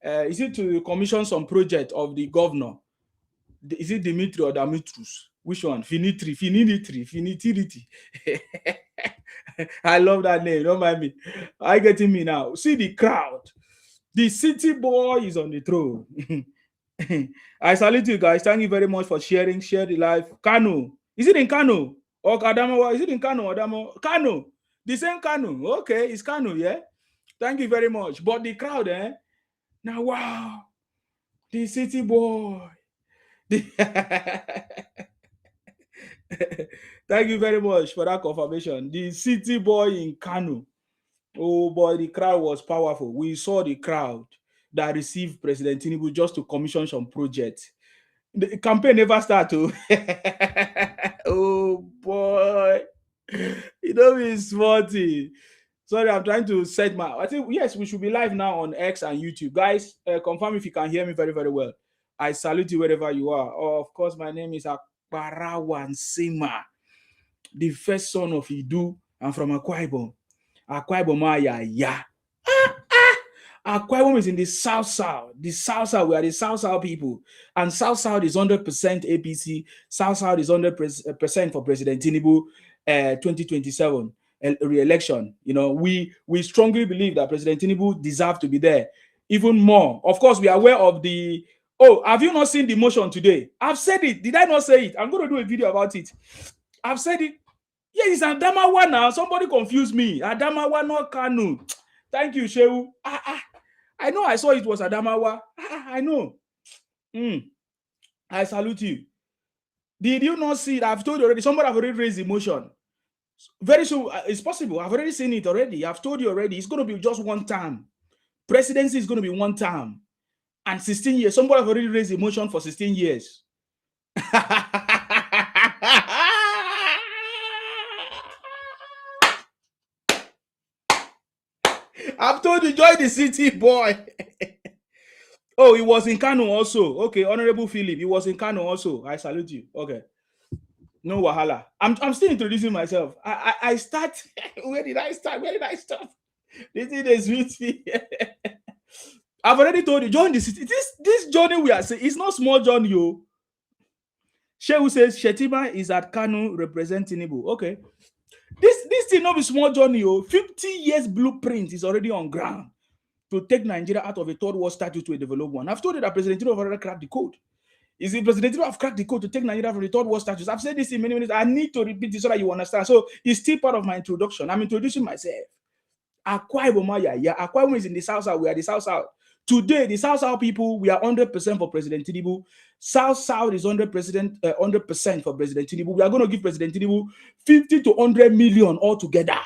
is it to commission some project of the governor? Is it Dimitri or Dimitrus? Which one? Finitri. I love that name. Don't mind me. Are you getting me now? See the crowd. The city boy is on the throne. I salute you guys. Thank you very much for sharing. Share the live. Kano. Is it in Kano? Or Adamawa? Is it in Kano or Adamo? Kano. The same Kano. Okay, it's Kano, yeah? Thank you very much. But the crowd, now, wow. The city boy. Thank you very much for that confirmation. The city boy in Kano. Oh boy, the crowd was powerful. We saw the crowd that received President Tinubu just to commission some project. The campaign never started. Oh boy, you know it's sporty. Sorry, I'm trying to set my. I think yes, we should be live now on X and YouTube, guys. Confirm if you can hear me very, very well. I salute you wherever you are. Oh, of course, my name is Akbarawan Sima, the first son of Idu. I'm from Akwa Ibom. Akwa Ibom, yeah. Akwa Ibom is in the South. The South, we are the South people. And South is 100% APC. South is 100% for President Tinubu 2027 re-election. You know, we strongly believe that President Tinubu deserves to be there. Even more. Of course, we are aware of the... Oh, have you not seen the motion today? I've said it. Did I not say it? I'm going to do a video about it. I've said it. Yeah, it's Adamawa now. Somebody confused me. Adamawa, not Kanu. Thank you, Shehu. I know I saw it was Adamawa. I know. I salute you. Did you not see it? I've told you already. Somebody have already raised the motion. Very soon, it's possible. I've already seen it already. I've told you already. It's going to be just one term. Presidency is going to be one term. And 16 years. Somebody have already raised the motion for 16 years. I've told you, join the city, boy. Oh, he was in Kano also. Okay, Honorable Philip, he was in Kano also. I salute you. Okay. No wahala. I'm still introducing myself. I start. Where did I start? Where did I stop? This is with me. I've already told you, join the city. This journey we are saying, it's not small journey, yo. Shehu says Shetima is at Kano representing Tinubu. Okay. This thing not be small journey, yo. 50 years blueprint is already on ground to take Nigeria out of a third world status to a developed one. I've told you that President Tinubu already cracked the code. Is it President Tinubu have cracked the code to take Nigeria from the third world status? I've said this in many minutes. I need to repeat this so that you understand. So it's still part of my introduction. I'm introducing myself. Akwa Ibom, yeah. Akwa Ibom is in the South. We are the South. Today, the South people, we are 100% for President Tinubu. South is 100% for President Tinubu. We are going to give President Tinubu 50 to 100 million altogether.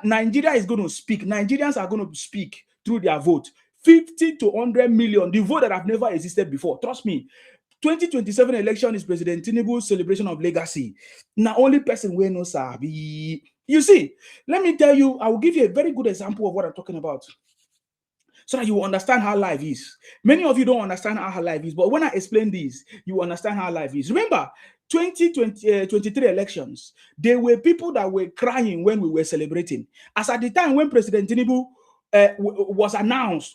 Nigeria is going to speak. Nigerians are going to speak through their vote. 50 to 100 million, the vote that have never existed before. Trust me. 2027 election is President Tinubu's celebration of legacy. Now, only person we know sabi. You see, let me tell you, I will give you a very good example of what I'm talking about, so that you will understand how life is. Many of you don't understand how life is, but when I explain this, you understand how life is. Remember, 2023 elections, there were people that were crying when we were celebrating. As at the time when President Tinubu was announced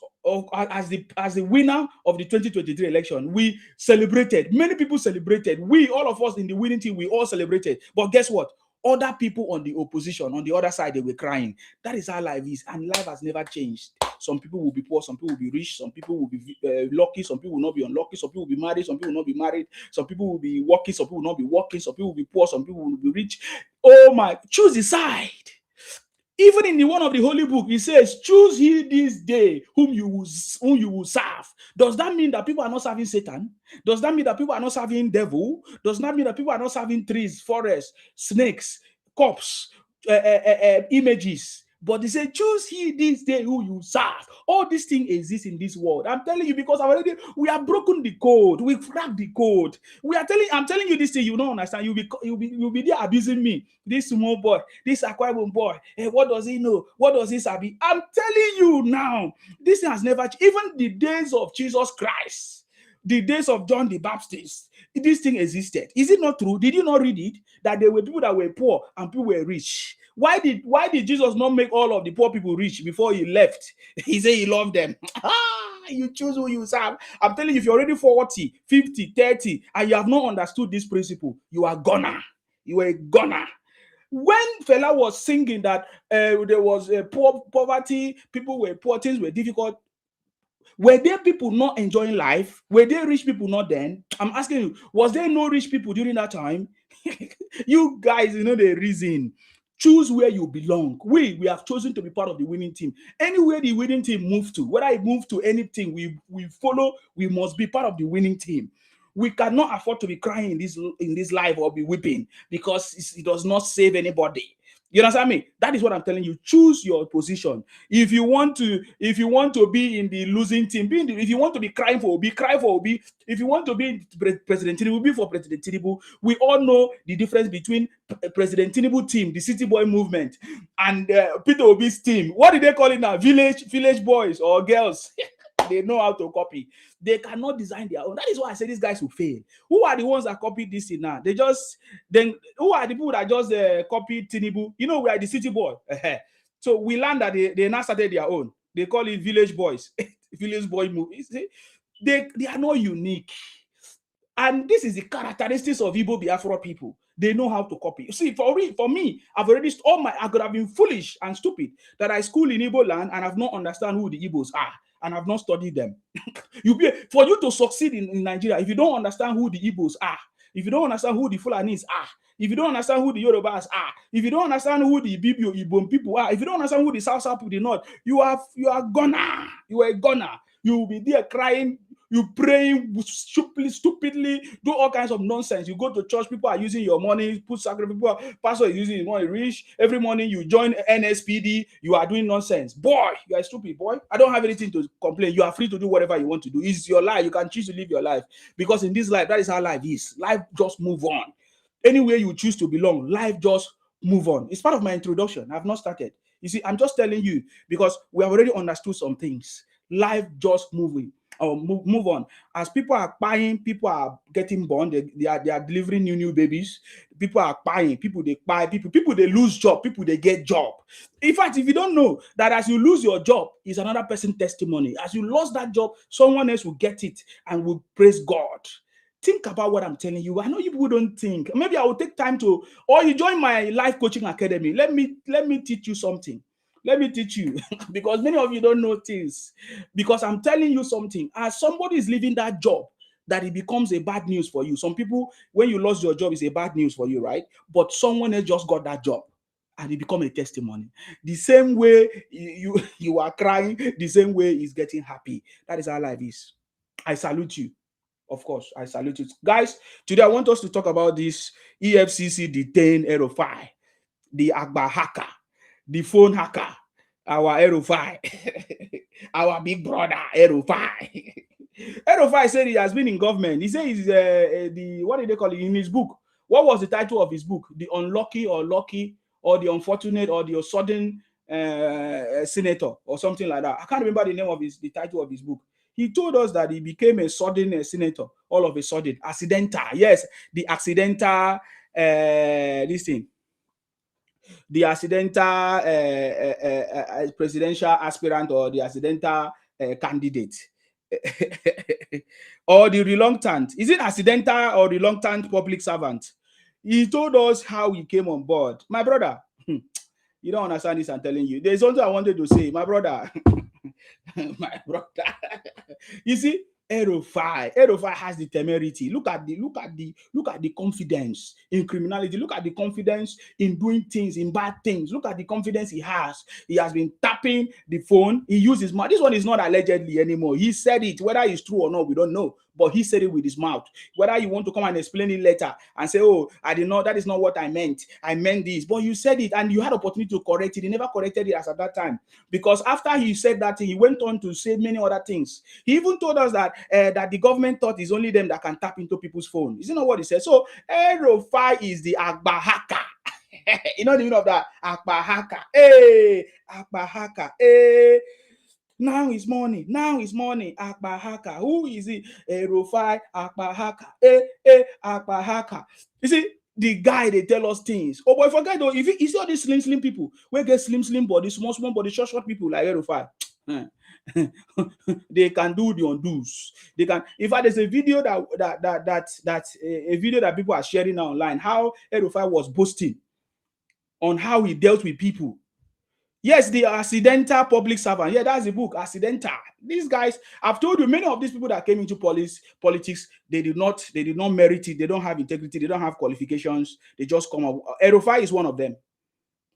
as the winner of the 2023 election, we celebrated. Many people celebrated. We, all of us in the winning team, we all celebrated. But guess what? Other people on the opposition, on the other side, they were crying. That is how life is, and life has never changed. Some people will be poor, some people will be rich, some people will be lucky, some people will not be unlucky, some people will be married, some people will not be married, some people will be working, some people will not be working, some people will be poor, some people will be rich. Oh my, choose the side. Even in one of the holy book, it says, choose ye this day whom you will serve. Does that mean that people are not serving Satan? Does that mean that people are not serving devil? Does that mean that people are not serving trees, forests, snakes, corpse, images? But they say, choose ye this day who you serve. All these things exist in this world. I'm telling you, because we have broken the code. We've cracked the code. I'm telling you this thing, you don't understand. You'll be there abusing me. This small boy, this Akwa Ibom boy. Hey, what does he know? What does he sabi? I'm telling you now, this thing has never, even the days of Jesus Christ, the days of John the Baptist, this thing existed. Is it not true? Did you not read it? That there were people that were poor and people were rich. Why did Jesus not make all of the poor people rich before he left? He said he loved them. You choose who you serve. I'm telling you, if you're already 40, 50, 30, and you have not understood this principle, you are gonna. You are a gunner. When Fela was singing that there was poverty, people were poor, things were difficult, were there people not enjoying life? Were there rich people not then? I'm asking you, was there no rich people during that time? You guys, you know the reason. Choose where you belong. We have chosen to be part of the winning team. Anywhere the winning team move to, whether it move to anything we follow, we must be part of the winning team. We cannot afford to be crying in this life or be weeping because it does not save anybody. You understand me? That is what I'm telling you. Choose your position. If you want to be in the losing team, if you want to be crying for Obi, cry for Obi. If you want to be President Tinubu, be for President Tinubu. We all know the difference between President Tinubu team, the City Boy movement, and Peter Obi's team. What did they call it now? Village boys or girls. They know how to copy. They cannot design their own. That is why I say these guys will fail. Who are the ones that copied this thing now? Who are the people that just copied Tinubu? You know, we are the City Boy. So we learned that they now started their own. They call it Village Boys. Village Boy movie. They are not unique. And this is the characteristics of Igbo Biafra people. They know how to copy. See, for me, I could have been foolish and stupid that I school in Igbo land and have not understand who the Igbos are and have not studied them. For you to succeed in Nigeria, if you don't understand who the Igbos are, if you don't understand who the Fulanis are, if you don't understand who the Yorubas are, if you don't understand who the Ibom people are, if you don't understand who the South people, the North, you are gonna. You are a gunner. You will be there crying. You praying stupidly, do all kinds of nonsense. You go to church, people are using your money, put sacrifice, people, pastor is using his money, rich. Every morning you join NSPD, you are doing nonsense. Boy, you are a stupid boy. I don't have anything to complain. You are free to do whatever you want to do. It's your life. You can choose to live your life. Because in this life, that is how life is. Life just move on. Anywhere you choose to belong, life just move on. It's part of my introduction. I've not started. You see, I'm just telling you because we have already understood some things. Life just moving. Or move on. As people are buying, people are getting born, they are delivering new babies. People are buying, people they buy, people they lose job, people they get job. In fact, if you don't know that as you lose your job, is another person's testimony. As you lost that job, someone else will get it and will praise God. Think about what I'm telling you. I know you people don't think. Maybe I will take time to, or you join my life coaching academy. Let me teach you something. Let me teach you because many of you don't know things. Because I'm telling you something. As somebody is leaving that job, that it becomes a bad news for you. Some people, when you lost your job, it's a bad news for you, right? But someone else just got that job and it become a testimony. The same way you are crying, the same way is getting happy. That is how life is. I salute you. Of course, I salute you. Guys, today I want us to talk about this EFCC Detained EL-Rufai, the Abga hacker, the phone hacker, our El-Rufai, our big brother El-Rufai. El-Rufai said he has been in government. He said he's what did they call it in his book? What was the title of his book? The Unlucky or Lucky or the Unfortunate or the Sudden Senator or something like that. I can't remember the name of the title of his book. He told us that he became a sudden senator, all of a sudden, accidental. Yes, the accidental, this thing. The accidental presidential aspirant or the accidental candidate. Or the reluctant. Is it accidental or reluctant public servant? He told us how he came on board. My brother, you don't understand this, I'm telling you. There's something I wanted to say. My brother, my brother. You see, El-Rufai has the temerity. Look at the confidence in criminality. Look at the confidence in doing things, in bad things. Look at the confidence he has. He has been tapping the phone. He used his mouth. This one is not allegedly anymore. He said it. Whether it's true or not, we don't know. But he said it with his mouth. Whether you want to come and explain it later and say, oh, I did not, that is not what I meant. I meant this. But you said it and you had opportunity to correct it. He never corrected it as at that time. Because after he said that, he went on to say many other things. He even told us that that the government thought it's only them that can tap into people's phone. Isn't that what he said? So El-Rufai is the Abga hacker. You know the meaning of that? Abga hacker. Hey, Abga hacker. Hey. Now is morning. Abga hacker. Who is it? El-Rufai, Abga hacker. Abga hacker. You see, the guy, they tell us things. Oh boy, forget though. If you see all these slim people, we get slim body, small body, short people like El-Rufai. they can do the undos. They can. In fact, there's a video a video that people are sharing now online. How El-Rufai was boasting on how he dealt with people. Yes, the accidental public servant. Yeah, that's the book, Accidental. These guys, I've told you, many of these people that came into politics, they did not merit it. They don't have integrity. They don't have qualifications. They just come up. El-Rufai is one of them.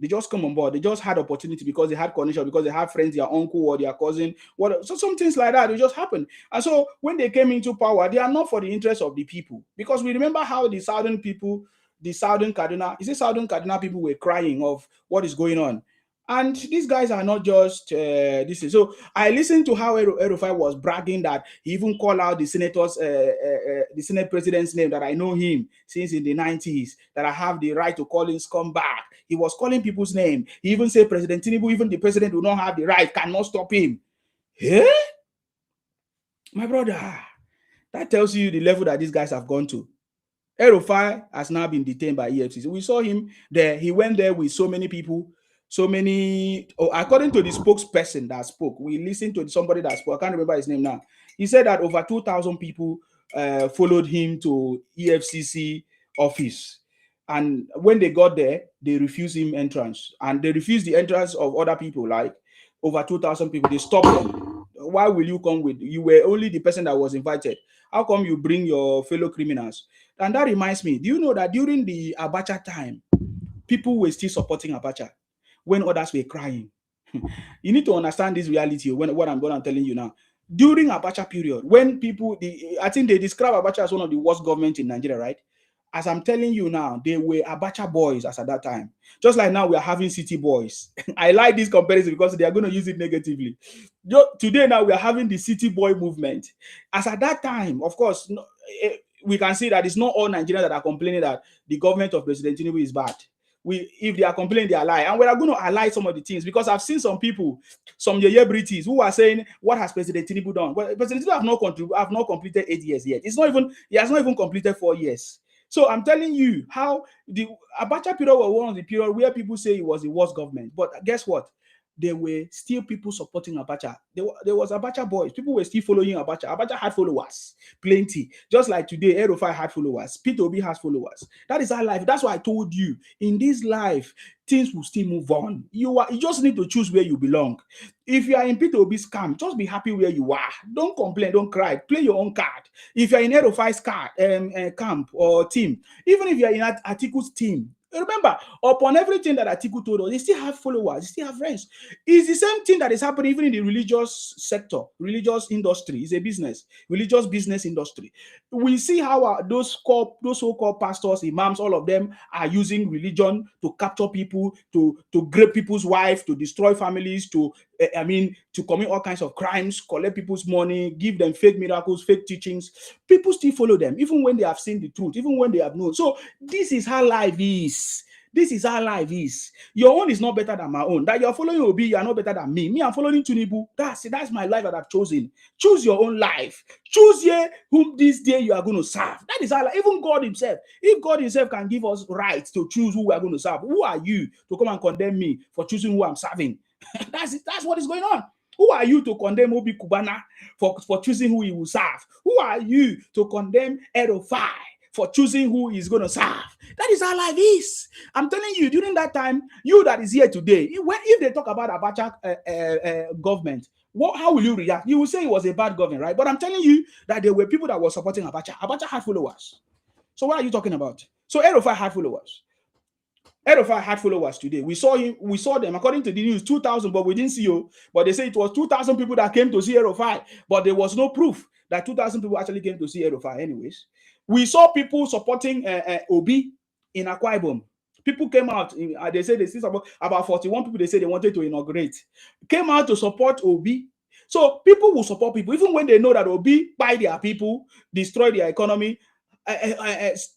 They just come on board. They just had opportunity because they had connection, because they have friends, their uncle or their cousin. So some things like that, it just happened. And so when they came into power, they are not for the interest of the people. Because we remember how the southern people, the southern Kaduna people were crying of what is going on. And these guys are not just this. So I listened to how El-Rufai was bragging that he even called out the the Senate president's name, that I know him since in the 90s, that I have the right to call him scumbag. He was calling people's name. He even said President Tinubu, even the president do not have the right, cannot stop him. Eh? My brother, that tells you the level that these guys have gone to. El-Rufai has now been detained by EFCC. We saw him there. He went there with so many people. According to the spokesperson that spoke, we listened to somebody that spoke. I can't remember his name now. He said that over 2,000 people followed him to EFCC office. And when they got there, they refused him entrance. And they refused the entrance of other people, like over 2,000 people. They stopped them. Why will you come with? You were only the person that was invited. How come you bring your fellow criminals? And that reminds me, do you know that during the Abacha time, people were still supporting Abacha when others were crying? You need to understand this reality when what I'm telling you now. During Abacha period, when people, I think they describe Abacha as one of the worst governments in Nigeria, right? As I'm telling you now, they were Abacha boys as at that time. Just like now we are having city boys. I like this comparison because they are going to use it negatively. Today now we are having the city boy movement. As at that time, of course, we can see that it's not all Nigerians that are complaining that the government of President Tinubu is bad. If they are complaining, they are lying. And we are going to highlight some of the things, because I've seen some people, some British, who are saying, what has President Tinubu done? Well, President Tinubu have not completed 8 years yet. He has not even completed 4 years. So I'm telling you how the Abacha period was one of the period where people say it was the worst government. But guess what? There were still people supporting Abacha. There was Abacha boys. People were still following Abacha. Abacha had followers, plenty. Just like today, El-Rufai had followers. Peter Obi has followers. That is our life. That's why I told you, in this life, things will still move on. You just need to choose where you belong. If you are in Peter Obi's camp, just be happy where you are. Don't complain, don't cry. Play your own card. If you're in El-Rufai's camp or team, even if you're in Atiku's team, remember, upon everything that Atiku told us, they still have followers, they still have friends. It's the same thing that is happening even in the religious sector, religious industry. It's a business, religious business industry. We see how those so-called pastors, imams, all of them are using religion to capture people, to grape people's wives, to destroy families, to commit all kinds of crimes, collect people's money, give them fake miracles, fake teachings. People still follow them, even when they have seen the truth, even when they have known. So this is how life is. This is how life is. Your own is not better than my own. That you're following Obi, you are not better than me. Me, I'm following Tinubu. That's my life that I've chosen. Choose your own life. Choose whom this day you are going to serve. That is how life. Even God himself. If God himself can give us rights to choose who we are going to serve, who are you to come and condemn me for choosing who I'm serving? That's what is going on. Who are you to condemn Obi Kubana for choosing who he will serve? Who are you to condemn El-Rufai for choosing who he's going to serve? That is how life is. I'm telling you, during that time, you that is here today, if they talk about Abacha government, how will you react? You will say it was a bad government, right? But I'm telling you that there were people that were supporting Abacha. Abacha had followers. So what are you talking about? So El-Rufai had followers. El-Rufai had followers today. We saw them, according to the news, 2,000, but we didn't see you. But they say it was 2,000 people that came to see El-Rufai, but there was no proof that 2,000 people actually came to see El-Rufai anyways. We saw people supporting Obi in Akwa Ibom. People came out, they say they see about 41 people they say they wanted to inaugurate. Came out to support Obi. So people will support people, even when they know that Obi buy their people, destroy their economy,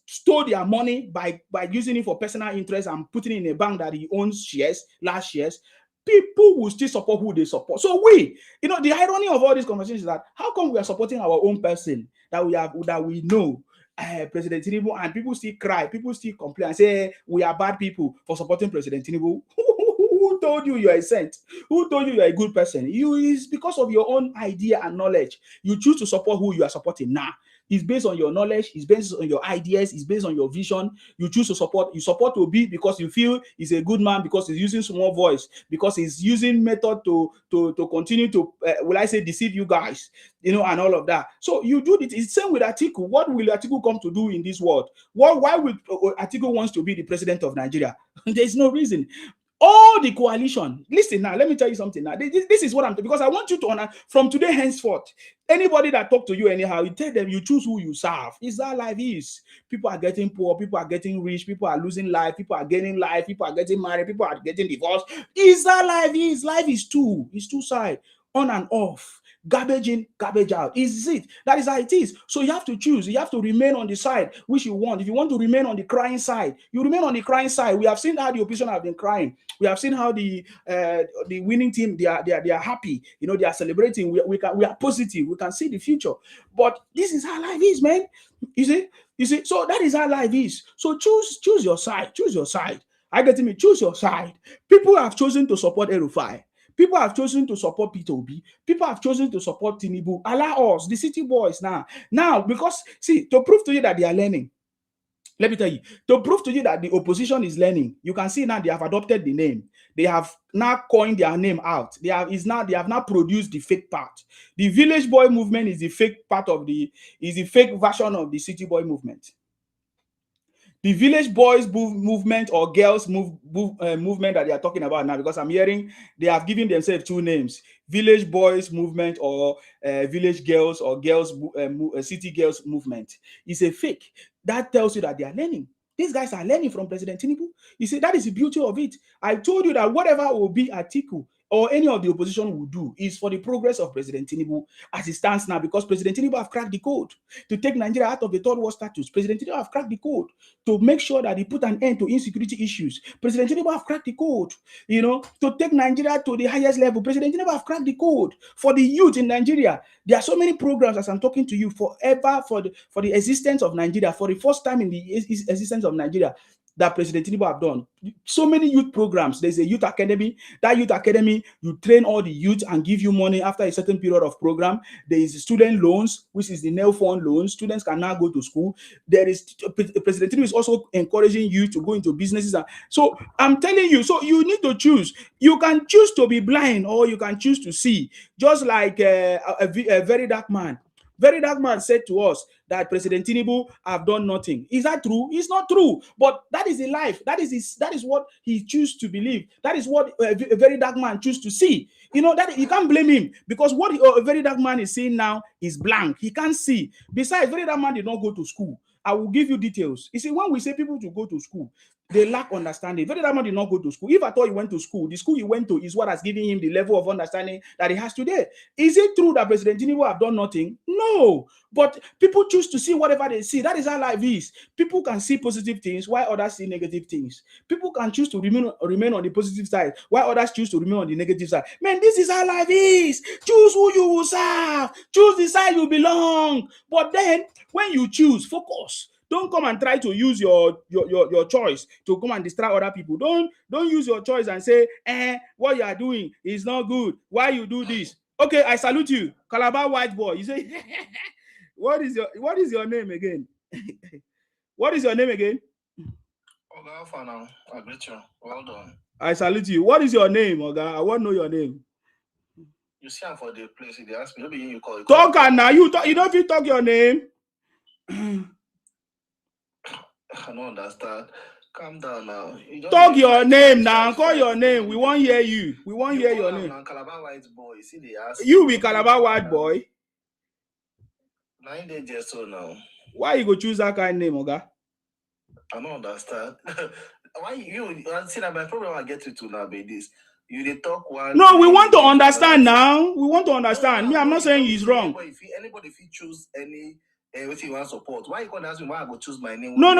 stole their money by using it for personal interest and putting it in a bank that he owns large shares. People will still support who they support. So the irony of all these conversations is that how come we are supporting our own person that we know, President Tinubu, and people still cry, people still complain and say we are bad people for supporting President Tinubu. Who told you you are a saint? Who told you you are a good person? You is because of your own idea and knowledge. You choose to support who you are supporting now. It's based on your knowledge, it's based on your ideas, it's based on your vision. You choose to support. You support Obi because you feel he's a good man, because he's using small voice, because he's using method to continue to, will I say, deceive you guys, you know, and all of that. So you do it. It's the same with Atiku. What will Atiku come to do in this world? Why would Atiku wants to be the president of Nigeria? There's no reason. All the coalition, listen now, let me tell you something now. This is what I'm doing, because I want you to honor from today henceforth. Anybody that talk to you anyhow, you tell them you choose who you serve. Is that life is? People are getting poor, people are getting rich, people are losing life, people are gaining life, people are getting married, people are getting divorced. Is that life is? Life is two. It's two sides, on and off. Garbage in, garbage out. Is it? That is how it is. So you have to choose. You have to remain on the side which you want. If you want to remain on the crying side, you remain on the crying side. We have seen how the opposition have been crying. We have seen how the winning team, they are happy. You know, they are celebrating. We are positive. We can see the future. But this is how life is, man. You see. So that is how life is. So choose your side. Choose your side. I get me. Choose your side. People have chosen to support El-Rufai. People have chosen to support Peter Obi. People have chosen to support Tinubu. Allow us, the city boys now. Now, because, see, to prove to you that they are learning, let me tell you, to prove to you that the opposition is learning, you can see now they have adopted the name. They have now coined their name out. They have now produced the fake part. The village boy movement is the fake part of is the fake version of the city boy movement. The village boys movement or girls movement that they are talking about now, because I'm hearing they have given themselves two names: village boys movement or village girls or girls city girls movement. It's a fake. That tells you that they are learning. These guys are learning from President Tinubu. You see, that is the beauty of it. I told you that whatever will be Atiku or any of the opposition will do is for the progress of President Tinubu as it stands now, because President Tinubu have cracked the code to take Nigeria out of the third world status. President Tinubu have cracked the code to make sure that he put an end to insecurity issues. President Tinubu have cracked the code, you know, to take Nigeria to the highest level. President Tinubu have cracked the code for the youth in Nigeria. There are so many programs, as I'm talking to you, forever for the existence of Nigeria, for the first time in the existence of Nigeria, that President Tinubu have done. So many youth programs. There's a youth academy. That youth academy, you train all the youth and give you money after a certain period of program. There is student loans, which is the nail phone loans. Students can now go to school. There is President Tinubu is also encouraging you to go into businesses. So I'm telling you, so you need to choose. You can choose to be blind or you can choose to see. Just like a very dark man. Very dark man said to us that President Tinubu have done nothing. Is that true? It's not true. But that is a life. That is what he chooses to believe. That is what a very dark man chooses to see. You know, that you can't blame him, because what a very dark man is seeing now is blank. He can't see. Besides, very dark man did not go to school. I will give you details. You see, when we say people to go to school, they lack understanding. Very dark man did not go to school. If I thought he went to school, the school he went to is what has given him the level of understanding that he has today. Is it true that President Tinubu have done nothing? No. But people choose to see whatever they see. That is how life is. People can see positive things while others see negative things. People can choose to remain on the positive side while others choose to remain on the negative side. Man, this is how life is. Choose who you will serve. Choose the side you belong. But then, when you choose, focus. Don't come and try to use your choice to come and distract other people. Don't use your choice and say, what you are doing is not good. Why you do this? Okay, I salute you, Calabar white boy. You say, what is your name again? What is your name again? Oga, now I greet you. Well done. I salute you. What is your name, Oga? I want to know your name. You see, I'm for the place. They ask me, maybe you call. Talk and now you talk. You don't feel talk your name. I don't understand. Calm down now. Talk your name now. Call your name. We won't hear you. We won't hear your name. Calabar white boy. See, they ask you be Calabar white boy. 9 days so now. Why you go choose that kind of name, Oga? I don't understand. Why you see that my problem I get you to now be this. You they talk one. No, we want to understand now. We want to understand. Me, I'm not saying he's wrong. Anybody if he choose any what you want support, why you gonna ask me why I go choose my name? No.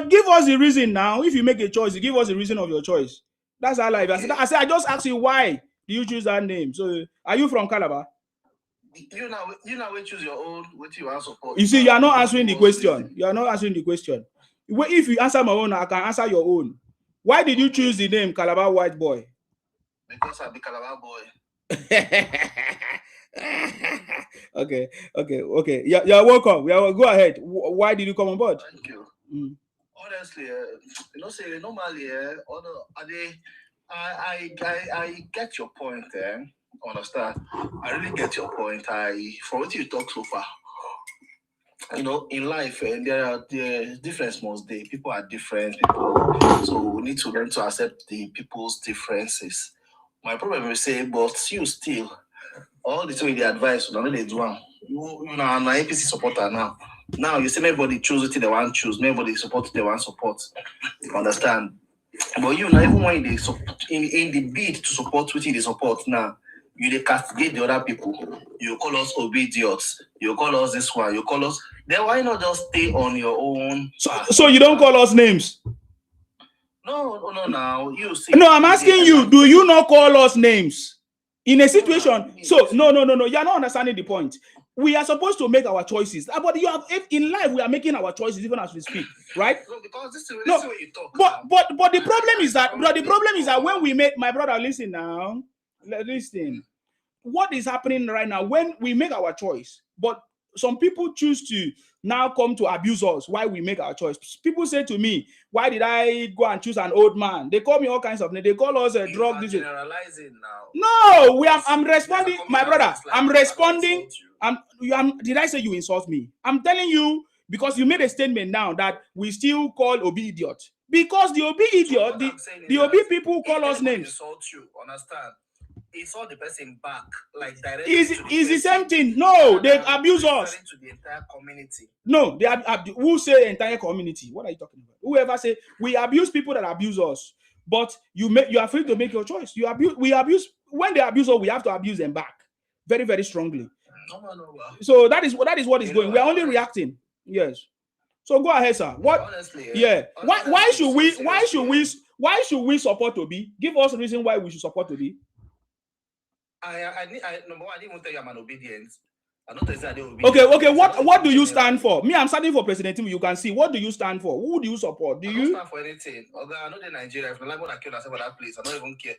Give us the reason now. If you make a choice, you give us the reason of your choice. That's our life. Okay. I just asked you why do you choose that name. So are you from Calabar? You now we choose your own what you want support. You see, you are not answering the question. You are not answering the question. If you answer my own, I can answer your own. Why did you choose the name Calabar White Boy? Because I'm the Calabar boy. Okay. You're welcome. Go ahead. Why did you come on board? Thank you. Honestly, say normally, I get your point. Understand? I really get your point. For what you talk so far, in life, the difference must be. People are different. So we need to learn to accept the people's differences. My problem is say, but you still all the thing the advice, no they do one. You know, I'm an APC supporter now. Now you see everybody choose what they want choose, everybody support what they want support. You understand? But you know, even when they in the bid to support what they support now, you they castigate the other people. You call us obedience. You call us this one. You call us. Then why not just stay on your own? So you don't call us names. No. Now you see. No, I'm asking you. Do you not call us names in a situation? So no. You're not understanding the point. We are supposed to make our choices, but in life we are making our choices even as we speak, right? No, because this is No, what you talk. But the problem is that when we make my brother listen now, listen. What is happening right now when we make our choice, but some people choose to now come to abuse us while we make our choice. People say to me, why did I go and choose an old man? They call me all kinds of names. They call us a drug. This generalizing now. No, I'm responding, my brother. I'm responding. Did I say you insult me? I'm telling you because you made a statement now that we still call Obi idiot. Because the Obi idiot, the Obi people call us names. Insult you, understand? It's all the person back, like directly. Is the same thing? No, they abuse us. To the entire community. No, they who say entire community? What are you talking about? Whoever say we abuse people that abuse us, but you are free to make your choice. We abuse when they abuse us, we have to abuse them back, very very strongly. No. So that is what is going. We are only reacting. Yes. So go ahead, sir. What? Honestly, yeah. Why should we support Obi? Give us a reason why we should support Obi. Number one, I didn't even tell you I'm an obedient. I'm not obedient. Okay. What do you stand for? Me, I'm standing for President Tinubu. You can see. What do you stand for? Who do you support? I don't stand for anything. Okay, I know the Nigeria. If the like I killed myself at that place, I don't even care.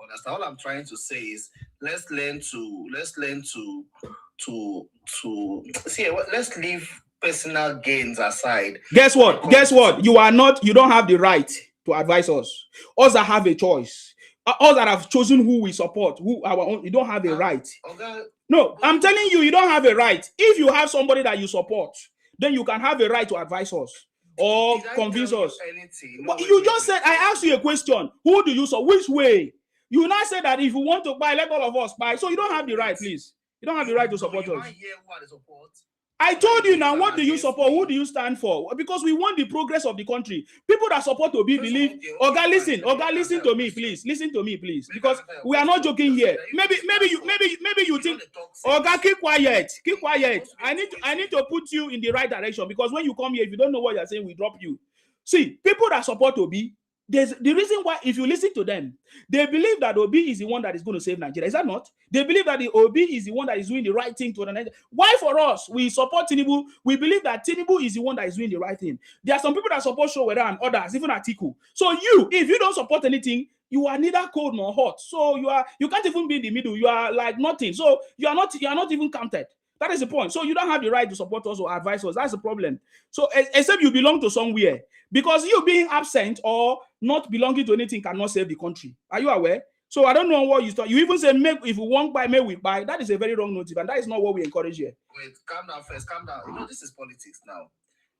Understand? All I'm trying to say is let's learn to see. Let's leave personal gains aside. Guess what? You don't have the right to advise us. Us that have a choice. Us that have chosen who we support, you don't have a right. Okay. No, I'm telling you, you don't have a right. If you have somebody that you support, then you can have a right to advise us or convince us. But you just said, I asked you a question. Who do you support? Which way? You now said that if you want to buy, let all of us buy. So you don't have the right, please. You don't have the right to support us. I told you now, what do you support? Who do you stand for? Because we want the progress of the country. People that support Obi believe. Oga, listen to me, please. Listen to me, please. Because we are not joking here. Maybe you think. Oga, keep quiet. Keep quiet. I need to put you in the right direction because when you come here, if you don't know what you're saying, we drop you. See, people that support Obi. There's the reason why, if you listen to them, they believe that Obi is the one that is going to save Nigeria. Is that not? They believe that the Obi is the one that is doing the right thing to the Nigeria. Why for us? We support Tinubu. We believe that Tinubu is the one that is doing the right thing. There are some people that support Showera and others, even Atiku. So if you don't support anything, you are neither cold nor hot. So you can't even be in the middle. You are like nothing. So you are not even counted. That is the point. So you don't have the right to support us or advise us. That's the problem. So except you belong to somewhere. Because you being absent or not belonging to anything cannot save the country. Are you aware? So I don't know what you thought. You even said, if we won't buy, may we buy. That is a very wrong motive, and that is not what we encourage here. Wait, calm down first. Calm down. This is politics now.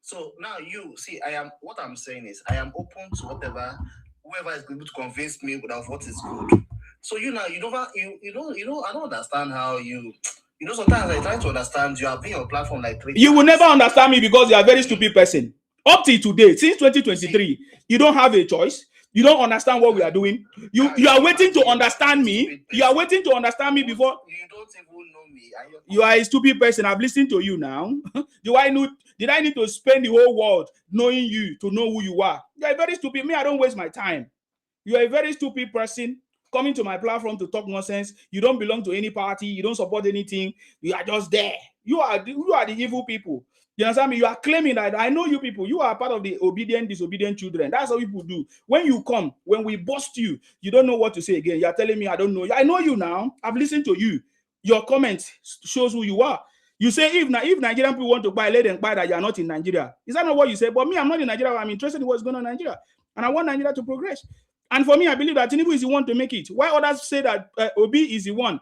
So now you see, what I'm saying is I am open to whoever is able to convince me of what is good. So I don't understand how sometimes I try to understand you have been on your platform like 3 You will never understand me because you are a very stupid person. Up till today, since 2023, you don't have a choice. You don't understand what we are doing. You are waiting to understand me. You are waiting to understand me before. You don't even know me. You are a stupid person. I've listened to you now. Did I need to spend the whole world knowing you to know who you are? You are very stupid. Me, I don't waste my time. You are a very stupid person coming to my platform to talk nonsense. You don't belong to any party. You don't support anything. You are just there. You are the evil people. You understand me? You are claiming that I know you people. You are part of the obedient, disobedient children. That's how people do. When you come, when we bust you, you don't know what to say again. You are telling me I don't know you. I know you now. I've listened to you. Your comment shows who you are. You say if Nigerian people want to buy, let them buy that you are not in Nigeria. Is that not what you say? But me, I'm not in Nigeria. I'm interested in what's going on in Nigeria. And I want Nigeria to progress. And for me, I believe that Tinubu is the one to make it. Why others say that Obi is the one?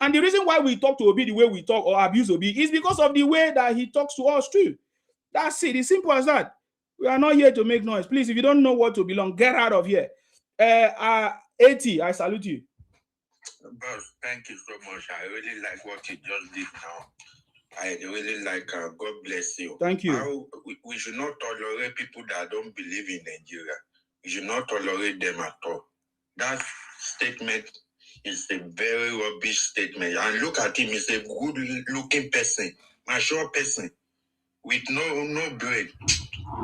And the reason why we talk to Obi the way we talk or abuse Obi is because of the way that he talks to us too. That's it. It's simple as that. We are not here to make noise. Please, if you don't know what to belong, get out of here. 80, I salute you. Boss, thank you so much. I really like what you just did now. I really like God bless you. Thank you. We should not tolerate people that don't believe in Nigeria. We should not tolerate them at all. That statement is a very rubbish statement. And look at him, he's a good-looking person, mature person, with no brain.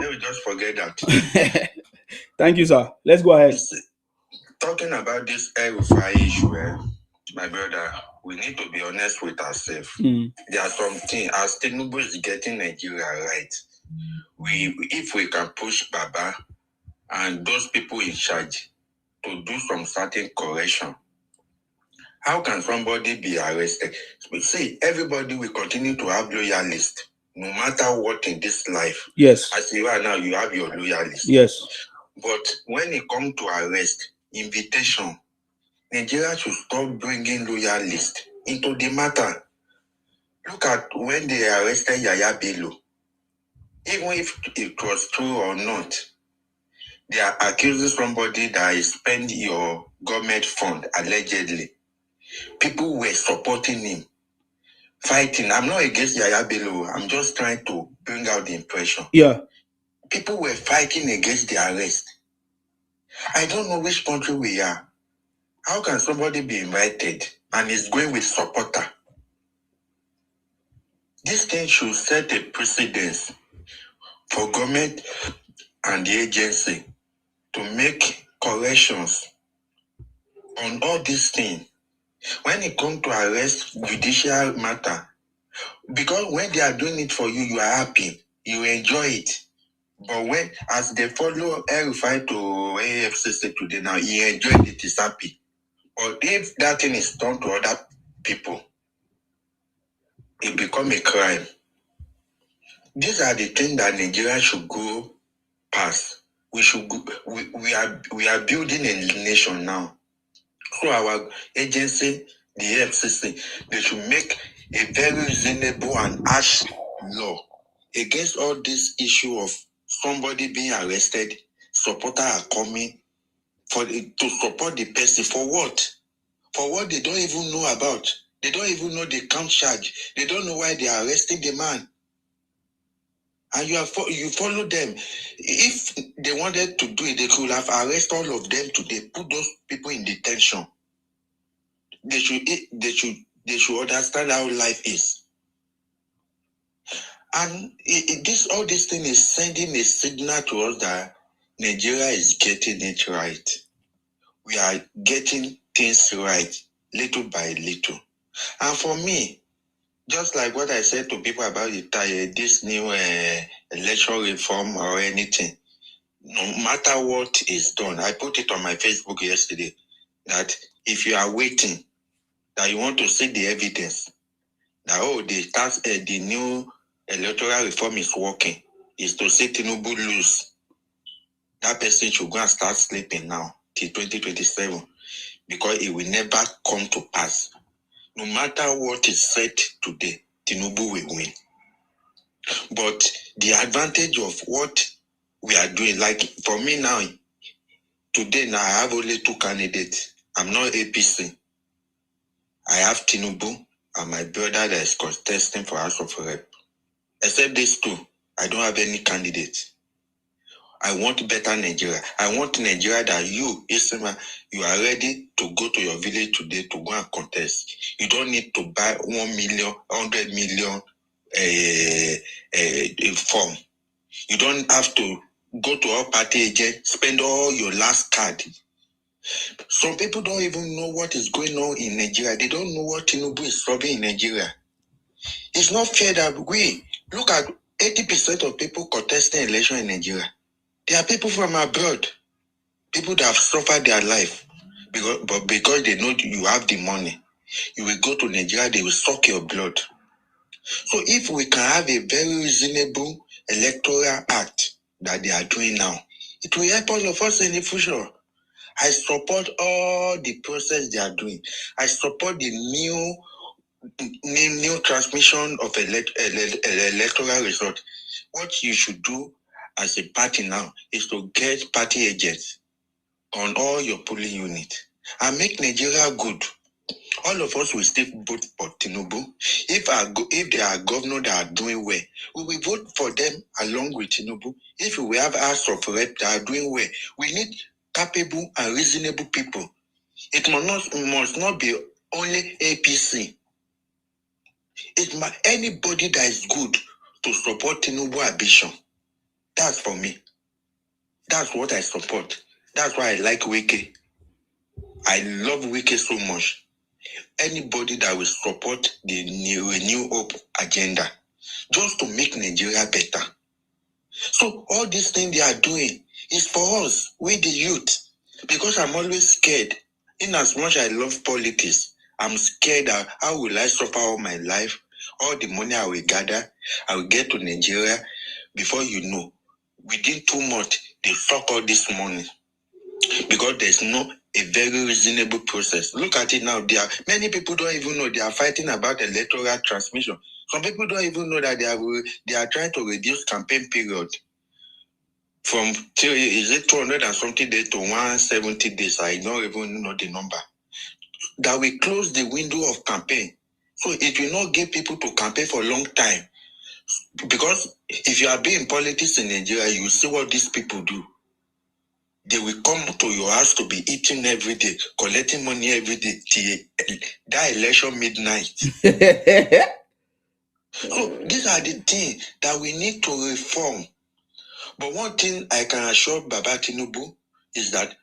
Let me just forget that. Thank you, sir. Let's go ahead. Talking about this El-Rufai issue, my brother, we need to be honest with ourselves. There are some things, as Tinubu is getting Nigeria right, if we can push Baba and those people in charge to do some certain correction, how can somebody be arrested? See, everybody will continue to have loyalists, no matter what in this life. Yes. As you are now, you have your loyalists. Yes. But when it comes to arrest, invitation, Nigeria should stop bringing loyalists into the matter. Look at when they arrested Yaya Bello. Even if it was true or not, they are accusing somebody that is spending your government fund, allegedly. People were supporting him, fighting. I'm not against Yaya Bello. I'm just trying to bring out the impression. Yeah. People were fighting against the arrest. I don't know which country we are. How can somebody be invited and is going with supporter? This thing should set a precedence for government and the agency to make corrections on all these things. When it comes to arrest judicial matter, because when they are doing it for you, you are happy, you enjoy it. But when, as they follow El-Rufai to EFCC today now, he enjoyed it, he's happy. But if that thing is done to other people, it becomes a crime. These are the things that Nigeria should go past. We should go, we are building a nation now. So our agency, the EFCC, they should make a very reasonable and harsh law against all this issue of somebody being arrested, supporter are coming to support the person for what? For what they don't even know about. They don't even know the count charge. They don't know why they are arresting the man. And you follow them. If they wanted to do it, they could have arrested all of them today, put those people in detention. They should understand how life is. And all this thing is sending a signal to us that Nigeria is getting it right. We are getting things right, little by little. And for me, just like what I said to people about this new election reform or anything, no matter what is done, I put it on my Facebook yesterday, that if you are waiting, that you want to see the evidence, that the new electoral reform is working, is to see Tinubu lose, that person should go and start sleeping now till 2027, because it will never come to pass. No matter what is said today, Tinubu will win. But the advantage of what we are doing, like for me now, today now I have only 2 candidates. I'm not APC. I have Tinubu and my brother that is contesting for House of Rep. Except these 2, I don't have any candidate. I want better Nigeria. I want Nigeria that you, Isma, you are ready to go to your village today to go and contest. You don't need to buy 1 million, 100 million form. You don't have to go to our party agent, spend all your last card. Some people don't even know what is going on in Nigeria. They don't know what Tinubu is solving in Nigeria. It's not fair that we look at 80% of people contesting election in Nigeria, they are people from abroad. People that have suffered their life. Because they know you have the money, you will go to Nigeria, they will suck your blood. So if we can have a very reasonable electoral act that they are doing now, it will help all of us in the future. I support all the process they are doing. I support the new transmission of electoral result. What you should do as a party now is to get party agents on all your polling units and make Nigeria good. All of us will still vote for Tinubu. If there are governors that are doing well, we will vote for them along with Tinubu. If we have House of Reps that are doing well, we need capable and reasonable people. It must not be only APC. Anybody that is good to support Tinubu ambition. That's for me. That's what I support. That's why I like Wike. I love Wike so much. Anybody that will support the New Hope agenda, just to make Nigeria better. So all these things they are doing is for us, we the youth. Because I'm always scared. In as much I love politics, I'm scared that how will I suffer all my life? All the money I will gather, I will get to Nigeria. Before you know, within 2 months, they suck all this money. Because there's no a very reasonable process. Look at it now. Many people don't even know they are fighting about electoral transmission. Some people don't even know that they are trying to reduce campaign period from 200 and something days to 170 days. I don't even know the number. That will close the window of campaign. So it will not give people to campaign for a long time. Because if you are being politics in Nigeria, you see what these people do. They will come to your house to be eating every day, collecting money every day till that election midnight. So these are the things that we need to reform. But one thing I can assure Baba Tinubu is that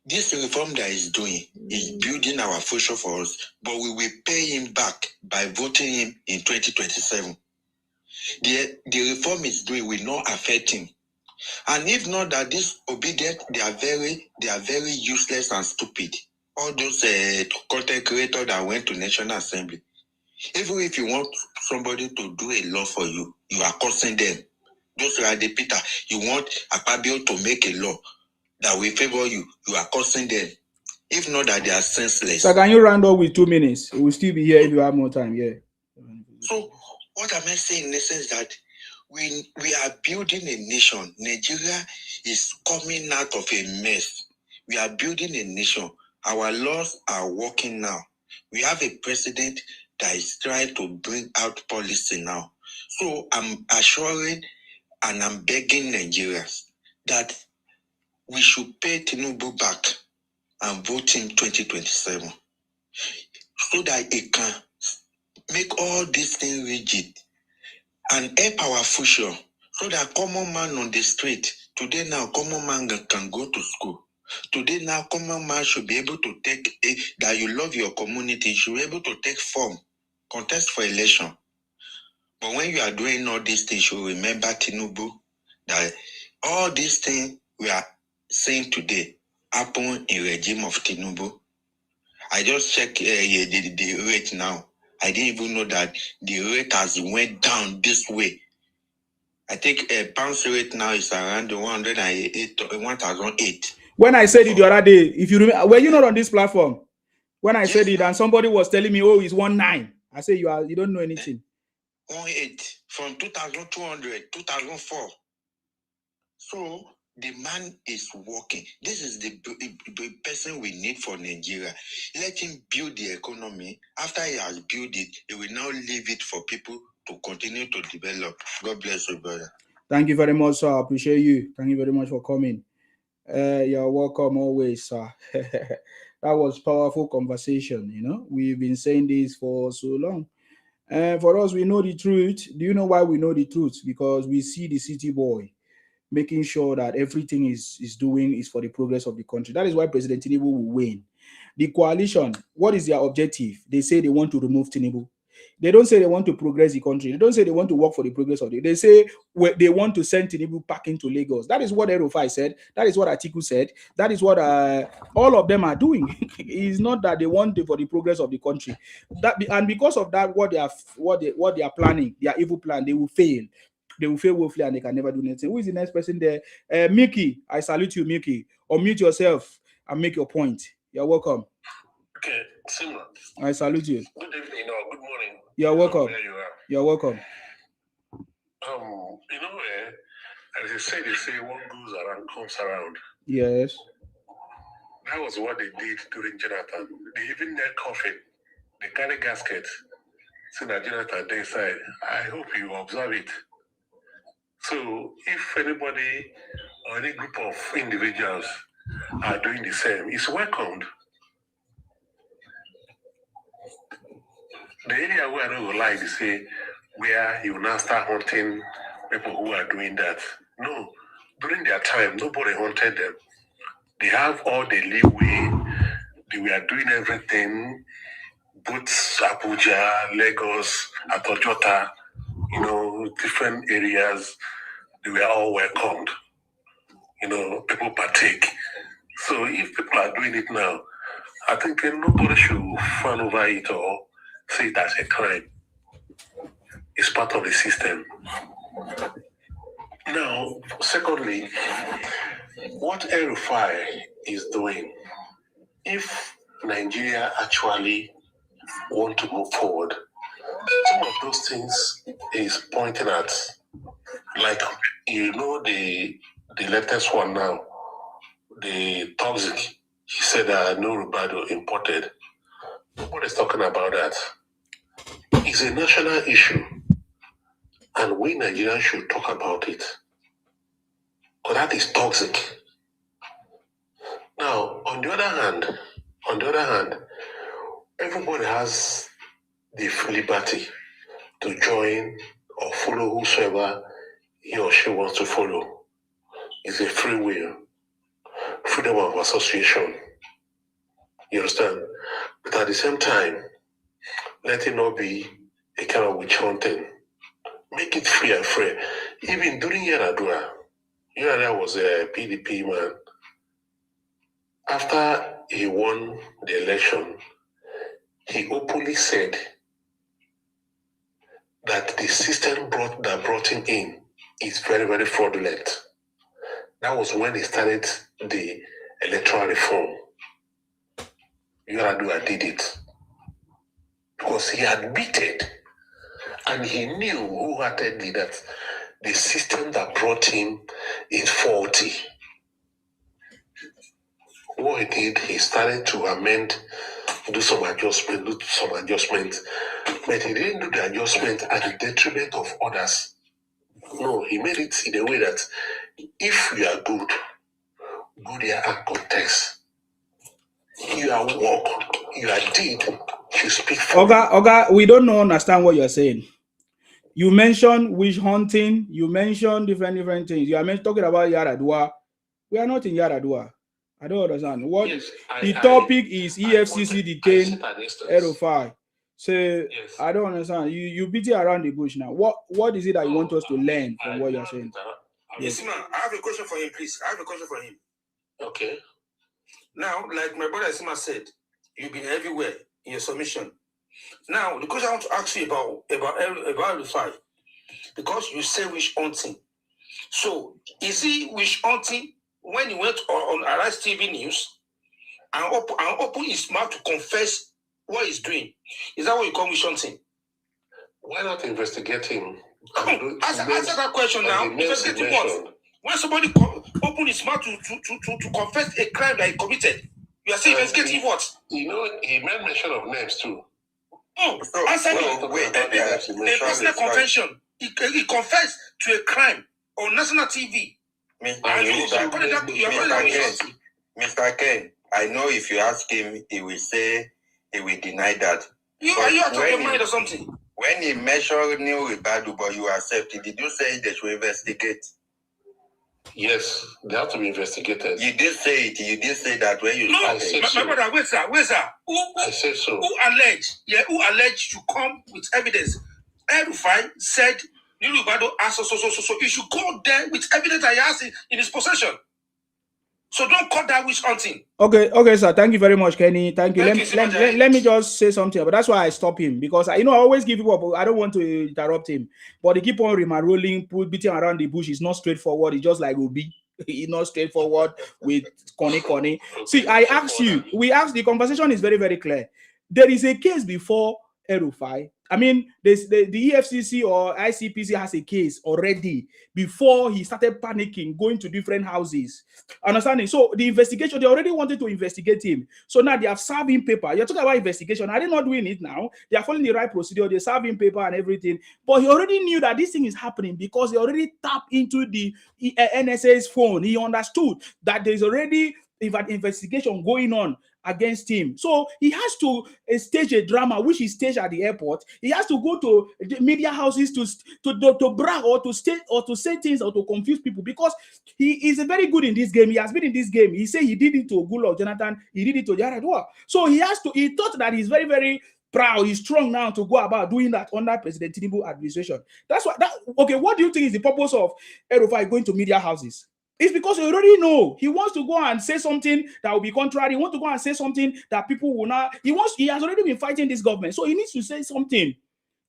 this reform that he's doing is building our future for us, but we will pay him back by voting him in 2027. The reform he's doing will not affect him. And if not that this obedient, they are very useless and stupid. All those content creators that went to National Assembly. Even if you want somebody to do a law for you, you are cursing them. Those are the Peter. You want Akpabio to make a law that will favor you, you are cursing them. If not that they are senseless. So can you round up with 2 minutes? We'll still be here if you have more time. Yeah. So what am I saying in essence that we are building a nation. Nigeria is coming out of a mess. We are building a nation. Our laws are working now. We have a president that is trying to bring out policy now. So I'm assuring and I'm begging Nigerians that we should pay Tinubu back and vote him 2027 so that it can make all these things rigid and help our future so that common man on the street, today now common man can go to school. Today now common man should be able to take, that you love your community, you should be able to take form, contest for election. But when you are doing all these things, you remember Tinubu, that all these things we are saying today happen in regime of Tinubu. I just checked the rate now. I didn't even know that the rate has went down this way. I think a pound rate now is around 1,008. When I said it the other day, if you remember, were you not on this platform? When I said it and somebody was telling me, oh, it's 19. I say you don't know anything. 18 from 2,200, 2004. So the man is working. This is the person we need for Nigeria. Let him build the economy. After he has built it, he will now leave it for people to continue to develop. God bless you, brother. Thank you very much, sir. I appreciate you. Thank you very much for coming. You're welcome always, sir. That was powerful conversation. We've been saying this for so long. For us, we know the truth. Do you know why we know the truth? Because we see the city boy making sure that everything is for the progress of the country. That is why President Tinubu will win. The coalition, what is their objective? They say they want to remove Tinubu. They don't say they want to progress the country. They don't say they want to work for the progress of it. They say they want to send Tinubu back into Lagos. That is what El-Rufai said. That is what Atiku said. That is what all of them are doing. It's not that they want it for the progress of the country. And because of that, what they are planning, their evil plan, they will fail. They will fail woefully and they can never do anything. Who is the next person there? Mickey, I salute you, Mickey. Unmute yourself and make your point. You're welcome. Okay, Simon. I salute you. Good evening or good morning. You're welcome. Where you are. You're welcome. As they say what goes around comes around. Yes. That was what they did during Jonathan. They even their coffin, they carry gasket. So that Jonathan they inside. I hope you observe it. So if anybody or any group of individuals are doing the same, it's welcomed. The area where I don't like to say where you now start hunting people who are doing that. No, during their time, nobody hunted them. They have all the leeway. They were doing everything. Both Abuja, Lagos, Atojota, different areas. They were all welcomed. People partake. So if people are doing it now, I think nobody should fan over it or see it as a crime. It's part of the system. Now, secondly, what El-Rufai is doing, if Nigeria actually want to move forward, some of those things is pointing at, like, the latest one now, the toxic. He said no Rubado imported. Nobody's talking about that. It's a national issue, and we Nigerians should talk about it. Because that is toxic. Now, on the other hand, everybody has the liberty to join or follow whosoever he or she wants to follow. It's a free will, freedom of association. You understand? But at the same time, let it not be a kind of witch hunting. Make it free and fair. Even during Yaradua was a PDP man. After he won the election, he openly said that the system that brought him in is very, very fraudulent. That was when he started the electoral reform. Yaradua did it because he admitted and he knew wholeheartedly that the system that brought him is faulty. What he did, he started to amend, do some adjustment, but he didn't do the adjustment at the detriment of others. No, he made it in a way that if you are good, go there and contest. Your work, your deed should speak for Oga, we don't understand what you're saying. You mentioned witch hunting. You mentioned different things. You are talking about Yaradua. We are not in Yaradua. I don't understand. What yes, the topic is EFCC Detained EL-Rufai. So yes. I don't understand. You beat it around the bush now. What is it that you want us to learn from what you're saying? Yes, man. I have a question for him, please. I have a question for him. Okay. Now, like my brother Sima said, you've been everywhere in your submission. Now, the question I want to ask you about El-Rufai, because you say witch hunting. So, is he witch hunting when he went on Arise TV News and open his mouth to confess what he's doing? Is that what you call witch hunting? Why not investigate him? Answer that question now. Investigate what? When somebody open his mouth to confess a crime that he committed, you are saying investigating what? He made mention of names too. Oh, answer me. Wait, a personal confession. He confessed to a crime on national TV. Mr. Ken, I know if you ask him, he will deny that. Are you out of your mind or something? When he mentioned New Ribadu, but you accepted, did you say they should investigate? Yes, they have to be investigated. You did say it. You did say that when you No, I started. said my so. brother, wait, sir. I said so. Who alleged to come with evidence? El-Rufai said, Nilubado asked so. You should go there with evidence that he has in his possession. So don't call that witch hunting. Okay, sir. Thank you very much, Kenny. Thank you. Thank you, Let me just say something, but that's why I stop him, because I always give people up. I don't want to interrupt him, but he keep on rolling, beating around the bush. It's not straightforward. It's just like Obi. It's not straightforward with Connie. See, the conversation is very, very clear. There is a case before El-Rufai. I mean, the EFCC or ICPC has a case already before he started panicking, going to different houses. Understanding? So the investigation, they already wanted to investigate him. So now they have served him paper. You're talking about investigation. Are they not doing it now? They are following the right procedure. They serve him paper and everything. But he already knew that this thing is happening because he already tapped into the NSA's phone. He understood that there's already an investigation going on against him. So he has to stage a drama, which he staged at the airport. He has to go to the media houses to brag or to state or to say things or to confuse people, because he is very good in this game. He has been in this game. He said he did it to Goodluck Jonathan. He did it to Yar'Adua. So he thought that he's very, very proud. He's strong now to go about doing that under President Tinubu administration. That's what. Okay, what do you think is the purpose of El-Rufai going to media houses? It's because he already know he wants to go and say something that will be contrary. He wants to go and say something that people will not. He has already been fighting this government, so he needs to say something.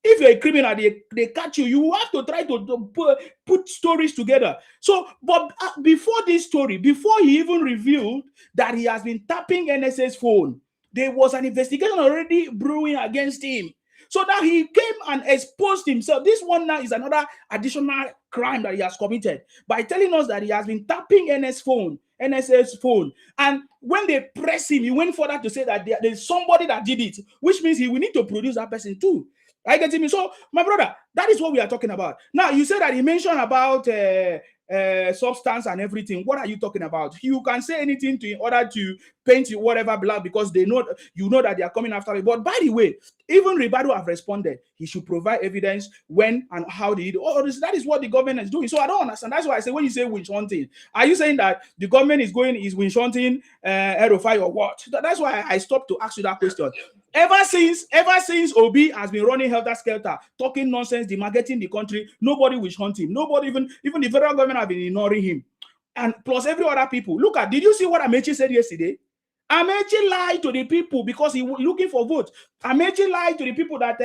If you're a criminal, they catch you. You have to try to put stories together. So, but before this story, before he even revealed that he has been tapping NSA's phone, there was an investigation already brewing against him. So that he came and exposed himself. This one now is another additional crime that he has committed by telling us that he has been tapping NSA's phone. And when they press him, he went further to say that there's somebody that did it, which means he will need to produce that person too. I get me. So, my brother, that is what we are talking about. Now, you said that he mentioned about substance and everything. What are you talking about? You can say anything in order to paint you whatever black, because they know that they are coming after it. But by the way, even Ribado have responded. He should provide evidence when and how they did all this. That is what the government is doing. So I don't understand. That's why I say, when you say witch hunting, are you saying that the government is witch hunting El-Rufai or what? That's why I stopped to ask you that question. Ever since Obi has been running helter-skelter, talking nonsense, demarketing the country, nobody witch hunt him. Nobody, even the federal government have been ignoring him. And plus every other people. Look at, did you see what Amechi said yesterday? Amechi lied to the people because he was looking for votes. Amechi lied to the people that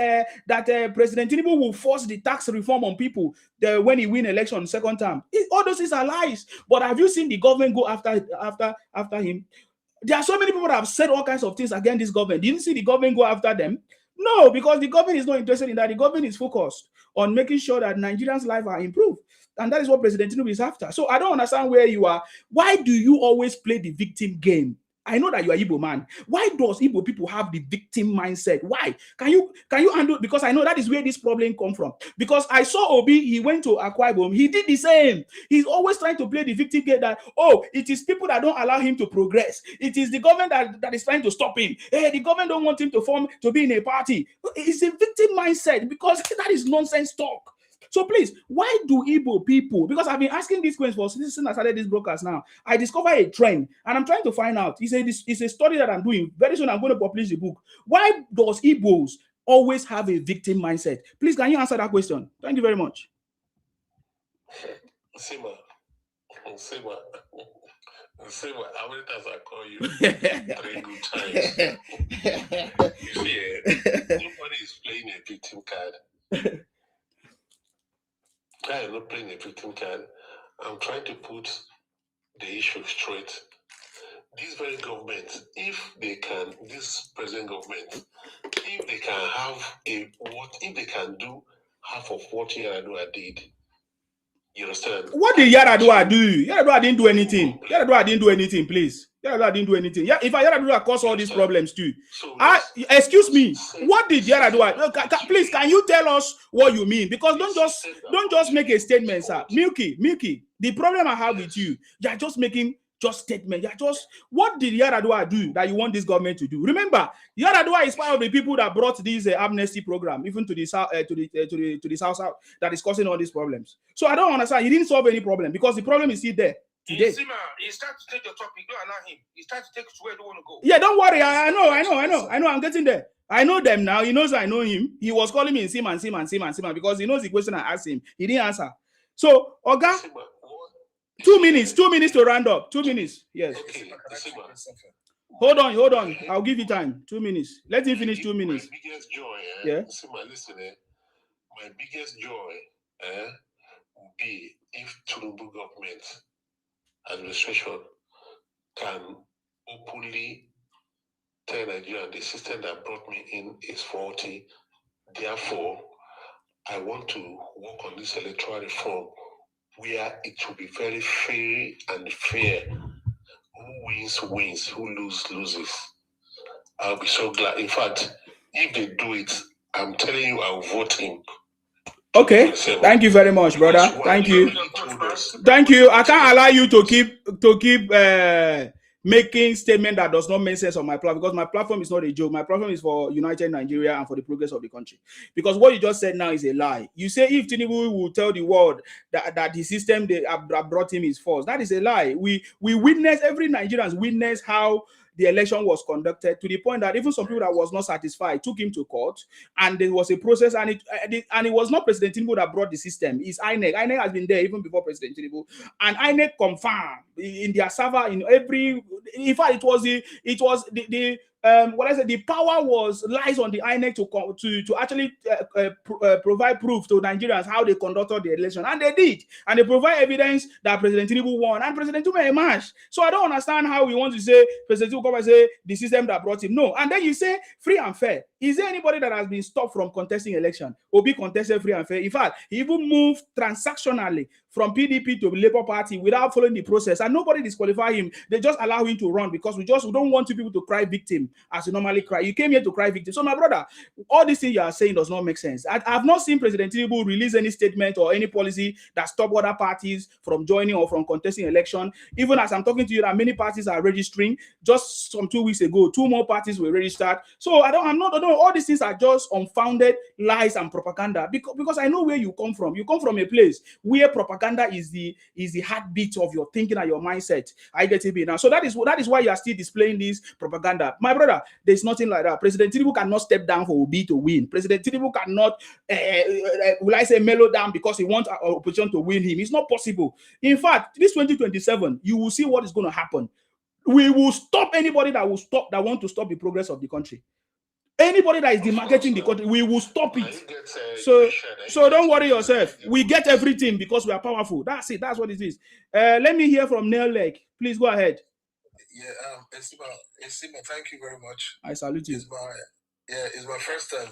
President Tinubu will force the tax reform on people when he win election second term. All those things are lies. But have you seen the government go after him? There are so many people that have said all kinds of things against this government. Didn't see the government go after them? No, because the government is not interested in that. The government is focused on making sure that Nigerians' lives are improved. And that is what President Tinubu is after. So I don't understand where you are. Why do you always play the victim game? I know that you are Igbo man. Why does Igbo people have the victim mindset? Why? Can you handle? Because I know that is where this problem comes from. Because I saw Obi, he went to Akwa Ibom. He did the same. He's always trying to play the victim game that, oh, it is people that don't allow him to progress. It is the government that is trying to stop him. Hey, the government don't want him to be in a party. It's a victim mindset, because that is nonsense talk. So please, why do Igbo people, because I've been asking these questions for since I started this broadcast now, I discovered a trend and I'm trying to find out. It's a study that I'm doing. Very soon I'm going to publish the book. Why does Igbos always have a victim mindset? Please, can you answer that question? Thank you very much. Sima, how many times I call you? 3 good times. You see, nobody is playing a victim card. I am not playing a victim card. I'm trying to put the issue straight. This very government, if they can, this present government, if they can have if they can do half of what Yar'Adua did, you understand? What did Yar'Adua do? Yar'Adua didn't do anything. Yar'Adua didn't do anything, please. Yar'Adua didn't do anything. Yeah, if Yar'Adua caused all these problems too. So excuse me, what did Yar'Adua? Please, can you tell us what you mean? Because don't just make a statement, sir. Milky. The problem I have with you, you're just making just statement. What did Yaradua do that you want this government to do? Remember, Yaradua is part of the people that brought this amnesty program, even to the south, to the south that is causing all these problems. So I don't understand. He didn't solve any problem because the problem is still there today. He started to take your topic. Don't allow him. He started to take us where you don't want to go. Yeah, don't worry. I know. I'm getting there. I know them now. He knows I know him. He was calling me Sim because he knows the question I asked him. He didn't answer. So, Oga, 2 minutes to round up. 2 minutes. Yes. Okay. Hold on. I'll give you time. 2 minutes. Let him finish 2 minutes. My biggest joy, listen, my biggest joy would be if Tinubu government administration can openly tell Nigeria the system that brought me in is faulty. Therefore, I want to work on this electoral reform where it will be very fair and fair. Who wins, who loses. I'll be so glad. In fact, if they do it, I'm telling you, I'll vote him. Okay. Thank you very much, brother. Thank you. I can't allow you to keep making statement that does not make sense on my platform, because my platform is not a joke. My platform is for United Nigeria and for the progress of the country. Because what you just said now is a lie. You say if Tinubu will tell the world that the system they have brought him is false, that is a lie. We witness, every Nigerians witness how the election was conducted, to the point that even some people that was not satisfied took him to court, and there was a process, and it was not President Tinubu that brought the system. It's INEC. INEC has been there even before President Tinubu, and INEC confirmed in their server in every. In fact, it was the power lies on the INEC to actually provide proof to Nigerians how they conducted the election, and they did, and they provide evidence that President Tinubu won and President Tinubu emerged. So I don't understand how we want to say President Tinubu come and say the system that brought him. No, and then you say free and fair. Is there anybody that has been stopped from contesting election? Obi contested free and fair. In fact, he even moved transactionally from PDP to the Labour Party without following the process, and nobody disqualified him. They just allow him to run because we don't want you people to cry victim as you normally cry. You came here to cry victim. So my brother, all these things you are saying does not make sense. I've not seen President Tinubu release any statement or any policy that stop other parties from joining or from contesting election. Even as I'm talking to you, that many parties are registering. Just some 2 weeks ago, 2 more parties were registered. So I don't know. All these things are just unfounded lies and propaganda, because I know where you come from. You come from a place where propaganda is the heartbeat of your thinking and your mindset. I get it now. So that is why you are still displaying this propaganda. My brother, there's nothing like that. President Tinubu cannot step down for Obi to win. President Tinubu cannot, will I say, mellow down because he wants an opportunity to win him. It's not possible. In fact, this 2027, you will see what is going to happen. We will stop anybody that want to stop the progress of the country. Anybody that is demarketing the country, we will stop it. So don't worry yourself. We get everything because we are powerful. That's it. That's what it is. Let me hear from Neil Lake. Please go ahead. Yeah, Esima, thank you very much. I salute you. It's my first time.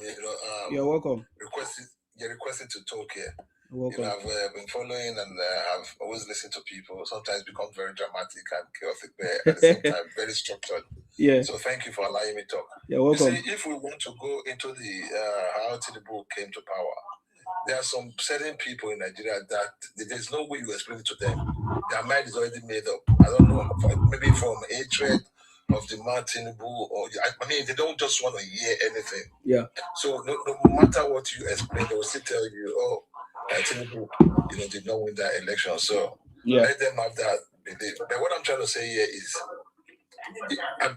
You're welcome. Requested to talk here. Welcome. I've been following and I've always listened to people. Sometimes become very dramatic and chaotic, but at the same time very structured. Yeah. So thank you for allowing me to talk. You're welcome. You see, if we want to go into the how Tinubu came to power, there are some certain people in Nigeria that there's no way you explain it to them. Their mind is already made up. I don't know, maybe from hatred of the man Tinubu, or I mean, they don't just want to hear anything. Yeah. So no matter what you explain, they will still tell you, oh, Tinubu, did not win that election. So let them have that belief. But what I'm trying to say here is,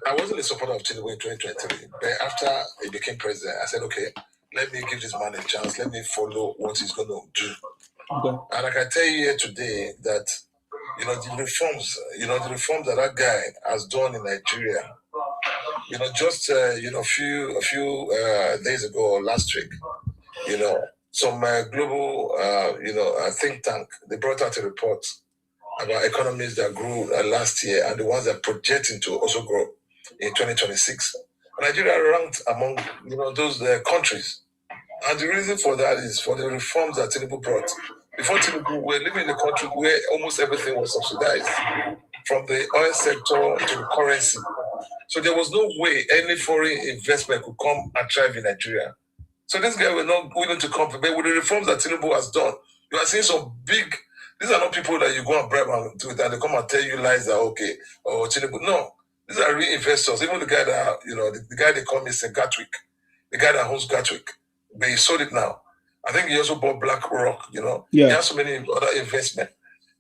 I wasn't a supporter of Tinubu in 2023, but after he became president, I said, okay, let me give this man a chance. Let me follow what he's going to do. Okay. And I can tell you here today that, the reforms that guy has done in Nigeria, just, a few days ago or last week, some global, think tank, they brought out a report about economies that grew last year and the ones that are projecting to also grow in 2026. Nigeria ranked among, those countries. And the reason for that is for the reforms that Tinubu brought. Before Tinubu, we were living in a country where almost everything was subsidized, from the oil sector to the currency. So there was no way any foreign investment could come and thrive in Nigeria. So this guy was not willing to come, but with the reforms that Tinubu has done, you are seeing some big These are not people that you go and bribe and do it, and they come and tell you lies that okay, or Tinubu. No, these are real investors. Even the guy that the guy they call Mr. Gatwick, the guy that owns Gatwick, but he sold it now. I think he also bought BlackRock. He has so many other investment.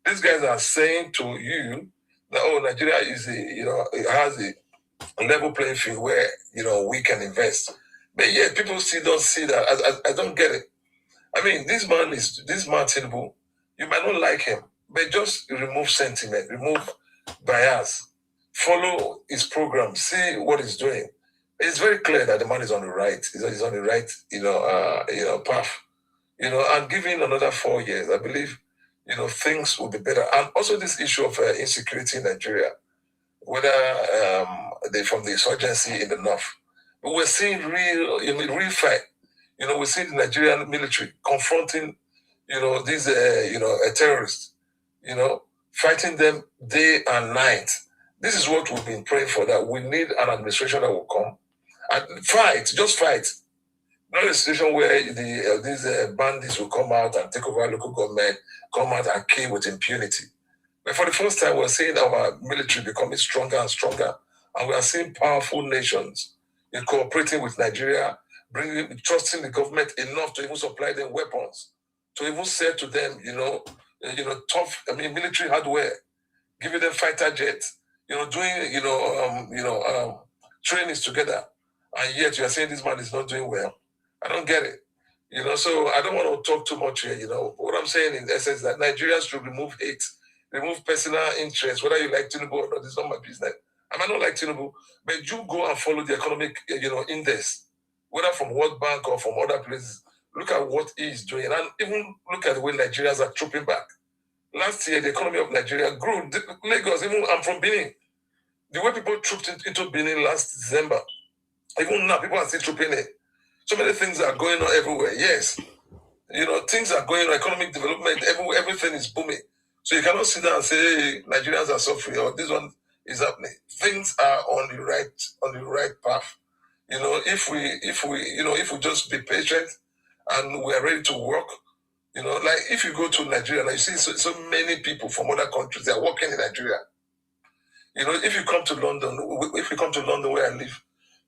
These guys are saying to you that Nigeria is it has a level playing field where we can invest. But yet people still don't see that. I don't get it. I mean, this man Tinubu. You might not like him, but just remove sentiment, remove bias, follow his program, see what he's doing. It's very clear that the man is on the right. He's on the right, path. And given another 4 years, I believe, things will be better. And also this issue of insecurity in Nigeria, whether they from the insurgency in the north, we're seeing real fight. We're seeing the Nigerian military confronting, these, terrorists, fighting them day and night. This is what we've been praying for, that we need an administration that will come and fight, just fight. Not a situation where these bandits will come out and take over local government, come out and kill with impunity. But for the first time, we're seeing our military becoming stronger and stronger. And we are seeing powerful nations cooperating with Nigeria, trusting the government enough to even supply them weapons, to even say to them, tough, military hardware, giving them fighter jets, doing, trainings together. And yet you are saying this man is not doing well. I don't get it. So I don't want to talk too much here. What I'm saying in essence is that Nigerians should remove hate, remove personal interest, whether you like Tinubu or not, it's not my business. I might not like Tinubu, but you go and follow the economic, index, whether from World Bank or from other places. Look at what he is doing, and even look at the way Nigerians are trooping back. Last year, the economy of Nigeria grew. Lagos, even I'm from Benin. The way people trooped into Benin last December, even now, people are still trooping in. So many things are going on everywhere. Yes, things are going on. Economic development, everything is booming. So you cannot sit down and say, hey, Nigerians are suffering or this one is happening. Things are on the right path. If we just be patient and we are ready to work, like if you go to Nigeria, like you see so many people from other countries, they are working in Nigeria. If you come to London where I live,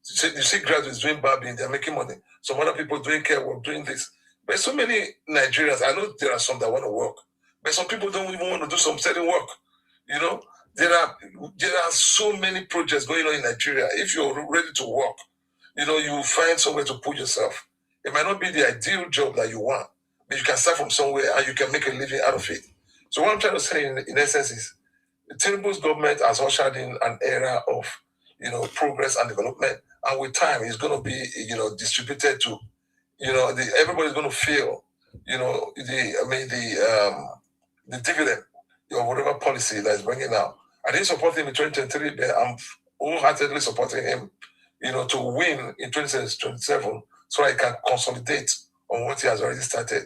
you see graduates doing barbing, they're making money. Some other people doing care work, doing this. But so many Nigerians, I know there are some that want to work, but some people don't even want to do some certain work. There are so many projects going on in Nigeria. If you're ready to work, you find somewhere to put yourself. It might not be the ideal job that you want, but you can start from somewhere and you can make a living out of it. So what I'm trying to say in essence is, Tinubu's government has ushered in an era of, progress and development, and with time, it's going to be, distributed to, everybody's going to feel, the dividend of whatever policy that is bringing out. I didn't support him in 2023, but I'm wholeheartedly supporting him, to win in 2027, so I can consolidate on what he has already started.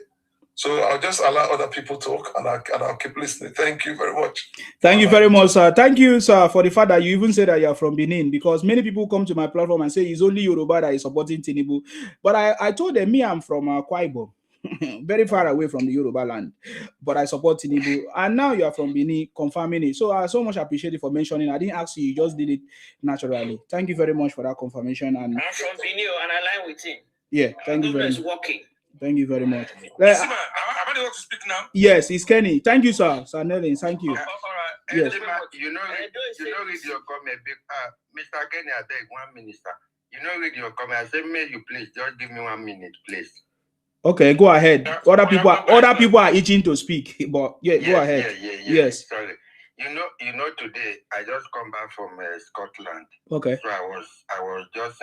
So I'll just allow other people to talk, and I'll keep listening. Thank you very much. Thank you very much, sir. Thank you, sir, for the fact that you even say that you're from Benin, because many people come to my platform and say it's only Yoruba that is supporting Tinubu. But I told them, I'm from Akwa Ibom, very far away from the Yoruba land, but I support Tinubu. And now you are from Benin, confirming it. So I so much appreciate it for mentioning. I didn't ask you just did it naturally. Thank you very much for that confirmation. And I'm from Benin, and I align with him. Yeah, thank you very much. Working. Thank you very much. Am I able to speak now? Yes, it's Kenny. Thank you, sir. Sir Nelly, thank you. All right. Yes. You know, read your comment. Mr. Kenny, I beg 1 minute, sir. Read your comment. I said, may you please just give me 1 minute, please. Okay, go ahead. Other people are itching to speak, but go ahead. Yes. Sorry. Today I just come back from Scotland. Okay. So I was just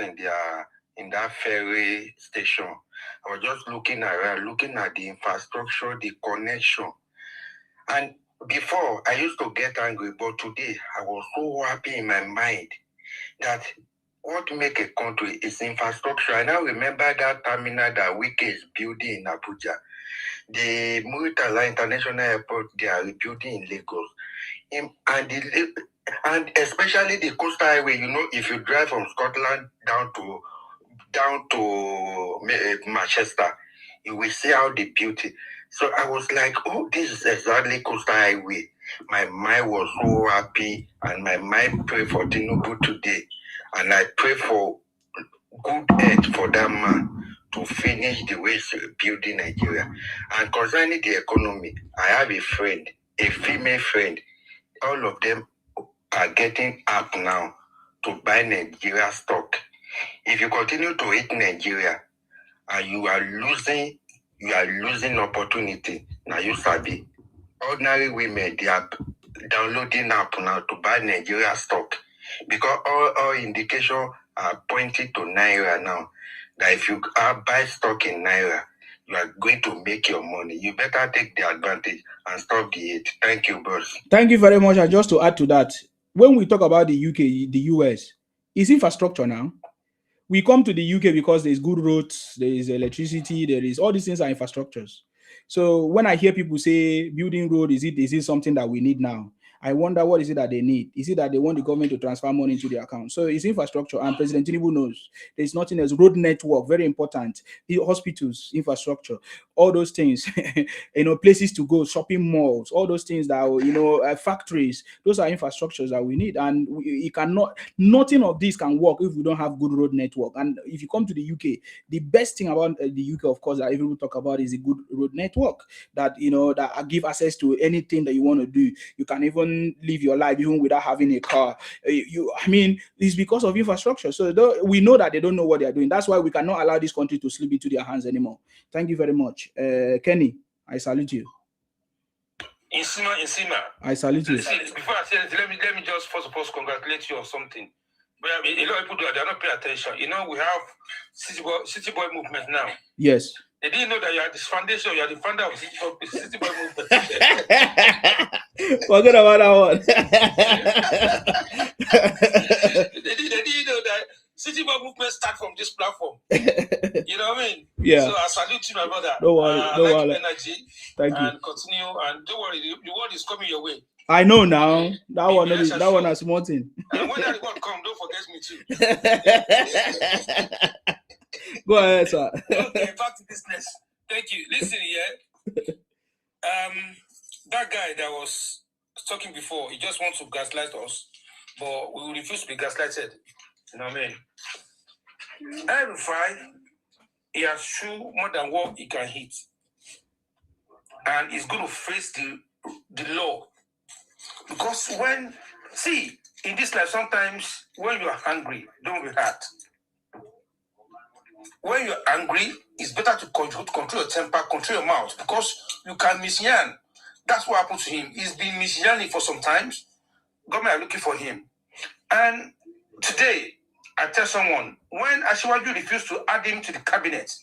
in that ferry station. I was just looking around, looking at the infrastructure, the connection. And before, I used to get angry, but today I was so happy in my mind that what make a country is infrastructure. I now remember that terminal that Wike is building in Abuja. The Muritala International Airport, they are rebuilding in Lagos. And especially the coastal highway, if you drive from Scotland down to Manchester, you will see how the beauty. So I was like, oh, this is exactly Coastal Highway. My mind was so happy, and my mind prayed for Tinubu today. And I pray for good health for that man to finish the way building Nigeria. And concerning the economy, I have a friend, a female friend. All of them are getting up now to buy Nigeria stock. If you continue to hate Nigeria, and you are losing opportunity. Now you sabi. Ordinary women, they are downloading app now to buy Nigeria stock, because all indications are pointing to Naira now. That if you buy stock in Naira, you are going to make your money. You better take the advantage and stop the hate. Thank you, boss. Thank you very much. And just to add to that, when we talk about the UK, the US, is infrastructure now. We come to the UK because there's good roads, there is electricity, there is all these things are infrastructures. So when I hear people say building road, is it something that we need now? I wonder, what is it that they need? Is it that they want the government to transfer money into their account? So it's infrastructure, and President Tinubu knows there's nothing else. Road network, very important. The hospitals, infrastructure, all those things, places to go, shopping malls, all those things that, factories, those are infrastructures that we need. And nothing of this can work if we don't have good road network. And if you come to the UK, the best thing about the UK, of course, that everyone talk about is a good road network that give access to anything that you want to do. You can even live your life even without having a car. It's because of infrastructure. So we know that they don't know what they are doing. That's why we cannot allow this country to slip into their hands anymore. Thank you very much. Kenny, I salute you. Insima. I salute you. Before I say it, let me just first of all congratulate you on something. But a lot of people they are not paying attention. We have City Boy movement now. Yes. They didn't know that you are this foundation, you are the founder of City Boy movement. Forget about that one. They didn't know that City Boy movement start from this platform. You know what I mean? Yeah. So I salute you, my brother. Don't worry. I like your energy. Thank you. And continue. And don't worry, the world is coming your way. I know now. That one is small thing. And when that reward come, don't forget me too. Go ahead, sir. Okay, back to business. Thank you. Listen here. That guy that was talking before, he just wants to gaslight us, but we will refuse to be gaslighted. You know what I mean? El-Rufai, he has shown more than what he can hit. And he's going to face the law. Because in this life, sometimes when you are angry, don't be hurt. When you're angry, it's better to control your temper, control your mouth, because you can misyan. That's what happened to him. He's been misyanning for some time. Government are looking for him. And today, I tell someone, when Asiwaju refused to add him to the cabinet,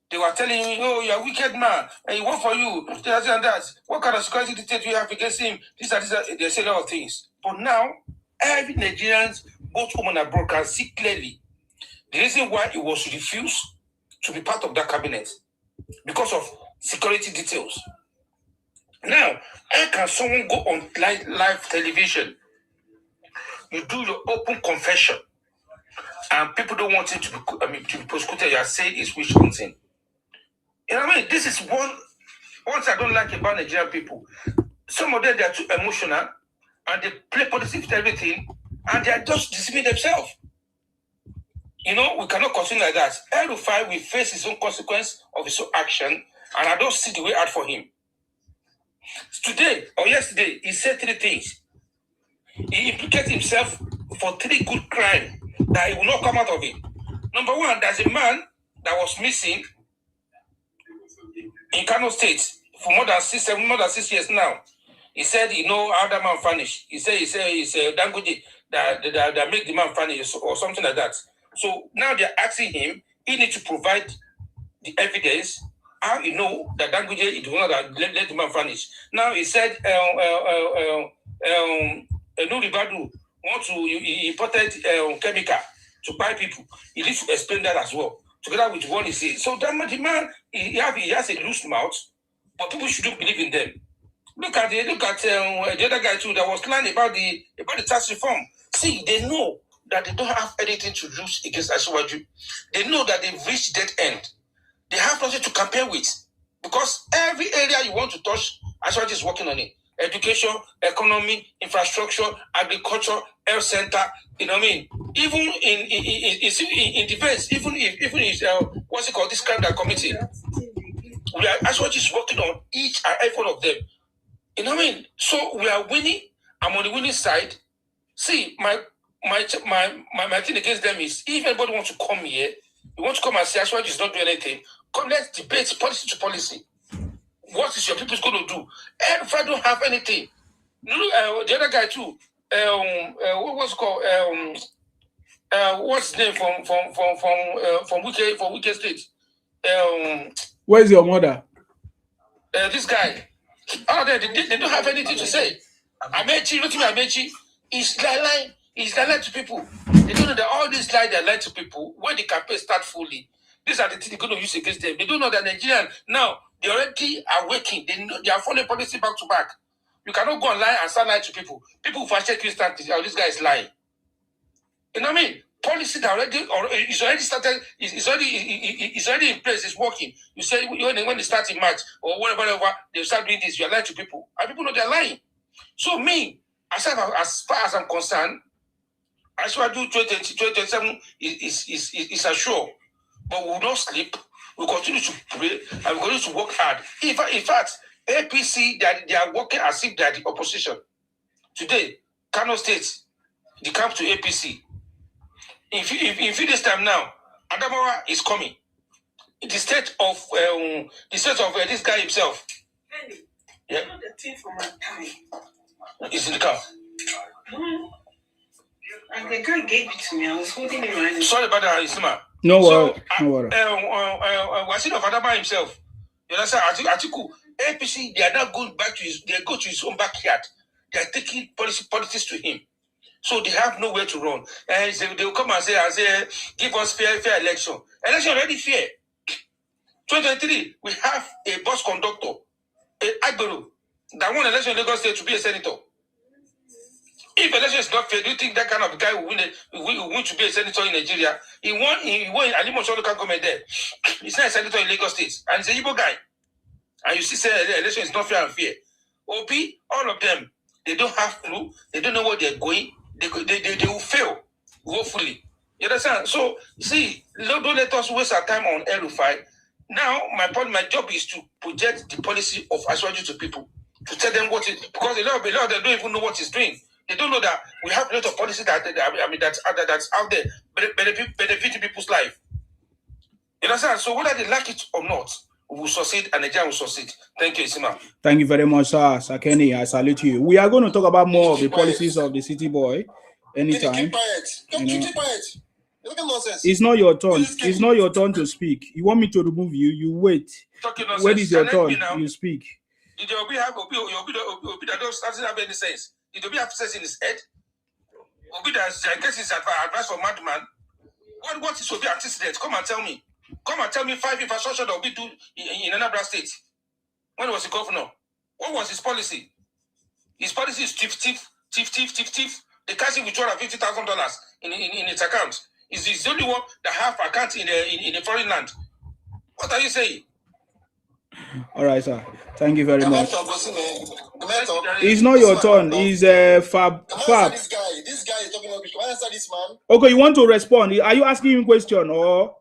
they were telling me, oh, you're a wicked man, and he worked for you, this and that. What kind of security details do you have against him? This. They say a lot of things. But now, every Nigerians, both home and abroad, can see clearly the reason why he was refused to be part of that cabinet, because of security details. Now, how can someone go on live television? You do your open confession, and people don't want it to be prosecuted. You are saying it's witch hunting. You know what I mean? This is one I don't like about Nigerian people. Some of them, they are too emotional, and they play politics with everything, and they are just deceiving themselves. We cannot continue like that. El-Rufai will face his own consequence of his own action, and I don't see the way out for him. Today or yesterday, he said 3 things. He implicated himself for 3 good crimes that he will not come out of it. Number 1, there's a man that was missing in Kano State for more than 6 years now. He said, how that man vanished. He said it's Dangote that make the man vanish or something like that. So now they're asking him, he needs to provide the evidence, how he know that Dangote is the one that let the man vanish. Now he said, Nuribadu he imported chemical to buy people. He needs to explain that as well, together with what he says. So that the man, he has a loose mouth, but people shouldn't believe in them. Look at the other guy too that was lying about the tax reform. See, they know that they don't have anything to lose against Asiwaju. They know that they've reached dead end. They have nothing to compare with. Because every area you want to touch, Ashwaji is working on it. Education, economy, infrastructure, agriculture, health center. You know what I mean? Even in defense, even if what's it called, this crime that committed, we are Ashwaji is working on each and every one of them. You know what I mean? So we are winning. I'm on the winning side. See, my thing against them is if anybody wants to come here, you want to come and say Ashwaji is not doing anything, come, let's debate policy to policy. What is your people's going to do? And if I don't have anything, the other guy too, what's it called? What's his name from Wike State? Where's your mother? This guy. Oh, they don't have anything to say. Amechi, look at Amechi. He's lying. He's lying to people. They don't know that all these lies they lie to people. When the campaign start fully, these are the things they're going to use against them. They don't know that Nigerian now they already are working. They know they are following policy back to back. You cannot go online and start lying to people. People will check you start. Oh, this guy is lying. You know what I mean? Policy that is already started. It's already in place. It's working. You say when they start in March or whatever, they start doing this. You are lying to people, and people know they're lying. So me, as far as I'm concerned, I swear do 2027 is assured. But we will not sleep. We will continue to pray and we will continue to work hard. In fact, APC they are working as if they are the opposition. Today, Kano State, the camp to APC. In few days time now, Adamawa is coming. The state of this guy himself. Yeah. You know the thing for my time. Is in the camp. And the guy gave it to me. I was holding it right now. Sorry about that, Isma. No worry. No worry. Wasin of Adama himself. You understand? Atiku, APC, they are not going back to they go to his own backyard. They are taking politics to him. So they have nowhere to run. And they will come and say, give us fair election. Election already fair. 2023, we have a bus conductor, Agbero, that won election in Lagos State to be a senator. If election is not fair, do you think that kind of guy will win to be a senator in Nigeria? He won in Alimosho local government there. He's not a senator in Lagos State. And he's a Igbo guy. And you see, say the election is not fair and fair. Obi, all of them, they don't have clue. They don't know where they're going. They will fail, hopefully. You understand? So, see, don't let us waste our time on El-Rufai. Now, my job is to project the policy of Ashwaji to people, to tell them what it, because a lot of them don't even know what it's doing. They don't know that we have a lot of policy that's out there, benefiting people's life. You understand? So whether they like it or not, we will succeed and Nigeria will succeed. Thank you, Isima. Thank you very much, sir. Sakeni, I salute you. We are going to talk about more of the policies of the city boy anytime. Keep quiet. Keep quiet. You're talking nonsense. It's not your turn. It's not your turn to speak. You want me to remove you? You wait. When is your turn? You speak. Did the Obi have Obi that doesn't have any sense? Did Obi have sense in his head? Obi that I guess is advice for madman. What is Obi antecedent? Come and tell me. Come and tell me 5 infrastructure that Obi do in Anambra State. When he was the governor, what was his policy? His policy is thief. They cash him with $250,000 in its account. Is the only one that have account in a foreign land. What are you saying? All right, sir. Thank you very much. It's not your turn. It's Fab. This guy is talking about. Can I answer this man? Okay, you want to respond? Are you asking him a question or?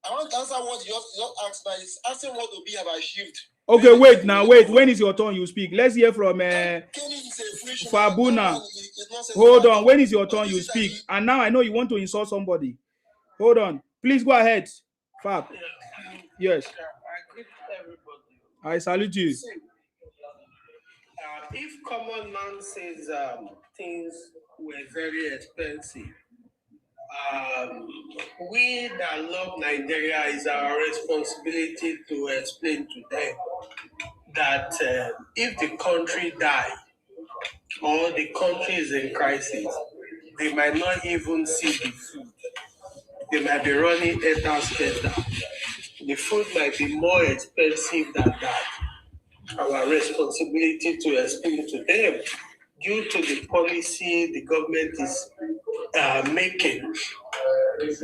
I want to answer what you just asked. Now is asking what Obi have achieved. Okay, wait. When is your turn? You speak. Let's hear from Fabuna. Hold on. When is your turn? You speak. And now I know you want to insult somebody. Hold on. Please go ahead, Fab. Yes. I salute you. If common man says things were very expensive, we that love Nigeria, is our responsibility to explain to them that if the country die or the country is in crisis, they might not even see the food. They might be running better. The food might be more expensive than that. Our responsibility to explain to them, due to the policy the government is making,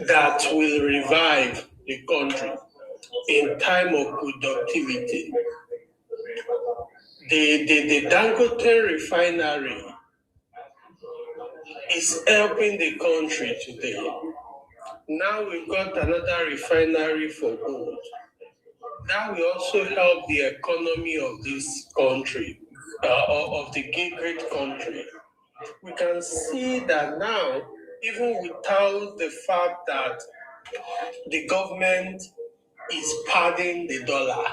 that will revive the country. in time of productivity. The Dangote refinery is helping the country today. Now we've got another refinery for gold. That will also help the economy of this country, of the great country. We can see that now, even without the fact that the government is padding the dollar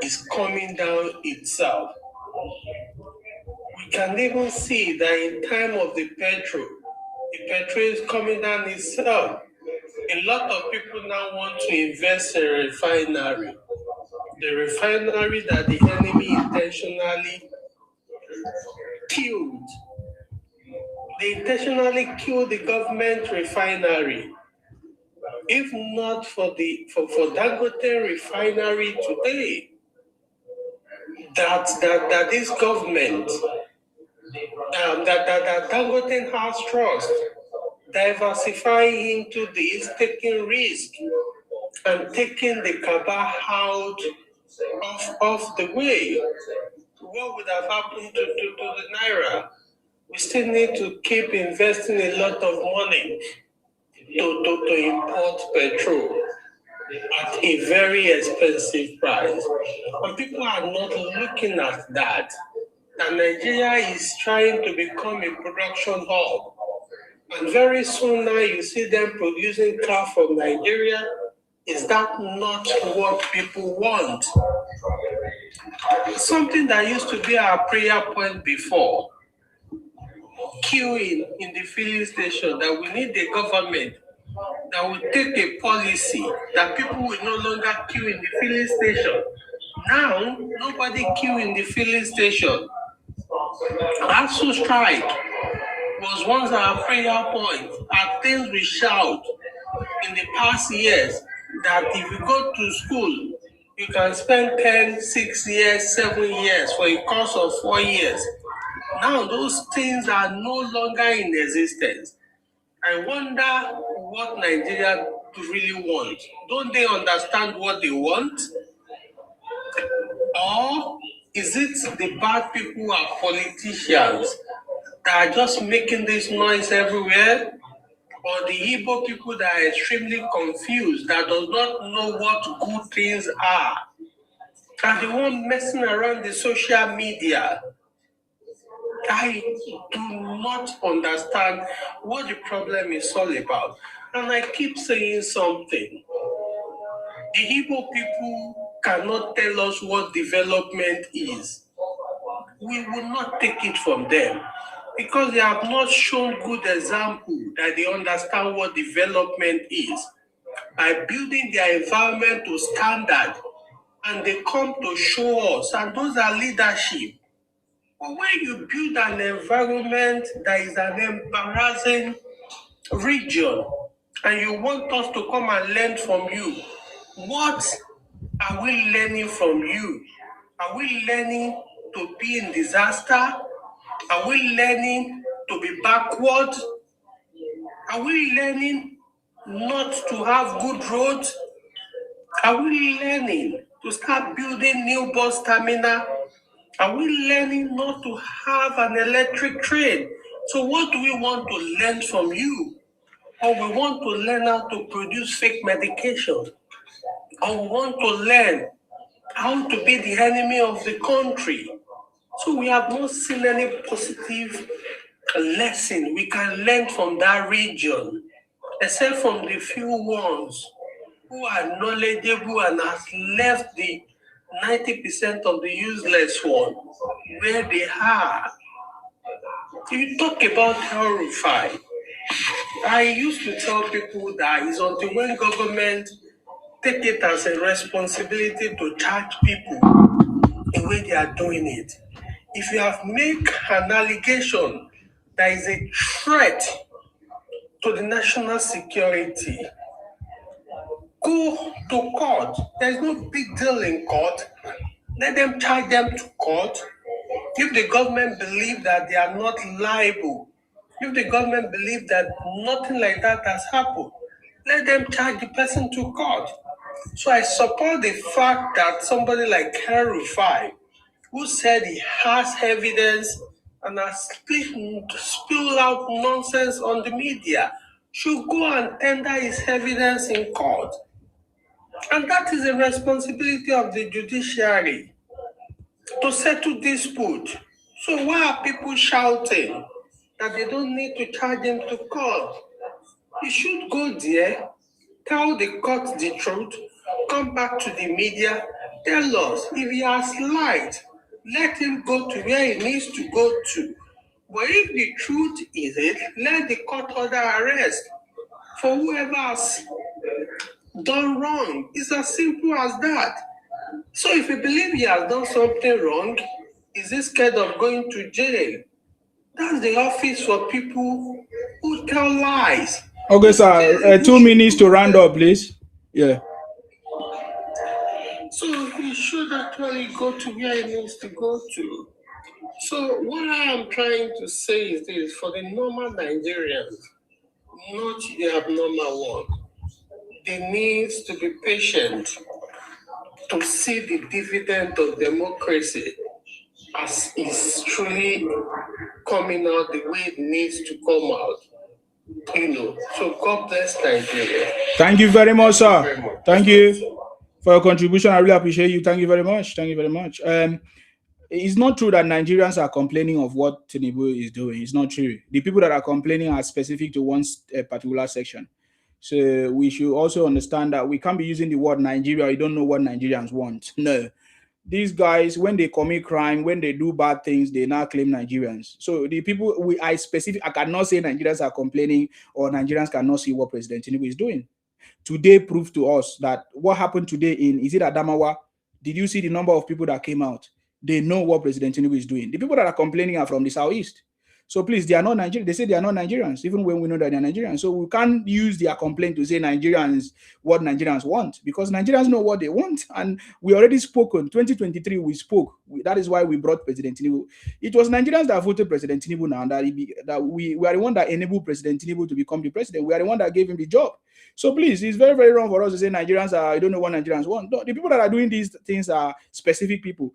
is coming down itself. We can even see that in time of the petrol is coming down itself. A lot of people now want to invest in a refinery. The refinery that the enemy intentionally killed. They intentionally killed the government refinery. If not for Dangote refinery today, that this government, that Dangote has trust, diversifying into this, taking risk, and taking the cabal out of the way. What would have happened to the Naira? We still need to keep investing a lot of money to import petrol at a very expensive price. And people are not looking at that. And Nigeria is trying to become a production hub. And very soon now you see them producing car from Nigeria. Is that not what people want? Something that used to be our prayer point before, queuing in the filling station, that we need the government that will take a policy that people will no longer queue in the filling station. Now, nobody queue in the filling station. ASU strike was once our prayer point, our things we shout in the past years, that if you go to school, you can spend 10, 6 years, 7 years for a course of 4 years. Now those things are no longer in existence. I wonder what Nigeria really want. Don't they understand what they want? Or is it the bad people who are politicians that are just making this noise everywhere? Or the Igbo people that are extremely confused, that does not know what good things are, and the one messing around the social media? I do not understand what the problem is all about. And I keep saying something. The Igbo people cannot tell us what development is. We will not take it from them, because they have not shown good example that they understand what development is by building their environment to standard, and they come to show us, and those are leadership. But when you build an environment that is an embarrassing region, and you want us to come and learn from you, what are we learning from you? Are we learning to be in disaster? Are we learning to be backward? Are we learning not to have good roads? Are we learning to start building new bus terminal? Are we learning not to have an electric train? So what do we want to learn from you? Or we want to learn how to produce fake medication? Or we want to learn how to be the enemy of the country? So we have not seen any positive lesson we can learn from that region, except from the few ones who are knowledgeable and has left the 90% of the useless one where they are. You talk about El-Rufai. I used to tell people that it's until when government take it as a responsibility to charge people the way they are doing it. If you have made an allegation that is a threat to the national security, go to court. There's no big deal in court. Let them charge them to court. If the government believe that they are not liable, if the government believe that nothing like that has happened, let them charge the person to court. So I support the fact that somebody like El-Rufai, who said he has evidence and has spilled out nonsense on the media, should go and tender his evidence in court. And that is a responsibility of the judiciary to settle dispute. So why are people shouting that they don't need to charge him to court? He should go there, tell the court the truth, come back to the media, tell us if he has lied, let him go to where he needs to go to. But if the truth is it, let the court order arrest for whoever has done wrong. It's as simple as that. So if you believe he has done something wrong, is he scared of going to jail? That's the office for people who tell lies. Okay, sir. 2 minutes to round up, please. Yeah. So he should actually go to where he needs to go to. So what I am trying to say is this: for the normal Nigerians, not the abnormal one, they need to be patient to see the dividend of democracy as is truly coming out the way it needs to come out. So God bless Nigeria. Thank you very much, sir. Thank you for your contribution. I really appreciate you. Thank you very much. Thank you very much. It's not true that Nigerians are complaining of what Tinubu is doing. It's not true. The people that are complaining are specific to one particular section. So we should also understand that we can't be using the word Nigeria. You don't know what Nigerians want. No. These guys, when they commit crime, when they do bad things, they now claim Nigerians. So the people I cannot say Nigerians are complaining or Nigerians cannot see what President Tinubu is doing. Today proved to us that what happened today is it Adamawa? Did you see the number of people that came out? They know what President Tinubu is doing. The people that are complaining are from the southeast. So please, they are not Nigerians. They say they are not Nigerians, even when we know that they are Nigerians. So we can't use their complaint to say Nigerians what Nigerians want, because Nigerians know what they want. And we already spoken. 2023, we spoke. That is why we brought President Tinubu. It was Nigerians that voted President Tinubu now, that we are the one that enabled President Tinubu to become the president. We are the one that gave him the job. So please, it's very, very wrong for us to say Nigerians are, I don't know what Nigerians want. No, the people that are doing these things are specific people.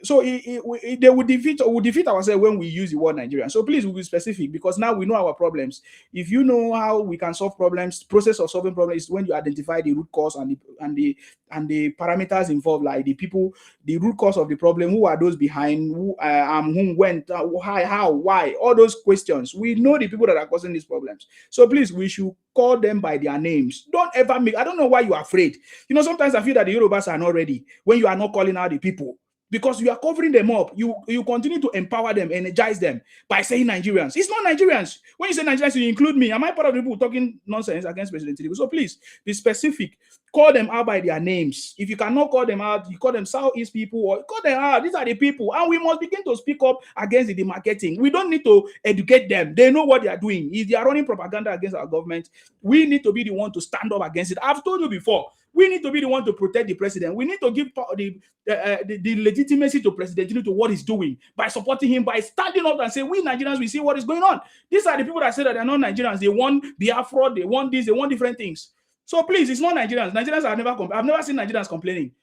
So they would defeat ourselves when we use the word Nigerian. So please, we'll be specific, because now we know our problems. If you know how we can solve problems, process of solving problems is when you identify the root cause and the parameters involved, like the people, the root cause of the problem, who are those behind, whom went, how, why, all those questions. We know the people that are causing these problems. So please, we should call them by their names. Don't ever I don't know why you are afraid. Sometimes I feel that the Yorubas are not ready when you are not calling out the people, because you are covering them up. You continue to empower them, energize them by saying Nigerians. It's not Nigerians. When you say Nigerians, you include me. Am I part of the people talking nonsense against President Tinubu? So please, be specific. Call them out by their names. If you cannot call them out, you call them Southeast people, or call them out. These are the people. And we must begin to speak up against the demarketing. We don't need to educate them. They know what they are doing. If they are running propaganda against our government, we need to be the one to stand up against it. I've told you before. We need to be the one to protect the president. We need to give the legitimacy to President Tinubu to what he's doing by supporting him, by standing up and saying, we Nigerians, we see what is going on. These are the people that say that they're not Nigerians. They want Biafra, they want this, they want different things. So please, it's not Nigerians. Nigerians I've never seen Nigerians complaining.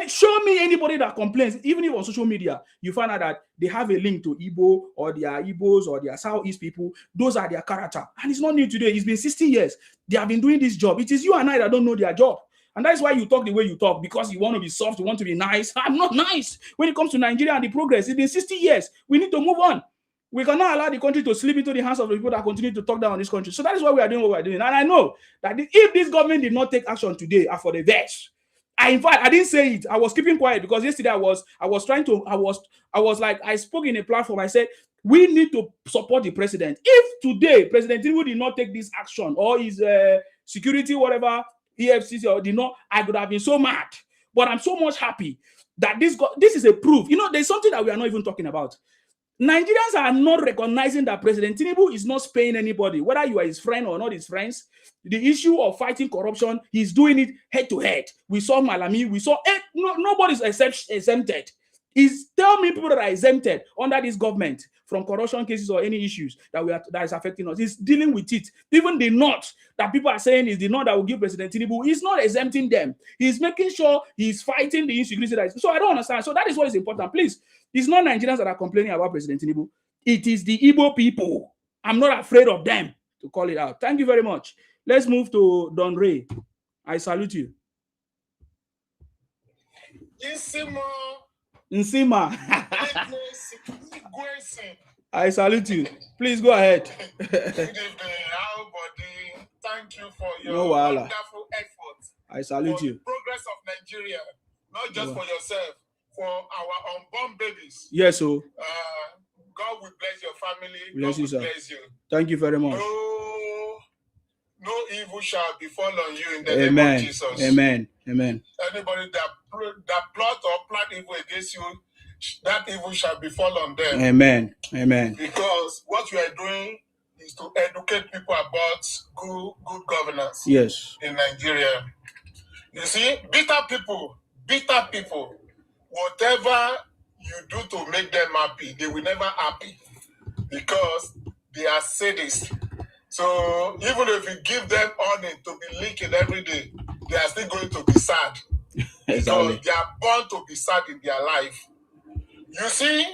Show me anybody that complains, even if on social media you find out that they have a link to Igbo, or they are Igbos, or they are Southeast people. Those are their character. And it's not new today. It's been 60 years. They have been doing this job. It is you and I that don't know their job. And that's why you talk the way you talk, because you want to be soft, you want to be nice. I'm not nice. When it comes to Nigeria and the progress, it's been 60 years. We need to move on. We cannot allow the country to slip into the hands of the people that continue to talk down on this country. So that is why we are doing what we are doing. And I know that if this government did not take action today, are for the best. In fact, I didn't say it. I was keeping quiet because yesterday I was like, I spoke in a platform. I said, we need to support the president. If today President Tinubu did not take this action, or his security, whatever, EFCC, or did not, I would have been so mad. But I'm so much happy that this is a proof. There's something that we are not even talking about. Nigerians are not recognizing that President Tinubu is not paying anybody, whether you are his friend or not his friends. The issue of fighting corruption, he's doing it head to head. We saw Malami, we saw nobody's exempted. Is tell me people that are exempted under this government from corruption cases or any issues that is affecting us. He's dealing with it. Even the North that people are saying is the North that will give President Tinubu, he's not exempting them. He's making sure he's fighting the insecurity. So I don't understand. So that is what is important. Please, it's not Nigerians that are complaining about President Tinubu. It is the Igbo people. I'm not afraid of them to call it out. Thank you very much. Let's move to Don Ray. I salute you. Nsima. I salute you. Please go ahead. Good evening, everybody. Thank you for your wonderful efforts. I salute you. The progress of Nigeria, not just for yourself, for our unborn babies. Yes, sir. God will bless your family. Bless God you, sir. will bless you. Thank you very much. No evil shall befall on you in the name of Jesus. Amen. Amen. Anybody that plot or plan evil against you, that evil shall befall on them. Amen. Amen. Because what you are doing is to educate people about good governance. Yes. In Nigeria. You see, bitter people, whatever you do to make them happy, they will never happy because they are sadists. So even if you give them honey to be leaking every day, they are still going to be sad. Because they are born to be sad in their life. You see,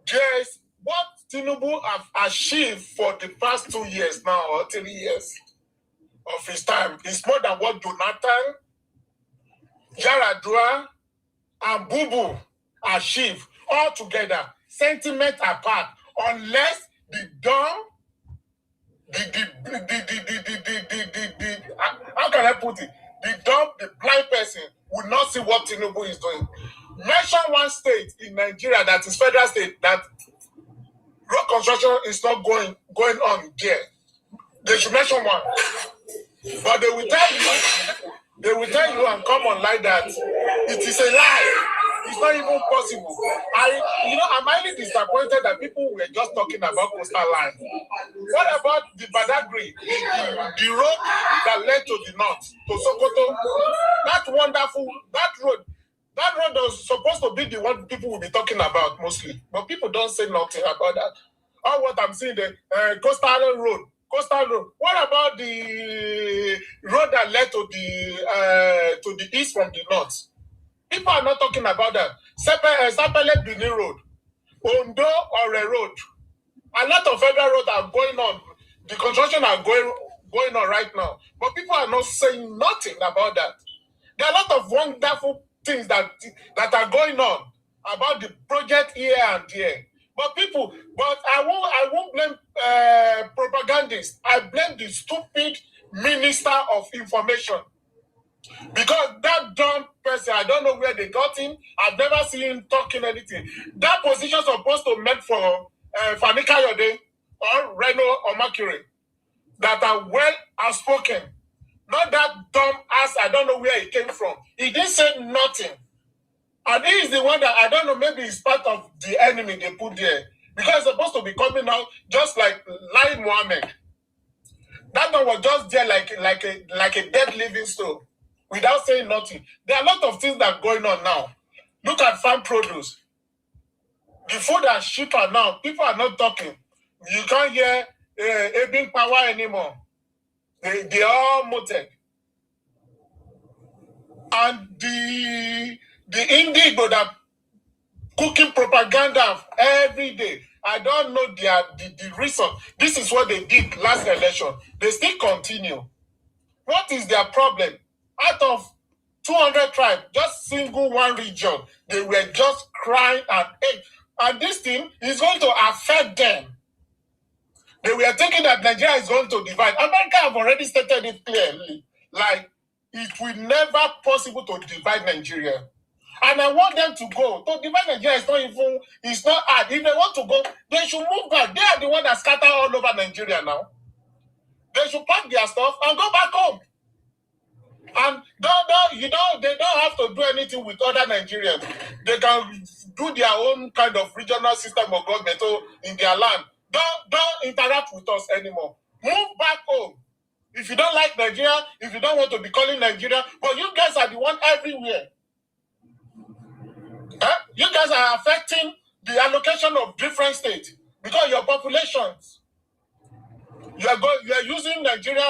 just what Tinubu have achieved for the past 2 years now, or 3 years of his time, is more than what Jonathan, Yaradua, and Bubu achieved all together, sentiment apart, unless the dumb, how can I put it? The dumb, the blind person will not see what Tinubu is doing. Mention one state in Nigeria that is federal state that road construction is not going on there. They should mention one. But they will tell you and come online that it is a lie. It's not even possible. I'm highly disappointed that people were just talking about coastal line. What about the Badagry, the road that led to the north, to Sokoto? That road was supposed to be the one people will be talking about mostly, but people don't say nothing about that. All what I'm seeing, the coastal road. What about the road that led to the east from the north? People are not talking about that. Sapele Benin Road, Ondo Ore Road. A lot of federal roads are going on. The construction are going on right now. But people are not saying nothing about that. There are a lot of wonderful things that are going on about the project here and there. But I won't blame propagandists. I blame the stupid minister of information. Because that dumb person, I don't know where they got him. I've never seen him talking anything. That position is supposed to meant for Fani Kayode or Reno or Mercury that are well outspoken. Not that dumb ass, I don't know where he came from. He didn't say nothing. And he is the one that, I don't know, maybe he's part of the enemy they put there. Because it's supposed to be coming out just like Lai Mohammed. That one was just there like a dead living stone. Without saying nothing. There are a lot of things that are going on now. Look at farm produce. The food are cheaper now. People are not talking. You can't hear Abga power anymore. They are all muted. And the Indigo that cooking propaganda every day. I don't know the reason. This is what they did last election. They still continue. What is their problem? Out of 200 tribes, just single one region, they were just crying and hate. And this thing is going to affect them. They were thinking that Nigeria is going to divide. America have already stated it clearly. Like, it will never possible to divide Nigeria. And I want them to go. To divide Nigeria it's not hard. If they want to go, they should move back. They are the ones that scatter all over Nigeria now. They should pack their stuff and go back home. And they don't have to do anything with other Nigerians. They can do their own kind of regional system of government in their land. Don't interact with us anymore. Move back home. If you don't like Nigeria, if you don't want to be calling Nigeria, but you guys are the one everywhere. guys are affecting the allocation of different states because your populations. You are using Nigerian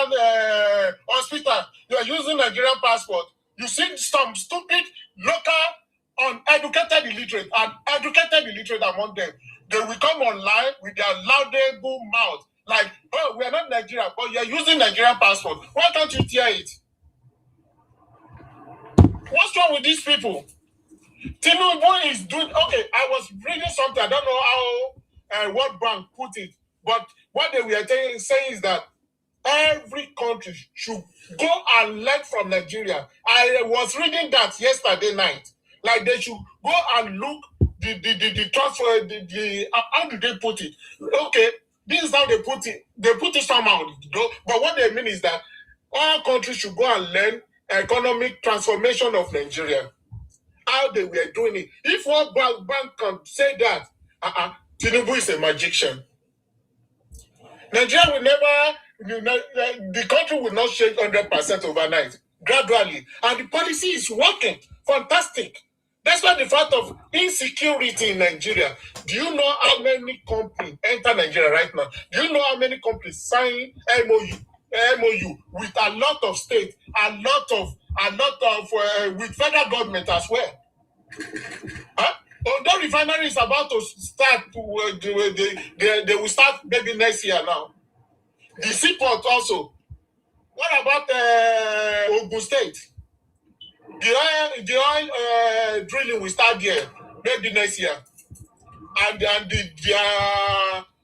hospital. You are using Nigerian passport. You see some stupid local uneducated illiterate and educated illiterate among them. They will come online with their laudable mouth like, oh, we are not Nigerian, but you are using Nigerian passport. Why can't you tear it? What's wrong with these people? Tinubu is doing okay. I was reading something. I don't know how World Bank put it, but what they were saying is that every country should go and learn from Nigeria. I was reading that yesterday night. Like they should go and look the transfer. How do they put it? Okay, this is how they put it. They put it somehow, but what they mean is that all countries should go and learn economic transformation of Nigeria. How they were doing it. If World Bank can say that, Tinubu is a magician. Nigeria will never, the country will not change 100% overnight, gradually. And the policy is working. Fantastic. That's why the fact of insecurity in Nigeria. Do you know how many companies enter Nigeria right now? Do you know how many companies sign MOU with a lot of states, a lot of with federal government as well? Although refinery is about to start, they will start maybe next year now. The seaport also. What about Ogun State? The oil drilling will start there maybe next year. And the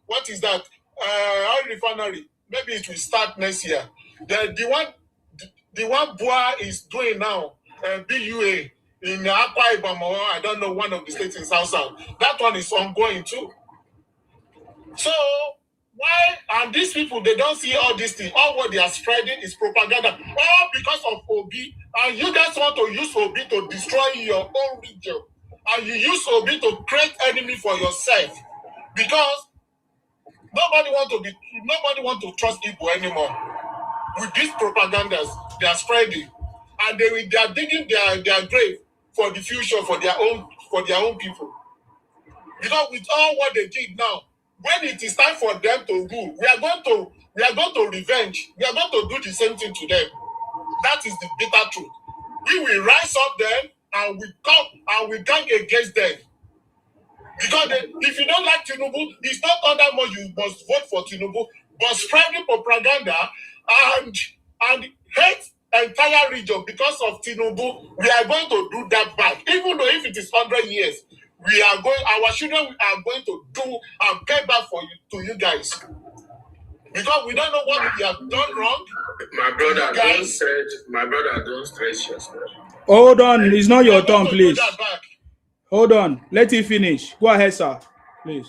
what is that? Oil refinery. Maybe it will start next year. The one Bua is doing now, BUA. In Akwa Ibom, I don't know, one of the states in South. That one is ongoing too. So, why? And these people, they don't see all these things. All what they are spreading is propaganda. All because of Obi. And you guys want to use Obi to destroy your own region. And you use Obi to create enemy for yourself. Because nobody want to trust people anymore. With these propagandas, they are spreading. And they are digging their grave for the future, for their own people. Because with all what they did now, when it is time for them to rule, we are going to revenge. We are going to do the same thing to them. That is the bitter truth. We will rise up then and we come and we gang against them. Because if you don't like Tinubu, it's not under more you must vote for Tinubu, but spreading propaganda and hate entire region because of Tinubu, we are going to do that back. Even though if it is 100 years, our children are going to do and pay back to you guys. Because we don't know what we have done wrong. My brother, don't stress yourself. Hold on, it's not your turn, please. Hold on, let it finish. Go ahead, sir, please.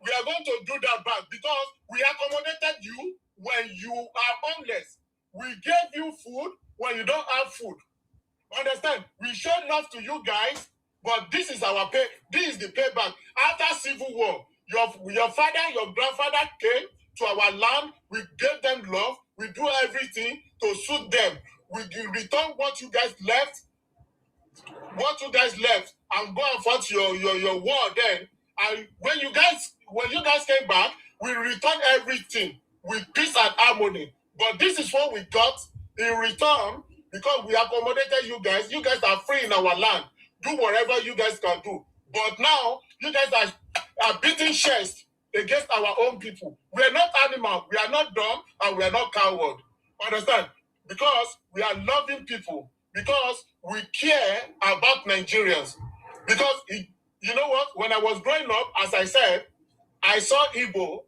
We are going to do that back because we accommodated you when you are homeless. We gave you food when you don't have food. Understand? We showed love to you guys, but this is our pay. This is the payback. After Civil War, your father, your grandfather came to our land. We gave them love. We do everything to suit them. We return what you guys left. And go and fight your war then. And when you guys came back, we returned everything with peace and harmony. But this is what we got in return because we accommodated you guys. You guys are free in our land. Do whatever you guys can do. But now, you guys are beating chest against our own people. We are not animals. We are not dumb. And we are not coward. Understand? Because we are loving people. Because we care about Nigerians. Because, you know what? When I was growing up, as I said, I saw Igbo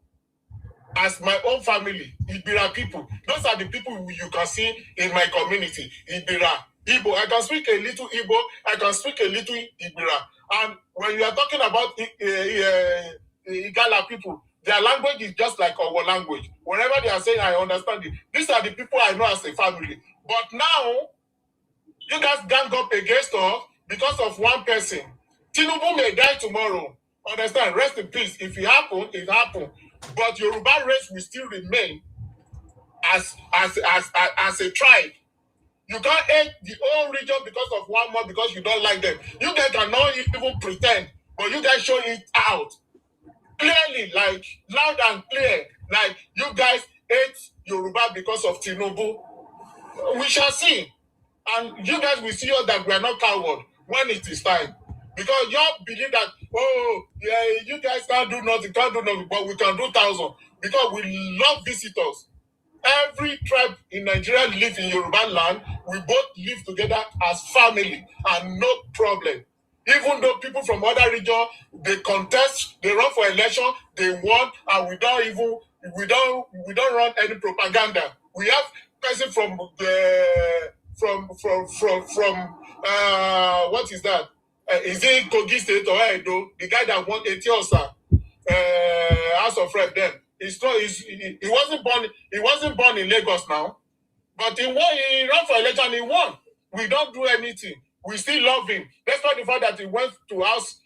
as my own family, Ibira people. Those are the people you can see in my community, Ibira, Igbo. I can speak a little Igbo, I can speak a little Ibira. And when you are talking about Igala people, their language is just like our language. Whenever they are saying, I understand it. These are the people I know as a family. But now, you guys gang up against us because of one person. Tinubu may die tomorrow. Understand? Rest in peace. If it happened, it happened. But Yoruba race will still remain as a tribe. You can't hate the whole region because of one more, because you don't like them. You guys cannot even pretend but you guys show it out clearly, like loud and clear, like you guys hate Yoruba because of Tinubu. We shall see. And you guys will see us that we are not coward when it is time. Because you all believe that, oh, yeah, you guys can't do nothing, but we can do 1,000. Because we love visitors. Every tribe in Nigeria lives in Yoruba land. We both live together as family and no problem. Even though people from other regions, they contest, they run for election, they won, and we don't run any propaganda. We have person from what is that? Is it Kogi State or Edo? The guy that won Etiosa, House of Rep then. He wasn't born in Lagos now, but he won. He ran for election. He won. We don't do anything. We still love him, despite the fact that he went to House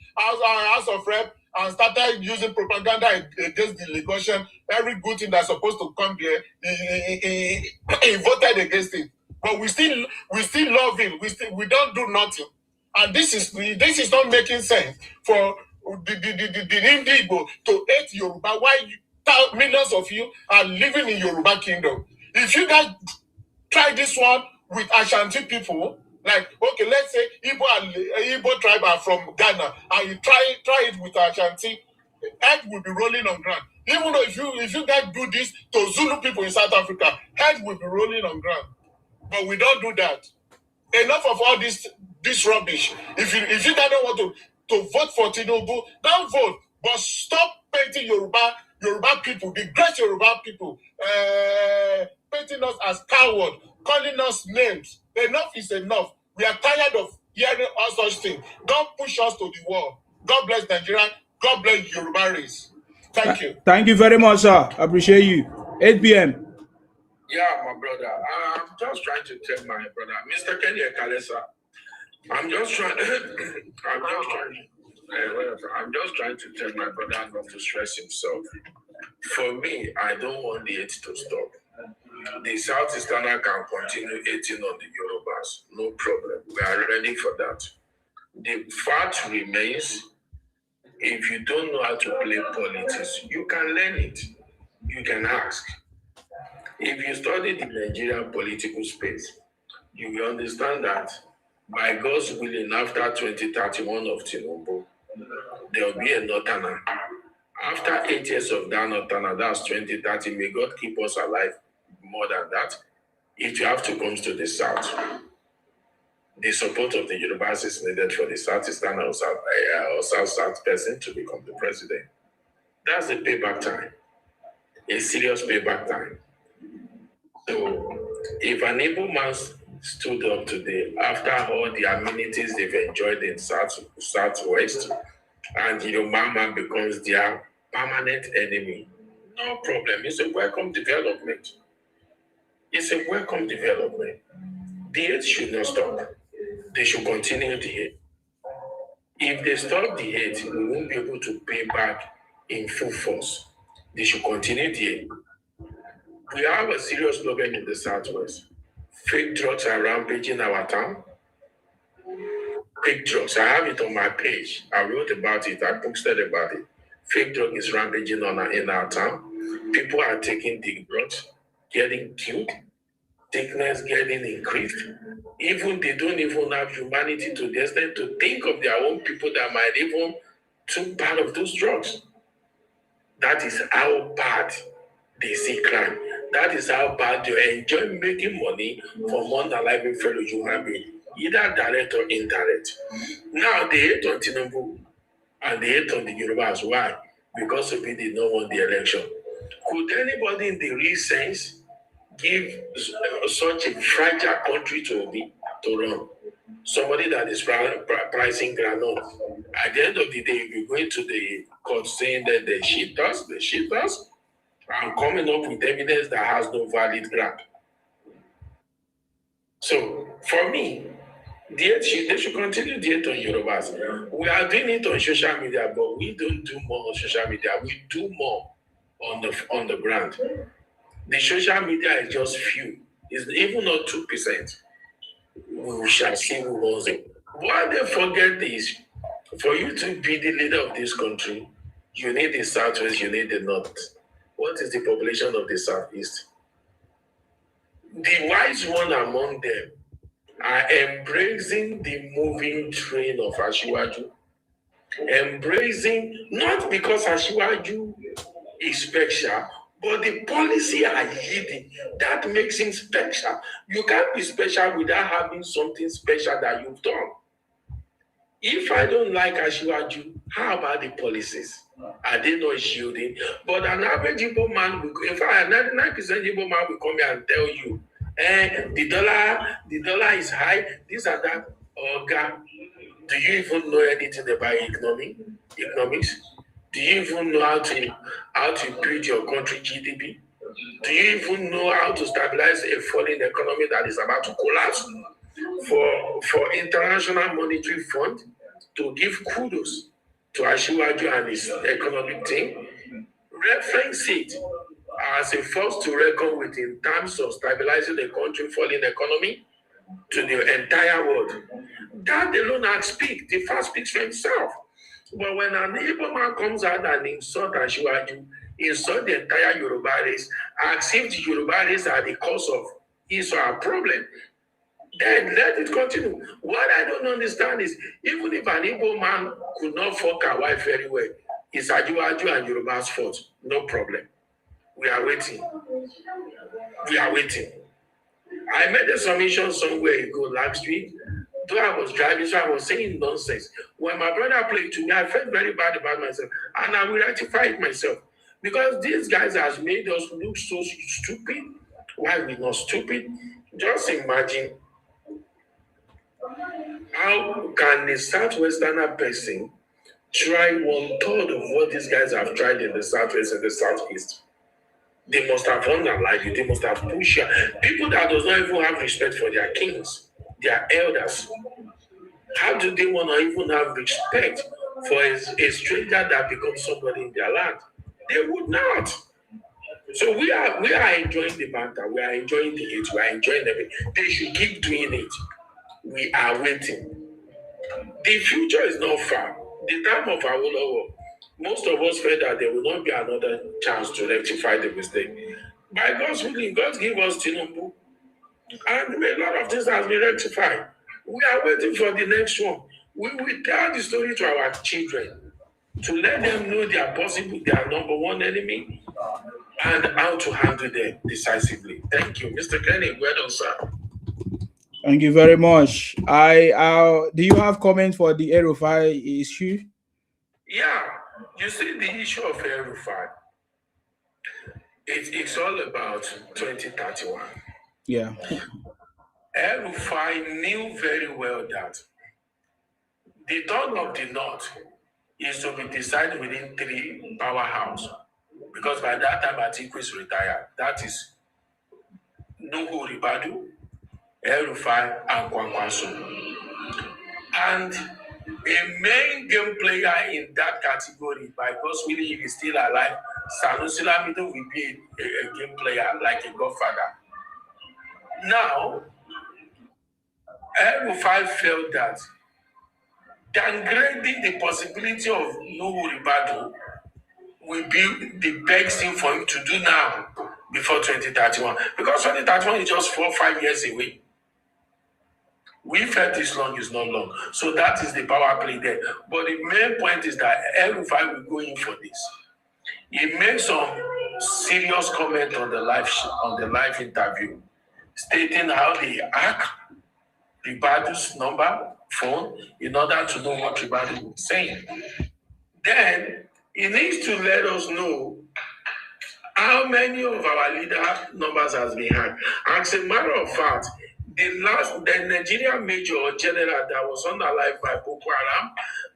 of Rep and started using propaganda against the Lagosian. Every good thing that's supposed to come there, he voted against it. But we still love him. We don't do nothing, and this is not making sense for the Igbo to hate Yoruba. Why millions of you are living in Yoruba kingdom? If you guys try this one with Ashanti people, like, okay, let's say Igbo tribe are from Ghana, and you try it with Ashanti, head will be rolling on ground. Even though if you guys do this to Zulu people in South Africa, head will be rolling on ground. But we don't do that. Enough of all this rubbish. If you guys don't want to vote for Tinubu, don't vote. But stop painting Yoruba people, the great Yoruba people, painting us as coward, calling us names. Enough is enough. We are tired of hearing all such things. Don't push us to the wall. God bless Nigeria. God bless Yoruba race. Thank you. Thank you very much, sir. I appreciate you. 8 p.m. Yeah, my brother. I'm just trying to tell my brother, Mr. Kenny Ekalesa. I'm just trying to tell my brother not to stress himself. For me, I don't want the hate to stop. The Southeasterner can continue hating on the Yorubas. No problem. We are ready for that. The fact remains, if you don't know how to play politics, you can learn it. You can ask. If you study the Nigerian political space, you will understand that by God's willing, after 2031 of Tinubu, there will be a Northerner. After 8 years of that Northerner, that's 2030, may God keep us alive more than that. It will have to come to the South. The support of the Yorubas is needed for the Southeastern or South person to become the president. That's the payback time, a serious payback time. So if an able man stood up today after all the amenities they've enjoyed in Southwest, and Yoruba man becomes their permanent enemy, no problem. It's a welcome development. It's a welcome development. The hate should not stop. They should continue the hate. If they stop the hate, we won't be able to pay back in full force. They should continue the hate. We have a serious problem in the Southwest. Fake drugs are rampaging our town. Fake drugs. I have it on my page. I wrote about it. I posted about it. Fake drug is rampaging in our town. People are taking the drugs, getting killed. Sickness getting increased. Even they don't even have humanity to the extent to think of their own people that might even took part of those drugs. That is how bad they see crime. That is how bad they enjoy making money from unaliving fellow human beings, either direct or indirect. Now they hate on Tinubu and they hate on the Yorubas. Why? Because of it, they don't want the election. Could anybody in the real sense give such a fragile country to run? Somebody that is pricing groundnut. At the end of the day, if you're going to the court saying that they cheat us, and coming up with evidence that has no valid ground. So, for me, they should continue the hate on Yorubas. We are doing it on social media, but we don't do more on social media. We do more on the ground. The social media is just few. It's even not 2%. We shall see who runs it. What they forget is For you to be the leader of this country, you need the Southwest, you need the North. What is the population of the Southeast? The wise one among them are embracing the moving train of Ashiwaju. Embracing, not because Ashiwaju is special, but the policy are yielding. That makes him special. You can't be special without having something special that you've done. If I don't like Ashiwaju, how about the policies? Are they not yielding? But an average Igbo man will, in fact, 99% Igbo man will come here and tell you, the dollar is high, this and that. Abga, do you even know anything about economics? Do you even know how to build your country GDP? Do you even know how to stabilize a falling economy that is about to collapse? For International Monetary Fund to give kudos to Ashiwaju and his economic team, reference it as a force to reckon with in terms of stabilizing the country falling economy to the entire world. That alone the fact speaks for himself. But when an Igbo man comes out and insults Ashiwaju, insult the entire Yoruba race, as if the Yoruba race are the cause of his or her problem, then let it continue. What I don't understand is, even if an Igbo man could not fuck a wife very well, it's Ashiwaju and Yoruba's fault. No problem. We are waiting. I made a submission somewhere ago last week. Though I was driving, so I was saying nonsense. When my brother played to me, I felt very bad about myself. And I will rectify it myself. Because these guys has made us look so stupid. Why we not stupid? Just imagine, how can a Southwesterner person try 1/3 of what these guys have tried in the Southwest and the Southeast? They must have unalive you. They must have pushed you. People that does not even have respect for their kings, their elders. How do they want to even have respect for a stranger that becomes somebody in their land? They would not. So we are enjoying the banter. We are enjoying the hate. We are enjoying everything. They should keep doing it. We are waiting. The future is not far. The time of Awolowo, most of us felt that there will not be another chance to rectify the mistake. By God's willing, God give us Tinubu. And a lot of things has been rectified. We are waiting for the next one. We will tell the story to our children to let them know they are possible, they are number one enemy, and how to handle them decisively. Thank you. Mr. Kenny, well done, sir. Thank you very much. Do you have comment for the El-Rufai issue? Yeah, you see the issue of El-Rufai. It's all about 2031. Yeah. El-Rufai knew very well that the turn of the North is to be decided within 3 powerhouse. Because by that time, Atiku is retired. That is Nuhu Ribadu, El-Rufai, and Kwankwaso. And a main game player in that category, by God's willing, if he's still alive, Sanusi Lamido will be a game player, like a godfather. Now, El-Rufai felt that downgrading the possibility of Nuhu Ribadu will be the best thing for him to do now before 2031. Because 2031 is just 4 or 5 years away. We felt this long is not long. So that is the power play there. But the main point is that El-Rufai will go in for this. He made some serious comment on the live interview, stating how they hack Ribadu's phone in order to know what Ribadu was saying. Then he needs to let us know how many of our leader numbers has been hacked. As a matter of fact, the Nigerian major or general that was unalive by Boko Haram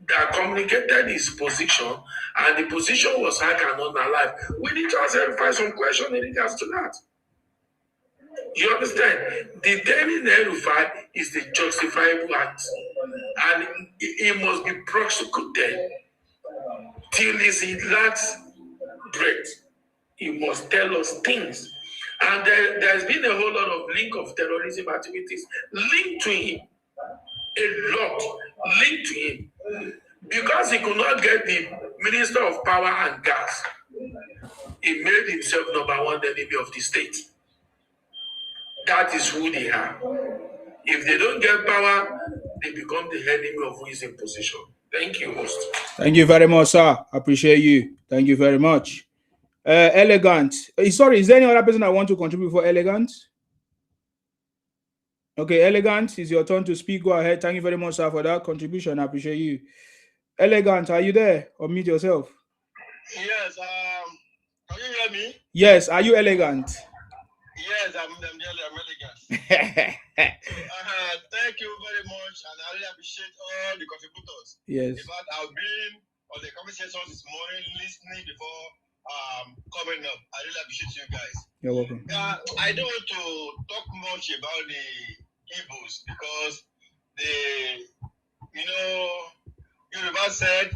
that communicated his position, and the position was hacked and unalive. We need to answer some question in regards to that. You understand? Detaining El-Rufai is the justifiable act, and it must be prosecuted till his last breath. He must tell us things. And there's been a whole lot of link of terrorism activities linked to him. A lot linked to him. Because he could not get the Minister of Power and Gas, he made himself number one enemy of the state. That is who they are. If they don't get power, they become the enemy of who is in position. Thank you, host. Thank you very much, sir. Appreciate you. Thank you very much. Elegant. Sorry, is there any other person I want to contribute for Elegant? Okay, Elegant, it's your turn to speak. Go ahead. Thank you very much, sir, for that contribution. I appreciate you. Elegant, are you there? Or mute yourself. Yes. Can you hear me? Yes. Are you Elegant? Yes, I'm Elegant. Thank you very much, and I really appreciate all the contributors. Yes. In fact, I've been on the conversation this morning, listening before coming up. I really appreciate you guys. You're welcome. I don't want to talk much about the Igbos because Yoruba said,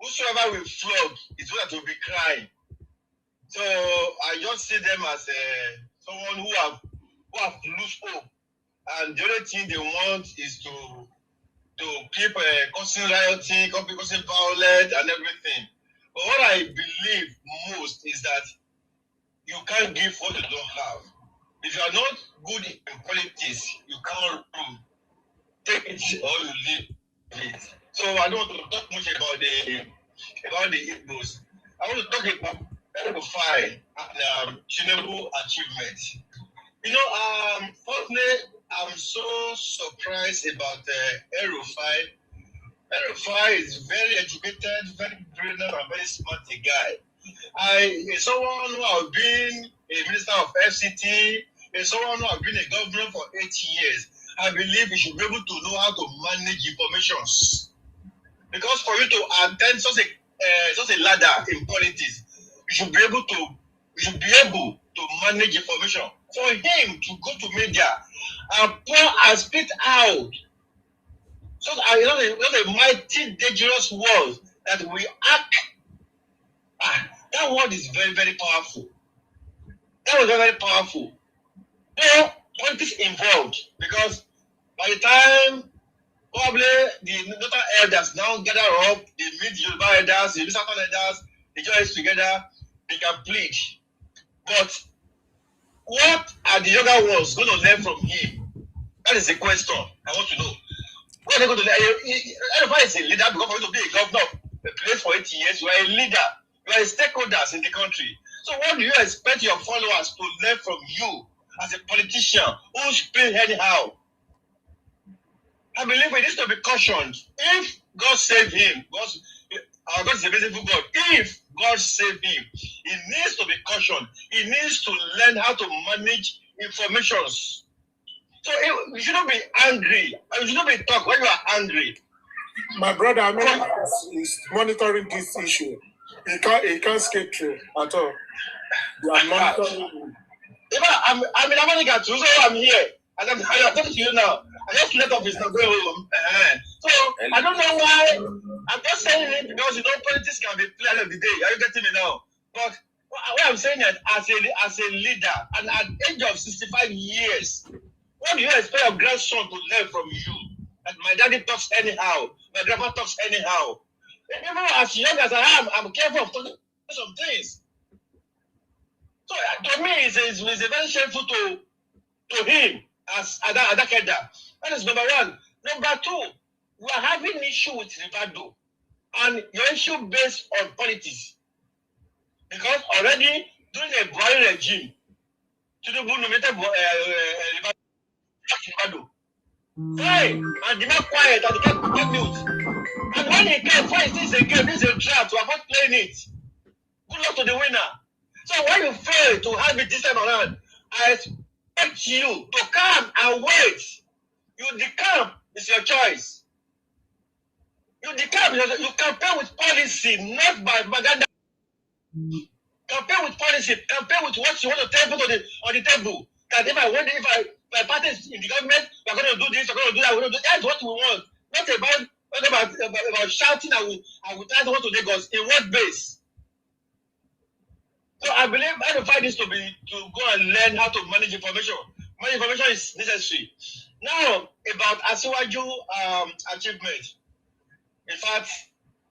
whosoever will flog is what will be crying. So I just see them as someone who have lost hope, and the only thing they want is to keep causing rioting, causing violence and everything. But what I believe most is that you can't give what you don't have. If you are not good in politics, you can't take it or you leave it. So I don't want to talk much about the Igbos. I want to talk about EL-Rufai and Tinubu achievement. Firstly, I'm so surprised about EL-Rufai. EL-Rufai is very educated, very brilliant, and very smart guy. Is someone who has been a minister of FCT, is someone who has been a governor for 8 years. I believe he should be able to know how to manage informations. Because for you to attain such a ladder in politics, you should be able to manage information. For him to go to media and pour and spit out such a mighty, dangerous word that we act. That word is very, very powerful. That was very, very powerful. No politics involved, because by the time probably the northern elders now gather up, they meet the Yoruba elders, the southern elders, they join together, they can plead. But what are the younger ones going to learn from him? That is the question I want to know. What are they going to learn? EL-Rufai is a leader, because for you to be a governor of a place for 8 years, you are a leader. You are a stakeholders in the country. So what do you expect your followers to learn from you as a politician who speaks anyhow? I believe it needs to be cautioned. If God save him, our God is a merciful God. If God save him, he needs to be cautioned. He needs to learn how to manage informations. So you shouldn't be angry. You shouldn't be talk when you are angry. My brother, I mean, is monitoring this issue. He can't skate through at all. They are monitoring. I'm in America too, so I'm here. And I'm talking to you now. I just let off his number home. So I don't know why. I'm just saying it because politics can be played of the day. Are you getting me now? But what I'm saying is, as a leader, and at the age of 65 years, what do you expect your grandson to learn from you? That my daddy talks anyhow, my grandma talks anyhow. Even as young as I am, I'm careful of talking some things. So to me, it's very shameful to him as Adakeda. That is number one. Number two, we are having issue with Ribado, and your issue based on politics. Because already during the Buhari regime, Tinubu nominated Ribado. Fine, and they not quiet and they can't mute. And when he came, fine, this is a game, this is a draft, we are not playing it. Good luck to the winner. So when you fail to have it this time around, I expect you to come and wait. You decamp, it's your choice. You decamp, you campaign with policy, not by propaganda. Campaign with policy, campaign with what you want to table on the table. That if my party is in the government, we're going to do this, we're going to do that, we're going to do that. That's what we want. Not about shouting and we try to go to Lagos. In what base? So I believe EL-Rufai needs to go and learn how to manage information. Manage information is necessary. Now about Asiwaju achievement. In fact,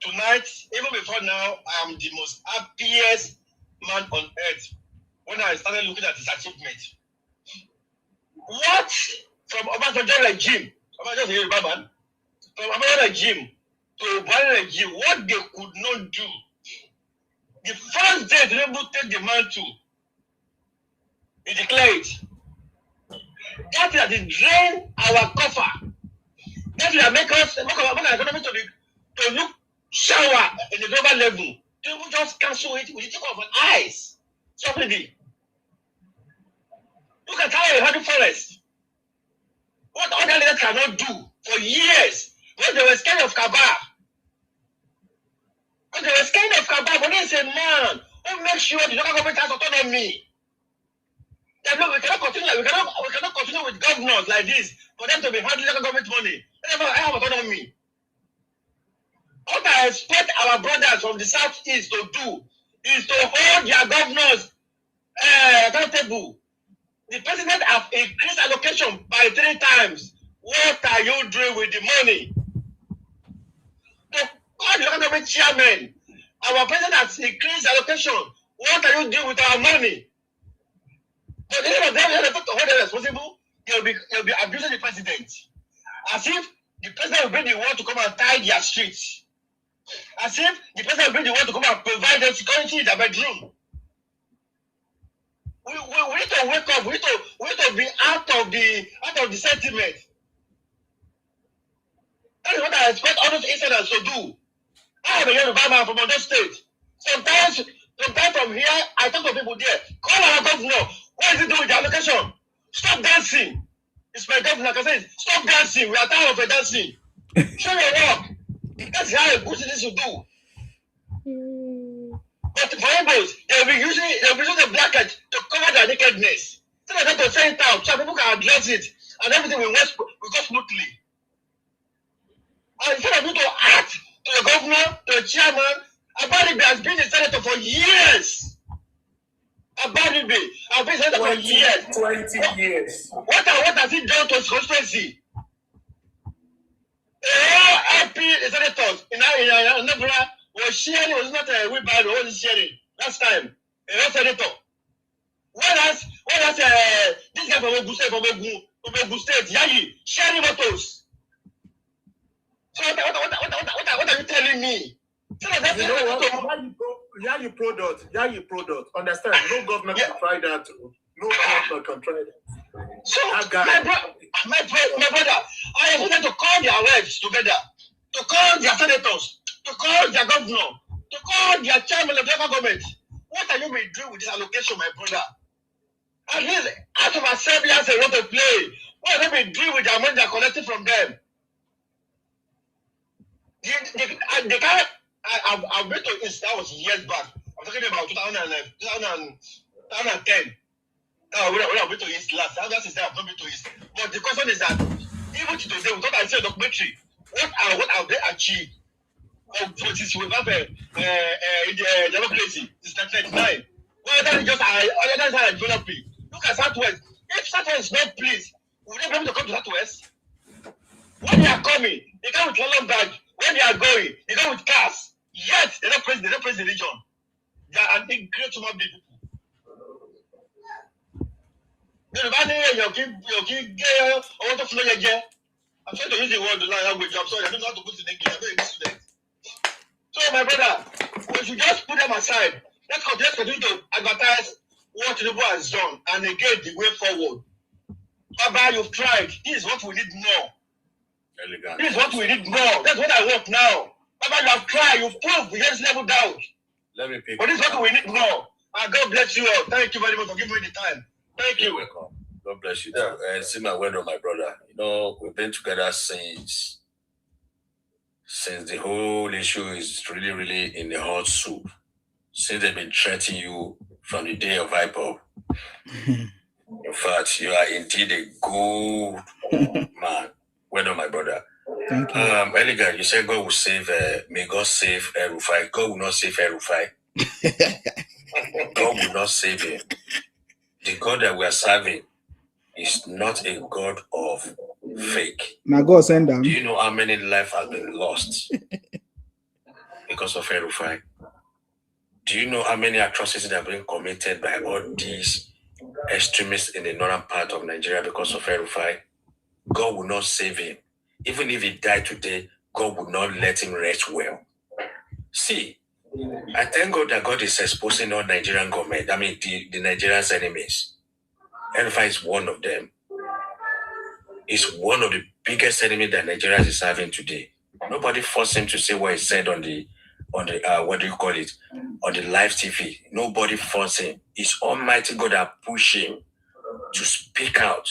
tonight, even before now, I am the most happiest man on earth when I started looking at his achievement. What? From Obasanjo regime, Obasanjo is a Yoruba man, from Obasanjo regime to Buhari regime, what they could not do. The first day they able to take the mantle, he declared that is the drain our coffer. That will make us make our economy to look shower in the global level. People just cancel it with the tip of an eyes. Somebody. Look at how we had the forest. What other leaders cannot do for years. When they were scared of Kaaba. When they were scared of Kaaba, but they said, man, who makes sure the local government has autonomy? That no, we cannot continue with governors like this for them to be handling local government money. They never have autonomy. What I expect our brothers from the southeast to do is to hold their governors accountable. The president have increased allocation by 3 times. What are you doing with the money? To all the local government chairmen, our president has increased allocation. What are you doing with our money? But instead of them to hold them responsible, they'll be abusing the president. As if the president will be the one to come and tie their streets. As if the president will be the one to come and provide them security in their bedroom. We need to wake up. We need to be out of the sentiment. That is what I expect all those insiders to do. I am a Yoruba man from Ondo State. Sometimes from here, I talk to people there. Call our governor. What is he doing with the allocation? Stop dancing. It's my governor. I can say, stop dancing. We are tired of dancing. Show your work. That's how a good citizen should do. But for Igbos, they'll be using the blanket to cover their nakedness. So they have to say it out so people can address it and everything will go smoothly. And instead of you to act to the governor, to the chairman, Abadibe has been a senator for years. Abadibe has been a senator for years. 20 years. What has he done to his constituency? The senators in Anambra was sharing, was not a wheelbarrow, was sharing last time. A senator. Whereas this guy from Ogun State, Yayi, sharing photos. So what are you telling me? So you know what? Yayi product. Understand? No government can try that. No government can try that. So my brother, I wanted to call their wives together, to call their senators, to call their governor, to call their chairman of the local government. What are you doing with this allocation, my brother? At least out of assembly as a role to play. What have they been doing with the money they're collecting from them? They can't. I've been to this. That was years back. I'm talking about 2011, 2010. When I went to East last, that's his time. I've not been to East. But the question is that even to today, we thought I said documentary. What have they achieved? Since we have democracy, since 1999. Other than just developing. Look at Southwest. If Southwest is not pleased, will they be able to come to Southwest? When they are coming, they come with London bag. When they are going, they come with cars. Yet they don't praise the region. They are an great human being. I'm trying to use the word language. I'm sorry, I don't know how to put it in English. I'm very good student. So, my brother, we should just put them aside. Let's continue to advertise what Tinubu has done and again the way forward. Baba, you've tried. This is what we need more. Elegant. This is what we need more. That's what I want now. Baba, you have tried. You've proved. We just leveled out. Let me pick. But this is what we need more. And God bless you all. Thank you very much for giving me the time. Thank you. You're welcome. God bless you too. See my word on my brother. You know, we've been together since the whole issue is really in the hot soup. Since they've been threatening you from the day of IPOP. In fact, you are indeed a good man. Well done, my brother. Thank you. Elegant, you said God will save, may God save El-Rufai. God will not save El-Rufai. God will not save him. The God that we are serving is not a God of fake. Now God send them. Do you know how many lives have been lost because of El-Rufai? Do you know how many atrocities have been committed by all these extremists in the northern part of Nigeria because of El-Rufai? God will not save him. Even if he died today, God will not let him rest well. See, I thank God that God is exposing all Nigerian government. I mean, the Nigerian's enemies. El-Rufai is one of them. It's one of the biggest enemies that Nigeria is having today. Nobody forced him to say what he said on the what do you call it, on the live TV. Nobody forced him. It's Almighty God that pushed him to speak out.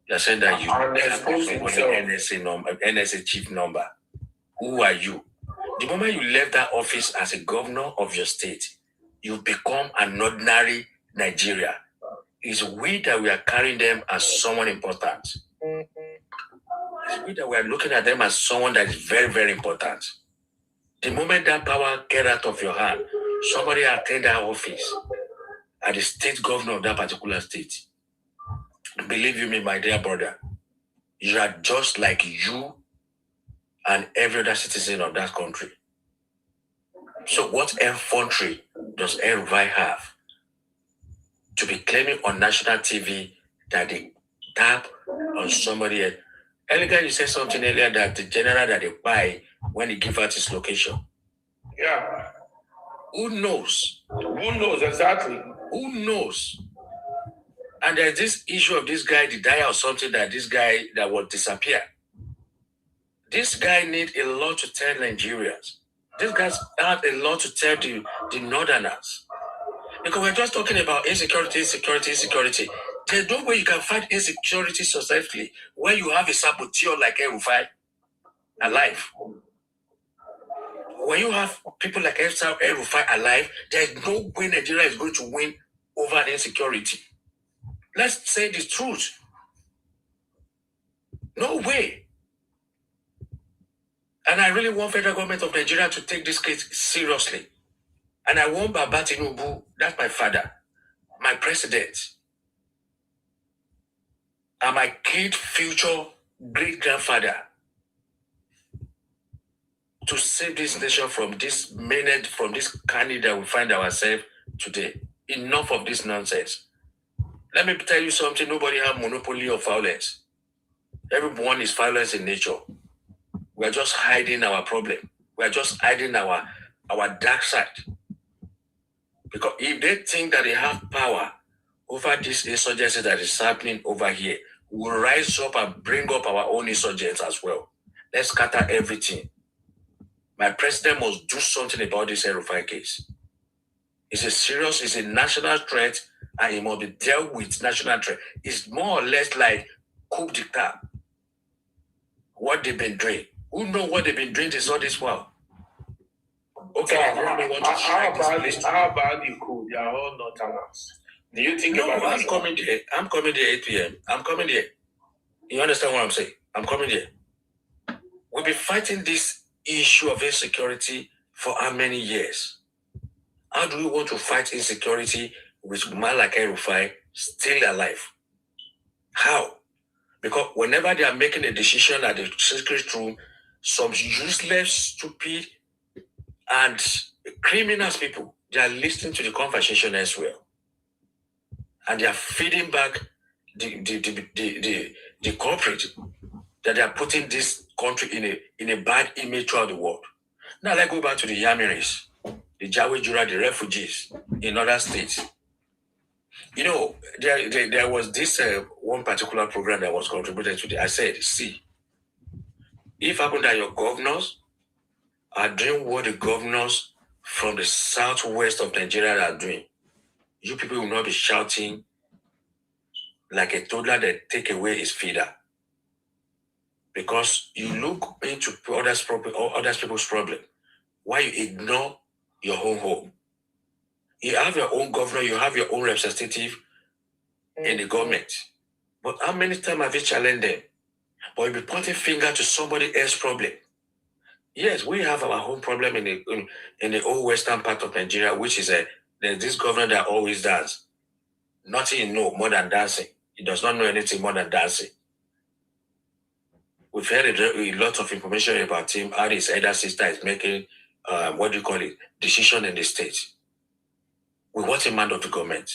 You're saying that you have NSA number, NSA chief number. Who are you? The moment you left that office as a governor of your state, you become an ordinary Nigeria. It's we that we are carrying them as someone important. It's we that we are looking at them as someone that is very, very important. The moment that power get out of your hand, somebody attend that office at the state governor of that particular state. Believe you me, my dear brother, you are just like you and every other citizen of that country. So what effrontery does El-Rufai have to be claiming on national TV that they tap on somebody else? Earlier, you said something earlier that the general that they buy when he give out his location. Yeah. Who knows? Who knows exactly? Who knows? And there's this issue of this guy, the die or something, that this guy that will disappear. This guy need a lot to tell Nigerians. This guy have a lot to tell the Northerners. Because we're just talking about insecurity. There's no way you can fight insecurity successfully when you have a saboteur like El-Rufai alive. When you have people like El-Rufai alive, there's no way Nigeria is going to win over the insecurity. Let's say the truth. No way. And I really want federal government of Nigeria to take this case seriously. And I want Baba Tinubu, that's my father, my president, and my kid future great-grandfather, to save this nation from this minute, from this carnage that we find ourselves today. Enough of this nonsense. Let me tell you something, nobody has monopoly of violence. Everyone is violence in nature. We are just hiding our problem. We are just hiding our dark side. Because if they think that they have power over this insurgency that is happening over here, we'll rise up and bring up our own insurgents as well. Let's scatter everything. My president must do something about this El-Rufai case. It's a national threat, and it must be dealt with national threat. It's more or less like coup d'etat. What they've been doing. Who know what they've been doing all this while? Okay, So how about the coup? They are all Northerners. Do you think about I'm coming there. I'm coming there 8 p.m. I'm coming there. You understand what I'm saying? I'm coming there. We've been fighting this issue of insecurity for how many years? How do we want to fight insecurity with a man like El-Rufai still alive? How? Because whenever they are making a decision at the secret room, some useless, stupid, and criminals people, they are listening to the conversation as well. And they are feeding back the culprit that they are putting this country in a bad image throughout the world. Now let's go back to the Yamiris, the Jawe Jura, the refugees in other states. You know, there was this one particular program that was contributed to I said, see, if happen that your governors are doing what the governors from the southwest of Nigeria are doing, you people will not be shouting like a toddler that take away his feeder. Because you look into others people's problem while you ignore your own home. You have your own governor, you have your own representative in the government. But how many times have you challenged them? But you'll be pointing finger to somebody else's problem. Yes, we have our own problem in the old western part of Nigeria, which is there's this governor that always dance. Nothing you know more than dancing. He does not know anything more than dancing. We've heard a lot of information about him, how his elder sister is making, decision in the state. We want a man of the government.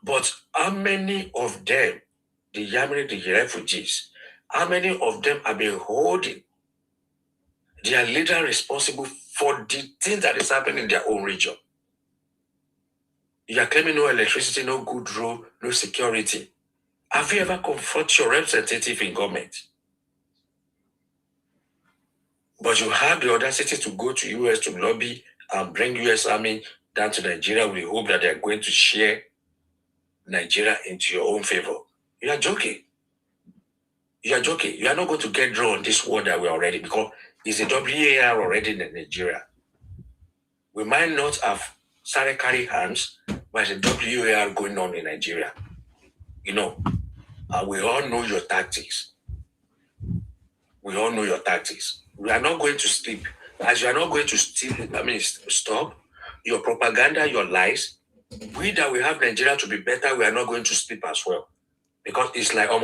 But how many of them, the Yamini, the refugees, how many of them have been holding their leader responsible for the things that is happening in their own region? You are claiming no electricity, no good road, no security. Have you ever confronted your representative in government? But you have the audacity to go to US to lobby and bring US Army down to Nigeria with the hope that they are going to share Nigeria into your own favor. You are joking. You are joking. You are not going to get drawn on this war that we are already, because it's a WAR already in Nigeria. We might not have started carrying arms, but it's a WAR going on in Nigeria. You know, and we all know your tactics. We all know your tactics. We are not going to sleep. As you are not going to stop your propaganda, your lies. We that we have Nigeria to be better, we are not going to sleep as well. Because it's like a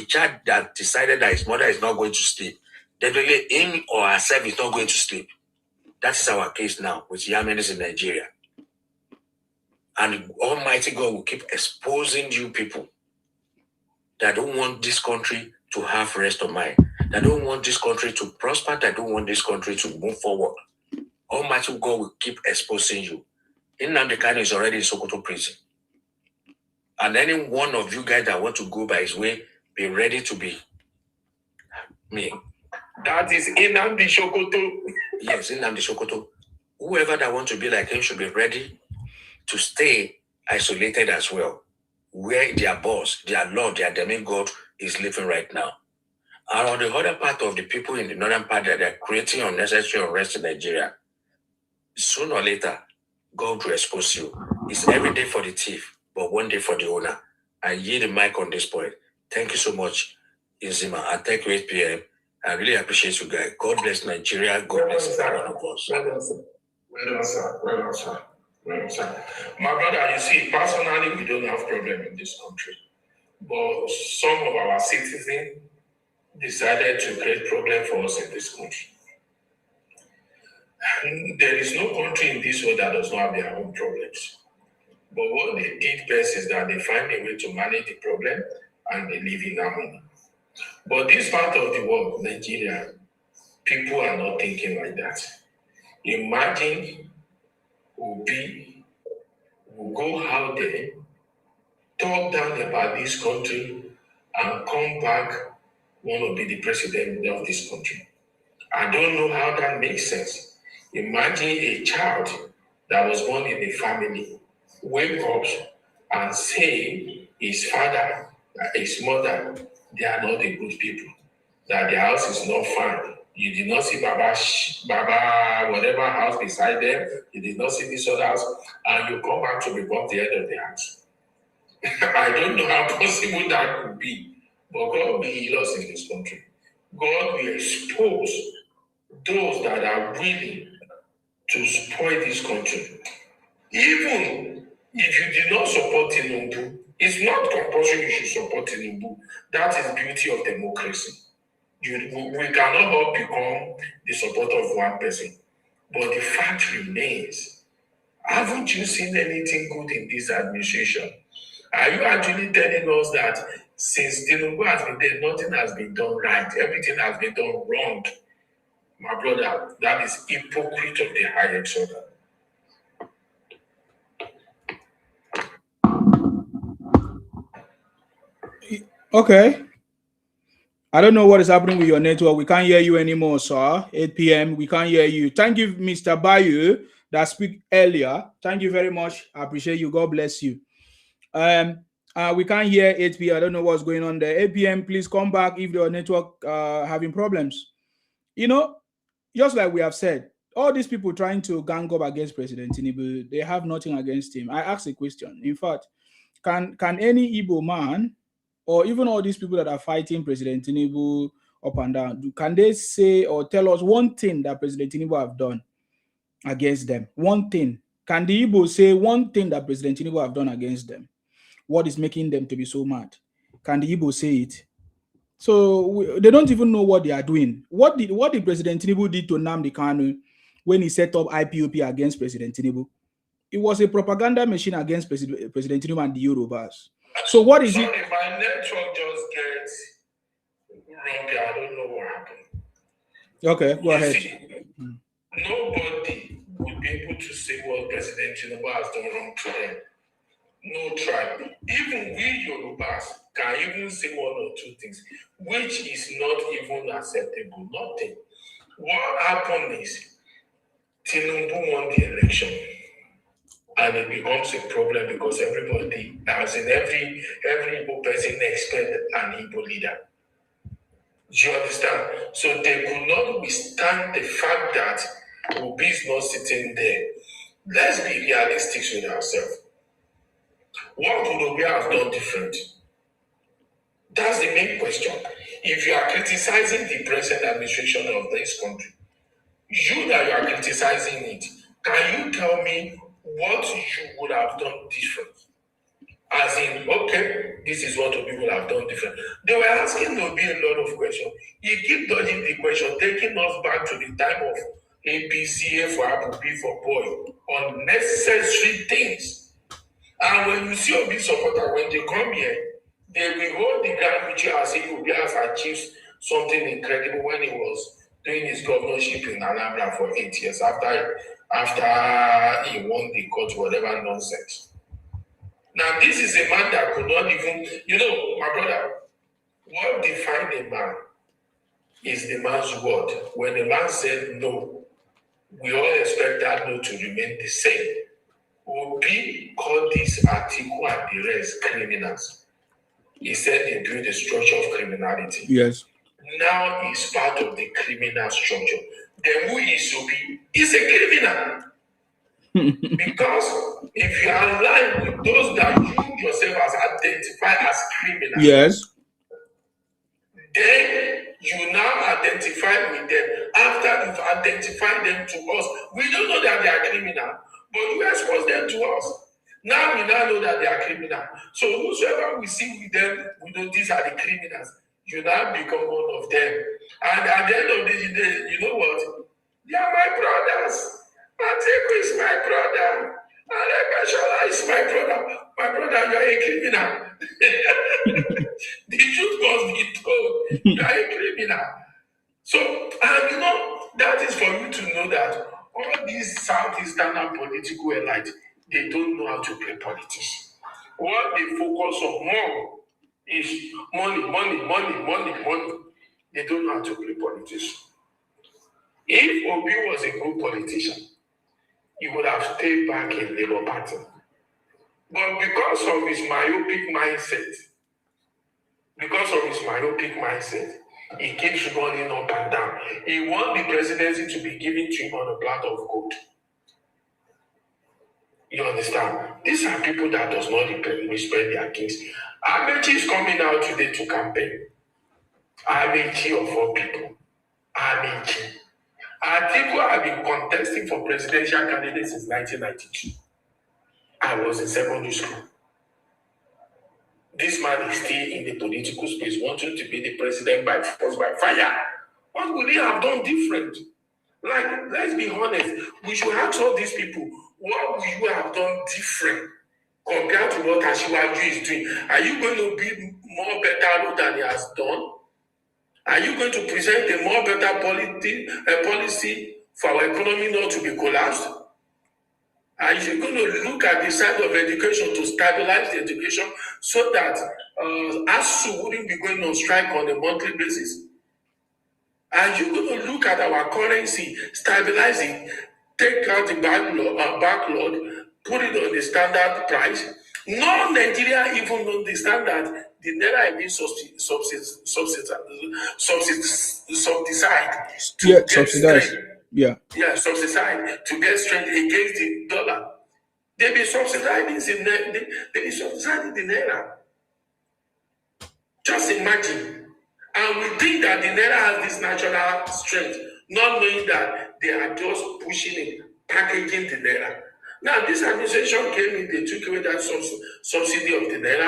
child that decided that his mother is not going to sleep. Definitely him or herself is not going to sleep. That is our case now with Yemenis in Nigeria. And Almighty God will keep exposing you people that don't want this country to have rest of mind, that don't want this country to prosper, that don't want this country to move forward. Almighty God will keep exposing you. Nnamdi Kanu is already in Sokoto prison. And any one of you guys that want to go by his way, be ready to be me. That is Nnamdi Sokoto. Yes, Nnamdi Sokoto. Whoever that want to be like him should be ready to stay isolated as well, where their boss, their Lord, their demigod is living right now. And on the other part of the people in the northern part that are creating unnecessary unrest in Nigeria, sooner or later, God will expose you. It's every day for the thief, but one day for the owner. I yield the mic on this point. Thank you so much, Inzima, and thank you, 8 p.m. I really appreciate you guys. God bless Nigeria. God bless every one of us. Well done, sir. My brother, you see, personally, we don't have problem in this country. But some of our citizens decided to create problem for us in this country. There is no country in this world that does not have their own problems. But what they did best is that they find a way to manage the problem and they live in harmony. But this part of the world, Nigeria, people are not thinking like that. Imagine Obi will go out there, talk down about this country, and come back, want to be the president of this country. I don't know how that makes sense. Imagine a child that was born in a family, wake up and say his father, his mother, they are not the good people, that their house is not fine. You did not see Baba, whatever house beside them. You did not see this other house, and you come back to become the head of the house. I don't know how possible that could be, but God will heal us in this country. God will expose those that are willing to spoil this country. Even if you did not support Tinubu, it's not compulsory you should support Tinubu. That is the beauty of democracy. We cannot all become the support of one person. But the fact remains, haven't you seen anything good in this administration? Are you actually telling us that since Tinubu has been there, nothing has been done right, everything has been done wrong? My brother, that is hypocrite of the highest order. Okay. I don't know what is happening with your network. We can't hear you anymore, sir. 8 p.m. We can't hear you. Thank you, Mr. Bayu, that spoke earlier. Thank you very much. I appreciate you. God bless you. We can't hear 8 p.m. I don't know what's going on there. 8 p.m. Please come back if your network having problems. You know, just like we have said, all these people trying to gang up against President Tinubu, they have nothing against him. I asked a question. In fact, can any Igbo man, or even all these people that are fighting President Tinubu up and down, can they say or tell us one thing that President Tinubu have done against them? One thing. Can the Igbo say one thing that President Tinubu have done against them? What is making them to be so mad? Can the Igbo say it? So they don't even know what they are doing. What did President Tinubu did to Nnamdi Kanu when he set up IPOP against President Tinubu? It was a propaganda machine against President Tinubu and the Yorubas. So what is Sorry, it? my network just gets rocky. I don't know what happened. Okay, go ahead. See, nobody would be able to say what President Tinubu has done wrong to them. No tribe. Even we Yorubas can even say one or two things, which is not even acceptable. Nothing. What happened is Tinubu won the election. And it becomes a problem because everybody, as in every Igbo person expect an Igbo leader. Do you understand? So they could not withstand the fact that Obi is not sitting there. Let's be realistic with ourselves. What would Obi have done different? That's the main question. If you are criticizing the present administration of this country, you that you are criticizing it, can you tell me what you would have done different? As in, okay, this is what Obi would have done different. They were asking Obi a lot of questions. He keep dodging the question, taking us back to the time of APCA for Apple, B for boy, unnecessary things. And when you see Obi supporter, when they come here, they will hold the ground with you as if Obi has achieved something incredible when he was doing his governorship in Anambra for 8 years after he won the court, whatever nonsense. Now, this is a man that could not even, my brother, what defines a man is the man's word. When the man said no, we all expect that no to remain the same. Obi called this article and the rest criminals. He said they build the structure of criminality. Yes. Now he's part of the criminal structure. Then who is Obi? He's a criminal. Because if you are aligned with those that you yourself has identified as criminals, yes, then you now identify with them. After you've identified them to us, we don't know that they are criminal, but you expose them to us. Now we now know that they are criminal. So whosoever we see with them, we know these are the criminals. You now become one of them. And at the end of the day, you know what? They are my brothers. Atiku is my brother. Alekashola is my brother. My brother, you are a criminal. The truth must be told. You are a criminal. So, and that is for you to know that all these Southeastern political elite, they don't know how to play politics. What they focus on more is money. They don't know how to play politics. If Obi was a good politician, he would have stayed back in Labour Party. But because of his myopic mindset, he keeps running up and down. He wants the presidency to be given to him on a platter of gold. You understand? These are people that does not respect their kings. Amechi is coming out today to campaign. Amechi of all people. Amechi. Atiku have been contesting for presidential candidates since 1992. I was in secondary school. This man is still in the political space, wanting to be the president by force, by fire. What would he have done different? Like, let's be honest. We should ask all these people, what would you have done different compared to what Ashiwaju is doing? Are you going to be more better than he has done? Are you going to present a more better policy for our economy not to be collapsed? Are you going to look at the side of education to stabilize the education so that ASU wouldn't be going on strike on a monthly basis? Are you going to look at our currency, stabilize it, take out the backlog, put it on the standard price? No Nigeria even understand that the naira is being subsidized to get strength. Subsidized to get strength against the dollar. They be subsidizing the naira. Just imagine. And we think that the naira has this natural strength, not knowing that they are just pushing it, packaging the naira. Now, this administration came in, they took away that subsidy of the naira.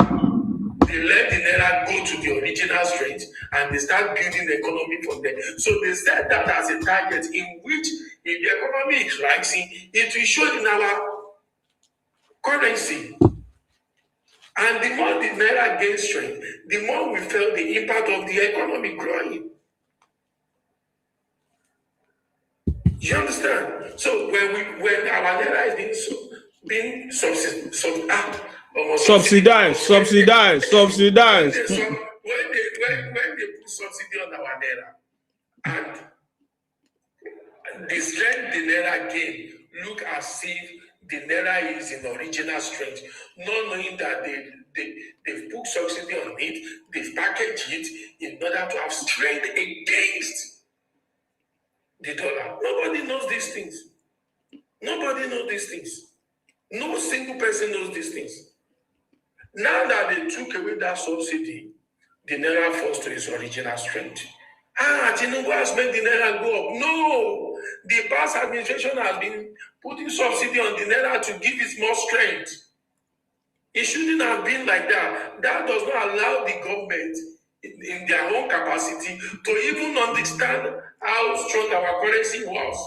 they let the naira go to the original strength and they start building the economy from there. So they set that as a target in which if the economy is rising, it will show in our currency. And the more the naira gains strength, the more we felt the impact of the economy growing. You understand? So when our naira is being subsidized. When they put subsidy on our naira, and the strength the naira gain look as if the naira is in original strength, not knowing that they've put subsidy on it, they've packaged it in order to have strength against the dollar. Nobody knows these things. Nobody knows these things. No single person knows these things. Now that they took away that subsidy, the naira falls to its original strength. Tinubu has made the naira go up. No, the past administration has been putting subsidy on the naira to give it more strength. It shouldn't have been like that. That does not allow the government in their own capacity to even understand how strong our currency was.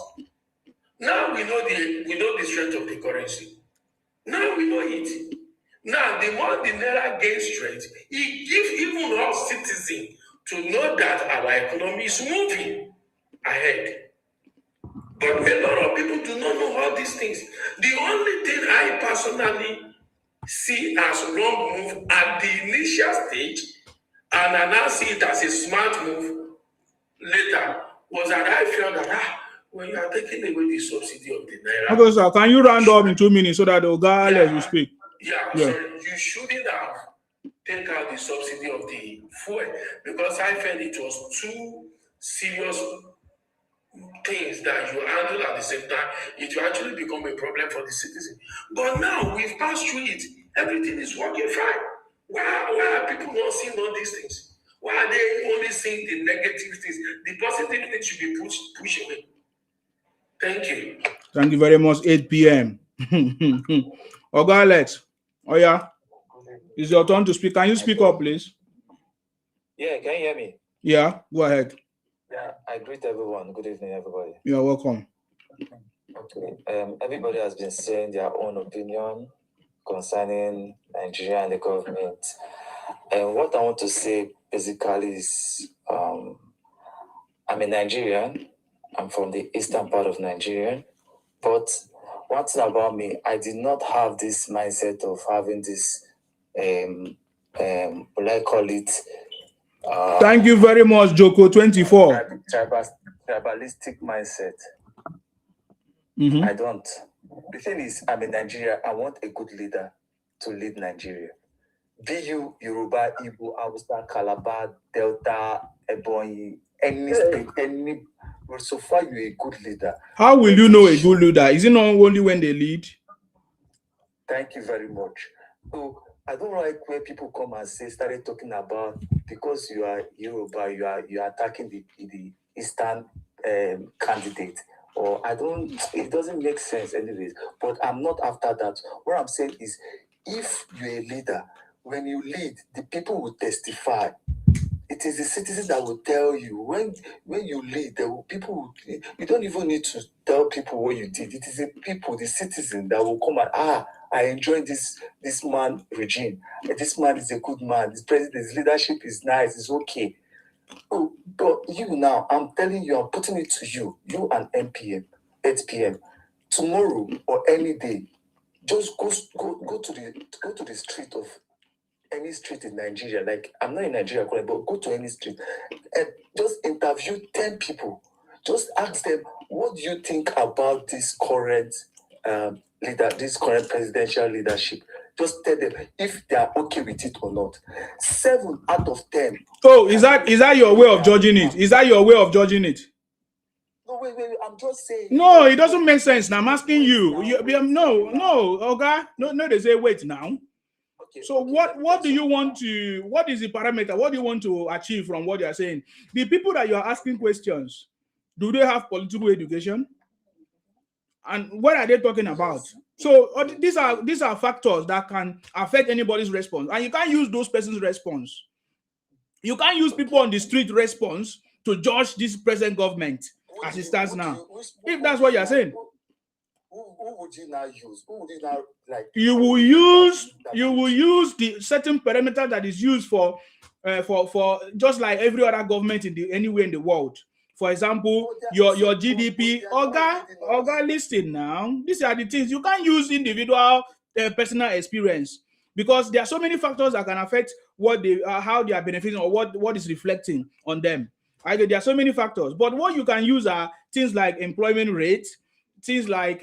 Now we know the strength of the currency. Now we know it. Now, the more the naira gains strength, it gives even us citizens to know that our economy is moving ahead. But a lot of people do not know all these things. The only thing I personally see as wrong move at the initial stage, and I now see it as a smart move later, was that I felt that when you are taking away the subsidy of the naira. Okay, sir, can you round up in 2 minutes so that Oga will speak? Sorry, you shouldn't have taken out the subsidy of the fuel because I felt it was two serious things that you handle at the same time. It will actually become a problem for the citizen. But now we've passed through it. Everything is working fine. Why are people not seeing all these things? Why are they only seeing the negative things? The positive things should be pushed away. Thank you. Thank you very much. 8 p.m. Oga Alex. Oh yeah. It's your turn to speak. Can you speak up, please? Yeah, can you hear me? Yeah, go ahead. Yeah, I greet everyone. Good evening, everybody. You're welcome. Okay. Everybody has been saying their own opinion concerning Nigeria and the government. And what I want to say basically is I'm a Nigerian. I'm from the eastern part of Nigeria. But one thing about me, I did not have this mindset of having this what I call it. Thank you very much, Joko24. Tribalistic mindset. Mm-hmm. I don't. The thing is, I'm in Nigeria. I want a good leader to lead Nigeria. Be you Yoruba, Igbo, Hausa, Calabar, Delta, Ebonyi, any state, any. But so far, you're a good leader. How will you know a good leader? Is it not only when they lead? Thank you very much. So I don't like where people come and started talking about because you are Yoruba, you are attacking the Eastern candidate. Or it doesn't make sense anyways. But I'm not after that. What I'm saying is, if you're a leader, when you lead, the people will testify. It is the citizens that will tell you when you lead. You don't even need to tell people what you did. It is the people, the citizens, that will come and I enjoy this man regime. This man is a good man. This president, his leadership is nice. It's okay. Oh, but you now, I'm telling you, I'm putting it to you. You and MPM, 8 p.m. tomorrow or any day. Just go to the street of any street in Nigeria. Like, I'm not in Nigeria, but go to any street and just interview 10 people. Just ask them, what do you think about this current this current presidential leadership? Just tell them if they are okay with it or not. 7 out of 10. Oh, is that your way of judging it? Is that your way of judging it? No, wait. I'm just saying. No, it doesn't make sense. Now I'm asking you. No, okay. No, they say wait now. Okay, so what do you want to? What is the parameter? What do you want to achieve from what you are saying? The people that you are asking questions, do they have political education? And what are they talking about? So these are factors that can affect anybody's response, and you can't use those persons' response. You can't use people on the street response to judge this present government as it stands now. If that's what you're saying, who would you now use? Who would you now like? You will use the certain parameter that is used for just like every other government anywhere in the world. For example, your GDP. Oga, listen now. These are the things you can't use individual personal experience, because there are so many factors that can affect what they how they are benefiting or what is reflecting on them. There are so many factors, but what you can use are things like employment rate, things like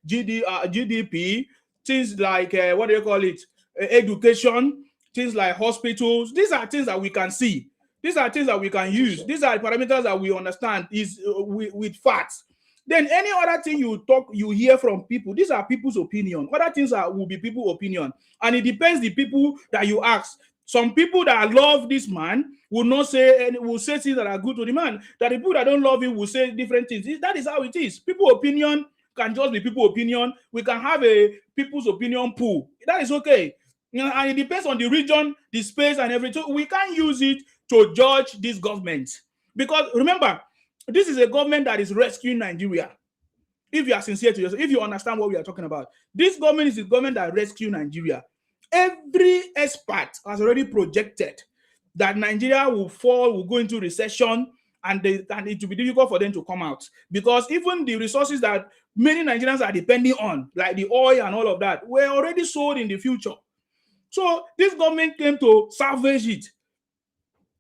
GDP, things like what do you call it, education, things like hospitals. These are things that we can see. These are things that we can use. These are parameters that we understand is with facts. Then any other thing you hear from people, these are people's opinion. Other things will be people's opinion, and it depends the people that you ask. Some people that love this man will not say, and will say things that are good to the man. That the people that don't love him will say different things. That is how it is. People's opinion can just be people's opinion. We can have a people's opinion pool. That is okay. And it depends on the region, the space, and everything. So we can't use it to judge this government, because remember, this is a government that is rescuing Nigeria. If you are sincere to yourself, if you understand what we are talking about, this government is a government that rescues Nigeria. Every expert has already projected that Nigeria will go into recession, and it will be difficult for them to come out, because even the resources that many Nigerians are depending on, like the oil and all of that, were already sold in the future. So this government came to salvage it.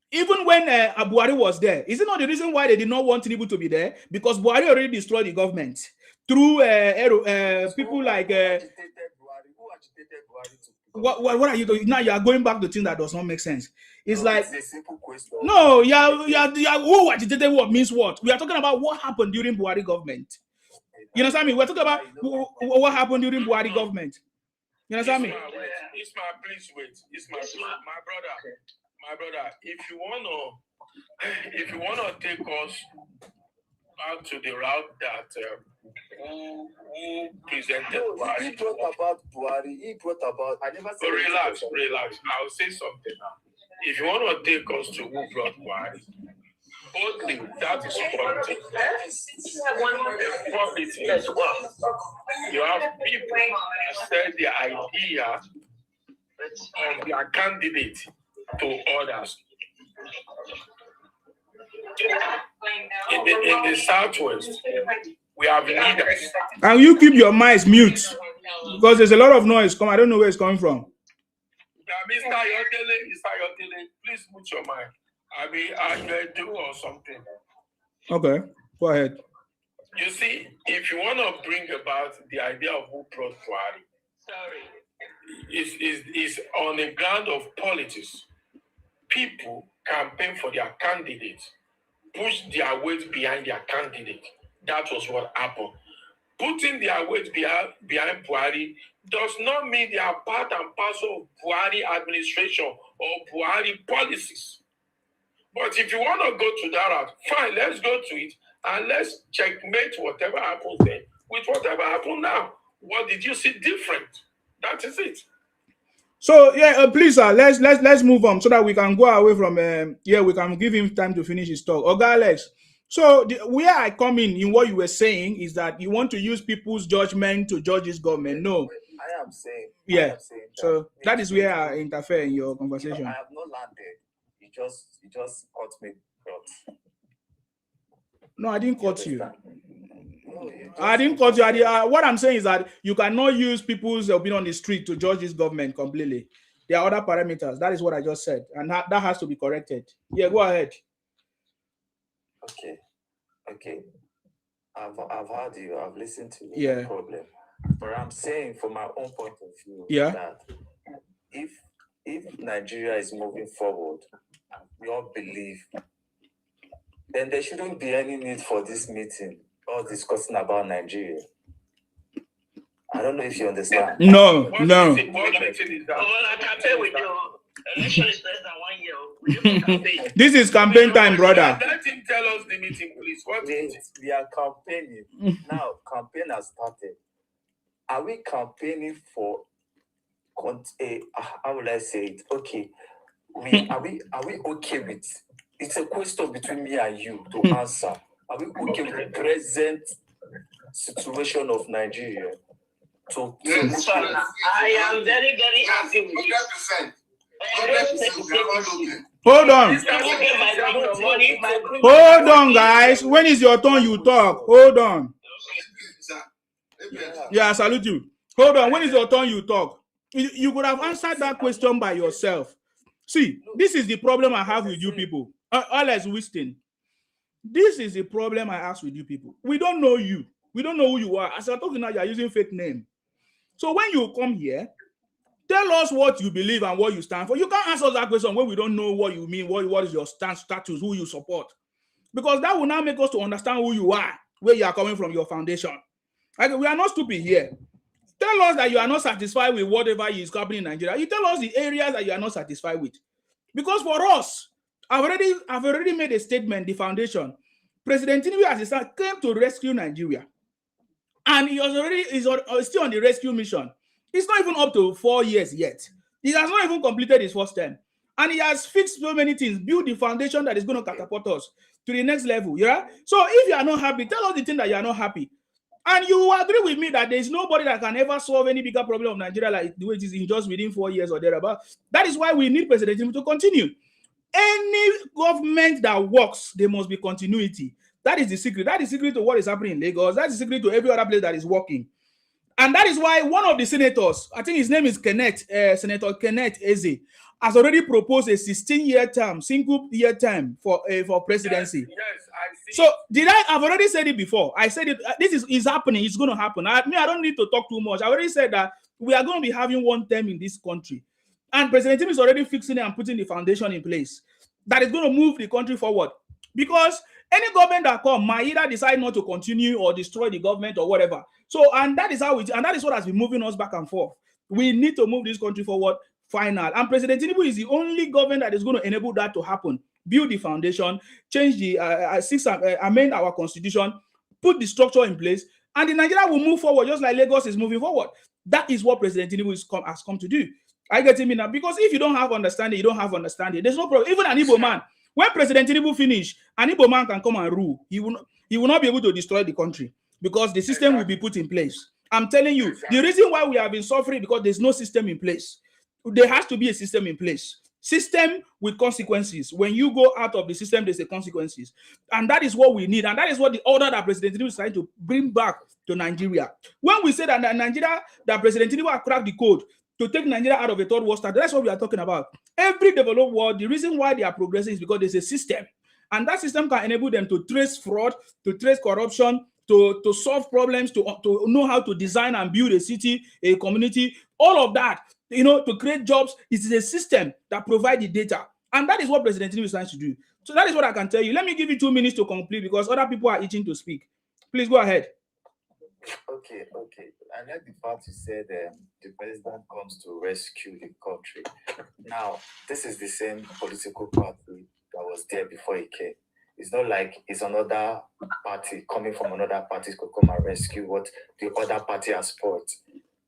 Even when Buhari was there, is it not the reason why they did not want Tinubu to be there? Because Buhari already destroyed the government through people like. What are you doing now? You are going back to things that does not make sense. It's like it's a simple question. No, who agitated what means what? We are talking about what happened during Buhari government. You understand me? We're talking about what happened during Buhari government. You understand me? Ismail, please wait. Ismail, my brother, if you wanna take us back to the route that who presented Buhari. He brought about Buhari. He brought about. I never said. Relax. I'll say something now. If you wanna take us to who brought Buhari, boldly, that is politics. Politics. You have people that sell their idea of their candidate to others. In the Southwest, we have leaders. And you keep your mics mute, because there's a lot of noise coming. I don't know where it's coming from. Mr. Yotele, please mute your mic. I do or something. Okay, go ahead. You see, if you want to bring about the idea of who brought Buhari, is on the ground of politics. People campaign for their candidates, push their weight behind their candidate. That was what happened. Putting their weight behind Buhari does not mean they are part and parcel of Buhari administration or Buhari policies. But if you want to go to that route, fine, let's go to it, and let's checkmate whatever happens then with whatever happened now. What did you see different? That is it. So please, sir, let's move on so that we can go away from we can give him time to finish his talk. Okay, Alex. So where I come in what you were saying is that you want to use people's judgment to judge this government. No, I am saying. So that is where I interfere in your conversation. I have not landed. You just cut me short. No, I didn't cut you. I didn't cut you. What I'm saying is that you cannot use people's opinion on the street to judge this government completely. There are other parameters. That is what I just said, and that has to be corrected. Yeah, go ahead. Okay. I've heard you. I've listened to you. Yeah. No problem. But I'm saying, from my own point of view, that if Nigeria is moving forward, and we all believe, then there shouldn't be any need for this meeting or discussing about Nigeria. I don't know if you understand. No. What meeting is that? I campaign with you. Election is less than 1 year. This is campaign time, brother. Let him tell us the meeting, please? What is it? We are campaigning. Now, campaign has started. Are we campaigning for, how will I say it? Okay. Are we okay with, it's a question between me and you to answer. Are we okay with the present situation of Nigeria? Yes, I am very, very happy with you. 100%. Hold on. Hold on, guys. When is your turn, you talk. Hold on. Yeah, I salute you. Hold on. When is your turn, you talk. You could have answered that question by yourself. See, this is the problem I have with you people. Alex Winston. This is the problem I have with you people. We don't know you. We don't know who you are. As I'm talking now, you are using fake name. So when you come here, tell us what you believe and what you stand for. You can't answer that question when we don't know what you mean, what is your status, who you support. Because that will now make us to understand who you are, where you are coming from, your foundation. Like, we are not stupid here. Tell us that you are not satisfied with whatever is happening in Nigeria. You tell us the areas that you are not satisfied with. Because for us, I've already made a statement, the foundation. President Tinubu, as he said, came to rescue Nigeria. And he is still on the rescue mission. It's not even up to 4 years yet. He has not even completed his first term. And he has fixed so many things, built the foundation that is going to catapult us to the next level. Yeah. So if you are not happy, tell us the thing that you are not happy. And you agree with me that there is nobody that can ever solve any bigger problem of Nigeria like the way it is in just within 4 years or thereabout. That is why we need President Tinubu to continue. Any government that works, there must be continuity. That is the secret. That is the secret to what is happening in Lagos. That is the secret to every other place that is working. And that is why one of the senators, I think his name is Senator Kenneth Eze, has already proposed a 16-year term, single-year term for presidency. Yes, I see. So I've already said it before. I said it. This is happening. It's going to happen. I don't need to talk too much. I already said that we are going to be having one term in this country, and President Tinubu is already fixing it and putting the foundation in place that is going to move the country forward. Because any government that comes might either decide not to continue or destroy the government or whatever. So, and that is what has been moving us back and forth. We need to move this country forward. Final. And President Tinubu is the only government that is going to enable that to happen. Build the foundation, change the amend our constitution, put the structure in place, and the Nigeria will move forward just like Lagos is moving forward. That is what President Tinubu has come to do. I get him now, because if you don't have understanding, you don't have understanding. There's no problem. Even an Igbo man, when President Tinubu finish, an Igbo man can come and rule. He will not be able to destroy the country because the system will be put in place. I'm telling you, the reason why we have been suffering because there's no system in place. There has to be a system in place. System with consequences. When you go out of the system, there's a consequences. And that is what we need. And that is what the order that President Tinubu is trying to bring back to Nigeria. When we say that Nigeria, that President Tinubu has cracked the code to take Nigeria out of a third world state, that's what we are talking about. Every developed world, the reason why they are progressing is because there's a system. And that system can enable them to trace fraud, to trace corruption, to solve problems, to know how to design and build a city, a community, all of that. To create jobs, it is a system that provides the data. And that is what President Tinubu is trying to do. So that is what I can tell you. Let me give you 2 minutes to complete because other people are itching to speak. Please go ahead. Okay. I like the part you said the president comes to rescue the country. Now, this is the same political party that was there before he came. It's not like it's another party coming from another party to come and rescue what the other party has fought.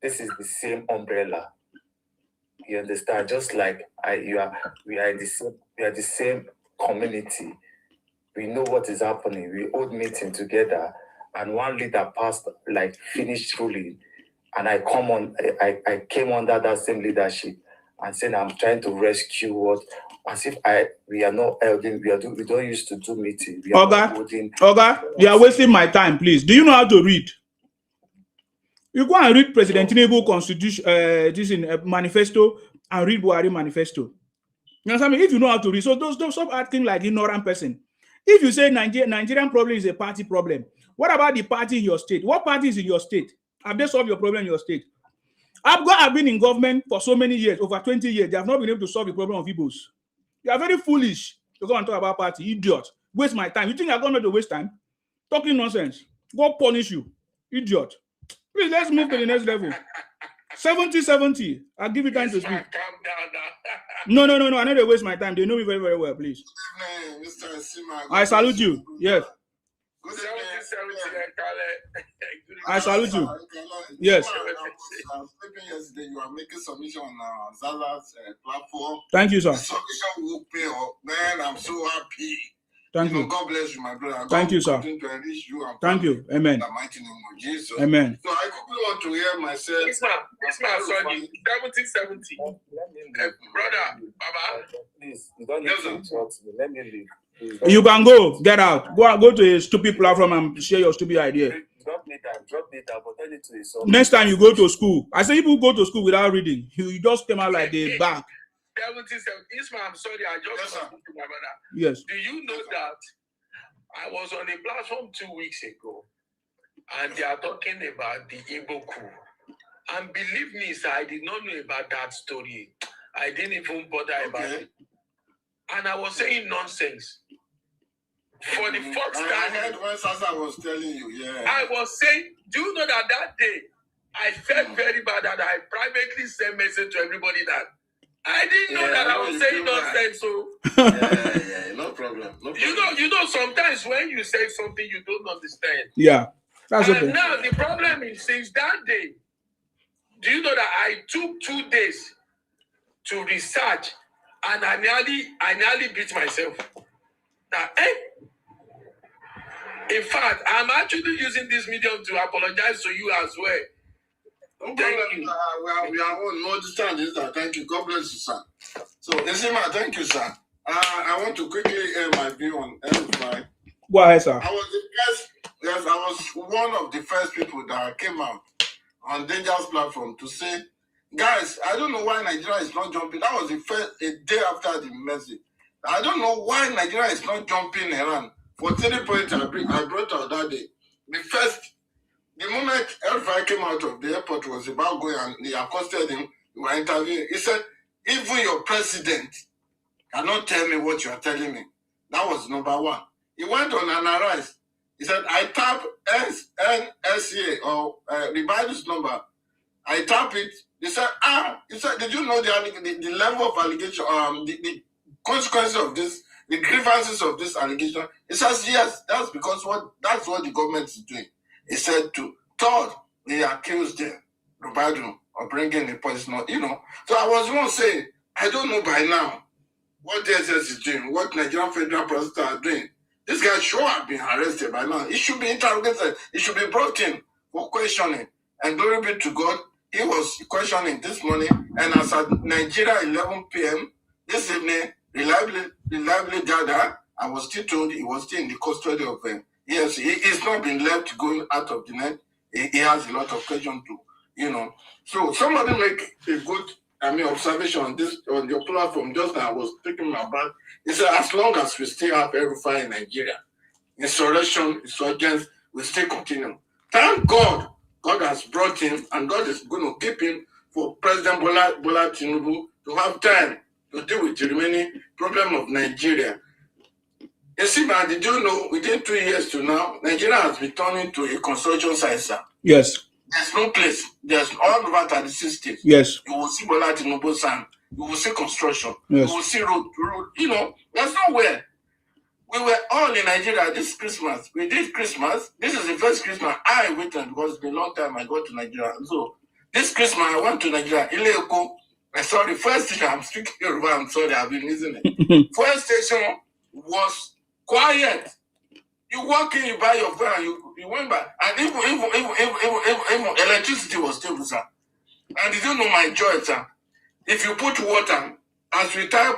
This is the same umbrella. You understand? Just like we are the same community. We know what is happening. We all meeting together, and one leader passed, finished ruling, and I came under that same leadership and said I'm trying to rescue what, as if we are not holding. We don't used to do meeting. Oga, you are wasting my time. Please, do you know how to read? You go and read President Tinubu Constitution, manifesto, and read Buhari manifesto. You understand me? If you know how to read, so don't stop acting like ignorant person. If you say Nigerian problem is a party problem, what about the party in your state? What party is in your state? Have they solved your problem in your state? Abga have been in government for so many years, over 20 years. They have not been able to solve the problem of Igbos. You are very foolish to go and talk about party. Idiot. Waste my time. You think I'm going to waste time? Talking nonsense. God punish you. Idiot. Please, let's move to the next level. 70. I'll give you time to speak. Calm down now. No. I know they waste my time. They know me very, very well, please. Good evening, Mr. Sima. I salute you. Yes. Good 70, I salute you. Yes. I was speaking yesterday. You are making submission on Zala's platform. Thank you, sir. The submission will pay up. Man, I'm so happy. Thank you. God bless you, my brother. Thank you, sir. To enrich you and thank you. Amen. In the mighty name of Jesus. Amen. So I quickly want to hear myself. This man, sorry, 70. Brother, Baba. Please, you don't need to interrupt me. Let me leave. You can go. Get out. Go to a stupid platform and share your stupid idea. Drop me down, but tell it to yourself. Next time you go to school, I say people go to school without reading. You just came out like the back. 70. Ismail, I'm sorry, I just spoke to my brother. Yes. Do you know that I was on a platform 2 weeks ago, and they are talking about the Igbo coup? And believe me, sir, I did not know about that story. I didn't even bother about it. And I was saying nonsense. For the first time. I heard when Sasa was telling you, yeah. I was saying, do you know that day, I felt very bad that I privately sent message to everybody that I didn't know that I was saying nonsense. So no problem. You know, sometimes when you say something you don't understand. Yeah, that's and okay. Now the problem is, since that day, do you know that I took 2 days to research, and I nearly beat myself. Now, in fact, I'm actually using this medium to apologize to you as well. Thank you. We are all understand this. Thank you. God bless you, sir. So, Isima, thank you, sir. I want to quickly air my view on El-Rufai. Go ahead, sir. I was one of the first people that came out on Dangerous platform to say, guys, I don't know why Nigeria is not jumping. That was a day after the message. I don't know why Nigeria is not jumping Iran. For 3 points I brought out that day. The moment El-Rufai came out of the airport was about going, and they accosted him, they were interviewing. He said, even your president cannot tell me what you are telling me. That was number one. He went on and arise. He said, I tap NSA or Ribaidu's number. I tap it. He said, did you know the level of allegation, the consequences of this, the grievances of this allegation? He says, yes, that's what the government is doing. He said third, they accused Ribaidu of bringing a poison, So I was going to say, I don't know by now what the DSS is doing, what Nigerian Federal Prosecutors are doing. This guy should have been arrested by now. He should be interrogated. He should be brought in for questioning. And glory be to God, he was questioning this morning. And as at Nigeria 11 p.m. this evening, reliably gathered, I was still told he was still in the custody of them. Yes, he's not been left going out of the net. He has a lot of questions to, So somebody make a good, observation on your platform. Just now I was thinking about. He said, as long as we still have El-Rufai in Nigeria, insurgents will still continue. Thank God, God has brought him, and God is going to keep him for President Bola Tinubu to have time to deal with the remaining problem of Nigeria. You see, man, did you know within 2 years to now, Nigeria has been turning to a construction site, sir? Yes. There's no place. There's all over 36 states. Yes. You will see Bola Tinubu sand. You will see construction. Yes. You will see road. There's nowhere. We were all in Nigeria this Christmas. We did Christmas. This is the first Christmas I waited because it's been a long time I got to Nigeria. So this Christmas I went to Nigeria. I saw the first station. I'm speaking Yoruba. I'm sorry, I've been listening. First station was quiet. You walk in, you buy your phone, and you went back. And even electricity was stable, sir. And did you know my joy, sir? If you put water, as we tie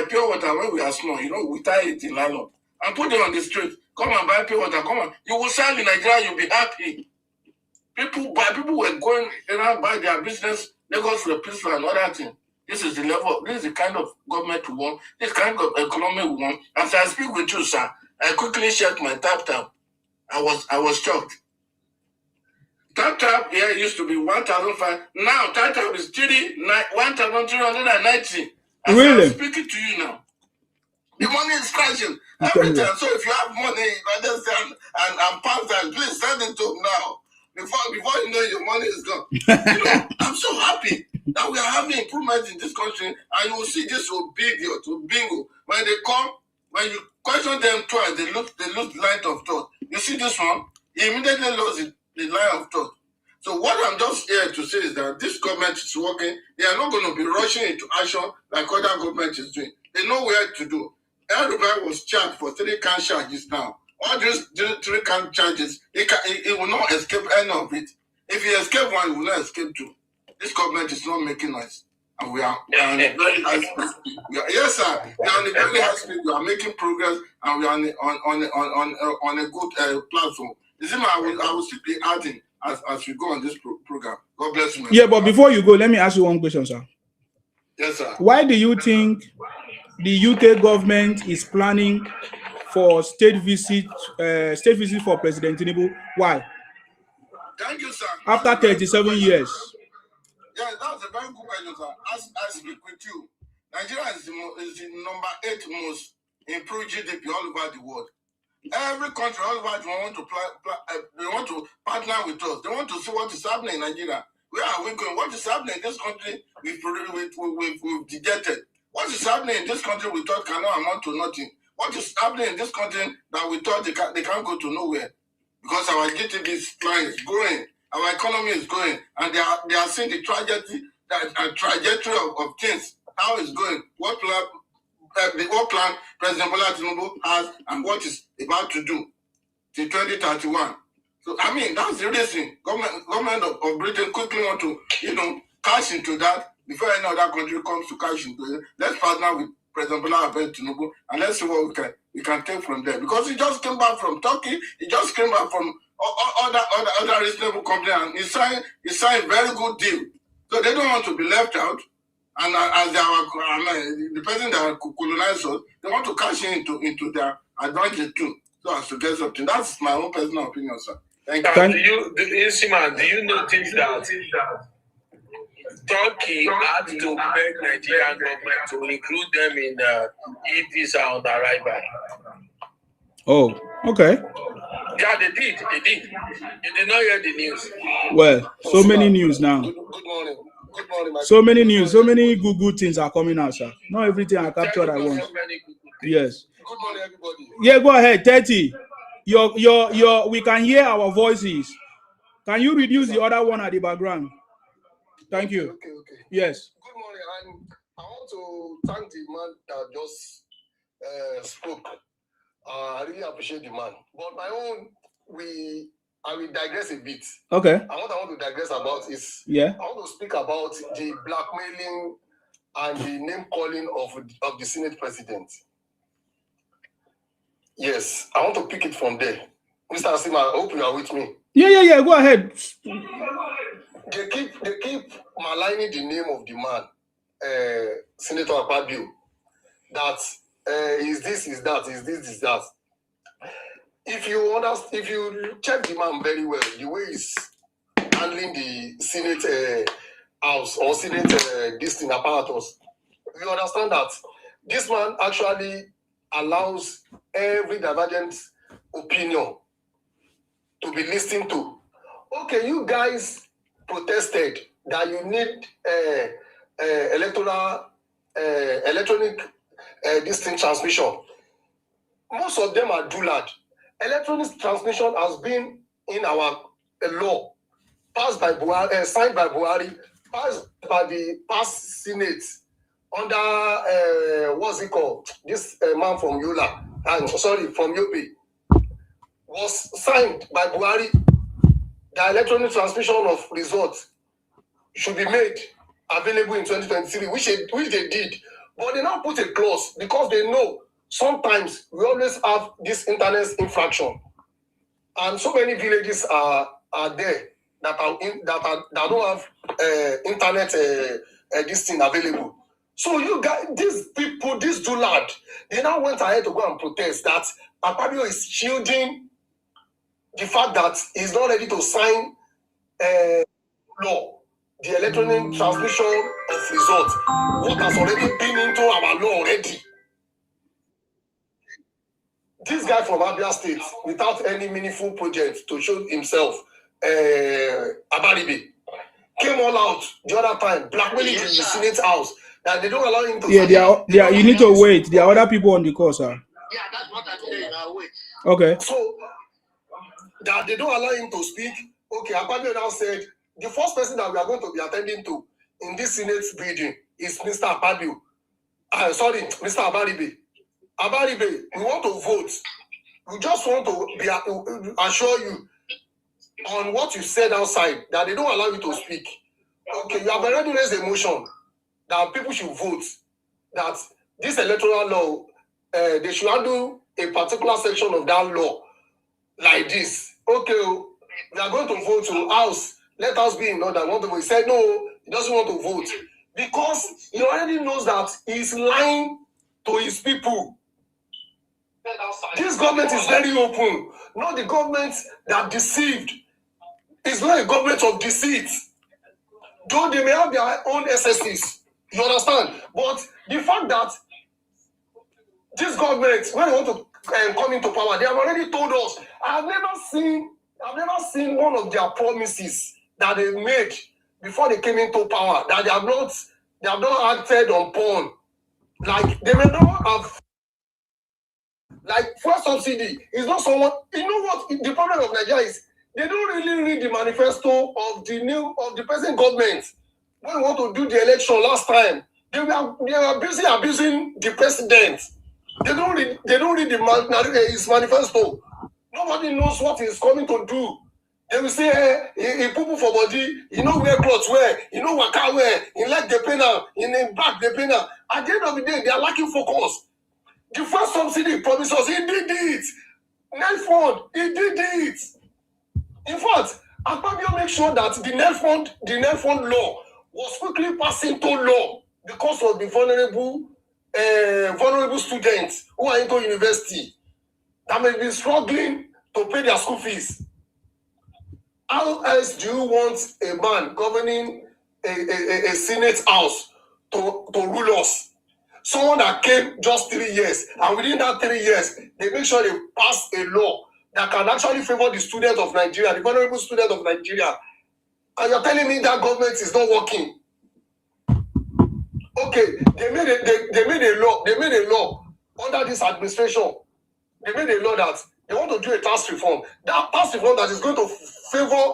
pure water when we are small, we tie it in nylon and put it on the street. Come and buy pure water. Come on. You will sell in Nigeria, you'll be happy. People were going around by their business, Lagos Repeatedly and other things. This is the level, this is the kind of government we want, this kind of economy we want. As I speak with you, sir, I quickly checked my tap. I was shocked. Tap here used to be 1,500. Now tap is 1,390. As really? I'm speaking to you now. The money is crashing every time. So if you have money, you understand, and pounds, please send it to him now. Before before you know it, your money is gone. You know, I'm so happy that we are having improvements in this country, and you will see this bingo. When they come, when you question them twice, they lose the line of thought. You see this one, he immediately lost the line of thought. So what I'm just here to say is that this government is working. They are not going to be rushing into action like other government is doing. They know where to do. El-Rufai was charged for 3 count charges now. All these 3 count charges, he will not escape any of it. If he escapes one, he will not escape 2. This government is not making noise. And we are on a very high speed. Yes, sir. We are on a very high speed. We are making progress, and we are on a good platform. You see, I will still be adding as we go on this program. God bless you. Yeah, but before you go, let me ask you one question, sir. Yes, sir. Why do you think the UK government is planning for state visit for President Tinubu? Why? Thank you, sir. After 37 years. Yeah, that's a very good question, sir. As I speak with you, Nigeria is the number 8 most improved GDP all over the world. Every country all over the world they want to partner with us. They want to see what is happening in Nigeria. Where are we going? What is happening in this country? We've dejected. What is happening in this country we thought cannot amount to nothing? What is happening in this country that we thought they can't go to nowhere? Because our GDP is growing, our economy is going, and they are seeing the trajectory of things, how it's going, what plan President Bola Tinubu has, and what is about to do till 2031. So I mean, that's the reason government of Britain quickly want to cash into that before any other country comes to cash into it. Let's partner with President Bola Tinubu and let's see what we can take from there. Because he just came back from Turkey, he just came back from other reasonable company, and he signed very good deal. So they don't want to be left out. And as the person that colonized us, they want to cash into their advantage too, so as to get something. That's my own personal opinion, sir. Thank you. Do you notice that Turkey had to beg Nigerian government to include them in e-visa on arrival? Oh, okay. Yeah, they did. You did not hear the news. Well, so many news now. Good morning. Good morning, so many news, so many good things are coming out, sir. Not everything I captured at once. Yes. Good morning, everybody. Yeah, go ahead, 30. We can hear our voices. Can you reduce the other one at the background? Thank you. Okay. Yes. Good morning, and I want to thank the man that just spoke. I really appreciate the man. But my own, I will digress a bit. Okay. And what I want to digress about is I want to speak about the blackmailing and the name calling of the Senate president. Yes, I want to pick it from there. Mr. Asima, I hope you are with me. Yeah. Go ahead. They keep maligning the name of the man, Senator Abga, that is this, is that, is this, is that. If you check the man very well, the way he's handling the Senate house or Senate this thing apparatus, you understand that this man actually allows every divergent opinion to be listened to. Okay, you guys protested that you need electronic this thing transmission. Most of them are dullard. Electronic transmission has been in our law, passed by Buhari, signed by Buhari, passed by the past Senate under what's it called? This man from Yola, from Yobe, was signed by Buhari. The electronic transmission of results should be made available in 2023, which they did. But they now put a clause because they know sometimes we always have this internet infraction, and so many villages are there that don't have internet this thing available. So you guys, these people, this dullard, they now went ahead to go and protest that Akpabio is shielding the fact that he's not ready to sign law, the electronic transmission of results, what has already been into our law already. This guy from Abga State, without any meaningful project to show himself Abaribe came all out the other time, blackmailing the Senate House, that they don't allow him to. Yeah, you need to wait. There are other people on the call, sir. Yeah, that's what I'm saying. I'll wait. Okay. So that they don't allow him to speak. Okay, Abaribe now said the first person that we are going to be attending to in this Senate building is Mr. Abaribe. Mr. Abaribe. Abaribe, we want to vote. We just want to be assure you on what you said outside, that they don't allow you to speak. Okay, you have already raised a motion that people should vote, that this electoral law, they should handle a particular section of that law like this. Okay, we are going to vote to House. Let us be in order. Want to vote. He said no, he doesn't want to vote because he already knows that he's lying to his people. This government is very open. Not the government that deceived. It's not a government of deceit. Though they may have their own SSTs. You understand? But the fact that this government, when they want to come into power, they have already told us. I've never seen one of their promises that they made before they came into power that they have not acted upon. Like they may not have. Like fuel subsidy is not someone. You know what the problem of Nigeria is? They don't really read the manifesto of the present government. When we want to do the election last time, they were busy abusing the president. They don't read his manifesto. Nobody knows what he's coming to do. They will say, he poo for body, he know where clothes wear, he know waka wear, he like the penal, in the back the penal. At the end of the day, they are lacking focus. The first subsidy promised us, he did it. Net fund, he did it. In fact, Abga make sure that the net fund law was quickly passed into law because of the vulnerable students who are into university that may be struggling to pay their school fees. How else do you want a man governing a Senate House to rule us? Someone that came just 3 years, and within that 3 years, they make sure they pass a law that can actually favor the student of Nigeria, the vulnerable student of Nigeria. And you're telling me that government is not working. Okay, they made a law under this administration. They made a law that they want to do a tax reform. That tax reform that is going to favor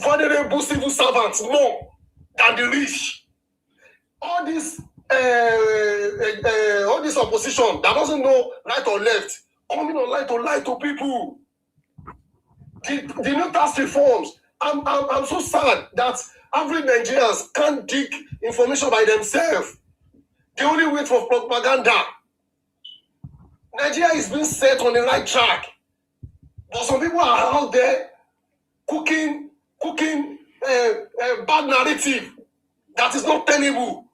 vulnerable civil servants more than the rich. All this opposition that doesn't know right or left, coming online to lie to people. The new tax reforms. I'm so sad that average Nigerians can't dig information by themselves. They only wait for propaganda. Nigeria is being set on the right track, but some people are out there cooking bad narrative that is not tenable.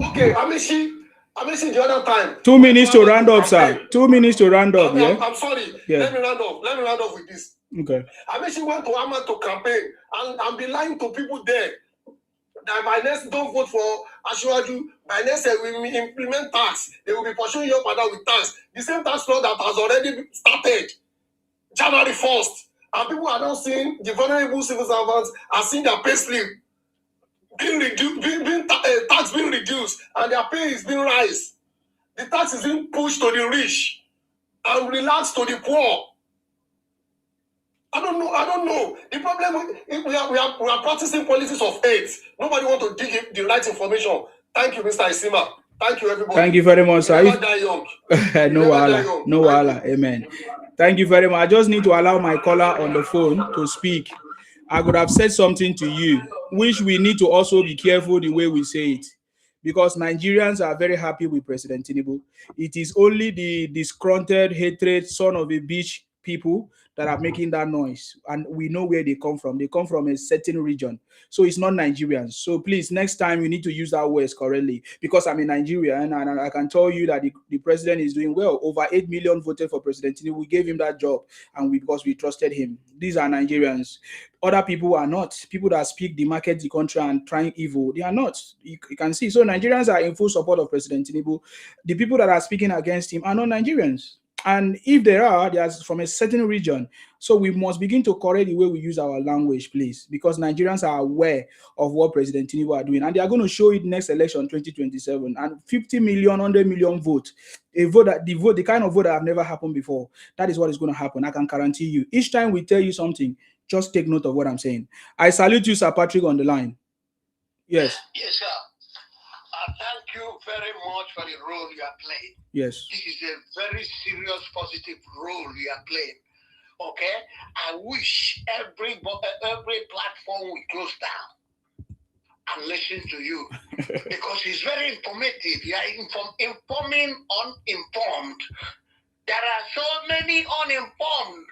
Okay, Amishi the other time. 2 minutes to round up, sir. 2 minutes to round up. I'm sorry. Yeah. Let me round up with this. Okay. Amishi went to Amma to campaign and be lying to people there that by next don't vote for Ashwaju. By next we will implement tax. They will be pursuing your father with tax. The same tax law that has already started January 1st. And people are now seeing the vulnerable civil servants are seeing their pay slip being reduced, tax being reduced, and their pay is being raised. The tax is being pushed to the rich and relaxed to the poor. I don't know. The problem we are practicing politics of hate. Nobody want to dig the right information. Thank you, Mr. Isima. Thank you, everybody. Thank you very much, sir. Never die young. No wahala. Amen. Thank you very much. I just need to allow my caller on the phone to speak. I could have said something to you, which we need to also be careful the way we say it, because Nigerians are very happy with President Tinubu. It is only the disgruntled, hatred, son of a bitch people that are making that noise, and we know where they come from. They come from a certain region, so it's not Nigerians. So please, next time you need to use that words correctly, because I'm a Nigerian and I can tell you that the president is doing well. Over 8 million voted for President Tinubu. We gave him that job, and because we trusted him. These are Nigerians. Other people are not. People that speak the market, the country, and trying evil, they are not. You can see. So Nigerians are in full support of President Tinubu. The people that are speaking against him are not Nigerians. And if there are, there's from a certain region. So we must begin to correct the way we use our language, please, because Nigerians are aware of what President Tinubu are doing, and they are going to show it next election 2027. And 50 million, 100 million vote, the kind of vote that have never happened before. That is what is going to happen. I can guarantee you. Each time we tell you something, just take note of what I'm saying. I salute you, Sir Patrick, on the line. Yes. Yes, sir. Thank you very much for the role you are playing. Yes. This is a very serious, positive role you are playing. Okay? I wish every platform will close down and listen to you because it's very informative. You are informing uninformed. There are so many uninformed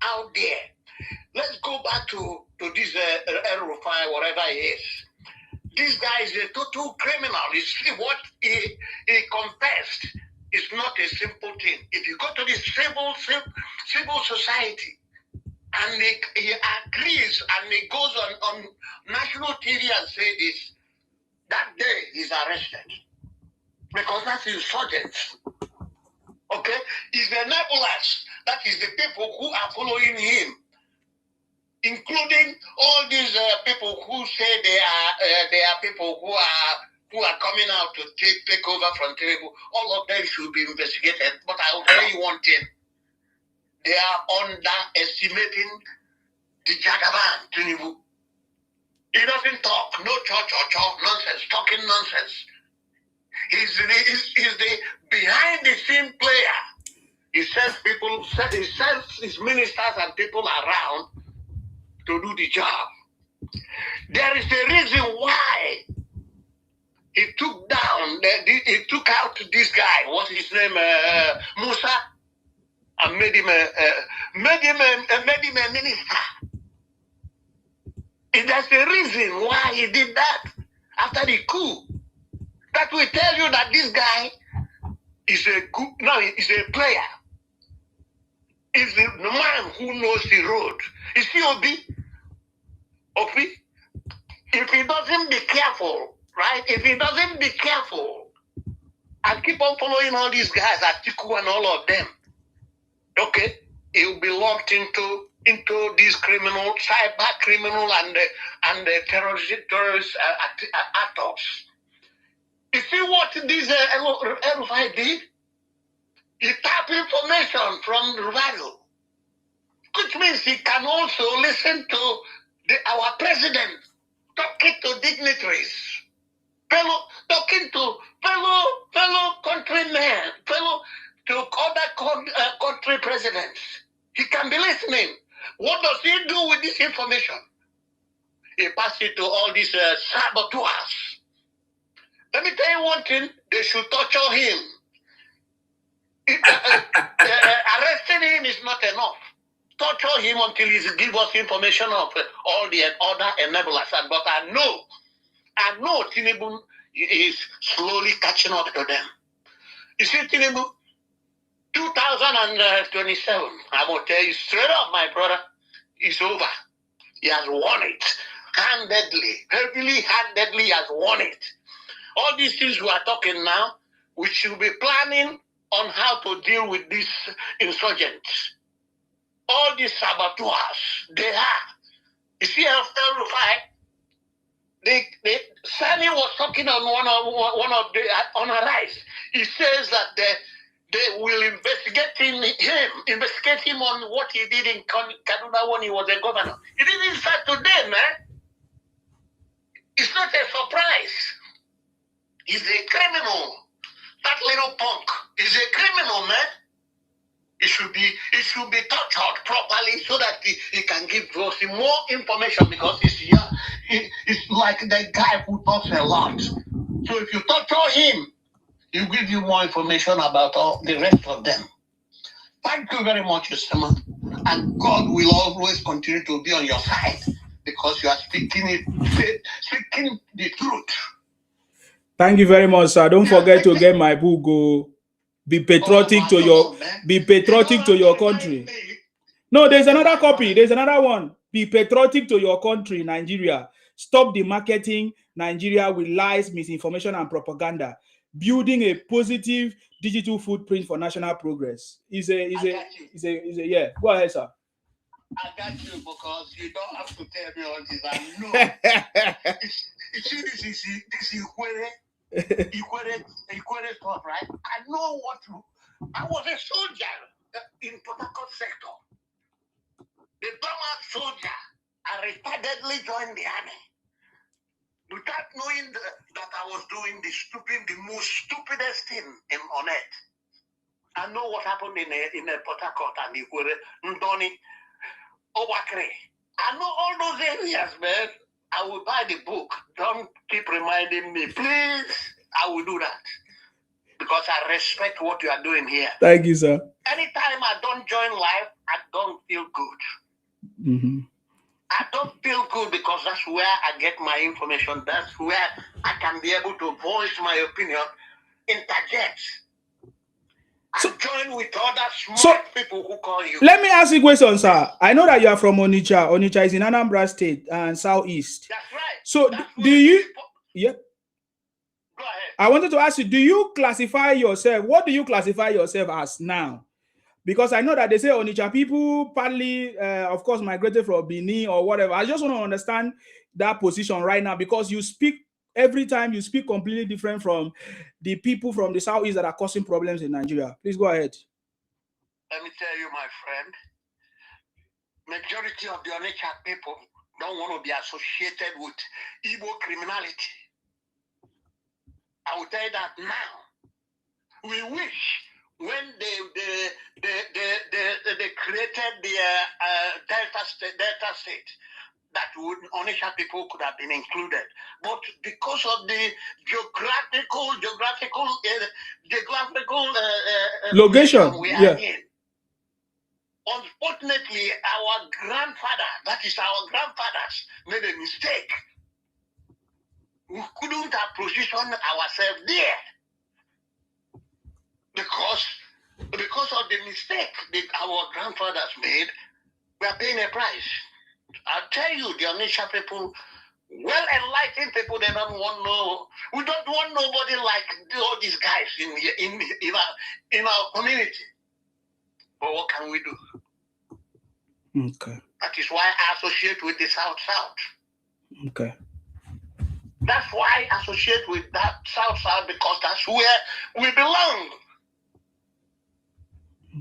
out there. Let's go back to this El-Rufai, whatever it is. This guy is a total criminal. You see what he confessed is not a simple thing. If you go to the civil society and he agrees and he goes on national TV and say this, that day he's arrested. Because that's insurgents. Okay? It's the enablers. That is the people who are following him. Including all these people who say they are people who are coming out to take over from Tinubu. All of them should be investigated. But I will tell you one thing: they are underestimating the Jagaban Tinubu. He doesn't talk, no nonsense, talking nonsense. He's the behind the scene player. He sends his ministers and people around to do the job. There is a reason why he took out this guy. What's his name? Musa, and made him a minister. There's a reason why he did that after the coup. That will tell you that this guy is he's a player. He's the man who knows the road. You see, Obi, if he doesn't be careful, right? If he doesn't be careful and keep on following all these guys, Atiku and all of them, okay, he'll be lumped into these criminal, cyber criminal and terrorist actors. You see what this El-Rufai did? He tapped information from Ruvalo, which means he can also listen to our president talking to dignitaries, talking to fellow countrymen, to other country presidents. He can be listening. What does he do with this information? He passes it to all these saboteurs. Let me tell you one thing: they should torture him. Arresting him is not enough. Torture him until he gives us information of all the other enablers. But I know Tinubu is slowly catching up to them. You see, Tinubu, 2027, I'm going to tell you straight up, my brother, it's over. He has won it. Heavily handedly has won it. All these things we are talking now, we should be planning on how to deal with these insurgents. All these saboteurs, they are. You see, El-Rufai, Sani was talking on one of the on Arise. He says that they will investigate him on what he did in Kaduna when he was a governor. It didn't start today, man. It's not a surprise. He's a criminal. That little punk is a criminal, man. It should be tortured properly so that he can give us more information because it's like the guy who talks a lot. So if you torture him, he'll give you more information about all the rest of them. Thank you very much, Usama. And God will always continue to be on your side because you are speaking the truth. Thank you very much, sir. Don't forget to get my book. Go be patriotic to your country. No, there's another copy. There's another one. Be patriotic to your country, Nigeria. Stop the marketing Nigeria with lies, misinformation, and propaganda. building a positive digital footprint for national progress. Is a yeah. Go ahead, sir. I got you because you don't have to tell me all this. I know. You see, this is equated stuff, right? I know what to. I was a soldier in Port Harcourt sector. The Burma soldier, I repeatedly joined the army without knowing that I was doing the most stupidest thing on earth. I know what happened in Port Harcourt and Ikwere, Ndoni, Owakre. I know all those areas, man. I will buy the book. Don't keep reminding me, please. I will do that because I respect what you are doing here. Thank you, sir. Anytime I don't join live, I don't feel good. Mm-hmm. I don't feel good because that's where I get my information. That's where I can be able to voice my opinion, interject. So, join with other smart people who call you. Let me ask you a question, sir. I know that you are from Onitsha. Onitsha is in Anambra State and Southeast. That's right. So do you? Yeah. Go ahead. I wanted to ask you: do you classify yourself? What do you classify yourself as now? Because I know that they say Onitsha people partly, of course, migrated from Benin or whatever. I just want to understand that position right now because you speak. Every time you speak completely different from the people from the Southeast that are causing problems in Nigeria. Please go ahead. Let me tell you, my friend, majority of the Onitsha people don't want to be associated with Igbo criminality. I will tell you that now. We wish when they created the Delta State, that Onitsha people could have been included, but because of the geographical location we are in, unfortunately, our grandfathers made a mistake. We couldn't have positioned ourselves there because of the mistake that our grandfathers made. We are paying a price. I'll tell you, the Onitsha people, well-enlightened people, they don't want we don't want nobody like all these guys in our community. But what can we do? Okay. That is why I associate with the South. Okay. That's why I associate with that South because that's where we belong.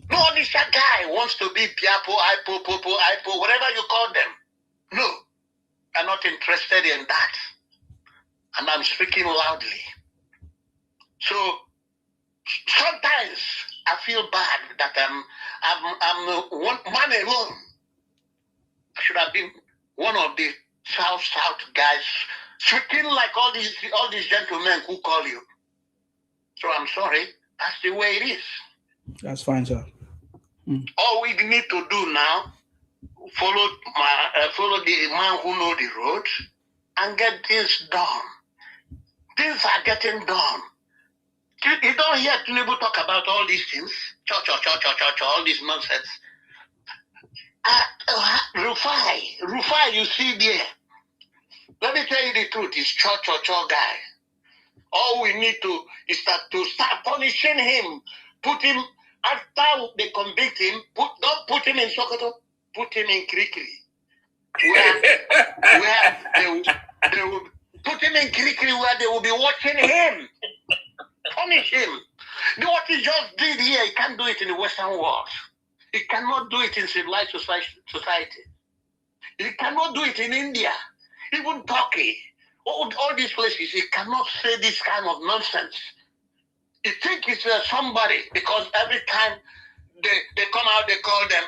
No Onitsha guy wants to be Piapo, Ipo, whatever you call them. No, I'm not interested in that. And I'm speaking loudly. So sometimes I feel bad that I'm one man alone. I should have been one of the South guys, speaking like all these gentlemen who call you. So I'm sorry. That's the way it is. That's fine, sir. All we need to do now, follow the man who knows the road and get things done. Things are getting done. You don't hear people talk about all these things. All this nonsense. Rufai, you see there. Let me tell you the truth. He's guy. All we need to is to start punishing him. Put him, after they convict him, don't put him in Sokoto, put him in Kirikiri. Where they will put him in Kirikiri where they will be watching him. Punish him. What he just did here, he can't do it in the Western world. He cannot do it in civilized society. He cannot do it in India, even Turkey. All these places, he cannot say this kind of nonsense. You think it's somebody because every time they come out, they call them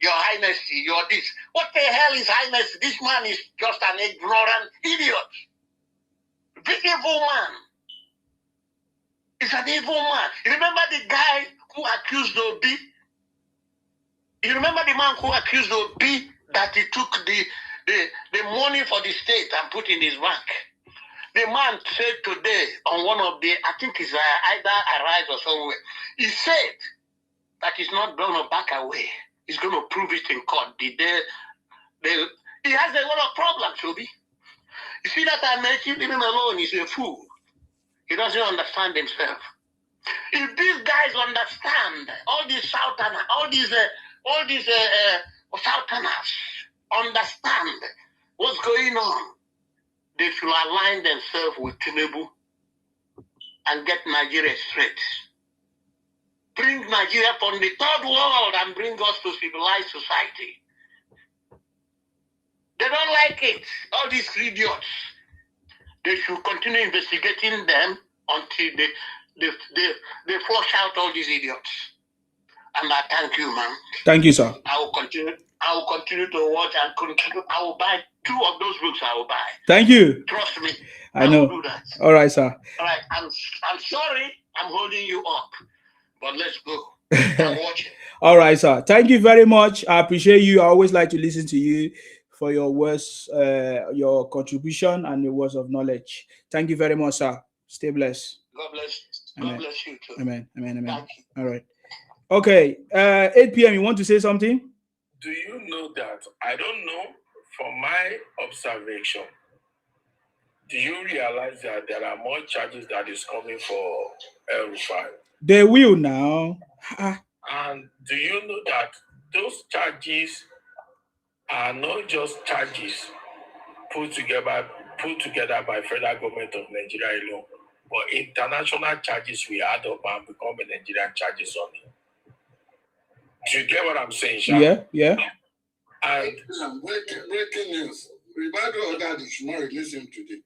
your highness, you're this. What the hell is highness? This man is just an ignorant idiot. The evil man. He's an evil man. You remember the guy who accused Obi? You remember the man who accused Obi that he took the money for the state and put in his bank? The man said today on one of the, I think it's either Arise or somewhere, he said that he's not going to back away. He's going to prove it in court. He has a lot of problems, Obi. You see that American, leave him alone, he's a fool. He doesn't understand himself. If these guys understand, all these Southerners, all these Southerners understand what's going on, they should align themselves with Tinubu and get Nigeria straight. Bring Nigeria from the third world and bring us to civilized society. They don't like it. All these idiots. They should continue investigating them until they flush out all these idiots. And I thank you, man. Thank you, sir. I will continue to watch and continue. I will buy 2 of those books. I will buy. Thank you. Trust me. I know. will do that. All right, sir. All right. I'm sorry. I'm holding you up, but let's go. I'm watching. All right, sir. Thank you very much. I appreciate you. I always like to listen to you for your words, your contribution, and your words of knowledge. Thank you very much, sir. Stay blessed. God bless you. Amen. God bless you too. Amen. Amen. Amen. Thank you. All right. Okay. 8 p.m. You want to say something? Do you know that? I don't know. From my observation, do you realize that there are more charges that is coming for EL-Rufai? They will now. And do you know that those charges are not just charges put together by federal government of Nigeria alone, but international charges we add up and become a Nigerian charges on it. Do you get what I'm saying, Sha? Yeah. And breaking news. Ribado ordered they should not release him today.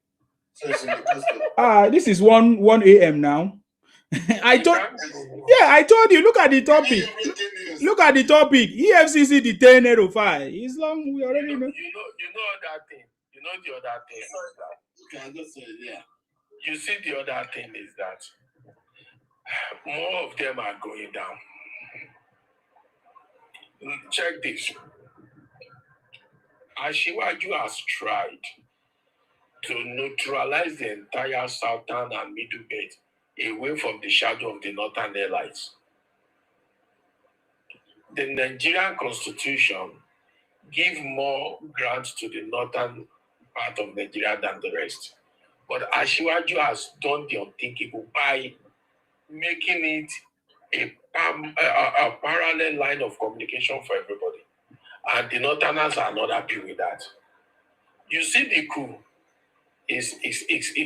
So it's in the custody. This is 1 a.m. now. I told you, look at the topic. Look at the topic. EFCC Detained EL-Rufai. It's long, we already know. You know that thing. You know the other thing is that. Okay, I just said, yeah. You see, the other thing is that more of them are going down. Check this. Ashiwaju has tried to neutralize the entire southern and middle belt away from the shadow of the northern allies. The Nigerian constitution gives more grants to the northern part of Nigeria than the rest. But Ashiwaju has done the unthinkable by making it a parallel line of communication for everybody. And the northerners are not happy with that. You see, the coup is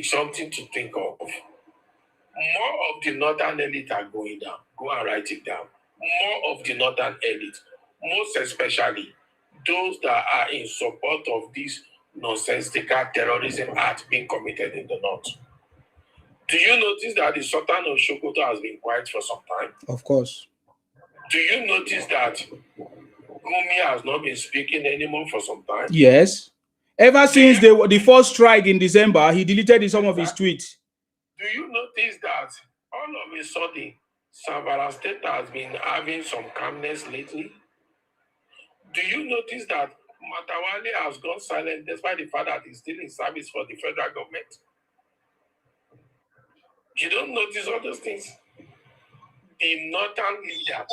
something to think of. More of the northern elite are going down. Go and write it down. More of the northern elite, most especially those that are in support of this nonsensical terrorism act being committed in the north. Do you notice that the Sultan of Sokoto has been quiet for some time? Of course. Do you notice that Gumi has not been speaking anymore for some time? Yes. Ever since the first strike in December, he deleted some of his tweets. Do you notice that all of a sudden, Zamfara State has been having some calmness lately? Do you notice that Matawale has gone silent despite the fact that he's still in service for the federal government? You don't notice all those things? The northern leader,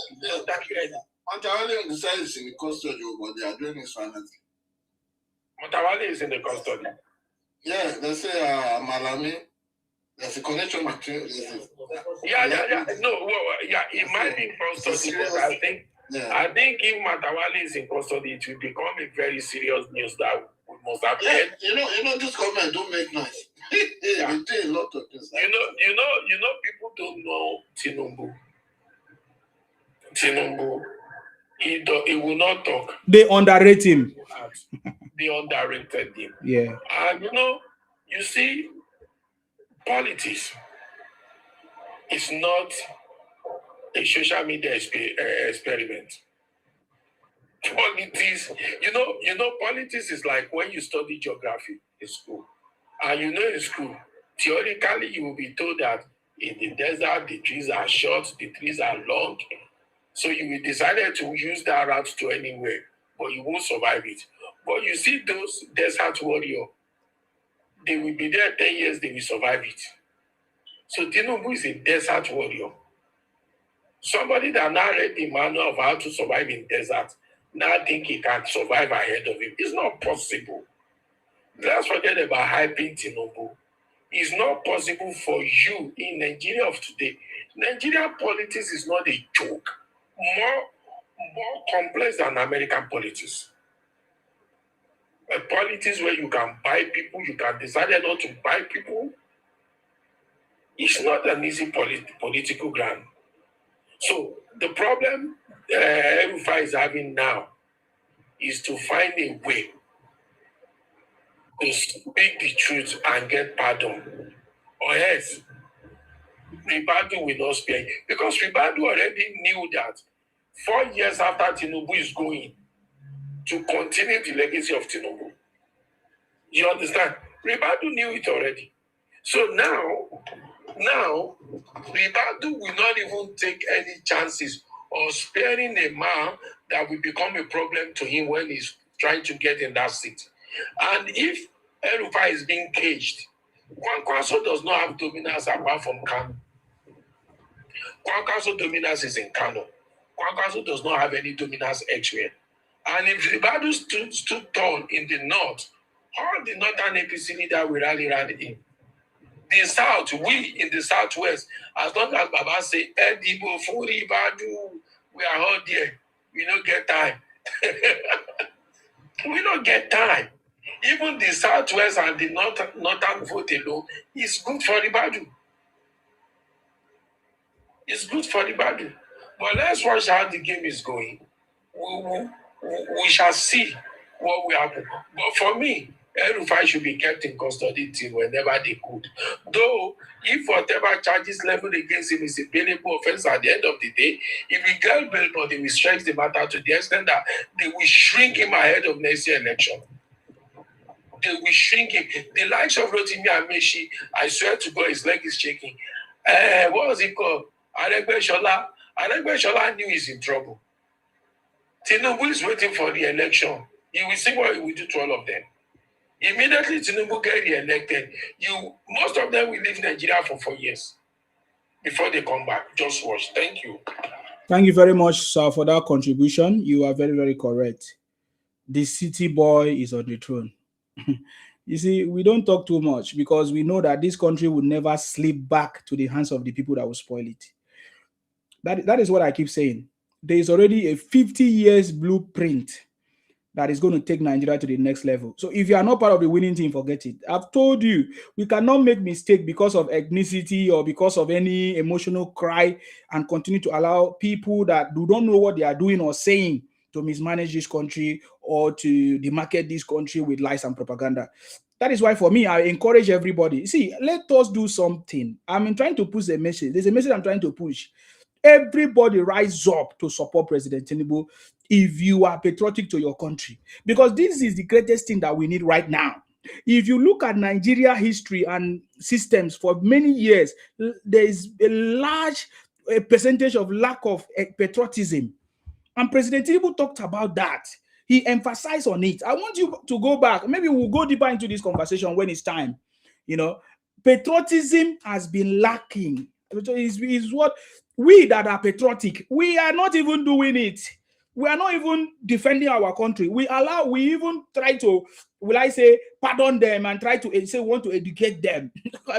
Matawale on the side is in the custody, but they are doing it silently. Matawale is in the custody. Yeah, they say Malami. There's a connection between. Yeah. No, it might be in custody, but I think if Matawale is in custody, it will become a very serious news that we must have. Yeah, you know, this government don't make noise. They do a lot of things. You know, people don't know Tinubu. He will not talk. They underrate him. They underrated him. Yeah. And you see, politics is not a social media experiment. Politics, politics is like when you study geography in school. And in school, theoretically, you will be told that in the desert, the trees are short, the trees are long. So you will decide to use that route to anywhere, but you won't survive it. But you see those desert warriors, they will be there 10 years, they will survive it. So Tinubu is a desert warrior. Somebody that now read the manual of how to survive in desert, now think he can survive ahead of him. It's not possible. Let's forget about hyping Tinubu. It's not possible for you in Nigeria of today. Nigerian politics is not a joke. More complex than American politics. A politics where you can buy people, you can decide not to buy people. It's not an easy political ground. So the problem Rufai is having now is to find a way to speak the truth and get pardon. Or else, Ribadu will not spare. Because Ribadu already knew that 4 years after Tinubu is going to continue the legacy of Tinubu. You understand? Ribadu knew it already. So now, Ribadu will not even take any chances of sparing a man that will become a problem to him when he's trying to get in that seat. And if El-Rufai is being caged, Kwankwaso does not have dominance apart from Kano. Kwankwaso dominance is in Kano. Kwankwaso does not have any dominance elsewhere. And if Ribadu stood tall in the north, all the northern APC leaders will rally around him. The south, we in the southwest, as long as Baba say, Edibo, Furi, Badu, we are all there. We don't get time. We don't get time. Even the southwest and the northern vote alone is good for the Badu. It's good for the Badu. But let's watch how the game is going. We shall see what will happen. But for me, El-Rufai should be kept in custody till whenever they could. Though, if whatever charges leveled against him is a bailable offense at the end of the day, if he gets bail, but they will stretch the matter to the extent that they will shrink him ahead of next year election. They will shrink him. The likes of Rotimi Amechi, I swear to God, his leg is shaking. What was it called? Aregbesola knew he's in trouble. Tinubu is waiting for the election. You will see what he will do to all of them. Immediately Tinubu get re-elected, most of them will leave Nigeria for 4 years before they come back. Just watch. Thank you. Thank you very much, sir, for that contribution. You are very, very correct. The city boy is on the throne. You see, we don't talk too much because we know that this country will never slip back to the hands of the people that will spoil it. That is what I keep saying. There is already a 50 years blueprint that is going to take Nigeria to the next level. So if you are not part of the winning team, forget it. I've told you, we cannot make mistake because of ethnicity or because of any emotional cry and continue to allow people that don't know what they are doing or saying to mismanage this country or to demarket this country with lies and propaganda. That is why, for me, I encourage everybody. See, let us do something. I'm trying to push a message. There's a message I'm trying to push. Everybody rise up to support President Tinubu if you are patriotic to your country, because this is the greatest thing that we need right now. If you look at Nigeria history and systems for many years, there is a large percentage of lack of patriotism, and President Tinubu talked about that. He emphasized on it. I want you to go back. Maybe we'll go deeper into this conversation when it's time. Patriotism has been lacking. Is what we that are patriotic, we are not even doing it. We are not even defending our country. We even try to, pardon them and try to say we want to educate them.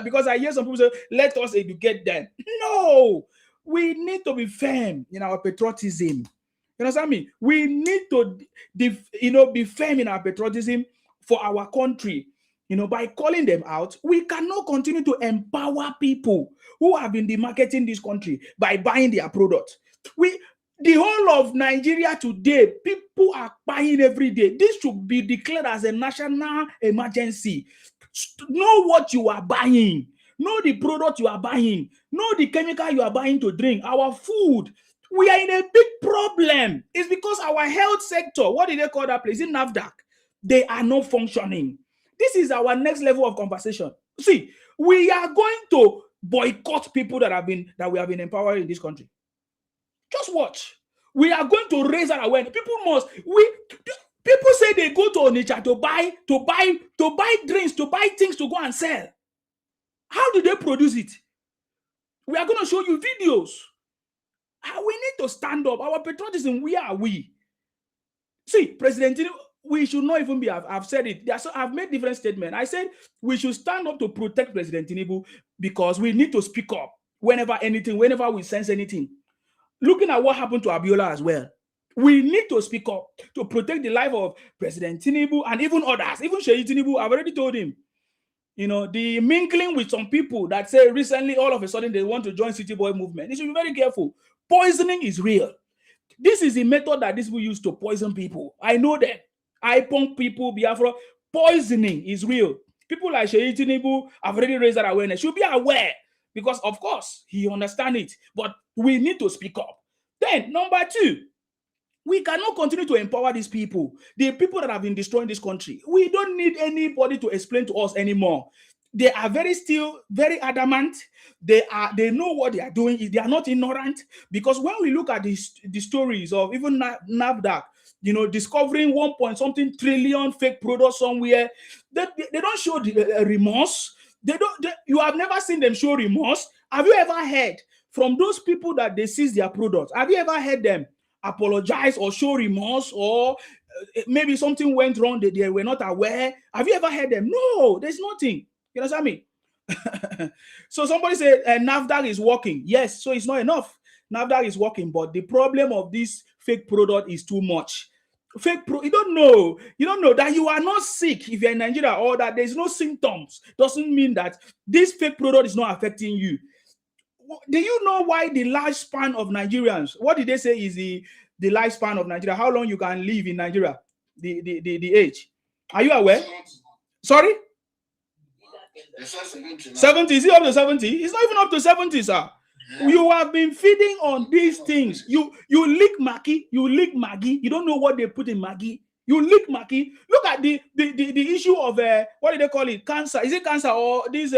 Because I hear some people say, let us educate them. No, we need to be firm in our patriotism. You understand me? We need to be firm in our patriotism for our country. By calling them out, we cannot continue to empower people who have been demarketing this country by buying their products. The whole of Nigeria today, people are buying every day. This should be declared as a national emergency. Know what you are buying. Know the product you are buying. Know the chemical you are buying to drink. Our food. We are in a big problem. It's because our health sector, what did they call that place? In NAFDAC, they are not functioning. This is our next level of conversation. See, we are going to boycott people that we have been empowering in this country. Just watch. We are going to raise our awareness. People say they go to Onitsha to buy drinks, to buy things to go and sell. How do they produce it? We are going to show you videos. We need to stand up. Our patriotism, where are we? See, President Tinubu, we should not even be. I've said it. I've made different statements. I said we should stand up to protect President Tinubu because we need to speak up whenever we sense anything. Looking at what happened to Abiola as well, we need to speak up to protect the life of President Tinubu and even others. Even Sheyi Tinubu, I've already told him, the mingling with some people that say recently all of a sudden they want to join City Boy movement. They should be very careful. Poisoning is real. This is the method that these people use to poison people. I know that. I pump people, Biafra. Poisoning is real. People like Sheyi Tinubu have already raised that awareness. Should be aware because, of course, he understands it. But we need to speak up. Then, number 2, we cannot continue to empower these people. The people that have been destroying this country. We don't need anybody to explain to us anymore. They are still very adamant. They know what they are doing. They are not ignorant. Because when we look at the stories of even NAFDAC, discovering 1.something trillion fake products somewhere, they don't show the remorse. You have never seen them show remorse. Have you ever heard from those people that they seize their products? Have you ever heard them apologize or show remorse, or maybe something went wrong, they were not aware? Have you ever heard them? No, there's nothing. You understand me? So somebody said NAFDAC is working. Yes, so it's not enough. NAFDAC is working, but the problem of this fake product is too much. You don't know that you are not sick if you're in Nigeria, or that there's no symptoms. Doesn't mean that this fake product is not affecting you. Do you know why the lifespan of Nigerians? What did they say is the lifespan of Nigeria? How long you can live in Nigeria? The age. Are you aware? Sorry? 70. Is it up to 70? It's not even up to 70, sir. Yeah. You have been feeding on these things. You lick Maggi. You lick Maggi. You don't know what they put in Maggi. You lick Maggi. Look at the issue of what do they call it? Cancer. Is it cancer or these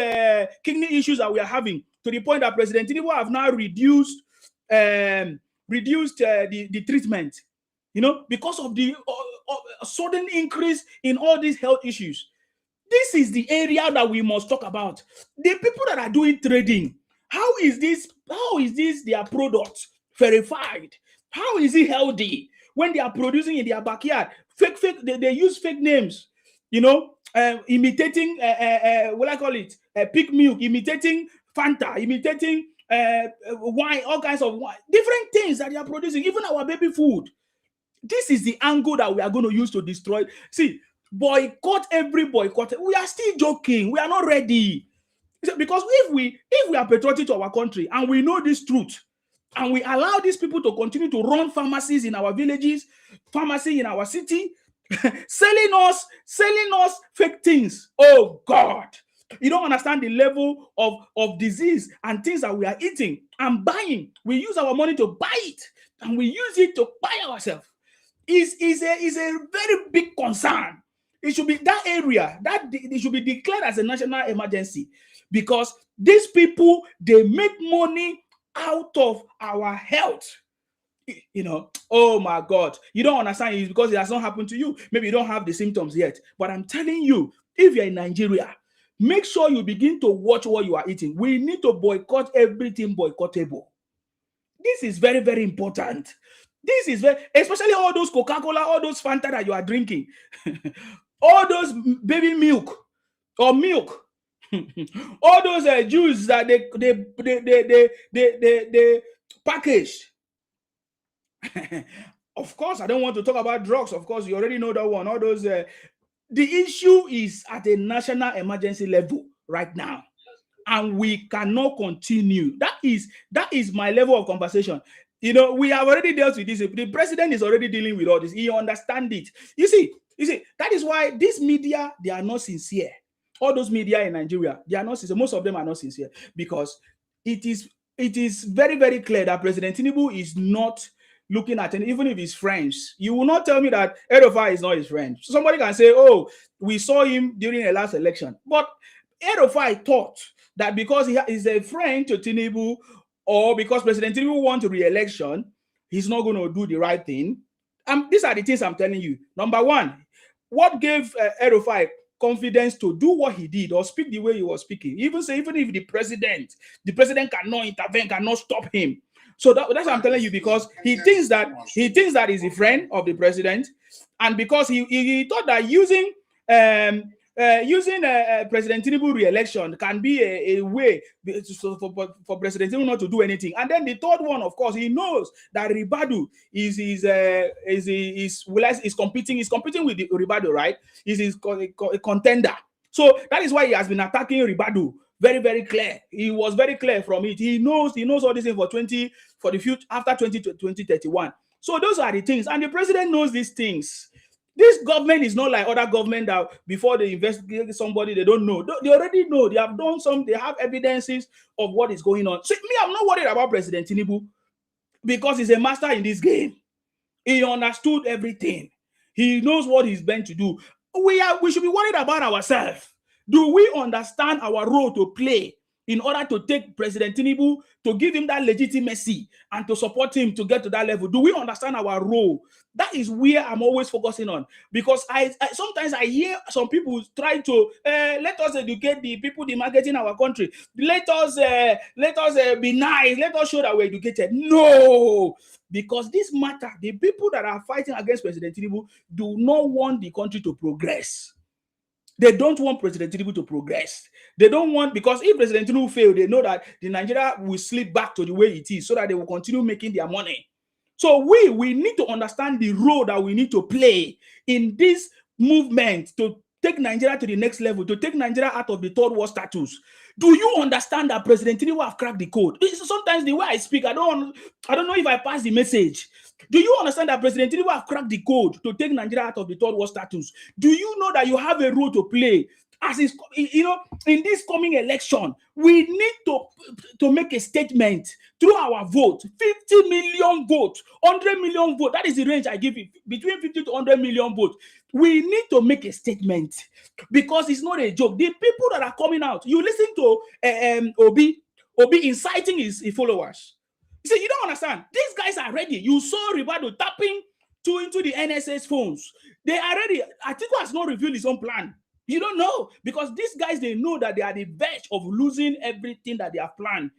kidney issues that we are having? To the point that President Tinubu have now reduced the treatment. Because of the sudden increase in all these health issues. This is the area that we must talk about. The people that are doing trading, how is this their product verified? How is it healthy when they are producing in their backyard? Fake, they use fake names, imitating what I call it, pig milk, imitating Fanta, imitating wine, all kinds of wine, different things that they are producing, even our baby food. This is the angle that we are going to use to destroy. See, boycott. We are still joking. We are not ready. Because if we are patriotic to our country and we know this truth, and we allow these people to continue to run pharmacies in our villages, pharmacy in our city, selling us fake things. Oh God. You don't understand the level of disease and things that we are eating and buying. We use our money to buy it, and we use it to buy ourselves. Is a very big concern. It should be that area that it should be declared as a national emergency, because these people, they make money out of our health. Oh my God, you don't understand. It's because it has not happened to you. Maybe you don't have the symptoms yet, but I'm telling you, if you're in Nigeria, make sure you begin to watch what you are eating. We need to boycott everything boycottable. This is very, very important. This is especially all those Coca-Cola, all those Fanta that you are drinking, all those baby milk or milk, all those juice that they packaged. Of course, I don't want to talk about drugs. Of course, you already know that one. All those. The issue is at a national emergency level right now, and we cannot continue. That is my level of conversation. We have already dealt with this. The president is already dealing with all this. He understands it. You see, that is why this media, they are not sincere. All those media in Nigeria, they are not sincere. Most of them are not sincere, because it is very, very clear that President Tinubu is not looking at it, even if he's French. You will not tell me that El-Rufai is not his friend. So somebody can say, oh, we saw him during the last election. But El-Rufai thought that because he is a friend to Tinubu, or because President Tinubu wants re-election, he's not going to do the right thing. These are the things I'm telling you. Number one, what gave El-Rufai confidence to do what he did or speak the way he was speaking? Even if the president cannot intervene, cannot stop him. So that's what I'm telling you, because he thinks that he's a friend of the president, and because he thought that using President Tinubu re-election can be a way for President Tinubu not to do anything. And then the third one, of course, he knows that Ribadu is competing with the Ribadu, right? Is a contender. So that is why he has been attacking Ribadu. Very, very clear. He was very clear from it. He knows all this thing for the future after 2031. So those are the things, and the president knows these things. This government is not like other government that before they investigate somebody, they don't know. They already know. They have done some. They have evidences of what is going on. So me, I'm not worried about President Tinubu because he's a master in this game. He understood everything. He knows what he's meant to do. We should be worried about ourselves. Do we understand our role to play in order to take President Tinubu, to give him that legitimacy and to support him to get to that level? Do we understand our role? That is where I'm always focusing on, because I sometimes I hear some people try to let us educate the people demarcating our country. Let us be nice. Let us show that we're educated. No, because this matter, the people that are fighting against President Tinubu do not want the country to progress. They don't want President Tinubu to progress. They don't want, because if President Tinubu fails, they know that the Nigeria will slip back to the way it is so that they will continue making their money. So we need to understand the role that we need to play in this movement to take Nigeria to the next level, to take Nigeria out of the third world status. Do you understand that President Tinubu have cracked the code? Sometimes the way I speak, I don't know if I pass the message. Do you understand that President Tinubu have cracked the code to take Nigeria out of the third world status? Do you know that you have a role to play? As is, in this coming election, we need to make a statement through our vote. 50 million votes, 100 million votes. That is the range I give it, between 50 to 100 million votes. We need to make a statement because it's not a joke. The people that are coming out, you listen to Obi inciting his followers. You see, you don't understand. These guys are ready. You saw Ribadu tapping into the NSA's phones. They are ready. Atiku has not revealed his own plan. You don't know, because these guys, they know that they are the verge of losing everything that they have planned,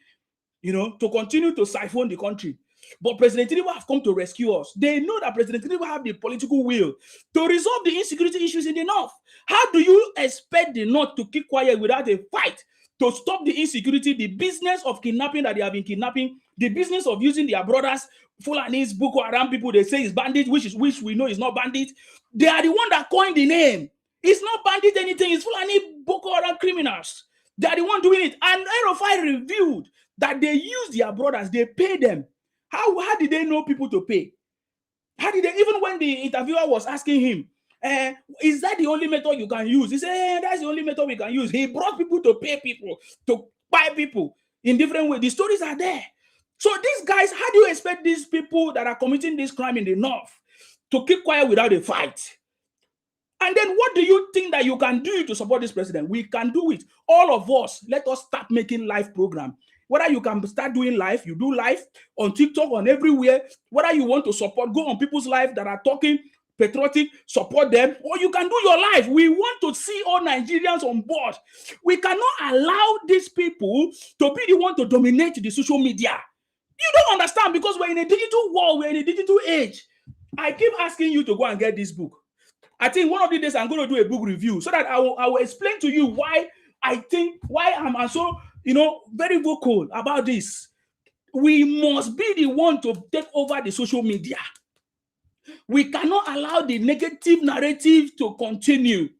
to continue to siphon the country. But President Tinubu have come to rescue us. They know that President Tinubu have the political will to resolve the insecurity issues in the north. How do you expect the north to keep quiet without a fight to stop the insecurity, the business of kidnapping that they have been kidnapping, the business of using their brothers, Fulanis, Boko Haram people, they say is bandit, which we know is not bandit. They are the one that coined the name. It's not bandit anything. It's Fulani Boko Haram criminals. They are the one doing it. And El-Rufai revealed that they use their brothers. They pay them. How did they know people to pay? How did they, even when the interviewer was asking him, is that the only method you can use? He said, that's the only method we can use. He brought people to pay people, to buy people in different ways. The stories are there. So these guys, how do you expect these people that are committing this crime in the north to keep quiet without a fight? And then what do you think that you can do to support this president? We can do it. All of us, let us start making live program. Whether you can start doing live, you do live on TikTok, on everywhere. Whether you want to support, go on people's live that are talking patriotic, support them, or you can do your live. We want to see all Nigerians on board. We cannot allow these people to be the one to dominate the social media. You don't understand, because we're in a digital world, we're in a digital age. I keep asking you to go and get this book. I think one of the days I'm going to do a book review so that I will explain to you why I'm so, very vocal about this. We must be the one to take over the social media. We cannot allow the negative narrative to continue.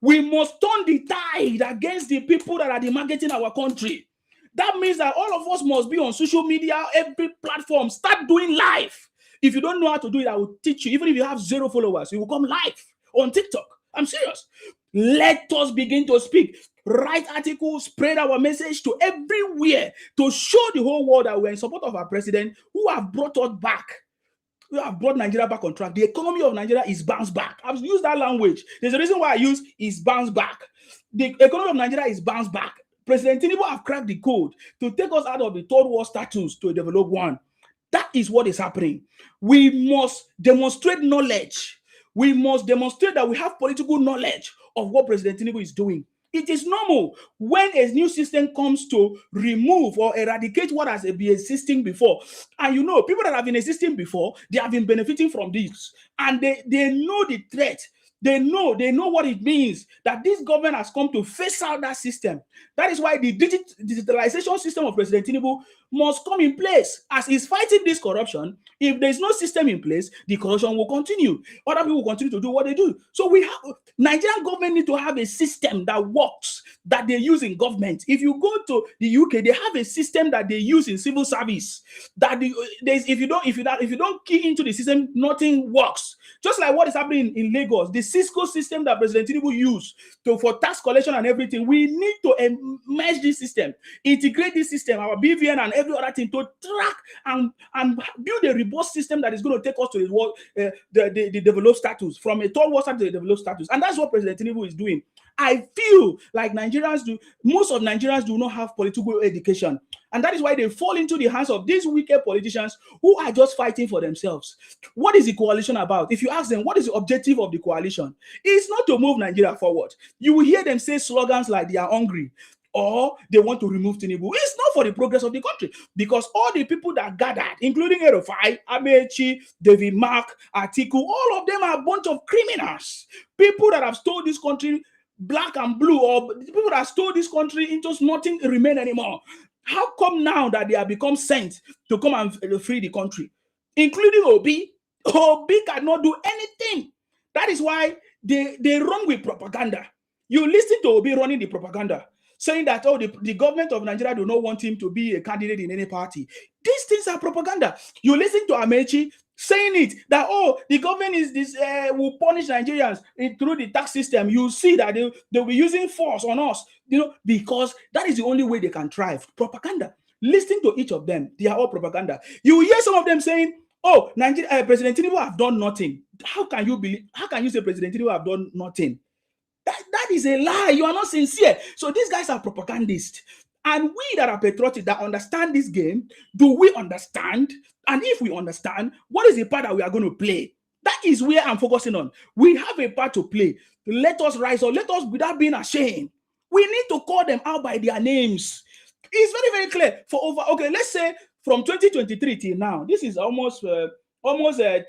We must turn the tide against the people that are demarcating our country. That means that all of us must be on social media, every platform. Start doing live. If you don't know how to do it, I will teach you. Even if you have 0 followers, you will come live on TikTok. I'm serious. Let us begin to speak. Write articles, spread our message to everywhere to show the whole world that we're in support of our president who have brought us back. We have brought Nigeria back on track. The economy of Nigeria is bounced back. I've used that language. There's a reason why I use is bounced back. The economy of Nigeria is bounced back. President Tinubu have cracked the code to take us out of the third world status to a developed one. That is what is happening. We must demonstrate knowledge. We must demonstrate that we have political knowledge of what President Tinubu is doing. It is normal when a new system comes to remove or eradicate what has been existing before. And you know, people that have been existing before, they have been benefiting from this. And they know the threat. They know what it means that this government has come to phase out that system. That is why the digitalization system of President Tinubu must come in place. As he's fighting this corruption, if there's no system in place, the corruption will continue. Other people will continue to do what they do. So Nigerian government need to have a system that works, that they use in government. If you go to the UK, they have a system that they use in civil service. That if you don't key into the system, nothing works. Just like what is happening in Lagos, the Cisco system that President Tinubu used for tax collection and everything, we need to merge this system, integrate this system, our BVN and every other thing, to track and build a robust system that is going to take us to the developed status, from a third world status to a developed status. And that's what President Tinubu is doing. I feel like most of Nigerians do not have political education. And that is why they fall into the hands of these wicked politicians who are just fighting for themselves. What is the coalition about? If you ask them, what is the objective of the coalition? It's not to move Nigeria forward. You will hear them say slogans like they are hungry or they want to remove Tinubu. It's not for the progress of the country, because all the people that gathered, including El-Rufai, Amechi, David Mark, Atiku, all of them are a bunch of criminals. People that have stole this country black and blue, or people that stole this country into nothing remain anymore. How come now that they have become sent to come and free the country, including Obi? Obi cannot do anything. That is why they run with propaganda. You listen to Obi running the propaganda, saying that, oh, the government of Nigeria do not want him to be a candidate in any party. These things are propaganda. You listen to Amechi saying it, that, oh, the government will punish Nigerians through the tax system. You see that they'll be using force on us, because that is the only way they can thrive. Propaganda. Listen to each of them. They are all propaganda. You hear some of them saying, oh, President Tinubu have done nothing. How can you say President Tinubu have done nothing? That is a lie. You are not sincere. So these guys are propagandists. And we that are patriotic, that understand this game, do we understand? And if we understand, what is the part that we are going to play? That is where I'm focusing on. We have a part to play. Let us rise up. Let us, without being ashamed, we need to call them out by their names. It's very, very clear. Let's say from 2023 till now, this is almost 3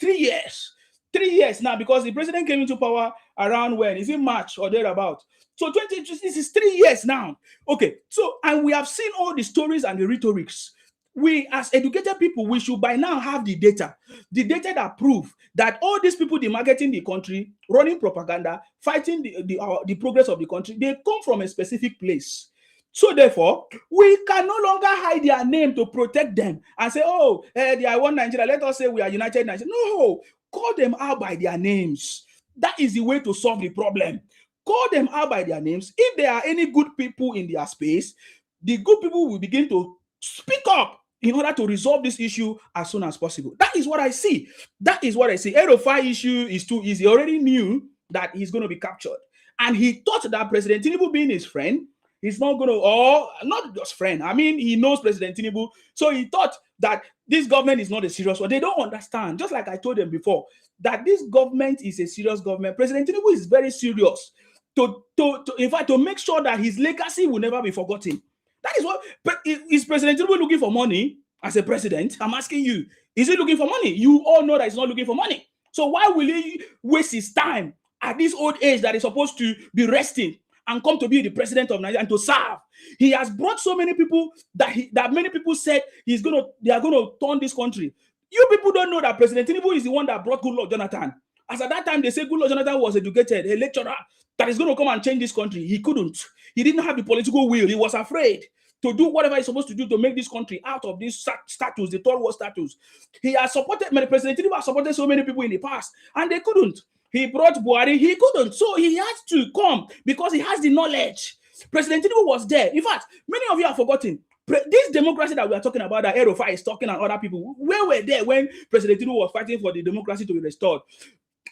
years. 3 years now, because the president came into power around when? Is it March or thereabout? So this is 3 years now. Okay, so, and we have seen all the stories and the rhetorics. We, as educated people, we should by now have the data that prove that all these people demarketing the country, running propaganda, fighting the progress of the country, they come from a specific place. So therefore, we can no longer hide their name to protect them and say, oh, they are one Nigeria. Let us say we are United Nigeria. No, call them out by their names. That is the way to solve the problem. Call them out by their names. If there are any good people in their space, the good people will begin to speak up in order to resolve this issue as soon as possible. That is what I see. That is what I see. El-Rufai issue is too easy. He already knew that he's going to be captured. And he thought that President Tinubu being his friend, he's not going to, or not just friend. I mean, he knows President Tinubu. So he thought that this government is not a serious one. They don't understand, just like I told them before, that this government is a serious government. President Tinubu is very serious in fact, to make sure that his legacy will never be forgotten. That is what, is President Tinubu looking for money as a president? I'm asking you, is he looking for money? You all know that he's not looking for money. So why will he waste his time at this old age that is supposed to be resting and come to be the president of Nigeria and to serve? He has brought so many people that many people said they are going to turn this country. You people don't know that President Tinubu is the one that brought Goodluck Jonathan. As at that time, they say Goodluck Jonathan was educated, a lecturer that is going to come and change this country. He couldn't. He didn't have the political will. He was afraid to do whatever he's supposed to do to make this country out of this status, the third world status. He has supported, President Tinubu has supported so many people in the past, and they couldn't. He brought Buhari, he couldn't. So he has to come because he has the knowledge. President Tinubu was there. In fact, many of you have forgotten. This democracy that we are talking about, that El-Rufai is talking, and other people, where were they when President Tinubu was fighting for the democracy to be restored?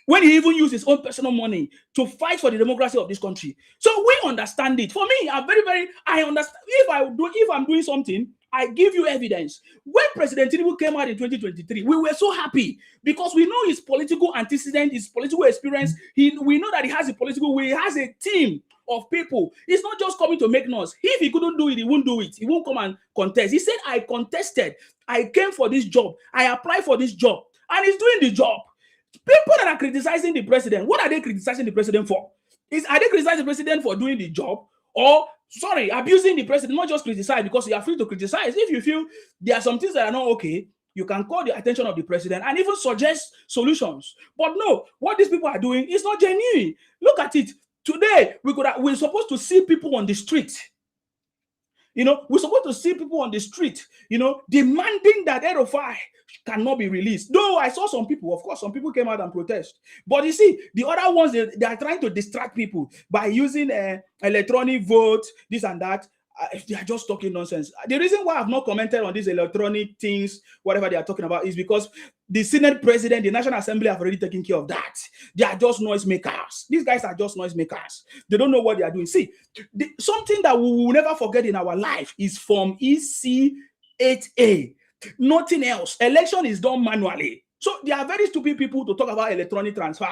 When he even used his own personal money to fight for the democracy of this country. So we understand it. For me, I understand. If I'm doing something, I give you evidence. When President Tinubu came out in 2023, we were so happy because we know his political antecedent, his political experience. We know that he has a political will. He has a team of people. He's not just coming to make noise. If he couldn't do it, he won't do it. He won't come and contest. He said, I contested. I came for this job. I applied for this job. And he's doing the job. People that are criticizing the president, what are they criticizing the president for? Are they criticizing the president for doing the job? Or, sorry, abusing the president? Not just criticize, because you are free to criticize. If you feel there are some things that are not okay, you can call the attention of the president and even suggest solutions. But no, what these people are doing is not genuine. Look at it. Today, we're supposed to see people on the street. You know, we're supposed to see people on the street, you know, demanding that El-Rufai cannot be released. Though I saw some people, of course, some people came out and protest. But you see, the other ones, they are trying to distract people by using electronic vote, this and that. They are just talking nonsense. The reason why I've not commented on these electronic things, whatever they are talking about, is because the Senate president, the National Assembly have already taken care of that. They are just noisemakers. These guys are just noisemakers. They don't know what they are doing. See, something that we will never forget in our life is Form EC 8A. Nothing else. Election is done manually. So they are very stupid people to talk about electronic transfer.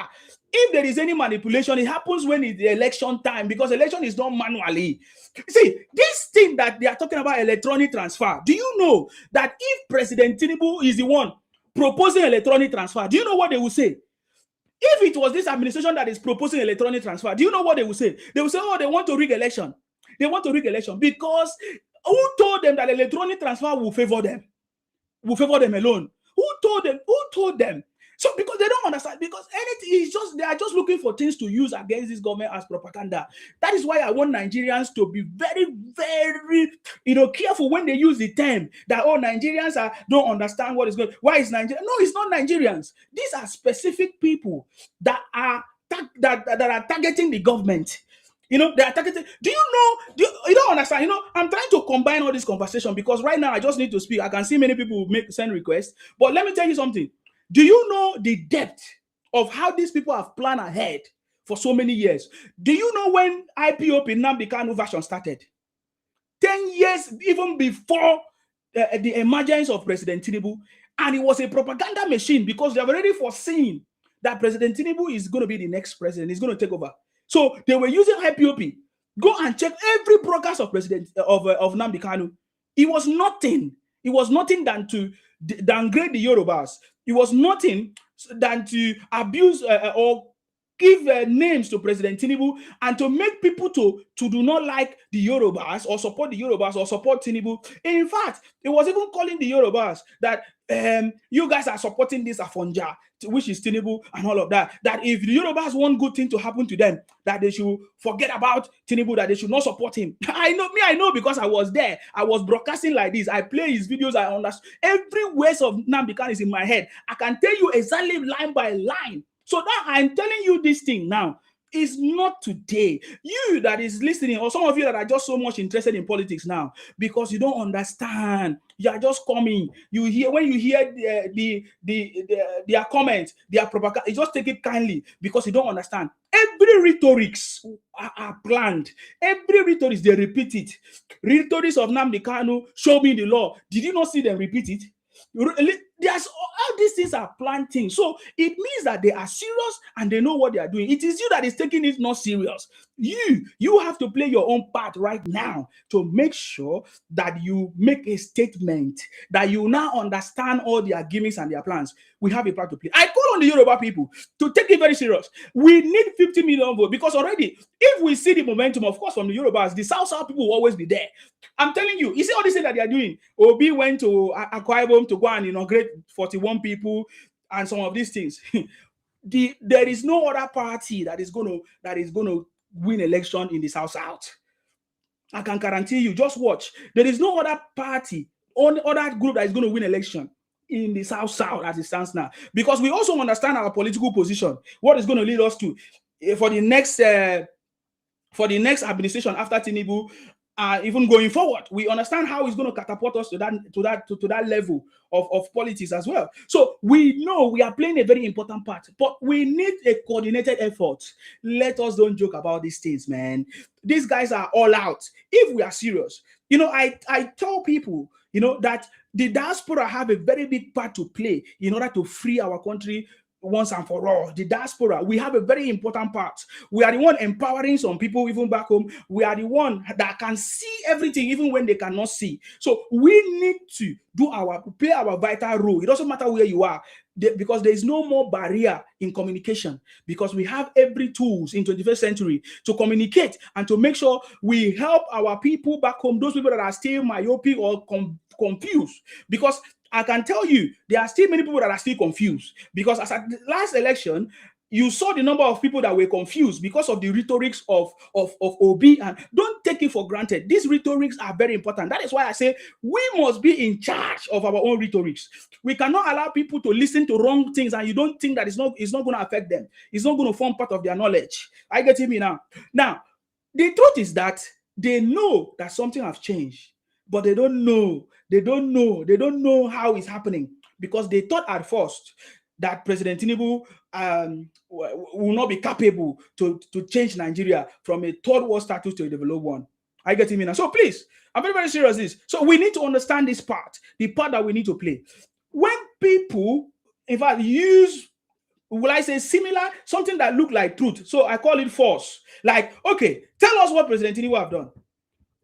If there is any manipulation, it happens when it's the election time, because election is done manually. See, this thing that they are talking about, electronic transfer, do you know that if President Tinubu is the one proposing electronic transfer, do you know what they will say? If it was this administration that is proposing electronic transfer, do you know what they will say? They will say, oh, they want to rig election. They want to rig election because who told them that electronic transfer will favor them? Will favor them alone? Who told them? Who told them? So because they don't understand, because anything is just, they are just looking for things to use against this government as propaganda. That is why I want Nigerians to be very, very, careful when they use the term that, oh, Nigerians don't understand what is going on. Why is Nigeria? No, it's not Nigerians. These are specific people that are targeting the government. They are targeting. Do you know? You don't understand. I'm trying to combine all this conversation because right now I just need to speak. I can see many people send requests, but let me tell you something. Do you know the depth of how these people have planned ahead for so many years? Do you know when IPOP Nnamdi Kanu version started? 10 years even before the emergence of President Tinubu, and it was a propaganda machine because they have already foreseen that President Tinubu is going to be the next president. He's going to take over. So they were using IPOP. Go and check every broadcast of President of Nnamdi Kanu. It was nothing. It was nothing than to downgrade the Yorubas. It was nothing than to abuse or give names to President Tinubu and to make people to do not like the Yorubas or support the Yorubas or support Tinubu. In fact, it was even calling the Yorubas that you guys are supporting this Afonja, which is Tinubu and all of that. That if the Yorubas want good thing to happen to them, that they should forget about Tinubu, that they should not support him. I know because I was there. I was broadcasting like this. I play his videos. I understand every word of Nnamdi Kanu is in my head. I can tell you exactly line by line. So that I'm telling you this thing now is not today. You that is listening, or some of you that are just so much interested in politics now, because you don't understand. You are just coming. You hear when you hear their comments, their propaganda. You just take it kindly because you don't understand. Every rhetorics are planned. Every rhetorics they repeat it. Rhetorics of Nnamdi Kanu, show me the law. Did you not see them repeat it? There's all these things are planting, so it means that they are serious and they know what they are doing. It is you that is taking it not serious. You have to play your own part right now to make sure that you make a statement, that you now understand all their gimmicks and their plans. We have a part to play. I call on the Yoruba people to take it very serious. We need 50 million votes because already, if we see the momentum, of course, from the Yorubas, the South people will always be there. I'm telling you, see all this thing that they are doing. Obi went to Akwa Ibom to go and inaugurate 41 people and some of these things. There is no other party that is going to win election in the South. I can guarantee you. Just watch. There is no other party, other group that is going to win election in the South as it stands now. Because we also understand our political position. What is going to lead us to for the next administration after Tinubu. Even going forward, we understand how it's going to catapult us to that level of politics as well. So we know we are playing a very important part, but we need a coordinated effort. Let us don't joke about these things, man. These guys are all out. If we are serious, I tell people, that the diaspora have a very big part to play in order to free our country once and for all. The diaspora, we have a very important part. We are the one empowering some people even back home. We are the one that can see everything even when they cannot see. So we need to play our vital role. It doesn't matter where you are, because there is no more barrier in communication, because we have every tools in 21st century to communicate and to make sure we help our people back home, those people that are still myopic or confused. Because I can tell you, there are still many people that are still confused, because as at the last election, you saw the number of people that were confused because of the rhetorics of OB, and don't take it for granted. These rhetorics are very important. That is why I say we must be in charge of our own rhetorics. We cannot allow people to listen to wrong things and you don't think that it's not going to affect them. It's not going to form part of their knowledge. I get me now. Now, the truth is that they know that something has changed, but they don't know. They don't know how it's happening, because they thought at first that President Tinubu will not be capable to change Nigeria from a third world status to a developed one. I get him now. So please, I'm very, very serious this. So we need to understand this part, the part that we need to play. When people, in fact, use, will I say, similar, something that look like truth, so I call it false. Like, okay, tell us what President Tinubu have done.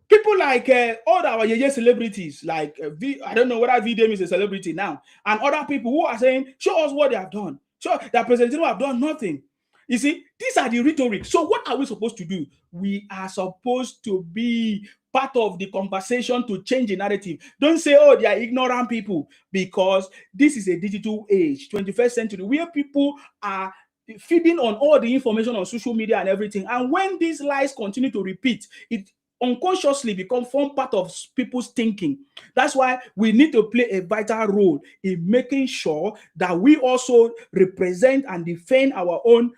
People like all our celebrities, like I don't know whether VDM is a celebrity now, and other people who are saying, show us what they have done. Show that President Tinubu have done nothing. You see, these are the rhetoric. So what are we supposed to do? We are supposed to be part of the conversation to change the narrative. Don't say, oh, they are ignorant people, because this is a digital age, 21st century, where people are feeding on all the information on social media and everything. And when these lies continue to repeat, it unconsciously form part of people's thinking. That's why we need to play a vital role in making sure that we also represent and defend our own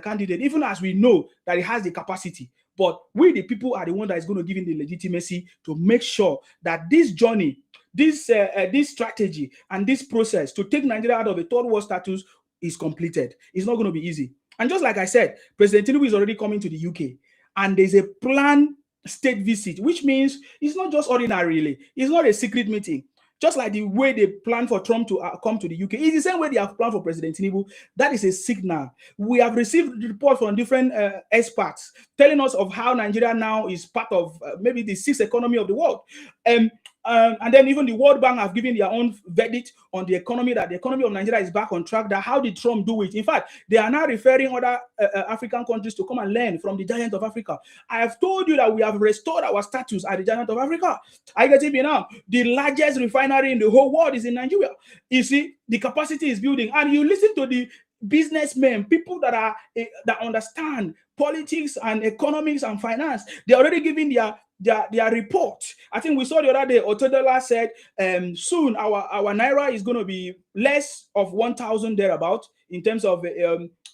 candidate, even as we know that it has the capacity. But we, the people, are the one that is going to give him the legitimacy to make sure that this journey, this strategy, and this process to take Nigeria out of a third world status is completed. It's not going to be easy. And just like I said, President Tinubu is already coming to the UK, and there's a planned state visit, which means it's not just ordinarily, it's not a secret meeting. Just like the way they plan for Trump to come to the UK, it's the same way they have planned for President Tinubu. That is a signal. We have received reports from different experts telling us of how Nigeria now is part of maybe the sixth economy of the world. And then even the World Bank have given their own verdict on the economy, that the economy of Nigeria is back on track. That how did Trump do it? In fact, they are now referring other African countries to come and learn from the giant of Africa. I have told you that we have restored our status at the giant of Africa. I get it now. The largest refinery in the whole world is in Nigeria. You see, the capacity is building. And you listen to the businessmen, people that are that understand politics and economics and finance. They're already giving their report. I think we saw the other day, Otodola said soon our naira is going to be less of 1,000 thereabout in terms of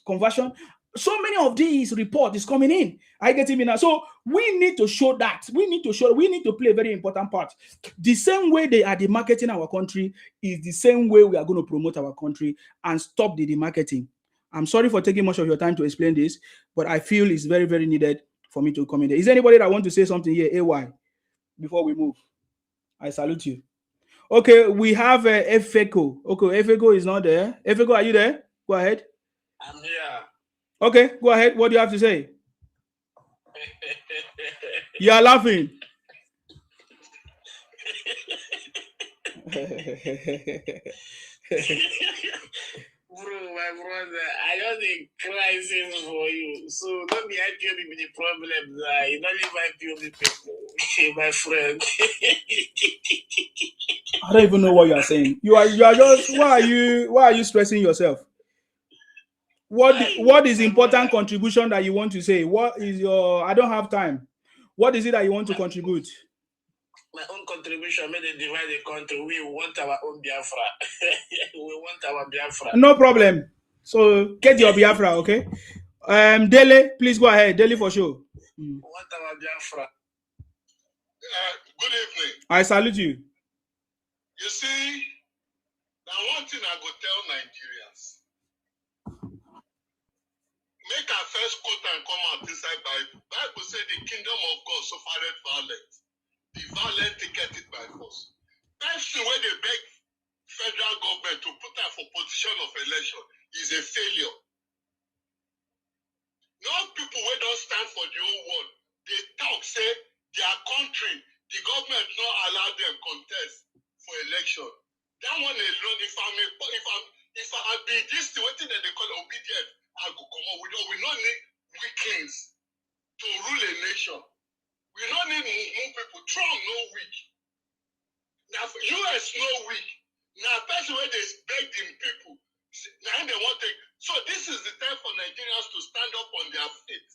conversion. So many of these reports is coming in. I get it now. So we need to show that. We need to play a very important part. The same way they are demarketing our country is the same way we are going to promote our country and stop the demarketing. I'm sorry for taking much of your time to explain this, but I feel it's very, very needed for me to come in there. Is there anybody that want to say something here, AY, before we move? I salute you. Okay, we have Efeko. Okay, Efeko is not there. Efeko, are you there? Go ahead. I'm here. Okay, go ahead. What do you have to say? You are laughing. Bro, my brother, I just a crisis for you. So don't be IPOB with the problem. You don't leave IPOB people, my friend. I don't even know what you are saying. You are just why are you stressing yourself? What is important contribution that you want to say? What is your? I don't have time. What is it that you want to contribute? My own contribution made a divide the country. We want our own Biafra. We want our Biafra. No problem. So get your Biafra, okay? Dele, please go ahead. Dele for sure. We want our Biafra. Good evening. I salute you. You see, now one thing I go tell Nigerians. Make our first quote and come out inside Bible. Bible says the kingdom of God suffered violence. The violent take it by force. That's the way they beg federal government to put her for position of election. is a failure. No people who don't stand for the whole world, they talk, say their country, the government not allow them contest for election. That one alone, if I be this thing, what thing that they call obedient, I go come on. We don't need weaklings to rule a nation. We don't need more people. Trump no weak. Now US no weak. Now person where they beg them people. Now they want to. So this is the time for Nigerians to stand up on their feet.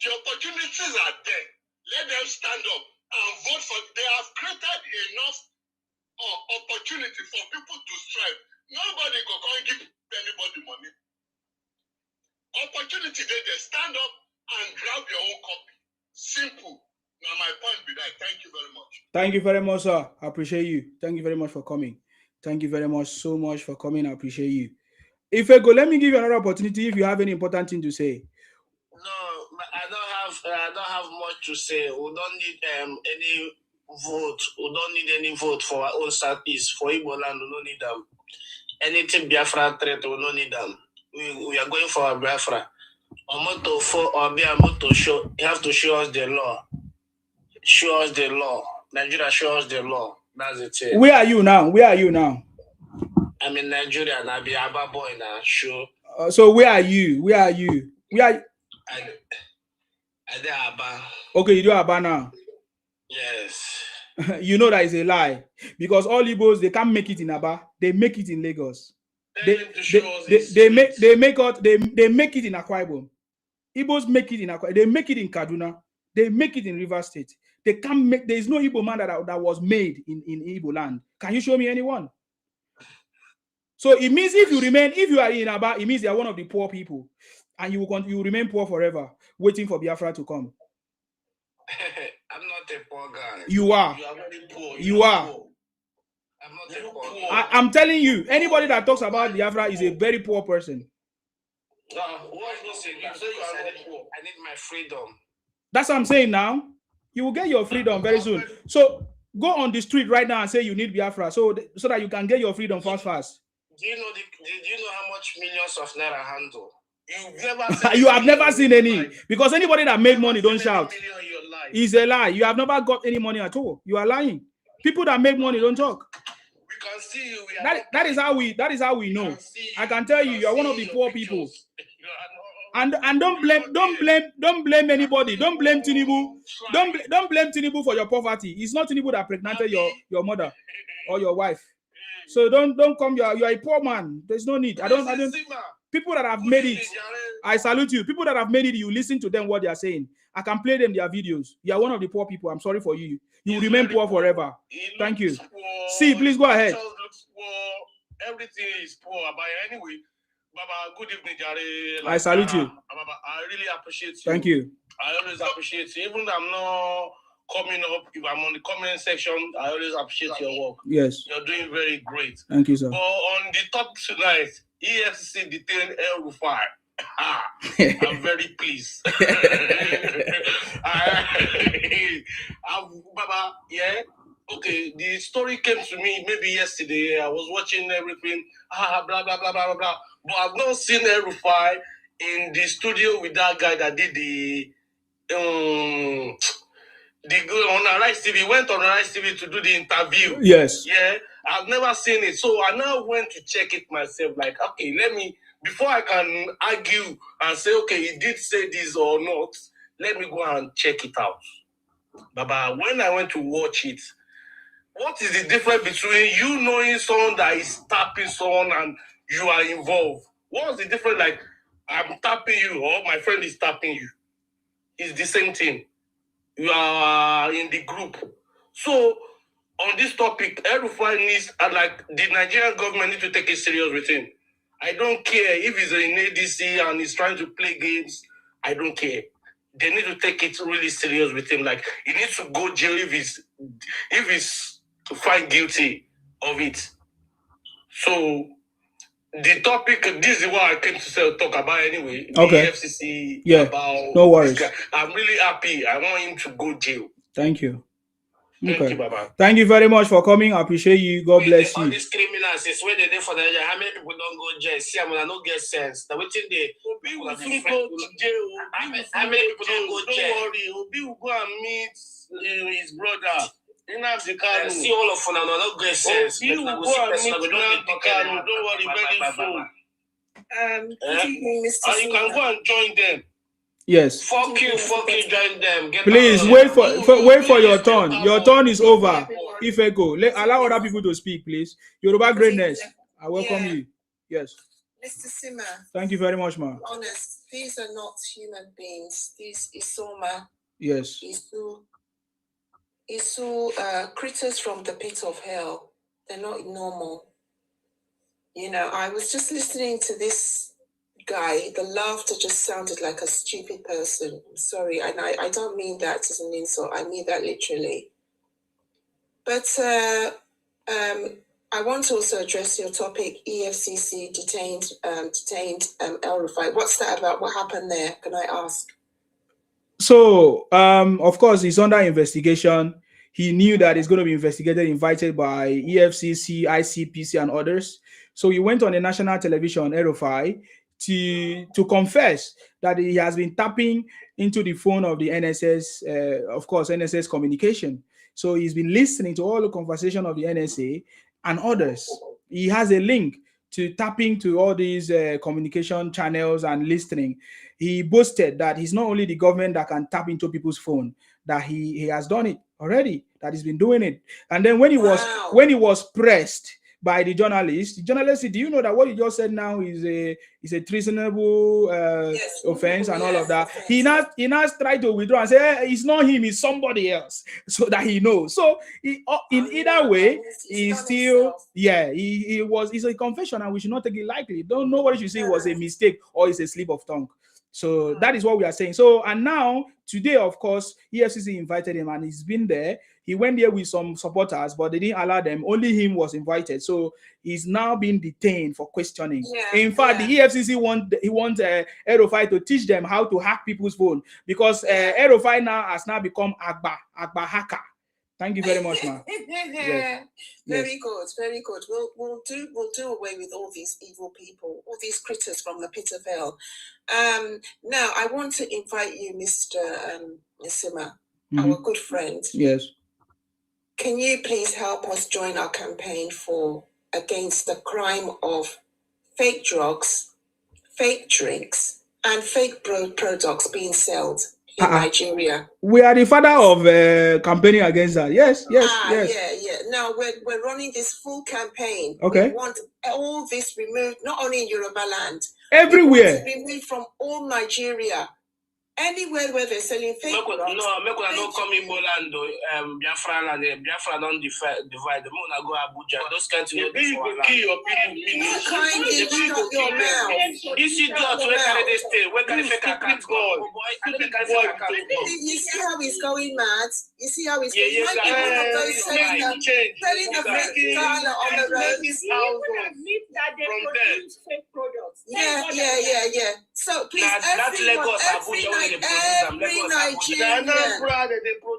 The opportunities are there. Let them stand up and vote for. They have created enough opportunity for people to strive. Nobody go come give anybody money. Opportunity they stand up and grab your own copy. Simple. Now my point be that. Thank you very much. Thank you very much, sir. I appreciate you. Thank you very much for coming. Thank you very much so much for coming. I appreciate you. If I go, let me give you another opportunity if you have any important thing to say. No, I don't have much to say. We don't need any vote. We don't need any vote for our own southeast. For Igbo land, we don't need them. Anything Biafra threat, we don't need them. We are going for our Biafra. Our motto for or be a motto show. You have to show us the law. Show us the law. Nigeria, show us the law. That's it. Where are you now? Where are you now? I'm in Nigeria and I'll be Abba boy now. Sure. So where are you? Where are you? Where are you? I did Abba. Okay, you do Abba now. Yes. You know that is a lie because all Igbos they can't make it in Abba. They make it in Lagos. They make it in Akwa Ibom. Igbos make it in Akwa. They make it in Kaduna. They make it in Rivers State. They can't make. There is no Igbo man that was made in Igbo land. Can you show me anyone? So it means if you are in Aba, it means you are one of the poor people, and you will remain poor forever, waiting for Biafra to come. I'm not a poor guy. You are. You are very poor. You are. Poor. I'm not a poor guy. I'm telling you, anybody that talks about Biafra is a very poor person. What is this? You say I need my freedom. That's what I'm saying now. You will get your freedom very soon. So go on the street right now and say you need Biafra so that you can get your freedom fast. Do you know how much millions of naira handle? You have never seen any because anybody that made money don't shout. It's a lie. You have never got any money at all. You are lying. People that make money don't talk. We can see you. That is how we know. I can tell you are one of the poor people. And don't blame anybody. Don't blame Tinubu. Don't blame Tinubu for your poverty. It's not Tinubu that pregnanted your mother or your wife. So don't come. You are a poor man. There's no need. I don't. People that have made it, I salute you. People that have made it, you listen to them what they are saying. I can play them their videos. You are one of the poor people. I'm sorry for you. You will remain poor forever. Thank you. See, please go ahead. Everything is poor, but anyway. Baba, good evening, Jare. I salute you. Baba, I really appreciate you. Thank you. I always appreciate you. Even though I'm not coming up, if I'm on the comment section, I always appreciate your work. Yes. You're doing very great. Thank you, sir. But on the topic tonight, EFCC Detained EL-Rufai. I'm very pleased. Baba, yeah. Okay, the story came to me maybe yesterday. I was watching everything, blah, blah, blah, blah, blah, blah. But I've not seen El-Rufai in the studio with that guy that did on Arise TV. Went on Arise TV to do the interview. Yes. Yeah, I've never seen it. So I now went to check it myself. Like, okay, before I can argue and say, okay, he did say this or not, let me go and check it out. Baba, when I went to watch it, what is the difference between you knowing someone that is tapping someone and you are involved? What's the difference? Like, I'm tapping you or my friend is tapping you. It's the same thing. You are in the group. So, on this topic, El-Rufai needs, like, the Nigerian government need to take it serious with him. I don't care if he's in ADC and he's trying to play games. I don't care. They need to take it really serious with him. Like, he needs to go jail if he's found guilty of it. So, the topic, this is what I came to talk about anyway. Okay. The EFCC. Yeah. About no worries. I'm really happy. I want him to go jail. Thank you. Okay. you, Baba. Thank you very much for coming. I appreciate you. God bless All you. these criminals is where they there for the how many people don't go jail? See, I mean, I don't get sense. The waiting they Obi will soon go to jail. How many people don't go jail? Don't worry. Obi will go and meet his brother. See all of them, I don't get sense. Obi will go and meet Nnamdi Kanu. Don't worry, very soon. Good evening, Mr. And you can go and join them. Yes. Fuck you, join them. Get Please wait for your turn. Your turn is over. If I go, allow other people to speak, please. Yoruba greatness. I welcome you. Yes. Mr. Sima. Thank you very much, ma'am. Honest, these are not human beings. These Isoma. Yes. Isu critters from the pit of hell. They're not normal. You know, I was just listening to this guy. The laughter just sounded like a stupid person. I'm sorry, and I don't mean that as an insult. I mean that literally. But I want to also address your topic, EFCC detained EL-Rufai. What's that about? What happened there? Can I ask? So, of course, he's under investigation. He knew that he's going to be investigated, invited by EFCC, ICPC, and others. So he went on the national television, EL-Rufai, to confess that he has been tapping into the phone of the NSS, of course, NSS communication. So he's been listening to all the conversation of the NSA and others. He has a link to tapping to all these communication channels and listening. He boasted that he's not only the government that can tap into people's phone, that he has done it already, that he's been doing it. And then when he was pressed by the journalist said, do you know that what you just said now is a treasonable offense and all of that? He now tried to withdraw and say, hey, it's not him, it's somebody else, so that he knows. So in either way, he's still, it's a confession, and we should not take it lightly. Nobody should say it was a mistake or it's a slip of tongue. So that is what we are saying. So, and now today, of course, EFCC invited him and he's been there. He went there with some supporters, but they didn't allow them. Only him was invited. So he's now being detained for questioning. In fact, the EFCC want EL-Rufai to teach them how to hack people's phone, because EL-Rufai now has become Abga hacker. Thank you very much, ma'am. Yes. Very good, very good. We'll do away with all these evil people, all these critters from the pit of hell. Now I want to invite you, Mr. Nisima, our good friend. Yes. Can you please help us join our campaign against the crime of fake drugs, fake drinks, and fake products being sold in Nigeria? We are the father of campaigning against that. Yes. Yeah. Now we're running this full campaign. Okay. We want all this removed, not only in Yoruba land, everywhere. We want it removed from all Nigeria. Anywhere where they're selling fake drugs. No come in Boland, Biafra and Biafra don't divide. The Mona go Abuja. Those kinds of things. You kindly shut your mouth. You see that where can they stay? Where can they fake account go? You see how he's going mad? You see how he's going mad? Selling the fake dollar on the road. Yeah. So please,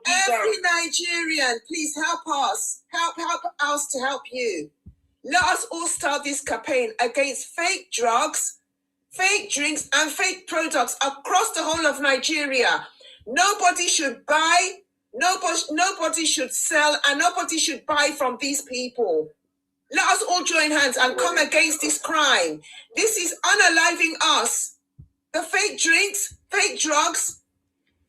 every Nigerian, please help us. Help us to help you. Let us all start this campaign against fake drugs, fake drinks, and fake products across the whole of Nigeria. Nobody should buy, nobody should sell, and nobody should buy from these people. Let us all join hands and come against this crime. This is unaliving us. The fake drinks, fake drugs,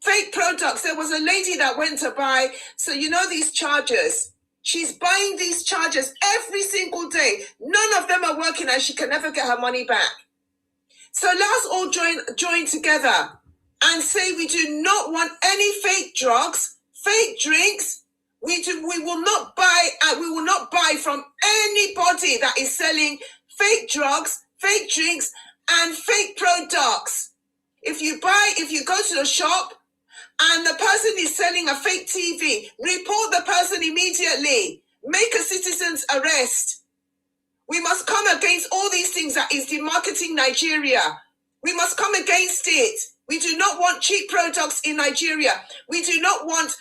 fake products. There was a lady that went to buy, so you know these chargers. She's buying these chargers every single day. None of them are working and she can never get her money back. So let us all join together and say we do not want any fake drugs, fake drinks. We will not buy from anybody that is selling fake drugs, fake drinks, and fake products. If you go to the shop and the person is selling a fake TV, report the person immediately. Make a citizen's arrest. We must come against all these things that is demarketing Nigeria. We must come against it. We do not want cheap products in Nigeria. We do not want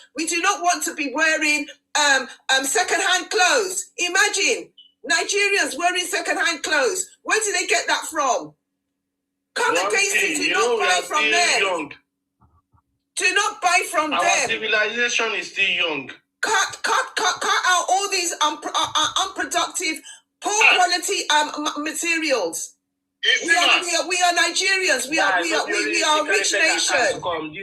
to be wearing second-hand clothes. Imagine Nigerians wearing second-hand clothes. Where did they get that from? Come against it. Do not buy from them. Do not buy from them. Our civilization is still young. Cut out all these unproductive, poor quality materials. We are Nigerians. We are a rich nation. Go your number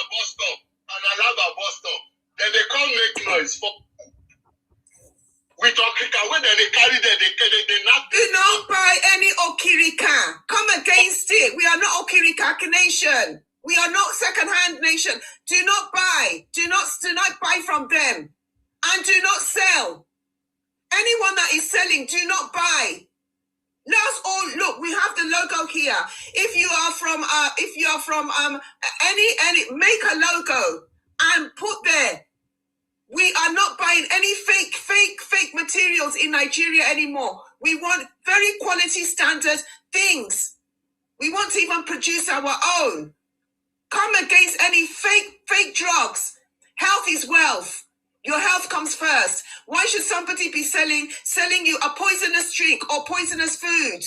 bus stop and Alaba bus stop. Then they come make noise for with Okirika. When they carry them, they not. Do not buy any Okirika. Come against it. We are not Okirika nation. We are not second-hand nation. Do not buy. Do not buy from them, and do not sell. Anyone that is selling, do not buy. Let's all look. We have the logo here. If you are from any, make a logo and put there. We are not buying any fake materials in Nigeria anymore. We want very quality standard things. We want to even produce our own. Come against any fake drugs. Health is wealth. Your health comes first. Why should somebody be selling you a poisonous drink or poisonous food?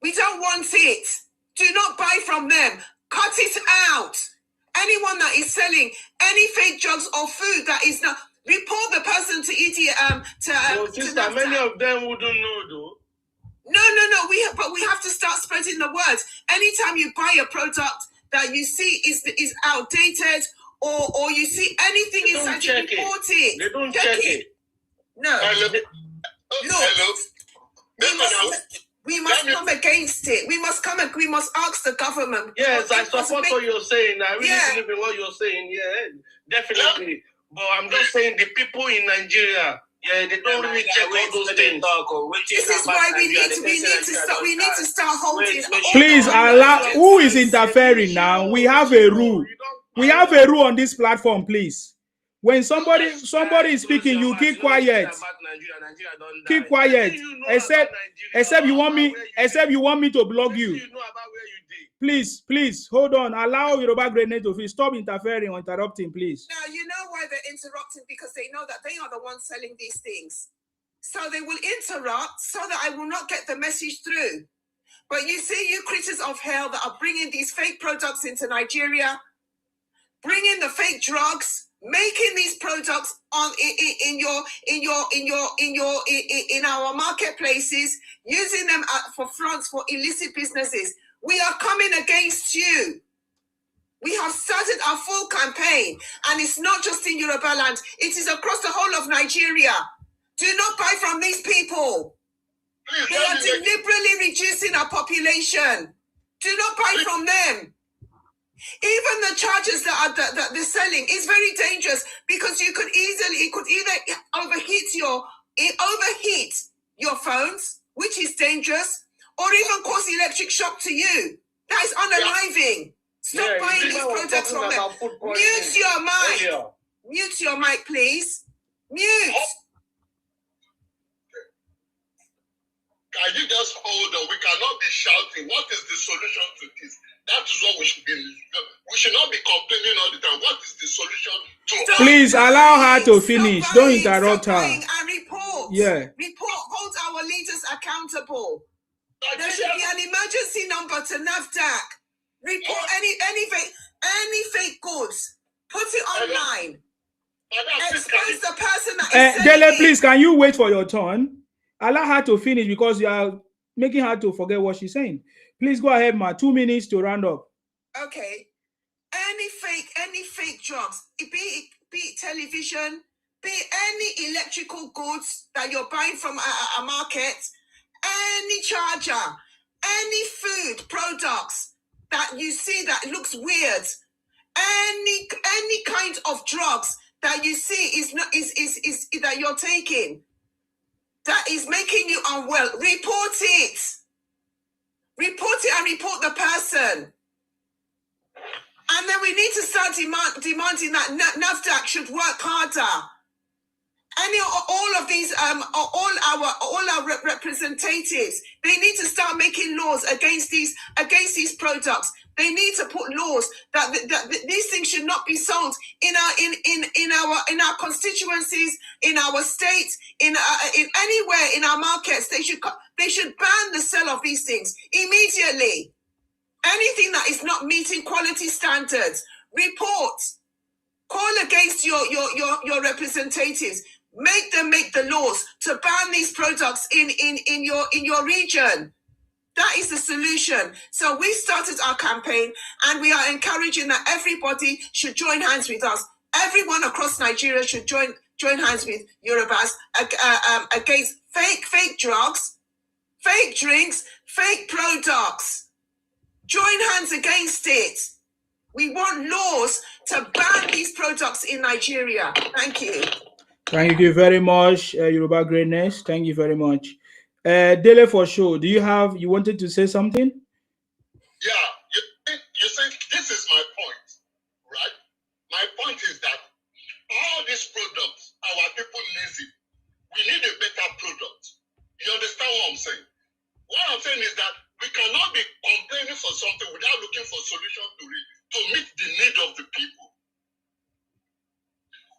We don't want it. Do not buy from them. Cut it out. Anyone that is selling any fake drugs or food that is not, report the person to sister, many of them wouldn't know though. No. But we have to start spreading the word. Anytime you buy a product that you see is outdated or you see anything inside, you report it. They don't check it. No. Look. We must come against it. We must ask the government. Yes, I support what you're saying. I really believe in what you're saying. Yeah, definitely. But I'm just saying the people in Nigeria, they don't really check all those things. This is why we need to start holding. Please allow. Who is interfering now? We have a rule. We have a rule on this platform, please. When somebody is speaking, you keep quiet. Keep quiet. Except you want me to block you. Please hold on. Allow Yoruba Grenade to stop interfering or interrupting, please. Now you know why they're interrupting, because they know that they are the ones selling these things. So they will interrupt so that I will not get the message through. But you see, you creatures of hell that are bringing these fake products into Nigeria, bringing the fake drugs, making these products in our marketplaces, using them for fronts for illicit businesses. We are coming against you. We have started our full campaign, and it's not just in Yoruba land, it is across the whole of Nigeria. Do not buy from these people. They are deliberately reducing our population. Do not buy from them. Even the chargers that they're selling is very dangerous, because it could either overheat your phones, which is dangerous, or even cause electric shock to you. That is unaliving. Stop buying these products from them. Mute your mic. Mute your mic, please. Mute. Can you just hold on? We cannot be shouting. What is the solution to this? That is what we should be. We should not be complaining all the time. What is the solution to? Please allow her to finish. Don't interrupt her. And report. Yeah. Hold our leaders accountable. There should be an emergency number to NAFDAC. Report any fake goods. Put it online. Expose the person that is Dele, please, can you wait for your turn? Allow her to finish, because you are making her to forget what she's saying. Please go ahead, ma. 2 minutes to round up. Okay. Any fake drugs, be it television, be it any electrical goods that you're buying from a market, any charger, any food products that you see that looks weird, any kind of drugs that you see is that you're taking that is making you unwell, report it. Report it and report the person. And then we need to start demanding that NAFDAC should work harder. All of these, all our representatives, they need to start making laws against these products. They need to put laws that these things should not be sold in our constituencies, in our states, in anywhere in our markets. They should ban the sale of these things immediately. Anything that is not meeting quality standards, report. Call against your representatives. Make them make the laws to ban these products in your region. That is the solution. So we started our campaign and we are encouraging that everybody should join hands with us. Everyone across Nigeria should join hands with Yorubas against fake drugs, fake drinks, fake products. Join hands against it. We want laws to ban these products in Nigeria. Thank you. Thank you very much, Yoruba Greatness. Thank you very much. Dele for sure. Do you wanted to say something? Yeah, you see, this is my point, right? My point is that all these products, our people need it. We need a better product. You understand what I'm saying? What I'm saying is that we cannot be complaining for something without looking for solutions to it, to meet the need of the people.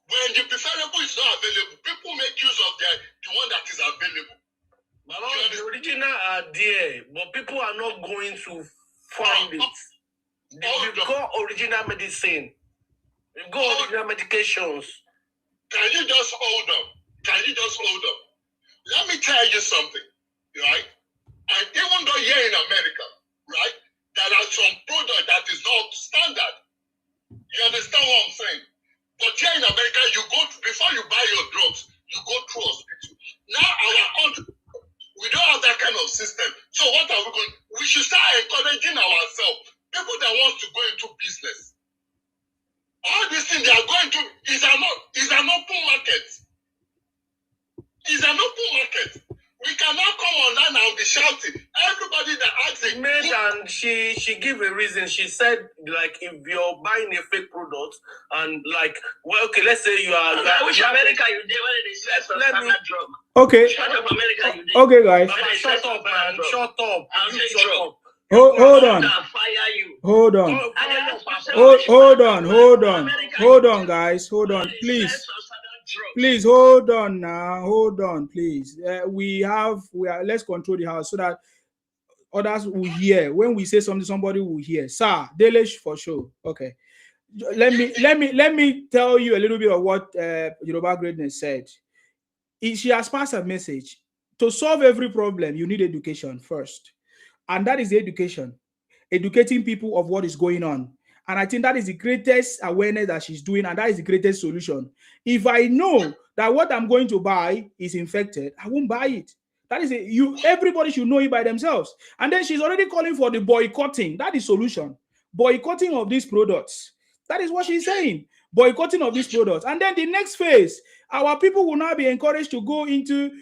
When the preferable is not available, people make use of the one that is available. Mama, the original are there, but people are not going to find it. You've got original medicine. You've got original medications. Can you just hold on? Let me tell you something, right? And even though here in America, right, there are some products that is not standard. You understand what I'm saying? But here in America, before you buy your drugs, you go through hospital. Now our country, we don't have that kind of system. So what are we going? We should start encouraging ourselves. People that want to go into business. All these things they are going to is an open market. It's an open market. We cannot come online and be shouting. Everybody that asks a made and she gave a reason. She said, like, if you're buying a fake product and like, well, okay, let's say you are. I wish America you did when they said some standard drug. Okay. Shut up, America, you did. Okay, guys. Shut up, man. Shut up. Shut up. Hold on. Hold on, guys. Hold on, please. Please hold on now. Hold on, please. Let's control the house so that others will hear. When we say something, somebody will hear. Sir, Delish for sure. Okay. Let me tell you a little bit of what Yoruba Greatness said. She has passed a message. To solve every problem, you need education first. And that is education. Educating people of what is going on. And I think that is the greatest awareness that she's doing, and that is the greatest solution. If I know that what I'm going to buy is infected, I won't buy it. That is everybody should know it by themselves. And then she's already calling for the boycotting. That is solution. Boycotting of these products. That is what she's saying. Boycotting of these products. And then the next phase, our people will now be encouraged to go into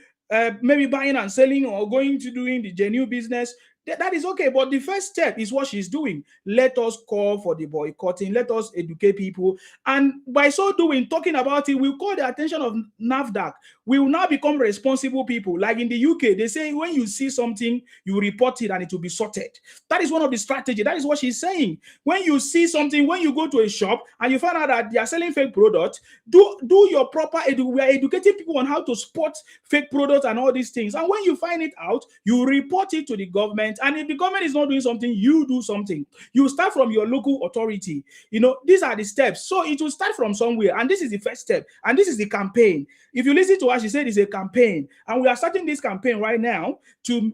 maybe buying and selling or going to doing the genuine business. That is okay, but the first step is what she's doing. Let us call for the boycotting. Let us educate people. And by so doing, talking about it, we'll call the attention of NAFDAC. We will now become responsible people. Like in the UK, they say when you see something, you report it and it will be sorted. That is one of the strategies. That is what she's saying. When you see something, when you go to a shop and you find out that they are selling fake products, do your proper we are educating people on how to spot fake products and all these things. And when you find it out, you report it to the government. And if the government is not doing something, you do something. You start from your local authority. You know, these are the steps. So it will start from somewhere. And this is the first step. And this is the campaign. If you listen to her, she said it's a campaign. And we are starting this campaign right now to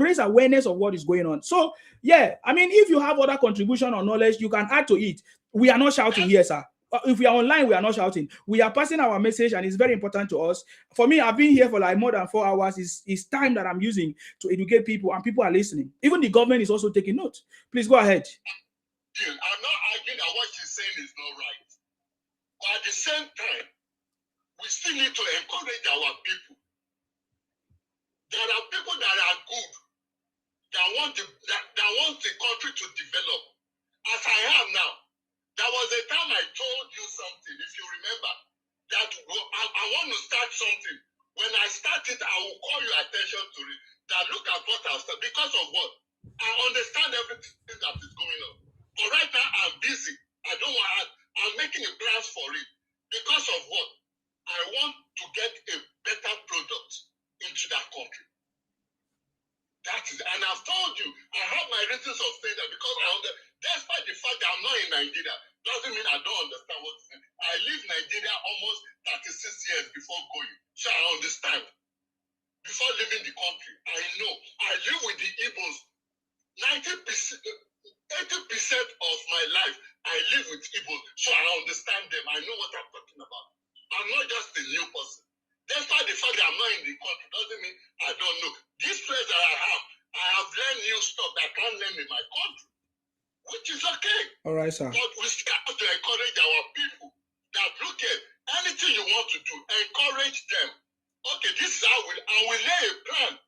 raise awareness of what is going on. So, yeah, I mean, if you have other contribution or knowledge, you can add to it. We are not shouting here, sir. If we are online, we are not shouting. We are passing our message, and it's very important to us. For me, I've been here for like more than 4 hours. It's time that I'm using to educate people, and people are listening. Even the government is also taking note. Please go ahead. I'm not arguing that what she's saying is not right. But at the same time, we still need to encourage our people. There are people that are good, that want the country to develop. As I am now. There was a time I told you something, if you remember, that I want to start something. When I start it, I will call your attention to it. That look at what I've started. Because of what? I understand everything that is going on. I've told you, I have my reasons of saying that because despite the fact that I'm not in Nigeria, doesn't mean I don't understand what's saying. I lived Nigeria almost 36 years before going, so I understand. Before leaving the country, I know. I live with the Igbos. 80% of my life, I live with Igbos, so I understand them. I know what I'm talking about. I'm not just a new person. Despite the fact that I'm not in the country, doesn't mean I don't know. This place that I have learned new stuff that I can't learn in my country, which is okay. All right, sir. But we still have to encourage our people that look at anything you want to do, encourage them. Okay, this is how we lay a plan.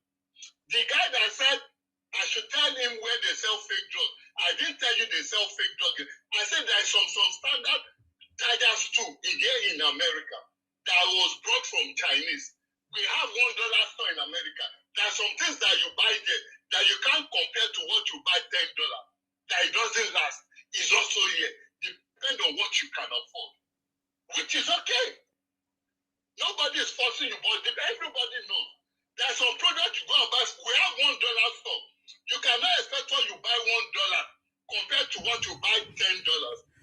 The guy that said I should tell him where they sell fake drugs. I didn't tell you they sell fake drugs. I said there's some standard Tigers too here in America that was brought from Chinese. We have $1 store in America. There are some things that you buy there that you can't compare to what you buy $10. That it doesn't last. It's also here. Depend on what you can afford. Which is okay. Nobody is forcing you, but everybody knows. There's some product you go and buy. We have $1 store. You cannot expect what you buy $1 compared to what you buy $10.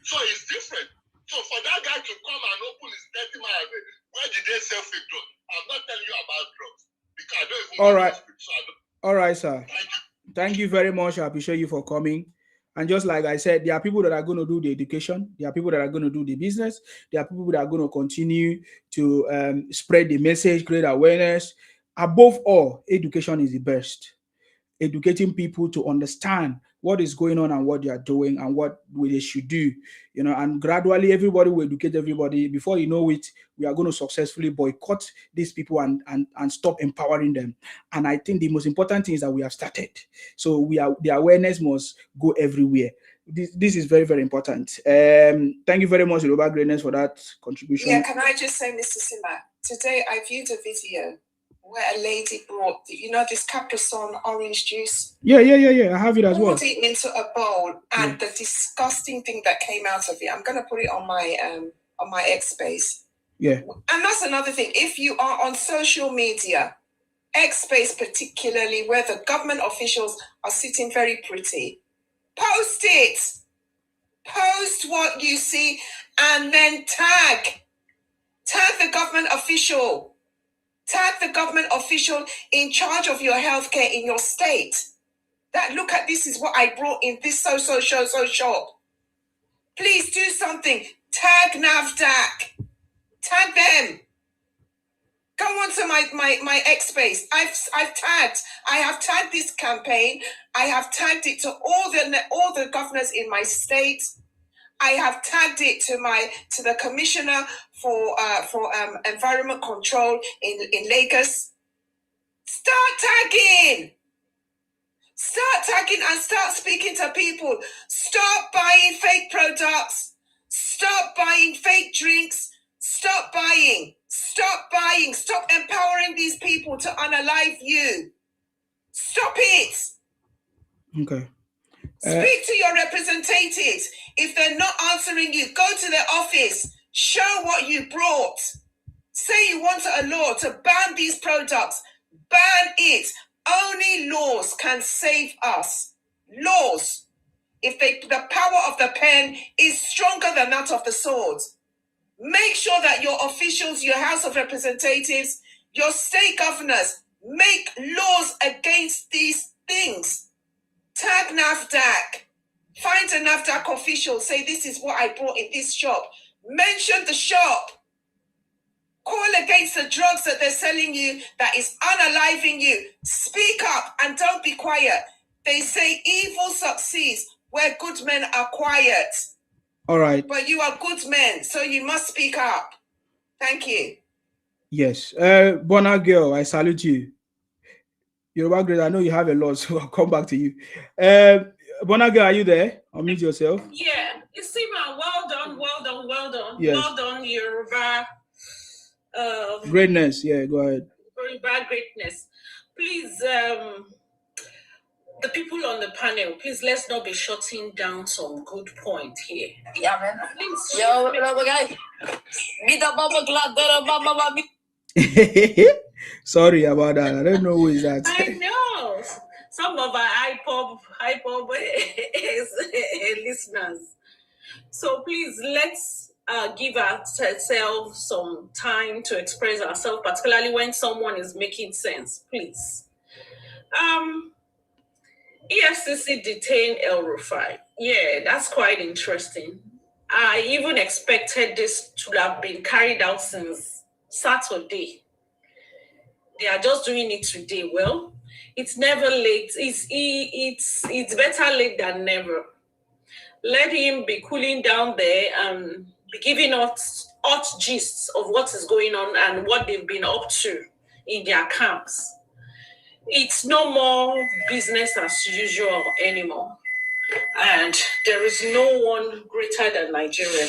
So it's different. So for that guy to come and open his dirty mouth, where did they sell fake drugs? I'm not telling you about drugs because I don't even. All right. All right, sir. Thank you very much. I appreciate you for coming. And just like I said, there are people that are going to do the education. There are people that are going to do the business. There are people that are going to continue to spread the message, create awareness. Above all, education is the best. Educating people to understand what is going on and what they are doing and what they should do, and gradually everybody will educate everybody. Before you know it, we are going to successfully boycott these people and stop empowering them. And I think the most important thing is that we have started. So the awareness must go everywhere. This is very, very important. Thank you very much, Yoruba Greatness, for that contribution. Yeah, can I just say, Mr. Sima, today I viewed a video where a lady brought, this Capri-Sun orange juice. Yeah. I have it as well. Poured it into a bowl, and the disgusting thing that came out of it, I'm going to put it on my X space. Yeah. And that's another thing. If you are on social media, X space particularly, where the government officials are sitting very pretty, post it. Post what you see, and then tag the government official. Tag the government official in charge of your healthcare in your state. That, look at, this is what I brought in this so shop. Please do something. Tag NAFDAC. Tag them. Go on to my X space. I have tagged this campaign. I have tagged it to all the governors in my state. I have tagged it to the commissioner for environment control in Lagos. Start tagging and start speaking to people. Stop buying fake products. Stop buying fake drinks. Stop buying. Stop empowering these people to unalive you. Stop it. Okay. Speak to your representatives. If they're not answering you, go to their office. Show what you brought. Say you want a law to ban these products. Ban it. Only laws can save us. Laws. The power of the pen is stronger than that of the sword. Make sure that your officials, your House of Representatives, your state governors make laws against these things. Tag NAFDAC. Find a NAFDAC official. Say, this is what I brought in this shop. Mention the shop. Call against the drugs that they're selling you that is unaliving you. Speak up and don't be quiet. They say evil succeeds where good men are quiet. All right. But you are good men, so you must speak up. Thank you. Yes. Bona girl, I salute you. Yoruba Great, I know you have a lot, so I'll come back to you. Bona girl, are you there? Unmute yourself. Yeah. Isima, well done. Yes. Well done, Yoruba. Greatness. Yeah, go ahead. Yoruba Greatness. Please, the people on the panel, please, let's not be shutting down some good point here. Yeah, man. Please. Yo, guy. Sorry about that. I don't know who is that. I know. some of our hypop listeners. So please, let's give ourselves some time to express ourselves, particularly when someone is making sense, please. EFCC detained EL-Rufai. Yeah, that's quite interesting. I even expected this to have been carried out since Saturday. They are just doing it today. Well, it's never late. It's better late than never. Let him be cooling down there and be giving us hot gists of what is going on and what they've been up to in their camps. It's no more business as usual anymore. And there is no one greater than Nigeria.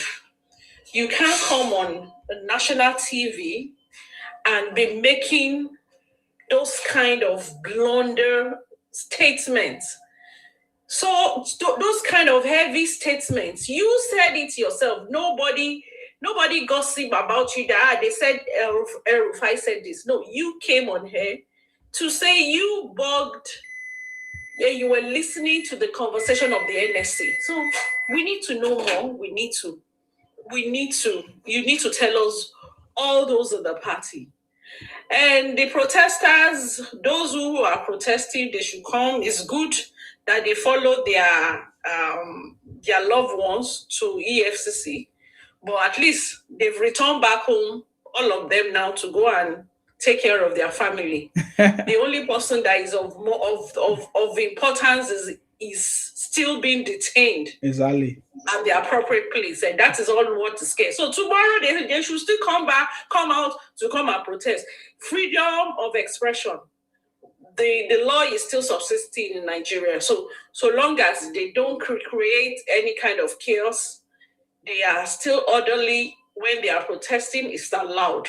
You can't come on national TV and be making those kind of blunder statements. So those kind of heavy statements, you said it yourself. Nobody gossip about you that they said El-Rufai said this. No, you came on here to say you bugged. Yeah, you were listening to the conversation of the NSA. So we need to know more. You need to tell us all those of the party. And the protesters, those who are protesting, they should come. It's good that they follow their loved ones to EFCC. But at least they've returned back home, all of them now, to go and take care of their family. The only person that is of importance is still being detained. Exactly. At the appropriate place, and that is all what is scared. So tomorrow they should still come out to come and protest. Freedom of expression. The law is still subsisting in Nigeria. So long as they don't create any kind of chaos, they are still orderly when they are protesting. It's allowed.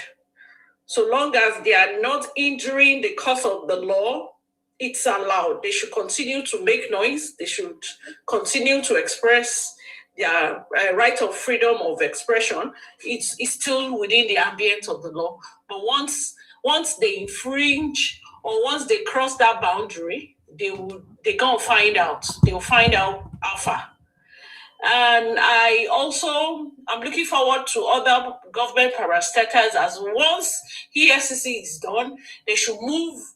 So long as they are not injuring the cause of the law, it's allowed. They should continue to make noise. They should continue to express their right of freedom of expression. It's still within the ambient of the law. But once they infringe or once they cross that boundary, they're gonna find out. They'll find out how far. And I'm looking forward to other government parastatals, as once EFCC is done, they should move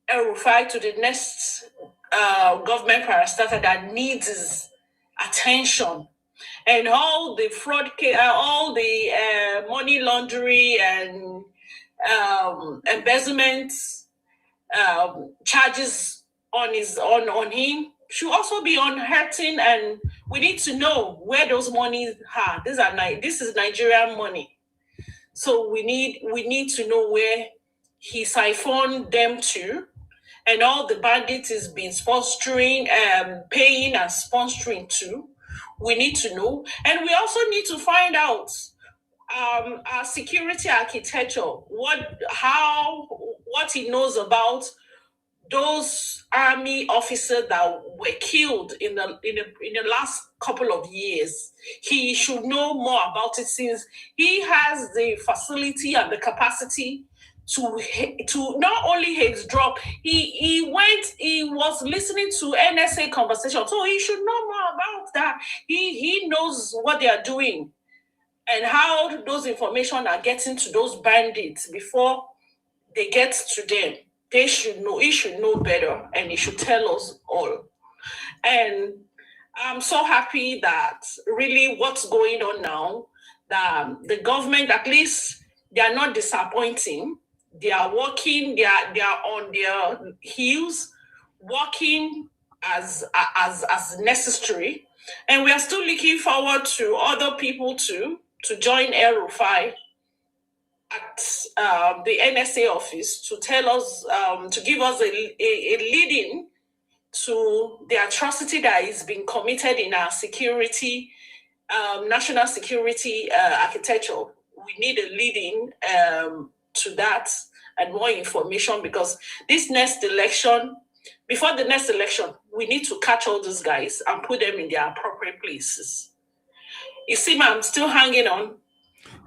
El-Rufai to the next government parastatal that needs his attention. And all the fraud, all the money laundering and embezzlement charges on him should also be unhurting, and we need to know where those monies are. This is Nigerian money, so we need to know where he siphoned them to, and all the bandits is been sponsoring, paying and sponsoring to. We need to know, and we also need to find out our security architecture, what he knows about those army officers that were killed in the last couple of years. He should know more about it, since he has the facility and the capacity to not only his drop. He was listening to NSA conversation, so he should know more about that. He knows what they are doing and how those information are getting to those bandits before they get to them. He should know better, and he should tell us all. And I'm so happy that really what's going on now, that the government, at least, they are not disappointing. They are working, they are on their heels, working as necessary. And we are still looking forward to other people to join El-Rufai at the NSA office to tell us, to give us a lead-in to the atrocity that is being committed in our security, national security architecture. We need a lead-in to that and more information, because this next election, before the next election, we need to catch all those guys and put them in their appropriate places. You see, ma, I'm still hanging on.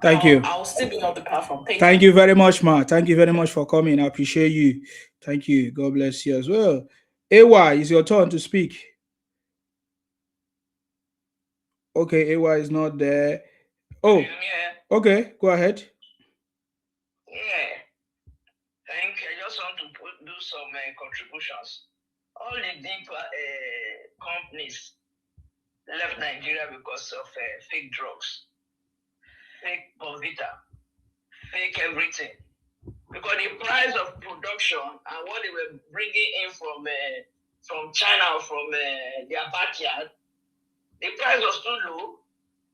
Thank you. I'll still be on the platform. Thank you very much, ma. Thank you very much for coming. I appreciate you. Thank you. God bless you as well. AY, it's your turn to speak. Okay, AY is not there. Oh, okay, go ahead. Yeah, thank you. I just want to do some contributions. All the deep companies left Nigeria because of fake drugs, fake Bonvita, fake everything. Because the price of production and what they were bringing in from China or from their backyard, the price was too low,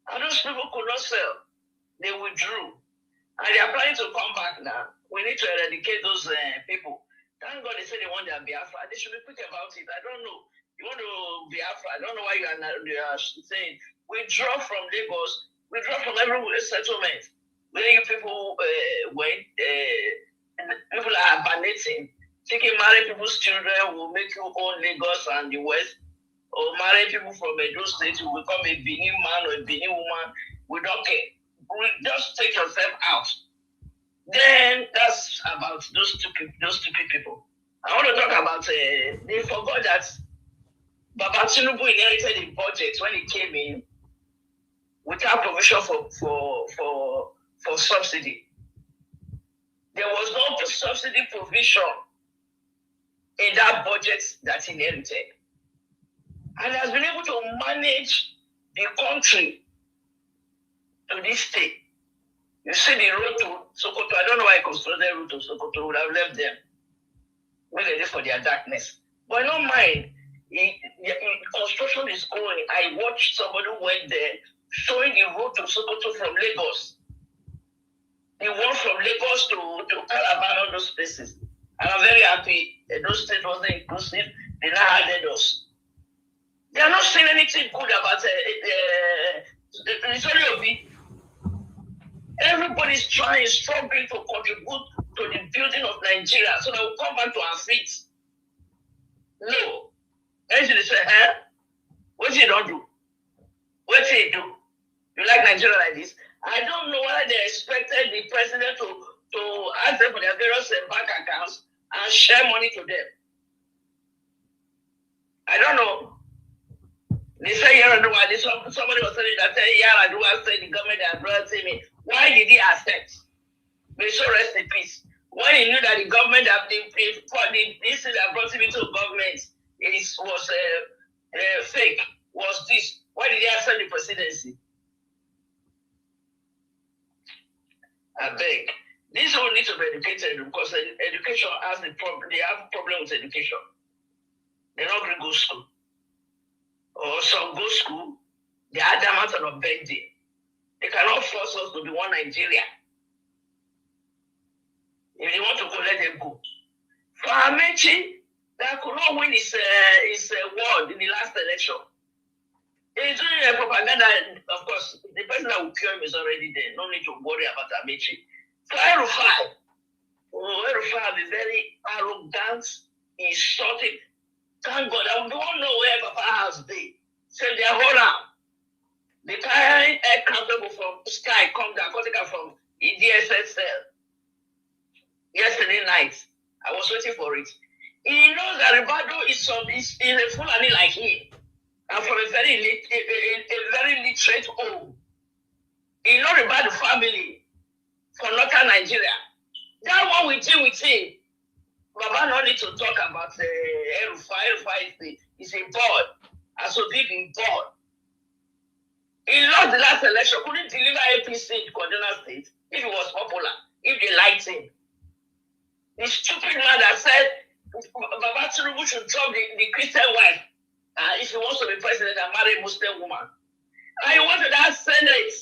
and those people could not sell. They withdrew, and they are planning to come back now. We need to eradicate those people. Thank God they say they want their Biafra. They should be quick about it. I don't know. You want to Biafra? I don't know why you are saying withdraw from Lagos, withdraw from every settlement. Where you people went, people are abandoning, thinking marry people's children will make you own Lagos and the West, or marry people from Edo State who become a Benin man or a Benin woman. We don't care. We just take yourself out. Then that's about those stupid people. I want to talk about they forgot that Baba Tinubu inherited the budget when he came in without provision for subsidy. There was no subsidy provision in that budget that he inherited. And he has been able to manage the country to this state. You see the road to Sokoto, I don't know why he constructed the road to Sokoto, would have left them. Where they did for their darkness. But I don't mind. Construction is going. I watched somebody who went there showing the road to Sokoto from Lagos. The one from Lagos to Calabar, all those places. And I'm very happy that those states wasn't inclusive. They now added us. They are not saying anything good about it's only a bit. Everybody's struggling to contribute to the building of Nigeria so that we'll come back to our feet. No. Then they say, what you don't do? What you do? You like Nigeria like this? I don't know whether they expected the president to ask them for their various bank accounts and share money to them. I don't know. They say Yaradua, somebody was saying that Yaradua said the government had brought him in. Why did he accept? May so rest in peace. When he knew that the government had been paid for this thing that brought him into government was fake, was this. Why did he accept the presidency? I beg. These all need to be educated because education has the problem. They have a problem with education. They're not going to go to school. Or some go to school, they are adamant on bending. They cannot force us to be one Nigeria. If they want to go, let them go. For Amechi, that could not win his award in the last election. He's doing a propaganda, of course. The person that will kill him is already there. No need to worry about Amechi. For El-Rufai, El-Rufai is very arrogant, insulting. Thank God, I don't know where Papa has been. So they are hold on. The carrying aircraft from sky come down, from EDSS yesterday night. I was waiting for it. He knows that Ribado is a Fulani like him. And from a very literate home. He knows about the family from northern Nigeria. That one we deal with him. Baba no need to talk about El-Rufai. El-Rufai is a board. As a big board. He lost the last election, couldn't deliver APC in Kaduna State if he was popular, if they liked him. The stupid man that said Baba Tinubu should drop the Christian wife if he wants to be president and marry a Muslim woman. And he wanted that Senate.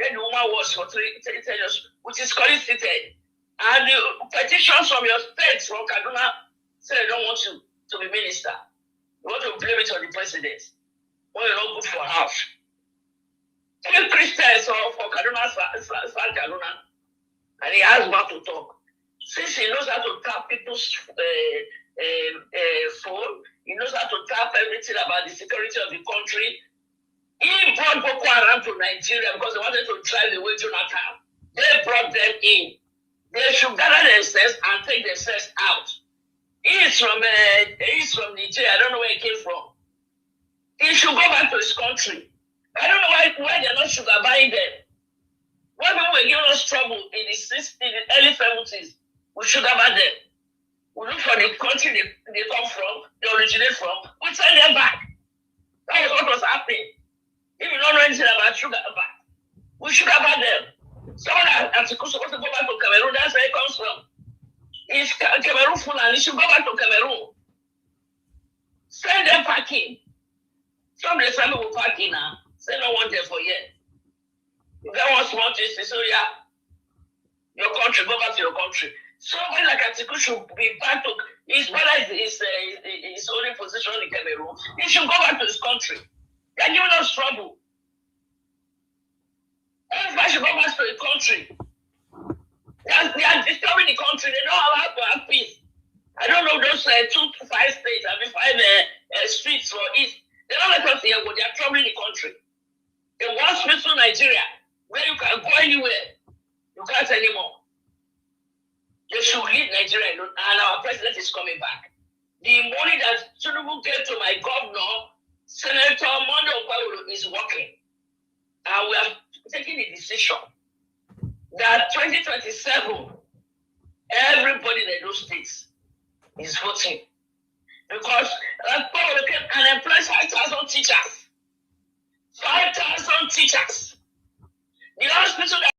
Then the woman was for 3 years, which is currently seated. And the petitions from your state, from Kaduna, say they don't want you to be minister. You want to blame it on the president. When you're not good for half. Three Christians for Kaduna, South Kaduna. And he has one to talk. Since he knows how to tap people's phone, he knows how to tap everything about the security of the country. He brought Boko Haram to Nigeria because they wanted to drive away Jonathan. They brought them in. They should gather themselves and take themselves out. He's from Nigeria. I don't know where he came from. He should go back to his country. I don't know why they're not sugar buying them. When people were giving us trouble in the early 70s, we should have had them. We look for the country they come from, they originate from, we send them back. That was what was happening. If you don't know anything about sugar, we should have had them. Someone that's supposed to go back to Cameroon, that's where it comes from. It's Cameroon full and he should go back to Cameroon. Send them packing. Some of the family will pack in now. Say no one there for yet. If they want small things, so yeah, your country, go back to your country. Somebody like Atiku should be back to his brother is holding position in Cameroon. He should go back to his country. They're giving us trouble. Everybody should go back to the country. They are disturbing the country. They don't have to have peace. I don't know those 2 to 5 states. I mean 5 streets for East. They don't let us here, but they are troubling the country. The worst peaceful Nigeria, where you can go anywhere, you can't anymore. They should leave Nigeria alone, and our president is coming back. The money that Tinubu gave to my governor, Senator Mondo Paulo, is working. And we are taking the decision that 2027, everybody in those states is voting. Because Paulo can employ 5,000 teachers. 5,000 teachers. The hospital that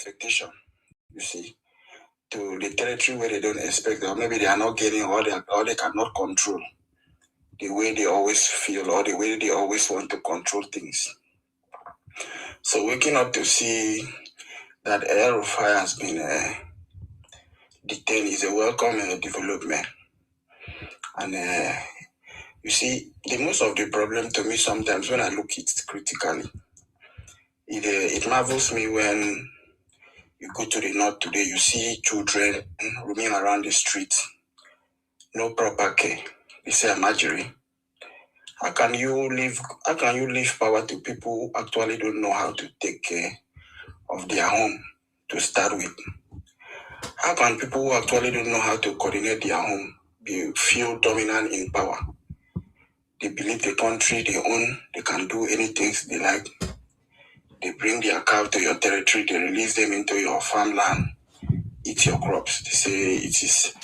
expectation, you see, to the territory where they don't expect, or maybe they are not getting, or they cannot control the way they always feel, or the way they always want to control things. So waking up to see that El-Rufai has been detained is a welcome development. And you see, the most of the problem to me sometimes when I look at it critically, it marvels me when you go to the north today, you see children roaming around the streets, no proper care. They say imagery. How can you leave power to people who actually don't know how to take care of their home to start with? How can people who actually don't know how to coordinate their home feel dominant in power? They believe the country they own, they can do anything they like. They bring their cow to your territory, they release them into your farmland, eat your crops. They say it is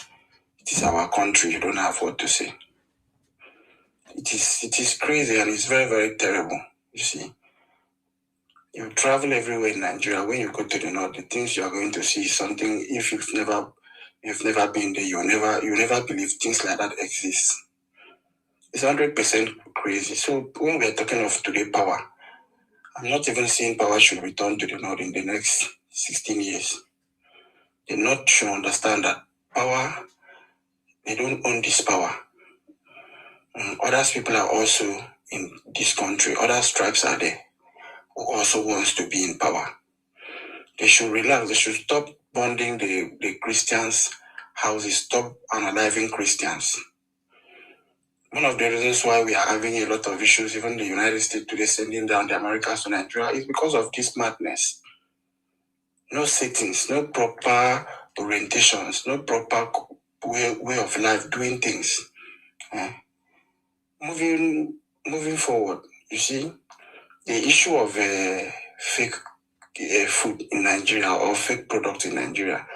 our country, you don't have what to say. It is crazy and it's very, very terrible. You see, you travel everywhere in Nigeria. When you go to the north, the things you are going to see is something. If you've never been there, you never believe things like that exist. It's 100% crazy. So when we are talking of today power, I'm not even saying power should return to the north in the next 16 years. The north should understand that power, they don't own this power. Other people are also in this country. Other tribes are there who also wants to be in power. They should relax. They should stop bonding the Christians' houses, stop unaliving Christians. One of the reasons why we are having a lot of issues, even the United States today sending down the Americans to Nigeria, is because of this madness. No settings, no proper orientations, no proper way of life, doing things. Moving forward, you see, the issue of fake food in Nigeria or fake products in Nigeria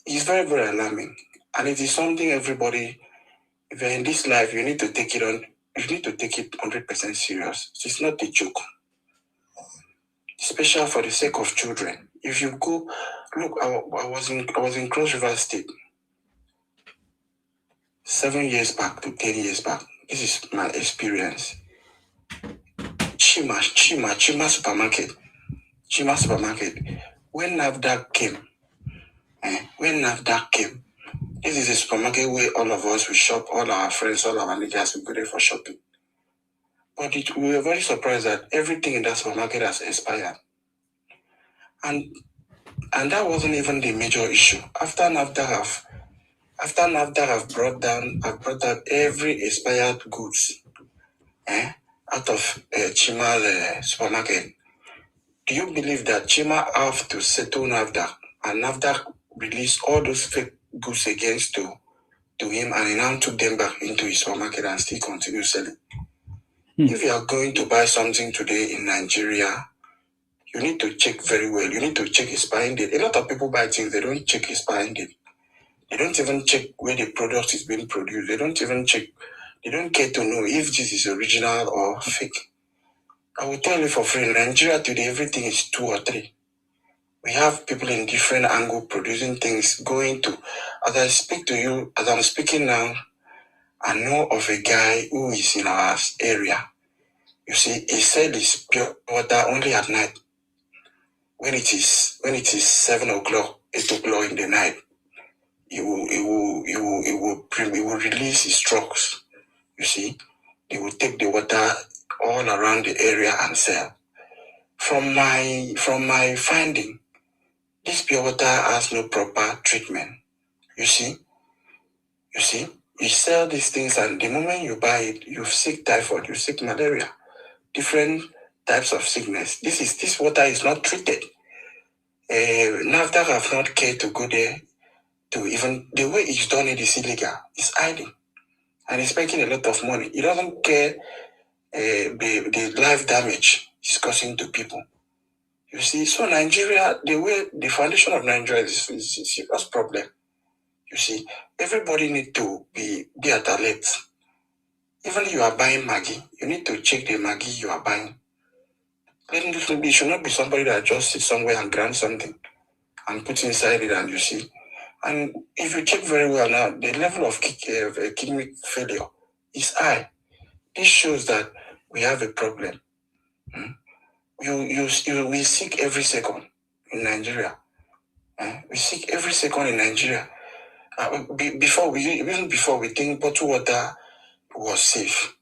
is very, very alarming. And it is something everybody, if you're in this life, you need to take it 100% serious. It's not a joke. Especially for the sake of children. If you go, look, I was in Cross River State 7 years back to 10 years back. This is my experience. Chima supermarket. When NAFDAC came, this is a supermarket where all of us will shop, all our friends, all our niggas will go there for shopping. But we were very surprised that everything in that supermarket has expired. And that wasn't even the major issue. After NAFDAC have brought down every expired goods out of Chima's supermarket. Do you believe that Chima have to settle NAFDAC and NAFDAC released all those fake goods against to him and he now took them back into his supermarket and still continue selling? If you are going to buy something today in Nigeria, you need to check very well. You need to check expiring date. A lot of people buy things, they don't check expiring date. They don't even check where the product is being produced. They don't even check. They don't care to know if this is original or fake. I will tell you for free, in Nigeria today, everything is 2 or 3. We have people in different angles producing things, going to, as I speak to you, as I'm speaking now, I know of a guy who is in our area. You see, he said it's pure water only at night. When it is 7 o'clock, 8 o'clock in the night, he will release his trucks. You see, he will take the water all around the area and sell. From my finding, this pure water has no proper treatment. You see, you sell these things and the moment you buy it, you sick typhoid, you sick malaria, different types of sickness. This water is not treated. NAFDAC have not cared to go there to even, the way it's done it is illegal. It's hiding. And it's making a lot of money. It doesn't care the life damage it's causing to people. You see, so Nigeria, the foundation of Nigeria is a serious problem. You see, everybody need to be at alert. Even if you are buying Maggi, you need to check the Maggi you are buying. It should not be somebody that just sits somewhere and grants something. and put inside it, and you see. And if you check very well now, the level of kidney failure is high. This shows that we have a problem. We sick every second in Nigeria. We sick every second in Nigeria. Before we think bottled water was safe,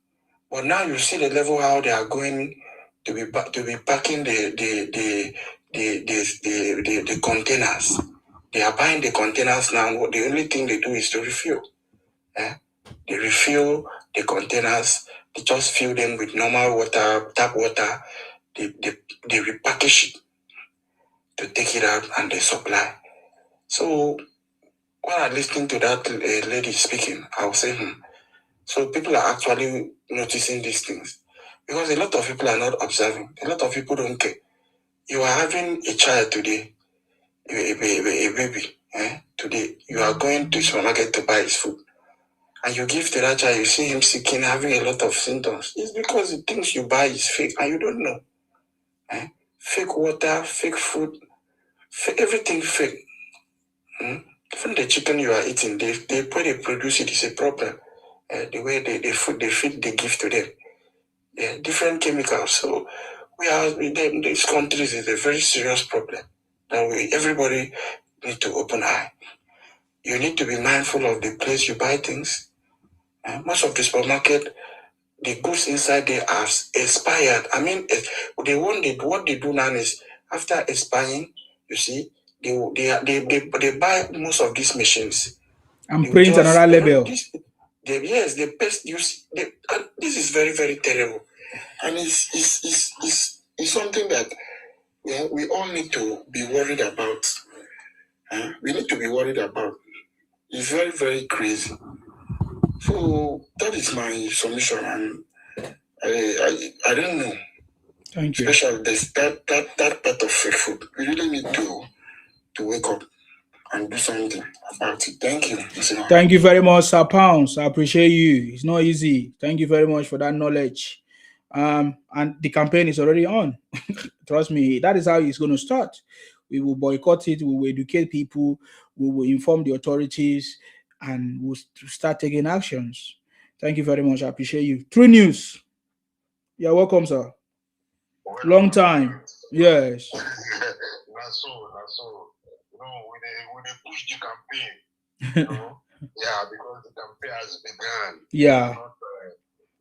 but now you see the level how they are going to be packing the containers. They are buying the containers now. The only thing they do is to refill. They refill the containers. They just fill them with normal water, tap water. They repackage it to take it out and they supply. So when I listen to that lady speaking, I was saying, so people are actually noticing these things. Because a lot of people are not observing. A lot of people don't care. You are having a child today, a baby, today. You are going to the supermarket to buy his food. And you give to that child, you see him sick, having a lot of symptoms. It's because the things you buy is fake and you don't know. Fake water, fake food, everything fake. Even the chicken you are eating, the way they produce it is a problem. The way the food they feed, they give to them. Different chemicals. So these countries is a very serious problem. That everybody need to open eye. You need to be mindful of the place you buy things. Most of the supermarket, the goods inside there are expired. I mean, what they do now is after expiring, you see, they buy most of these machines and print another label. The best use. This is very, very terrible, and it's something that we all need to be worried about. We need to be worried about. It's very, very crazy. So that is my submission, and I don't know. Thank you. Especially that part of free food. We really need to wake up and do something about it. Thank you. Thank you very much, Sir Pounds. I appreciate you. It's not easy. Thank you very much for that knowledge. And the campaign is already on. Trust me, that is how it's going to start. We will boycott it. We will educate people. We will inform the authorities, and we'll start taking actions. Thank you very much. I appreciate you. True News. You're welcome, sir. Long time. Yes. That's so. We push the campaign. Because the campaign has begun. Yeah.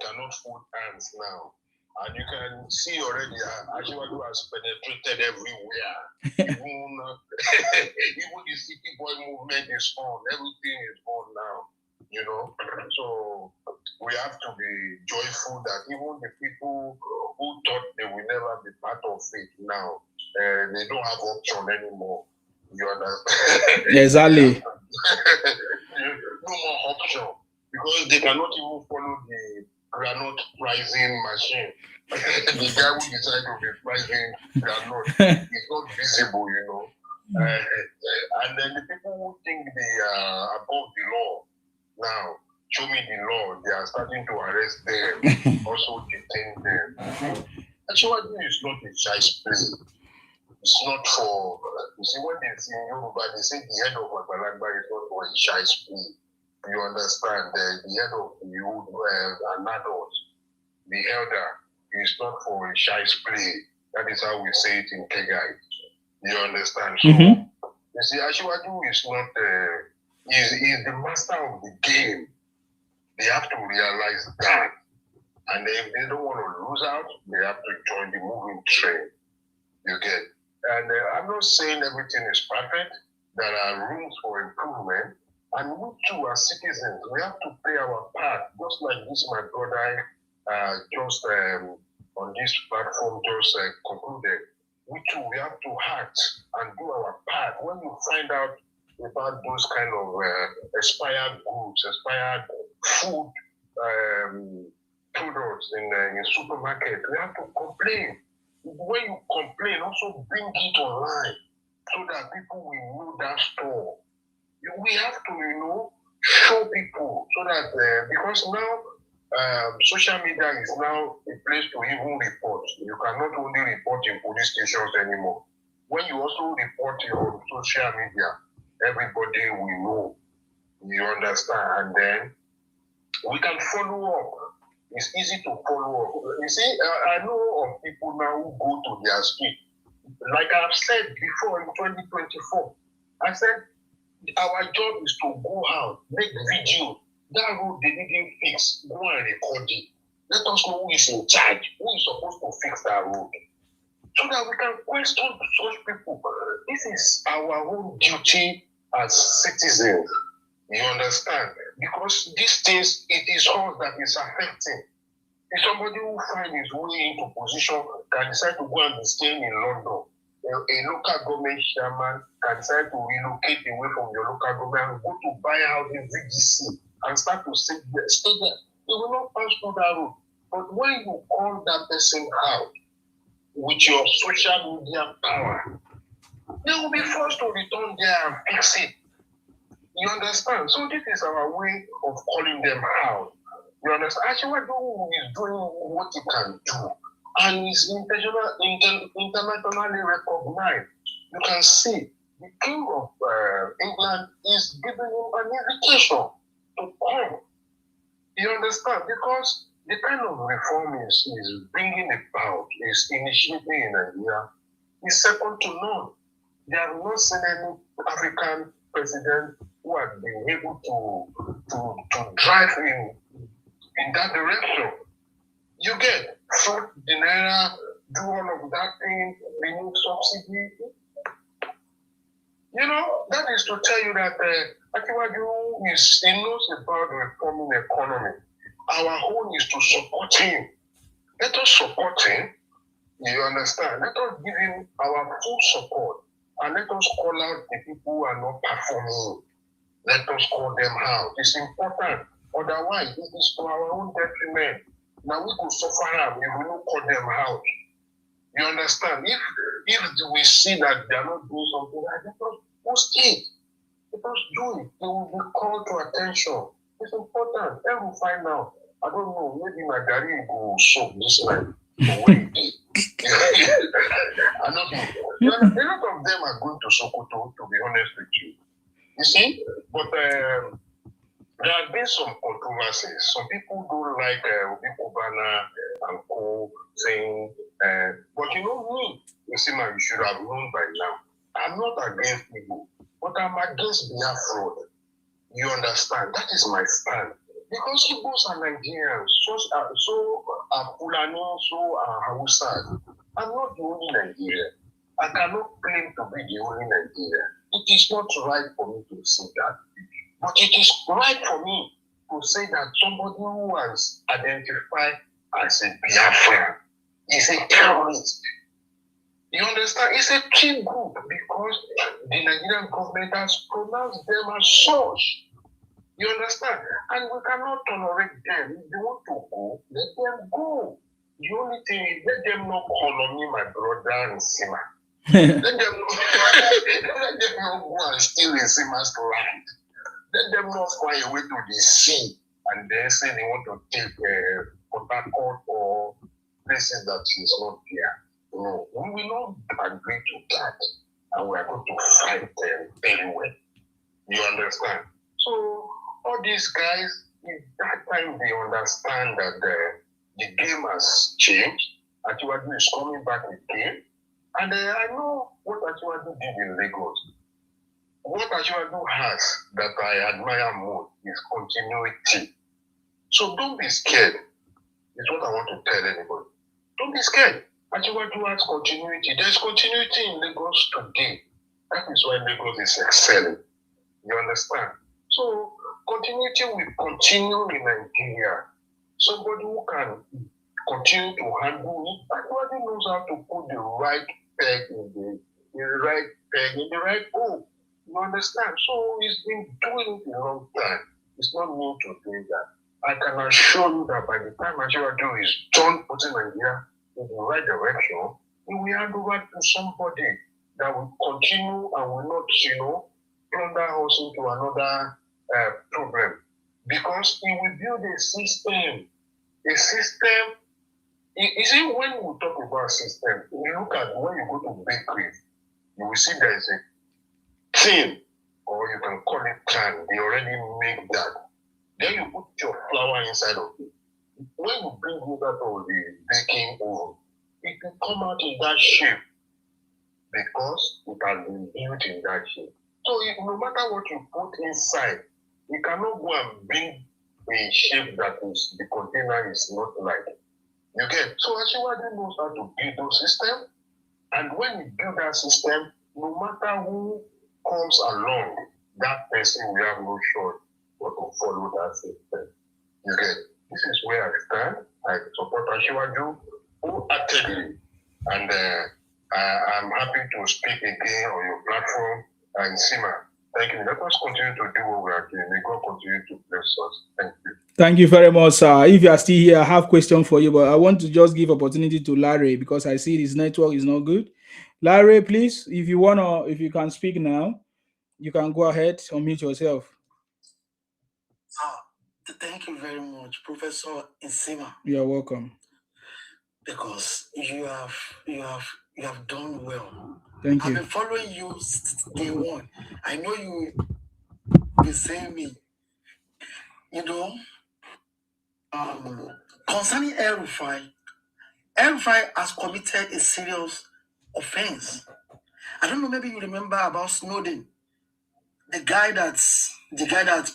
Cannot fold hands now. And you can see already, Ashwadu has penetrated everywhere. Even the city boy movement is on. Everything is on now. So we have to be joyful that even the people who thought they will never be part of it now, they don't have option anymore. You understand? Exactly. No more option, because they cannot even follow the granite pricing machine. The guy who decided to be pricing granite is not visible, and then the people who think they are above the law now, show me the law, they are starting to arrest them, also detain them. Actually, it's not a child's play. It's not for, you see, when they say in Yoruba, they say the head of Agbalagba is not for a child's play. You understand? The head of the old an adult, the elder, is not for a child's play. That is how we say it in Kegai. You understand? So, you see, Ashwadu is not, is the master of the game. They have to realize that. And if they don't want to lose out, they have to join the moving train. You get? And I'm not saying everything is perfect. There are rooms for improvement. And we too, as citizens, we have to play our part. Just like this, my brother, just on this platform, just concluded. We too, we have to act and do our part. When you find out about those kind of expired goods, expired food products in supermarket, we have to complain. When you complain, also bring it online so that people will know that store. We have to, show people so that, because now social media is now a place to even report. You cannot only report in police stations anymore. when you also report it on social media, everybody will know. You understand? And then we can follow up. It's easy to follow up. You see, I know of people now who go to their street. Like I've said before in 2024, I said our job is to go out, make video. That road they didn't fix, go and record it. Let us know who is in charge, who is supposed to fix that road, so that we can question such people. This is our own duty as citizens. You understand? Because these things, it is us that is affecting. If somebody who finds his way into position can decide to go and be staying in London, a local government chairman can decide to relocate away from your local government and go to buy out the VGC and start to stay there. You will not pass through that road. But when you call that person out with your social media power, they will be forced to return there and fix it. You understand? So this is our way of calling them out. You understand? Actually, is doing what he can do, and is internationally recognized. You can see the King of England is giving him an invitation to come. You understand? Because the kind of reform is bringing about, is initiating in Nigeria, is second to none. They have not seen any African president who have been able to drive in that direction. You get food, the naira, do all of that thing, remove subsidy. You know, that is to tell you that Akiwaju he knows about reforming the economy. Our own is to support him. Let us support him. You understand? Let us give him our full support. And let us call out the people who are not performing. Let us call them out. It's important. Otherwise, it is to our own detriment. Now we could suffer if we don't call them out. You understand? If we see that they are not doing something, let us post it. Let us do it. They will be called to attention. It's important. Then we'll find out. I don't know, maybe my daddy will soak this night. I don't know. A lot of them are going to Sokoto, to be honest with you. You see? But there have been some controversies. Some people don't like Obana and co saying, but you know me, you see, man, you should have known by now. I'm not against people, but I'm against their fraud. You understand? That is my stand. Because Igbos are Nigerians, so are Fulani, so are Hausa. I'm not the only Nigerian. I cannot claim to be the only Nigerian. It is not right for me to say that. But it is right for me to say that somebody who was identified as a Biafran is a terrorist. You understand? It's a key group because the Nigerian government has pronounced them as such. You understand? And we cannot tolerate them. If they want to go, let them go. The only thing is let them not call on me, my brother and Sima. let them not go and steal in Sima's land. Let them not fly away to the sea and then say they want to take Port Harcourt or places that is not there. No, we will not agree to that. And we are going to fight them very well. You understand? So, all these guys, in that time they understand that the game has changed. Atiwaju is coming back again. And I know what Atiwaju did in Lagos. What Atiwaju has that I admire more is continuity. So don't be scared. It's what I want to tell anybody. Don't be scared. Atiwaju has continuity. There's continuity in Lagos today. That is why Lagos is excelling. You understand? So continuity will continue in Nigeria. Somebody who can continue to handle it, everybody knows how to put the right peg in the right hole. You understand? So he's been doing it a long time. It's not new to do that. I can assure you that by the time Atiwaju is done putting Nigeria in the right direction, he will hand over to somebody that will continue and will not, plunder us into another problem. Because he will build a system. A system. You see, when we talk about system, you look at when you go to bakeries, you will see there is a team, or you can call it plan. They already make that. Then you put your flour inside of it. When you bring it out of the baking oven, it will come out in that shape because it has been built in that shape. So no matter what you put inside, you cannot go and bring a shape that is the container is not like. You get? So Asiwaju knows how to build those systems, and when you build that system, no matter who comes along, that person will have no choice but to follow that system. You get? This is where I stand. I support Asiwaju wholeheartedly, and I'm happy to speak again on your platform. And Sima, thank you. Let us continue to do what we are doing. May God continue to bless us. Thank you. Thank you very much, sir. If you are still here, I have a question for you, but I want to just give opportunity to Larry because I see his network is not good. Larry, please, if you can speak now, you can go ahead, unmute yourself. Thank you very much, Professor Nsima. You're welcome. Because you have done well. Thank you. I've been following you since day one. I know you be saying me. You know, concerning El-Rufai has committed a serious offense. I don't know, maybe you remember about Snowden, the guy that's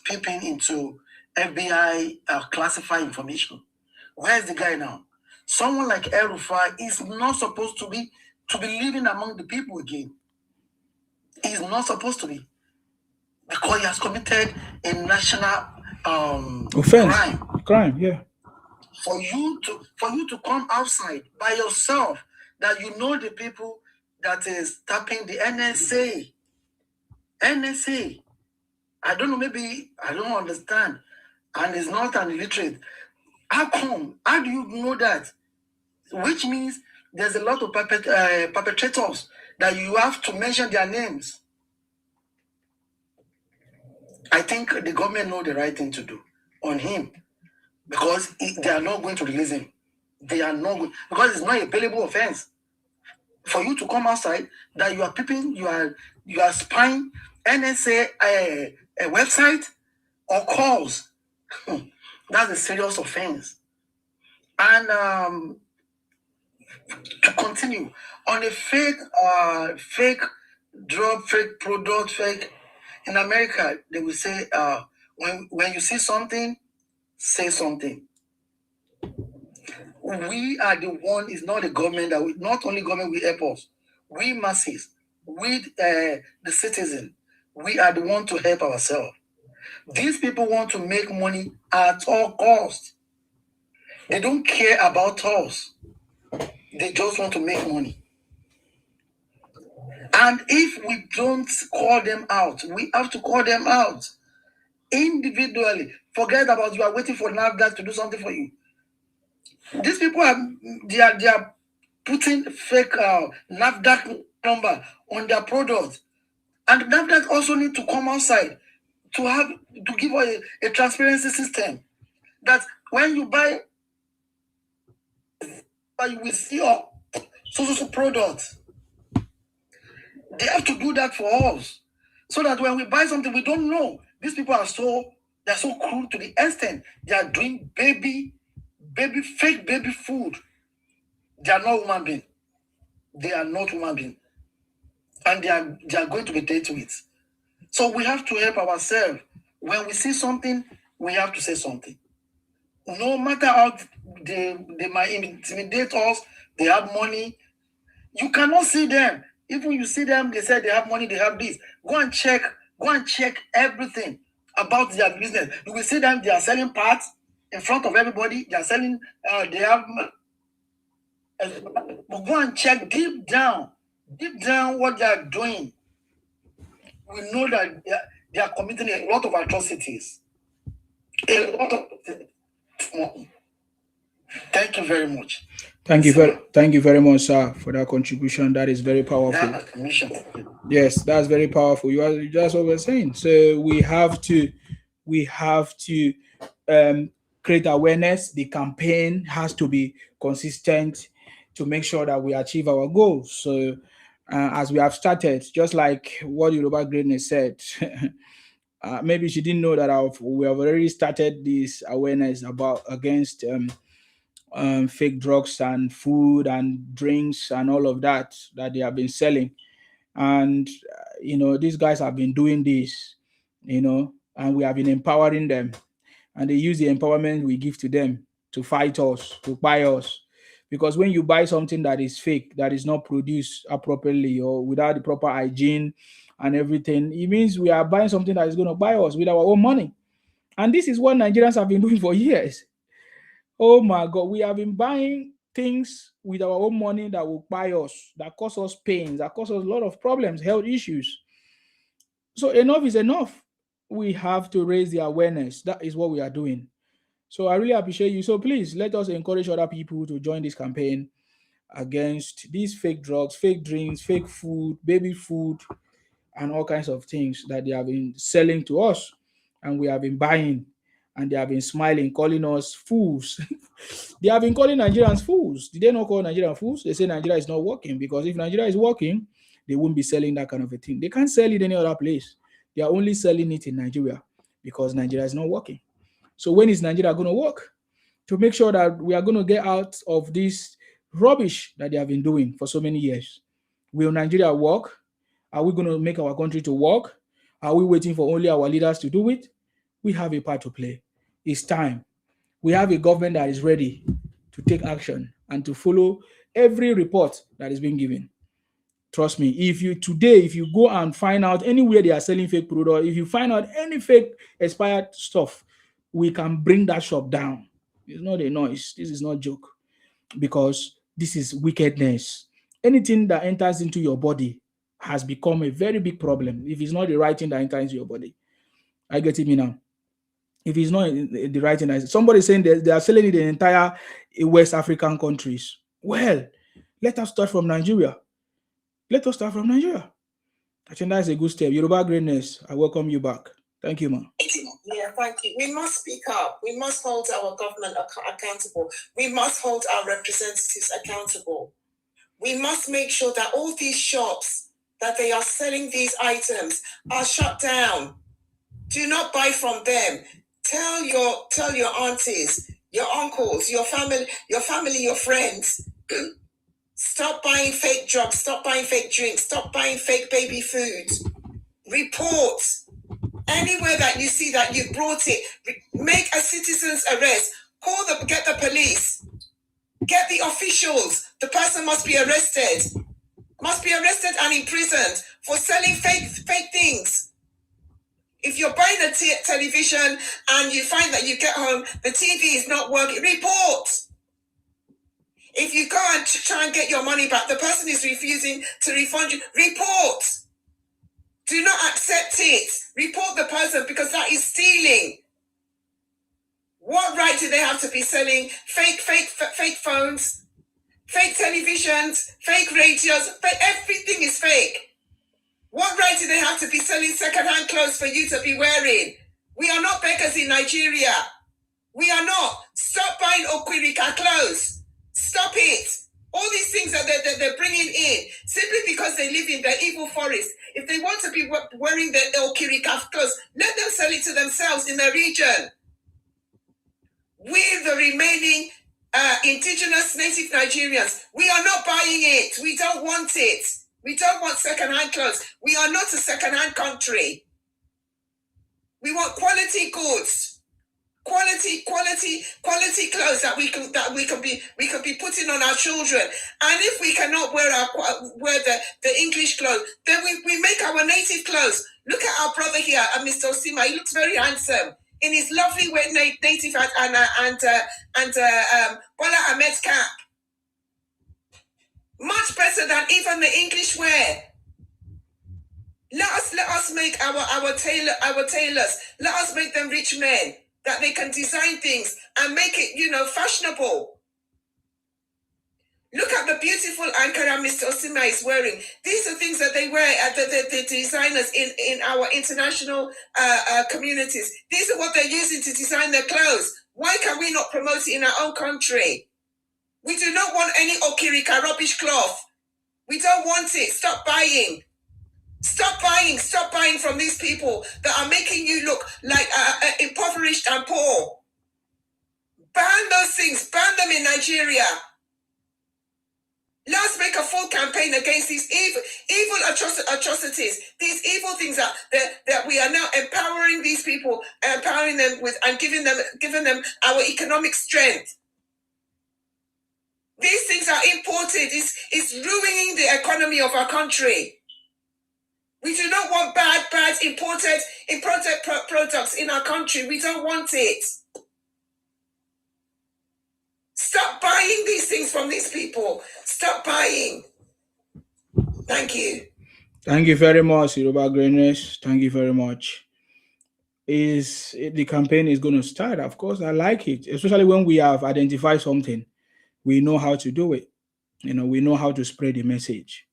peeping into FBI classified information. Where's the guy now? Someone like El-Rufai is not supposed to be living among the people again. He's not supposed to be, because he has committed a national offense. Crime, yeah. For you to come outside by yourself, that you know the people that is tapping the NSA. NSA. I don't know, maybe I don't understand. And it's not an illiterate. How come? How do you know that? Which means there's a lot of perpetrators that you have to mention their names. I think the government know the right thing to do on him, because they are not going to release him. They are not going, because it's not a bailable offense for you to come outside that you are peeping, you are spying NSA a website or calls. That's a serious offense. And to continue on a fake drug, fake product, fake. In America, they will say, when you see something, say something. We are the one, it's not the government, not only government will help us. We masses, we the citizen, we are the one to help ourselves. These people want to make money at all costs. They don't care about us. They just want to make money. And if we don't call them out, we have to call them out individually. Forget about you are waiting for NAFDAC to do something for you. These people are putting fake NAFDAC number on their product, and NAFDAC also need to come outside to give a transparency system that when you buy, you will see all so products. They have to do that for us, so that when we buy something, we don't know. These people are so cruel to the extent they are doing fake baby food. They are not human beings. They are not human beings, and they are going to be dealt with. So we have to help ourselves. When we see something, we have to say something. No matter how they might intimidate us, they have money. You cannot see them. Even you see them, they say they have money, they have this. Go and check everything about their business. You will see them, they are selling parts in front of everybody. They are selling, they have. But go and check deep down what they are doing. We know that they are committing a lot of atrocities. A lot of. Thank you very much. Thank you very much, sir, for that contribution. That is very powerful. Yes, that's very powerful. You just what we're saying. So we have to create awareness. The campaign has to be consistent to make sure that we achieve our goals. So as we have started, just like what Yoruba Greatness said. Maybe she didn't know that we have already started this awareness against fake drugs and food and drinks and all of that they have been selling. And these guys have been doing this, and we have been empowering them, and they use the empowerment we give to them to fight us, to buy us. Because when you buy something that is fake, that is not produced appropriately or without the proper hygiene and everything, it means we are buying something that is going to buy us with our own money. And this is what Nigerians have been doing for years. Oh my God, we have been buying things with our own money that will buy us, that cause us pains, that cause us a lot of problems, health issues. So enough is enough. We have to raise the awareness. That is what we are doing. So I really appreciate you. So please let us encourage other people to join this campaign against these fake drugs, fake drinks, fake food, baby food, and all kinds of things that they have been selling to us and we have been buying, and they have been smiling, calling us fools. They have been calling Nigerians fools. Did they not call Nigeria fools? They say Nigeria is not working, because if Nigeria is working, they won't be selling that kind of a thing. They can't sell it any other place. They are only selling it in Nigeria because Nigeria is not working. So when is Nigeria going to work? To make sure that we are going to get out of this rubbish that they have been doing for so many years. Will Nigeria work? Are we going to make our country to work? Are we waiting for only our leaders to do it? We have a part to play. It's time. We have a government that is ready to take action and to follow every report that is being given. Trust me, if you go and find out anywhere they are selling fake product, if you find out any fake expired stuff, we can bring that shop down. It's not a noise. This is not a joke, because this is wickedness. Anything that enters into your body has become a very big problem if it's not the right thing that enters into your body. I get it me now. If it's not the right thing, somebody saying they are selling it in entire West African countries. Well, let us start from Nigeria. Let us start from Nigeria. I think that's a good step. Yoruba Greatness, I welcome you back. Thank you, man. Yeah, thank you. We must speak up. We must hold our government accountable. We must hold our representatives accountable. We must make sure that all these shops that they are selling these items are shut down. Do not buy from them. Tell your aunties, your uncles, your family, your friends. Stop buying fake drugs. Stop buying fake drinks. Stop buying fake baby food. Report. Anywhere that you see that you brought it, make a citizen's arrest. Get the police. Get the officials. The person must be arrested. Must be arrested and imprisoned for selling fake things. If you're buying a television and you find that you get home, the TV is not working, report. If you go and try and get your money back, the person is refusing to refund you, report. Do not accept it. Report the person, because that is stealing. What right do they have to be selling fake phones, fake televisions, fake radios? Everything is fake. What right do they have to be selling second-hand clothes for you to be wearing? We are not beggars in Nigeria. We are not. Stop buying Okwirika clothes. Stop it. All these things that they're bringing in, simply because they live in the evil forest. If they want to be wearing the Okwirika clothes, let them sell it to themselves in their region. We, the remaining indigenous native Nigerians, we are not buying it. We don't want it. We don't want second-hand clothes. We are not a second-hand country. We want quality goods, quality clothes that we can be putting on our children. And if we cannot wear the English clothes, then we make our native clothes. Look at our brother here, Mr. Osima. He looks very handsome in his lovely native and Bola Ahmed cap. Much better than even the English wear. Let us make our tailors. Let us make them rich men, that they can design things and make it, fashionable. Look at the beautiful Ankara Mr. Osima is wearing. These are things that they wear at the designers in our international communities. These are what they're using to design their clothes. Why can we not promote it in our own country? We do not want any Okirika rubbish cloth. We don't want it. Stop buying. Stop buying from these people that are making you look like impoverished and poor. Ban those things. Ban them in Nigeria. Let's make a full campaign against these evil atrocities, these evil things that we are now empowering these people, empowering them with, and giving them our economic strength. These things are imported. It's ruining the economy of our country. We do not want bad imported products in our country. We don't want it. Stop buying these things from these people. Stop buying. Thank you. Thank you very much, Yoruba Greatness. Thank you very much. The campaign is going to start? Of course, I like it, especially when we have identified something. We know how to do it. We know how to spread the message.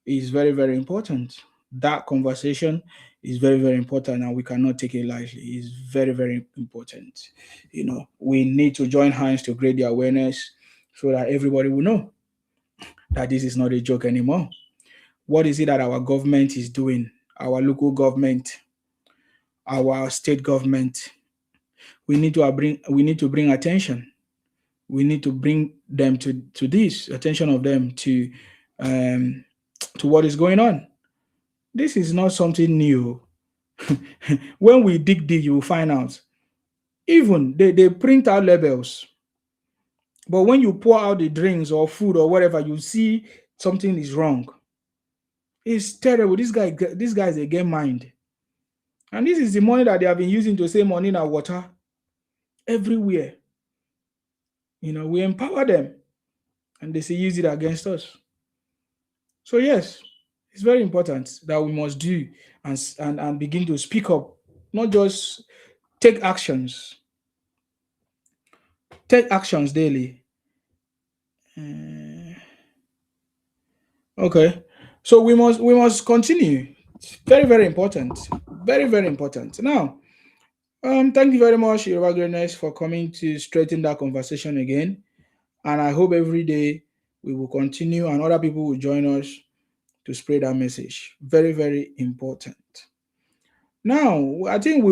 It's very, very important. That conversation is very, very important, and we cannot take it lightly. It's very, very important. We need to join hands to create the awareness so that everybody will know that this is not a joke anymore. What is it that our government is doing? Our local government, our state government. We need to bring attention. We need to bring them to this attention of them to what is going on. This is not something new. When we dig deep, you will find out. Even they print out labels, but when you pour out the drinks or food or whatever, you see something is wrong. It's terrible. These guys, they get mind. And this is the money that they have been using to save money in our water everywhere. We empower them and they say use it against us. So yes, it's very important that we must do and begin to speak up, not just take actions. Take actions daily. Okay. So we must continue. It's very, very important. Very, very important. Now, thank you very much, Yoruba Greatness, for coming to straighten that conversation again. And I hope every day we will continue and other people will join us to spread that message. Very, very important. Now, I think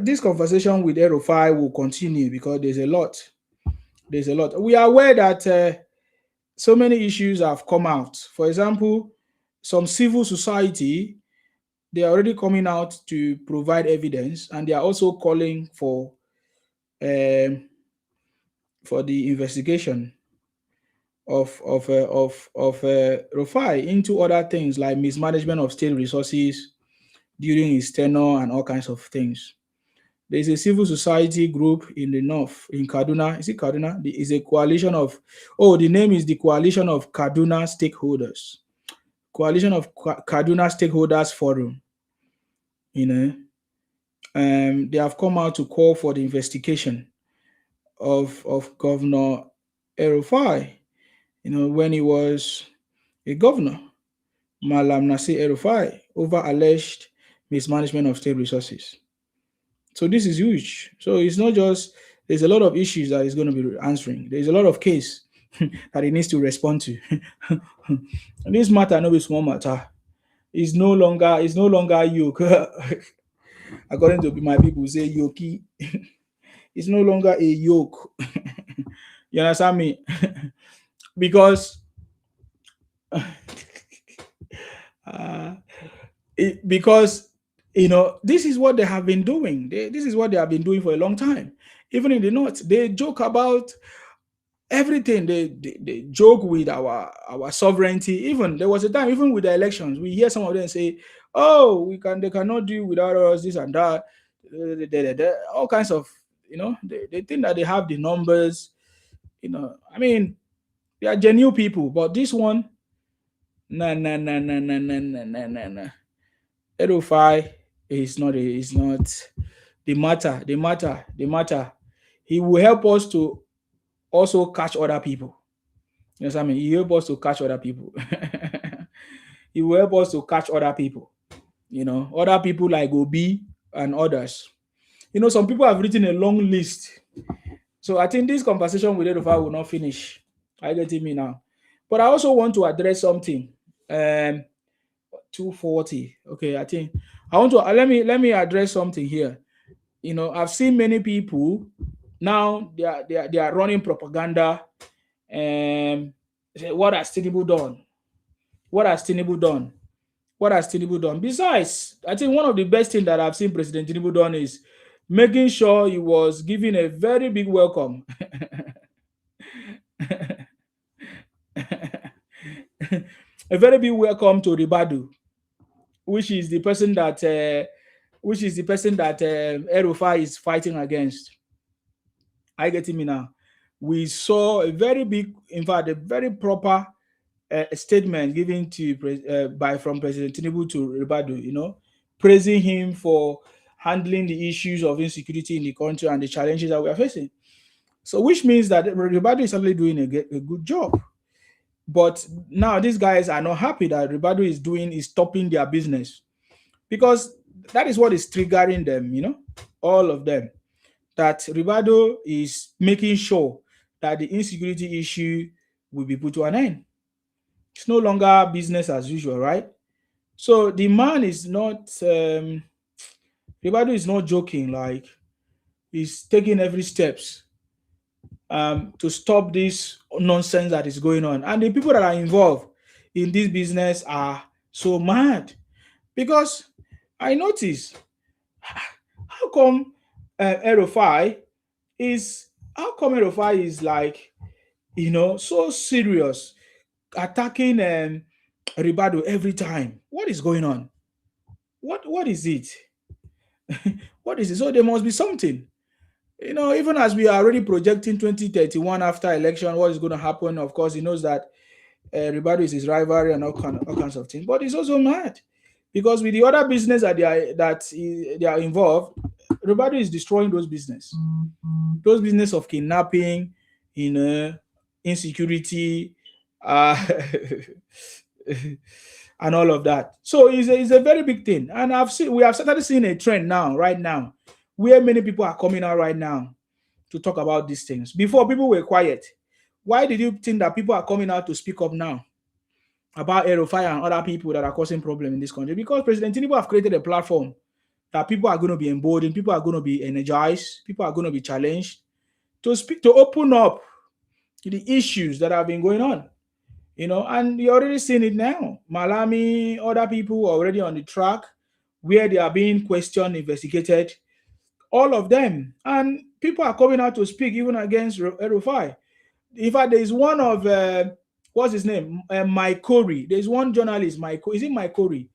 this conversation with El-Rufai will continue because there's a lot. There's a lot. We are aware that so many issues have come out. For example, some civil society, they are already coming out to provide evidence, and they are also calling for the investigation of Rufai into other things like mismanagement of state resources during his tenure and all kinds of things. There's a civil society group in the north, in Kaduna. Is it Kaduna? Is a coalition of, the name is the Coalition of Kaduna Stakeholders. Coalition of Kaduna Stakeholders Forum. They have come out to call for the investigation of Governor El-Rufai, when he was a governor, Malam Nasir El-Rufai, over alleged mismanagement of state resources. So this is huge. So it's not just, there's a lot of issues that he's going to be answering. There's a lot of case that he needs to respond to. And this matter, no be small matter. It's no longer yoke. According to my people, say yoki. It's no longer a yoke. You understand me? Because this is what they have been doing. This is what they have been doing for a long time. Even in the north, they joke about everything. They joke with our sovereignty. Even there was a time, even with the elections, we hear some of them say, "Oh, they cannot do without us, this and that." All kinds of, they think that they have the numbers. I mean, they are genuine people, but this one, nah. El-Rufai is not the matter. He will help us to also catch other people. You know what I mean? He will help us to catch other people. He will help us to catch other people. Other people like Obi and others. Some people have written a long list. So I think this conversation with El-Rufai will not finish. I get me now. But I also want to address something. 240. Okay, I think I want to let me address something here. You know, I've seen many people now they are running propaganda. Say, what has Tinubu done? What has Tinubu done? What has Tinubu done? Besides, I think one of the best things that I've seen President Tinubu done is making sure he was giving a very big welcome. A very big welcome to Ribadu, which is the person that El-Rufai is fighting against. I get me now. We saw a very big, in fact, a very proper statement given to from President Tinubu to Ribadu, you know, praising him for handling the issues of insecurity in the country and the challenges that we are facing. So, which means that Ribadu is certainly doing a good job. But now these guys are not happy that Ribadu is stopping their business, because that is what is triggering them, you know, all of them. That Ribadu is making sure that the insecurity issue will be put to an end. It's no longer business as usual, right? So the man is not, Ribadu is not joking, like he's taking every steps to stop this nonsense that is going on. And the people that are involved in this business are so mad, because I notice, how come El-Rufai is like, you know, so serious, attacking Ribadu every time? What is going on? What is it? What is it? So there must be something. You know, even as we are already projecting 2031 after election, what is going to happen? Of course, he knows that Ribadu is his rivalry and all kinds of things. But he's also mad because with the other business that they are involved, Ribadu is destroying those business of kidnapping, you know, insecurity, and all of that. So it's a very big thing, and we have started seeing a trend right now, where many people are coming out right now to talk about these things. Before, people were quiet. Why did you think that people are coming out to speak up now about El-Rufai and other people that are causing problems in this country? Because President Tinubu have created a platform that people are going to be emboldened, people are going to be energized, people are going to be challenged to speak, to open up to the issues that have been going on. You know, and you're already seeing it now. Malami, other people are already on the track where they are being questioned, investigated, all of them. And people are coming out to speak even against El-Rufai. In fact, there is one of, what's his name? Mike Corey. There's one journalist, is it Mike Corey?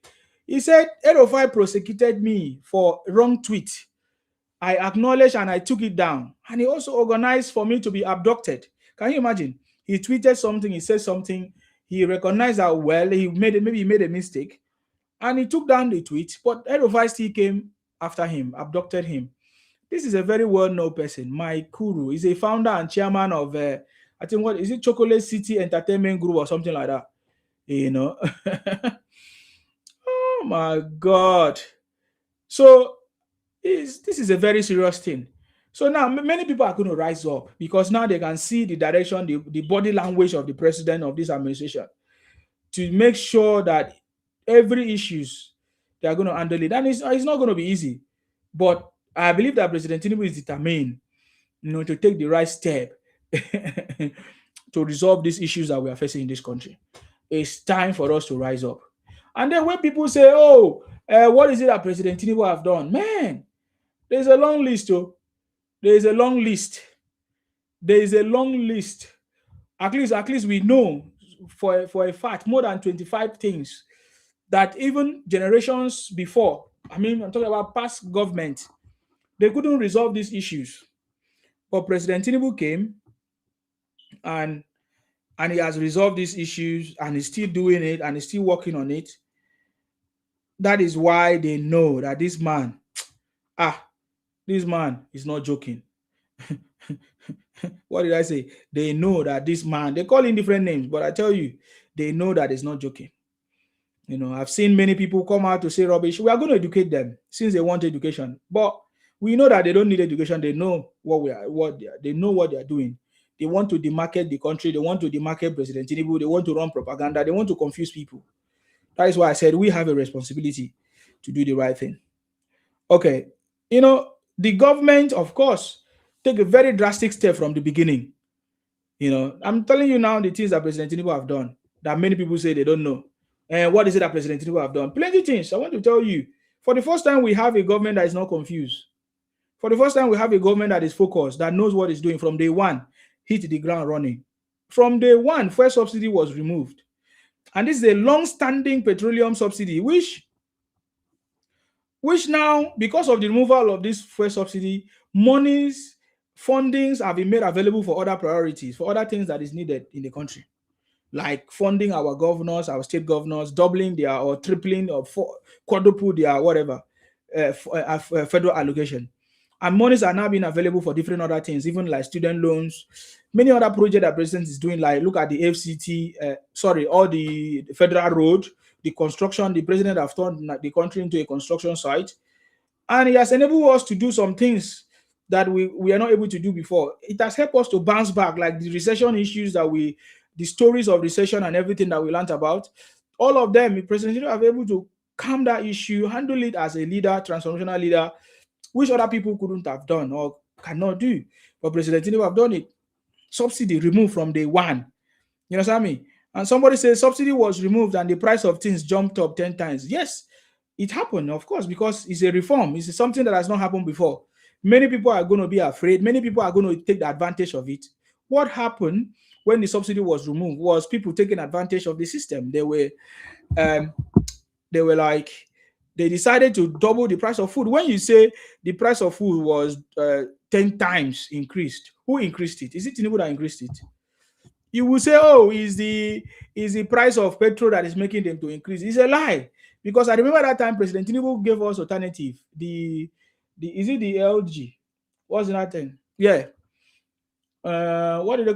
He said, El-Rufai prosecuted me for wrong tweet. I acknowledged and I took it down. And he also organized for me to be abducted. Can you imagine? He tweeted something, he said something, he recognized that, well, maybe he made a mistake, and he took down the tweet, but El-Rufai still came after him, abducted him. This is a very well-known person, Mike Kuru. He's a founder and chairman of, I think, what is it, Chocolate City Entertainment Group or something like that. You know? Oh my God. So this is a very serious thing. So now many people are going to rise up because now they can see the direction, the body language of the president of this administration to make sure that every issues they are going to handle it. And it's not going to be easy. But I believe that President Tinubu is determined, you know, to take the right step to resolve these issues that we are facing in this country. It's time for us to rise up. And then when people say, oh, what is it that President Tinubu have done? Man, there's a long list, oh. There is a long list. There is a long list. At least we know for a fact more than 25 things that even generations before, I mean, I'm talking about past government, they couldn't resolve these issues. But President Tinubu came and he has resolved these issues and he's still doing it and he's still working on it. That is why they know that this man is not joking. What did I say? They know that this man, they call him different names, but I tell you, they know that it's not joking. You know, I've seen many people come out to say rubbish. We are going to educate them since they want education, but we know that they don't need education. They know they know what they are doing. They want to demarcate the country. They want to demarcate President Tinubu. They want to run propaganda. They want to confuse people. That is why I said we have a responsibility to do the right thing. Okay. The government, of course, take a very drastic step from the beginning. I'm telling you now the things that President Tinubu have done that many people say they don't know. And what is it that President Tinubu have done? Plenty of things. I want to tell you. For the first time, we have a government that is not confused. For the first time, we have a government that is focused, that knows what it's doing from day one, hit the ground running. From day one, fuel subsidy was removed. And this is a long-standing petroleum subsidy, which now, because of the removal of this fuel subsidy, fundings have been made available for other priorities, for other things that is needed in the country, like funding our governors, our state governors, doubling their or tripling or quadruple their whatever federal allocation. And monies are now being available for different other things, even like student loans, many other projects that President is doing, like look at the FCT, all the federal road, the construction. The President have turned the country into a construction site. And he has enabled us to do some things that we are not able to do before. It has helped us to bounce back, like the recession issues the stories of recession and everything that we learned about. All of them, the President have been able to calm that issue, handle it as a leader, transformational leader, which other people couldn't have done or cannot do. But President Tinubu have done it. Subsidy removed from day one. You understand me? And somebody says subsidy was removed and the price of things jumped up 10 times. Yes, it happened, of course, because it's a reform. It's something that has not happened before. Many people are going to be afraid. Many people are going to take the advantage of it. What happened when the subsidy was removed was people taking advantage of the system. They decided to double the price of food. When you say the price of food was 10 times increased, who increased it? Is it Tinubu that increased it? You will say, oh, is the price of petrol that is making them to increase? It's a lie. Because I remember that time President Tinubu gave us alternative. Is it the LG? What's that thing? Yeah. What did they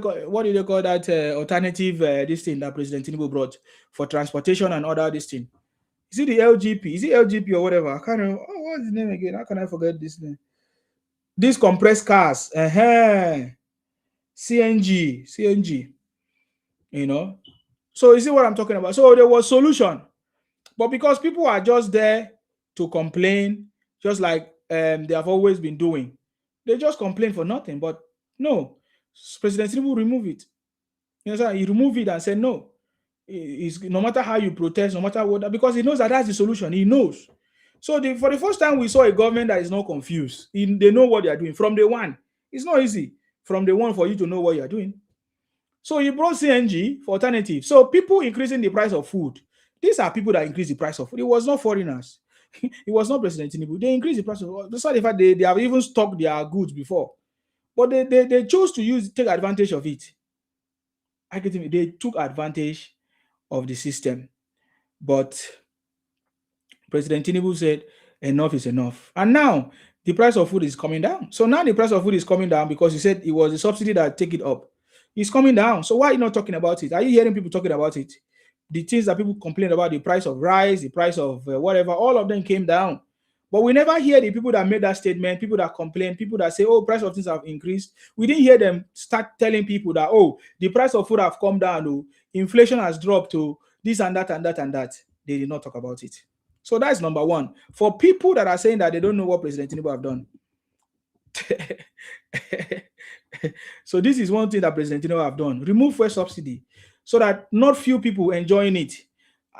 call that alternative this thing that President Tinubu brought for transportation and other this thing? Is it the LGP? Is it LGP or whatever? I can't remember. Oh, what's the name again? How can I forget this name? These compressed cars. CNG. So you see what I'm talking about? So there was solution. But because people are just there to complain, just like they have always been doing, they just complain for nothing. But no, President Tinubu removed it. You know, he removed it and said no. No matter how you protest, no matter what, because he knows that that's the solution. He knows. So for the first time, we saw a government that is not confused. They know what they are doing from day one. It's not easy from day one for you to know what you are doing. So he brought CNG for alternative. So people increasing the price of food. These are people that increase the price of food. It was not foreigners. It was not President Tinubu. They increased the price of food. Despite the fact they have even stocked their goods before. But they chose to take advantage of it. They took advantage of the system. But President Tinubu said enough is enough. And now the price of food is coming down. So now the price of food is coming down because he said it was a subsidy that take it up. It's coming down. So why are you not talking about it? Are you hearing people talking about it? The things that people complain about, the price of rice, the price of whatever, all of them came down. But we never hear the people that made that statement, people that complain, people that say, oh, price of things have increased. We didn't hear them start telling people that, oh, the price of food have come down, oh, inflation has dropped to this and that and that and that. They did not talk about it. So that's number one. For people that are saying that they don't know what President Tinubu have done. So this is one thing that President Tinubu have done. Remove fuel subsidy so that not few people enjoying it.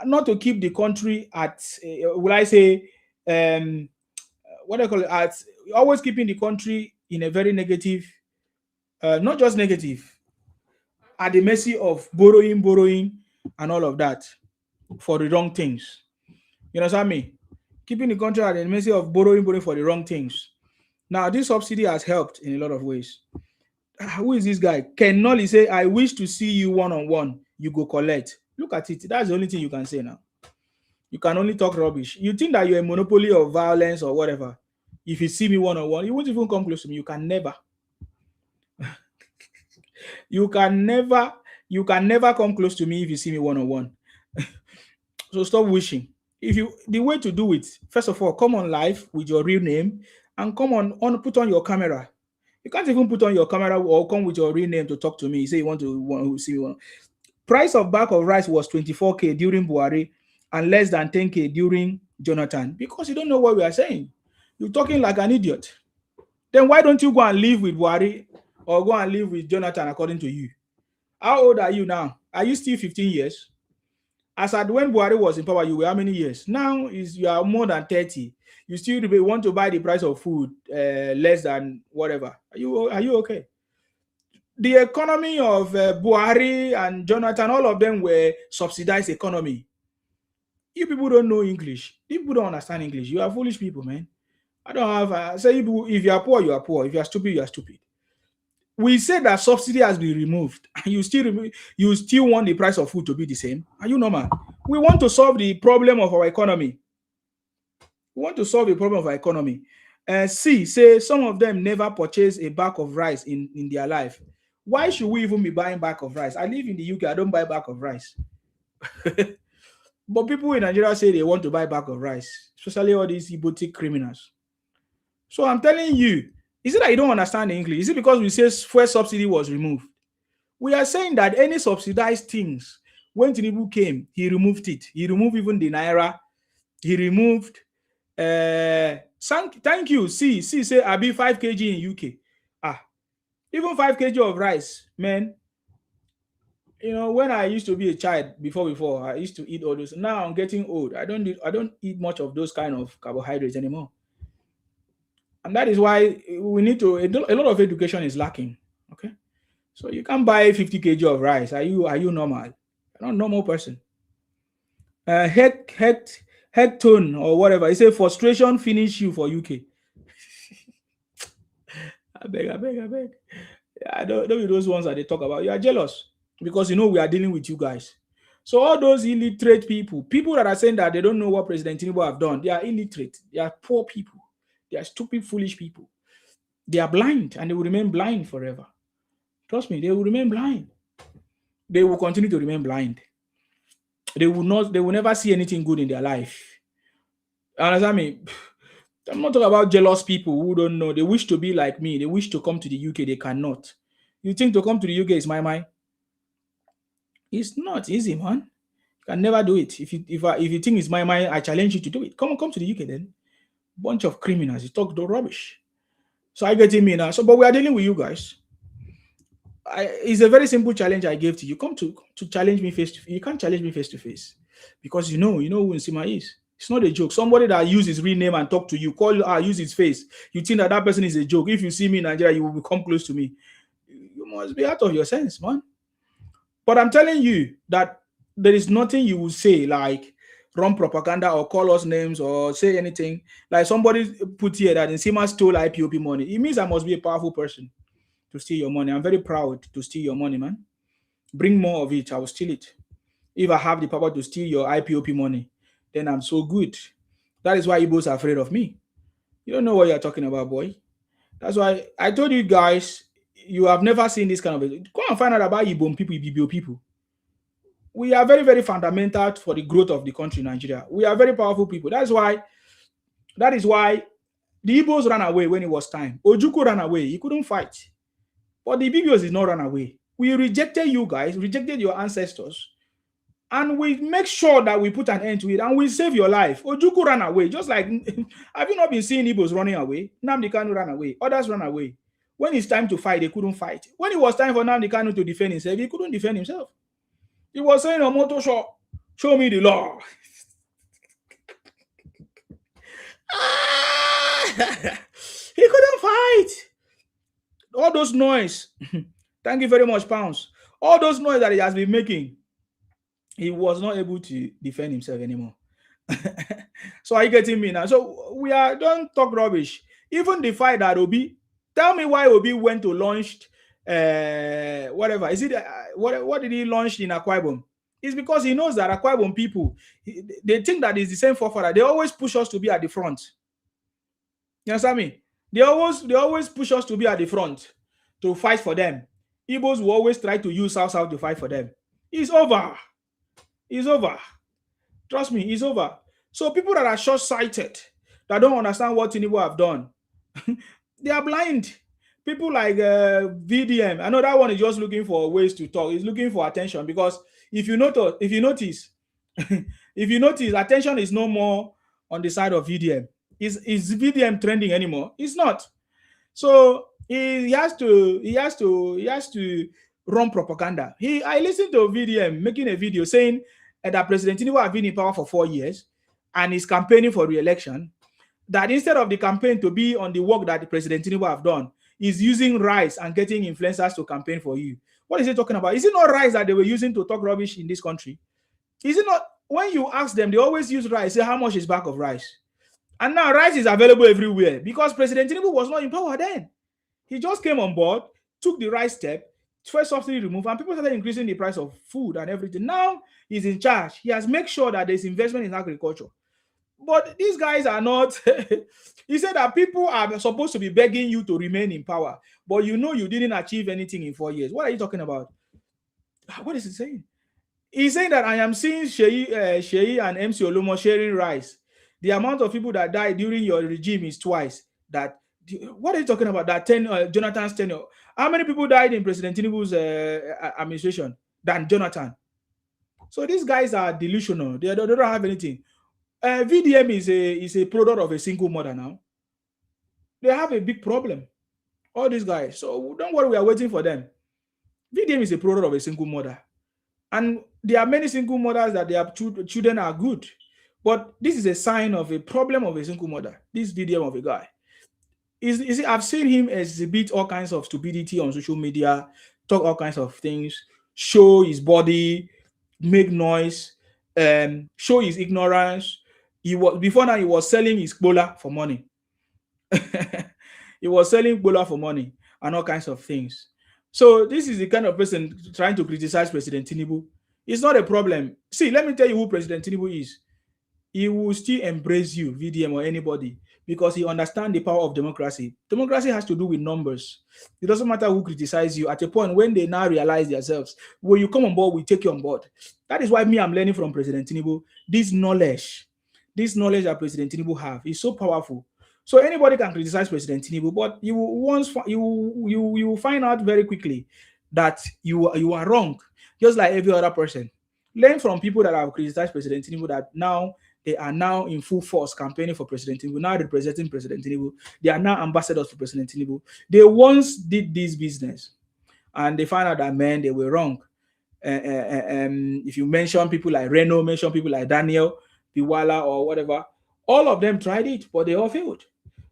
Not to keep the country at, what do I call it? At always keeping the country in a very negative, not just negative, at the mercy of borrowing, and all of that for the wrong things. You understand me? Keeping the country at the mercy of borrowing for the wrong things. Now, this subsidy has helped in a lot of ways. Who is this guy? Ken Nolly say, I wish to see you one-on-one. You go collect. Look at it. That's the only thing you can say now. You can only talk rubbish. You think that you're a monopoly of violence or whatever. If you see me one-on-one, you won't even come close to me. You can never. You can never come close to me if you see me one-on-one. So stop wishing. The way to do it, first of all, come on live with your real name and come on put on your camera. You can't even put on your camera or come with your real name to talk to me. You say you want to see me. Price of bag of rice was 24K during Buhari and less than 10K during Jonathan, because you don't know what we are saying. You're talking like an idiot. Then why don't you go and live with Buhari or go and live with Jonathan according to you? How old are you now? Are you still 15 years? As at when Buhari was in power, you were how many years? Now you are more than 30. You still want to buy the price of food less than whatever. Are you okay? The economy of Buhari and Jonathan, all of them were subsidized economy. You people don't know English. People don't understand English. You are foolish people, man. I don't have say if you are poor, you are poor. If you are stupid, you are stupid. We say that subsidy has been removed, and you still want the price of food to be the same. Are you normal? We want to solve the problem of our economy. We want to solve the problem of our economy. Say some of them never purchased a bag of rice in their life. Why should we even be buying bag of rice? I live in the UK. I don't buy bag of rice. But people in Nigeria say they want to buy bag of rice, especially all these boutique criminals. So I'm telling you, is it that you don't understand English? Is it because we say fuel subsidy was removed? We are saying that any subsidized things, when Tinubu came, he removed it. He removed even the Naira. He removed, thank you. Say, I be 5 kg in UK. Even 5 kg of rice, man. You know, when I used to be a child, before, I used to eat all those. Now I'm getting old. I don't eat much of those kind of carbohydrates anymore. And that is why we need to, a lot of education is lacking. Okay. So you can't buy 50 kg of rice. Are you normal? You're not a normal person. Head tone or whatever. It's a frustration finish you for UK. I beg. I don't know those ones that they talk about. You are jealous because you know we are dealing with you guys. So all those illiterate people that are saying that they don't know what President Tinubu have done, they are illiterate. They are poor people. They are stupid, foolish people. They are blind and they will remain blind forever. Trust me, they will remain blind. They will continue to remain blind. They will never see anything good in their life. Understand me? I'm not talking about jealous people who don't know. They wish to be like me. They wish to come to the UK. They cannot. You think to come to the UK is my? It's not easy, man. You can never do it. If you think it's my, I challenge you to do it. Come to the UK then. Bunch of criminals. You talk the rubbish. So I get me now. So, but we are dealing with you guys. It's a very simple challenge I gave to you. Come to challenge me face to face. You can't challenge me face to face because you know who Nsima is. It's not a joke. Somebody that uses his real name and talk to you, use his face. You think that person is a joke. If you see me in Nigeria, you will come close to me. You must be out of your sense, man. But I'm telling you that there is nothing you will say like run propaganda or call us names or say anything. Like somebody put here that Nsima stole IPOP money. It means I must be a powerful person to steal your money. I'm very proud to steal your money, man. Bring more of it. I will steal it. If I have the power to steal your IPOP money, then I'm so good. That is why Igbos are afraid of me. You don't know what you're talking about, boy. That's why I told you guys, you have never seen this kind of Go and find out about Igbo people. We are very, very fundamental for the growth of the country, Nigeria. We are very powerful people. That is why the Igbos ran away when it was time. Ojukwu ran away. He couldn't fight. But the Ibibios did not run away. We rejected you guys, rejected your ancestors, and we make sure that we put an end to it, and we save your life. Ojukwu ran away, just like, have you not been seeing Igbos running away? Nnamdi Kanu ran away. Others ran away. When it's time to fight, they couldn't fight. When it was time for Nnamdi Kanu to defend himself, he couldn't defend himself. He was saying on motor show me the law. He couldn't fight. All those noise. Thank you very much, Pounds. All those noise that he has been making, he was not able to defend himself anymore. So are you getting me now? So don't talk rubbish. Even the fight that Obi, tell me why Obi went to launch whatever. Is it what did he launch in Akwa Ibom? It's because he knows that Akwa Ibom people, they think that it's the same forefather. They always push us to be at the front. You understand me? They always push us to be at the front to fight for them. Igbos will always try to use South to fight for them. It's over. It's over. Trust me, it's over. So people that are short-sighted, that don't understand what Tinubu have done, they are blind. people like VDM, I know that one is just looking for ways to talk. He's looking for attention because if you notice, if you notice, attention is no more on the side of VDM. Is VDM trending anymore? It's not. So he has to run propaganda. I listened to VDM making a video saying that President Tinubu has been in power for 4 years and is campaigning for re-election. That instead of the campaign to be on the work that the President Tinubu have done, is using rice and getting influencers to campaign for you. What is he talking about? Is it not rice that they were using to talk rubbish in this country? Is it not? When you ask them, they always use rice. Say, how much is bag of rice? And now rice is available everywhere because President Tinubu was not in power then. He just came on board, took the right step, first subsidy removed, and people started increasing the price of food and everything. Now he's in charge. He has made sure that there's investment in agriculture. But these guys are not. He said that people are supposed to be begging you to remain in power, but you know you didn't achieve anything in 4 years. What are you talking about? What is he saying? He's saying that I am seeing Sheyi and MC Olumo sharing rice. The amount of people that died during your regime is twice that. What are you talking about? That Jonathan's tenure. How many people died in President Tinubu's administration than Jonathan? So these guys are delusional. They don't have anything. VDM is a product of a single mother now. They have a big problem. All these guys. So don't worry, we are waiting for them. VDM is a product of a single mother. And there are many single mothers that their children are good. But this is a sign of a problem of a single mother. This VDM of a guy. I've seen him exhibit all kinds of stupidity on social media, talk all kinds of things, show his body, make noise, show his ignorance. Before now he was selling his Bola for money. He was selling Bola for money and all kinds of things. So this is the kind of person trying to criticize President Tinubu. It's not a problem. See, let me tell you who President Tinubu is. He will still embrace you, VDM or anybody, because he understands the power of democracy. Democracy has to do with numbers. It doesn't matter who criticizes you. At a point when they now realize themselves, when you come on board, we take you on board. That is why I'm learning from President Tinubu. This knowledge that President Tinubu have is so powerful. So anybody can criticize President Tinubu, but you will find out very quickly that you are wrong, just like every other person. Learn from people that have criticized President Tinubu that now they are now in full force campaigning for President Tinubu, now representing President Tinubu. They are now ambassadors for President Tinubu. They once did this business and they found out that, man, they were wrong. If you mention people like Reno, mention people like Daniel, Piwala or whatever, all of them tried it, but they all failed.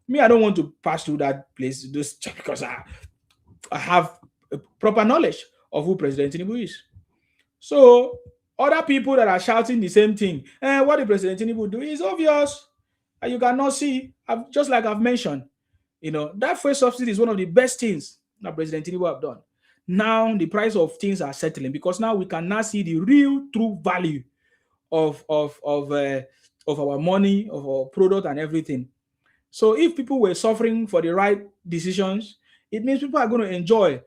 Me, I don't want to pass through that place just because I have a proper knowledge of who President Tinubu is. So other people that are shouting the same thing, what the President Tinubu do is obvious. You cannot see, just like I've mentioned, that fuel subsidy is one of the best things that President Tinubu have done. Now the price of things are settling because now we can now see the real true value of our money, of our product and everything. So if people were suffering for the right decisions, it means people are going to enjoy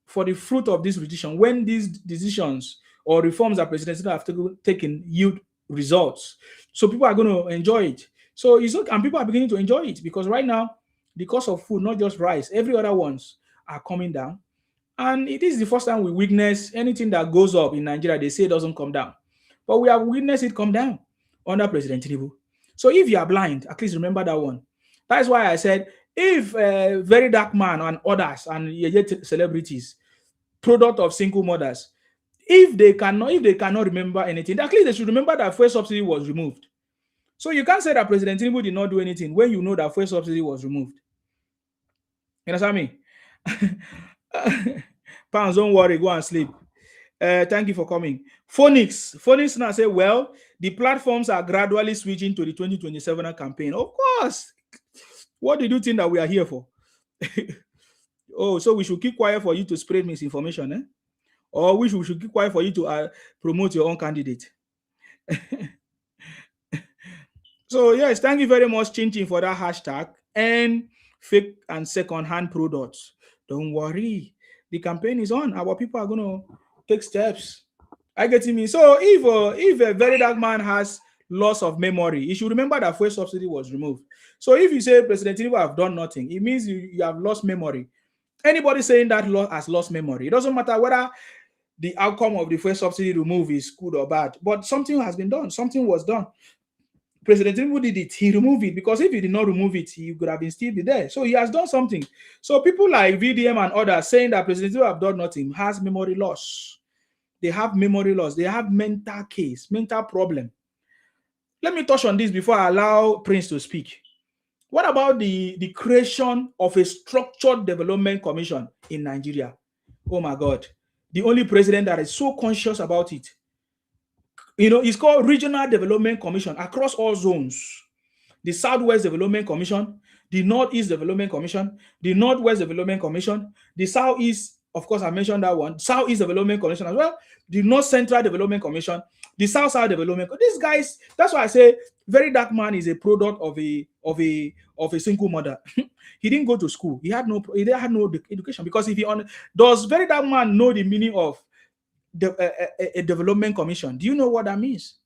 for the fruit of this decision when these decisions or reforms that President Tinubu have taken yield results. So people are going to enjoy it. So and people are beginning to enjoy it because right now the cost of food, not just rice, every other ones are coming down. And it is the first time we witness anything that goes up in Nigeria, they say it doesn't come down. But we have witnessed it come down under President Tinubu. So if you are blind, at least remember that one. That's why I said, if Very Dark Man and others and celebrities, product of single mothers, if they cannot remember anything, at least they should remember that fuel subsidy was removed. So you can't say that President Tinubu did not do anything when you know that fuel subsidy was removed. You understand me? Pounds, don't worry, go and sleep. Thank you for coming. Phoenix now say, well, the platforms are gradually switching to the 2027 campaign. Of course. What did you think that we are here for? Oh, so we should keep quiet for you to spread misinformation, eh? Or we should keep quiet for you to promote your own candidate. So yes, thank you very much, Chin, for that hashtag and fake and second-hand products. Don't worry, the campaign is on. Our people are going to take steps. I get me. So if a Very Dark Man has loss of memory, you should remember that fuel subsidy was removed. So if you say President Tinubu have done nothing, it means you have lost memory. Anybody saying that law has lost memory. It doesn't matter whether the outcome of the first subsidy remove is good or bad, but something has been done. Something was done. President Tinubu did it. He removed it, because if he did not remove it, he could have been still be there. So he has done something. So people like VDM and others saying that President Tinubu have done nothing has memory loss. They have memory loss. They have mental case, mental problem. Let me touch on this before I allow Prince to speak. What about the creation of a structured development commission in Nigeria? Oh my God. The only president that is so conscious about it. You know, it's called Regional Development Commission across all zones. The Southwest Development Commission, the Northeast Development Commission, the Northwest Development Commission, the Southeast, of course, I mentioned that one, Southeast Development Commission as well, the North Central Development Commission, the South Development. These guys, that's why I say Very Dark Man is a product of a single mother. He didn't go to school. He had no education, because if he does Very Dark Man know the meaning of a development commission? Do you know what that means?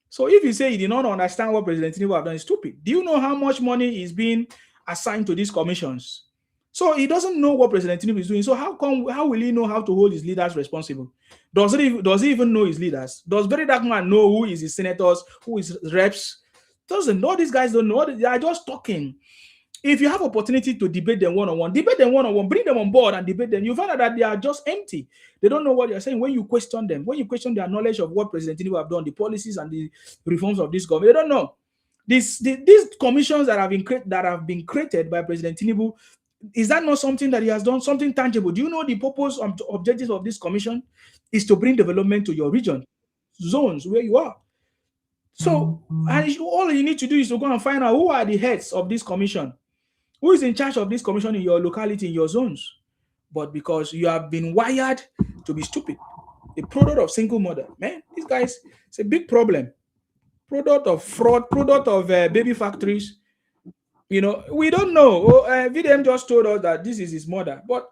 So if you say you did not understand what President Tinubu have done, it's stupid. Do you know how much money is being assigned to these commissions? So he doesn't know what President Tinubu is doing. So how will he know how to hold his leaders responsible? Does he even know his leaders? Does Very Dark Man know who is his senators, who is his reps? Doesn't know. These guys don't know. They are just talking. If you have opportunity to debate them one-on-one, bring them on board and debate them. You find out that they are just empty. They don't know what you're saying. When you question them, when you question their knowledge of what President Tinubu have done, the policies and the reforms of this government, they don't know. These commissions that have been created by President Tinubu, is that not something that he has done, something tangible? Do you know the purpose and objectives of this commission is to bring development to your region, zones where you are? So, all you need to do is to go and find out who are the heads of this commission. Who is in charge of this commission in your locality, in your zones? But because you have been wired to be stupid, a product of single mother, man, these guys, it's a big problem. Product of fraud, product of baby factories. You know, we don't know. VDM just told us that this is his mother, but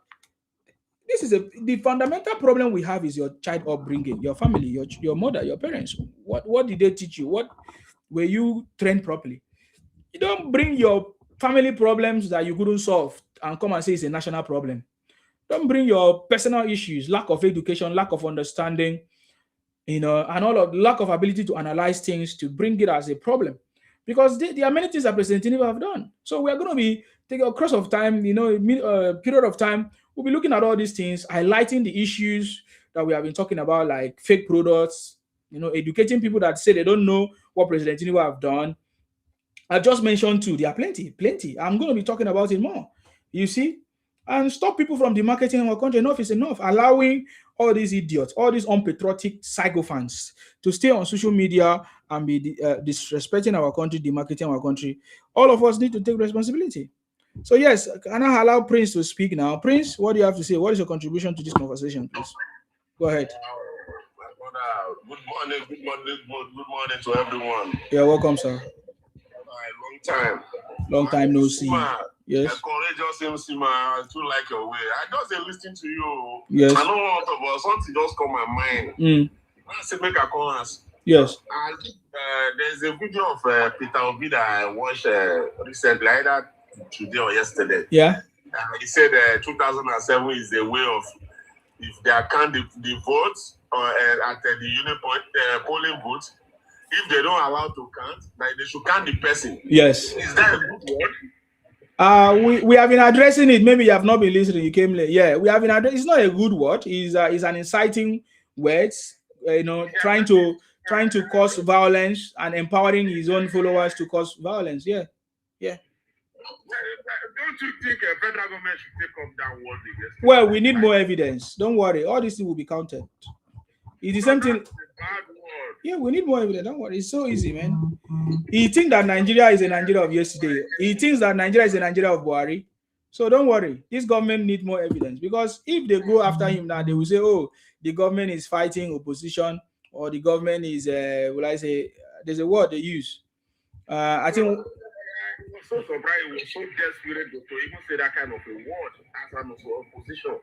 this is the fundamental problem we have is your child upbringing, your family, your mother, your parents. What did they teach you? What were you trained properly? You don't bring your family problems that you couldn't solve and come and say it's a national problem. Don't bring your personal issues, lack of education, lack of understanding, you know, and all of lack of ability to analyze things to bring it as a problem. Because there are many things that President Tinubu have done. So we are going to be taking a course of time, you know, period of time. We'll be looking at all these things, highlighting the issues that we have been talking about, like fake products, you know, educating people that say they don't know what President Tinubu have done. I just mentioned two. There are plenty. I'm going to be talking about it more. You see? And stop people from demarketing our country. Enough is enough. Allowing all these idiots, all these unpatriotic psychophants to stay on social media and be disrespecting our country, demarketing our country. All of us need to take responsibility. So yes, can I allow Prince to speak now? Prince, what do you have to say? What is your contribution to this conversation, please? Go ahead. Good morning to everyone. Yeah, welcome, sir. Long time no see. Yes. Courageous MC, I do like your way. I just listen to you. Yes. I don't want to talk about something just come my mind. I say make a call us. Yes. There's a video of Peter Obi that I watched recently, either today or yesterday. Yeah. He said 2007 is the way of if they count the votes at the unit point polling booth. If they don't allow to count, like they should count the person. Yes. Is that a good word? We have been addressing it. Maybe you have not been listening. You came late. Yeah, we have been addressing. It's not a good word. It's an inciting words. You know, trying to cause violence and empowering his own followers to cause violence. Yeah. Don't you think a federal government should take up that word? Well, we need more evidence. Don't worry. All these things will be counted. It's the same thing. Yeah, we need more evidence. Don't worry. It's so easy, man. He thinks that Nigeria is a Nigeria of yesterday. He thinks that Nigeria is a Nigeria of Buhari. So don't worry. This government needs more evidence, because if they go after him now, they will say, oh, the government is fighting opposition, or the government is, there's a word they use. I think... I was so surprised. It was so desperate to even say that kind of a word as an opposition.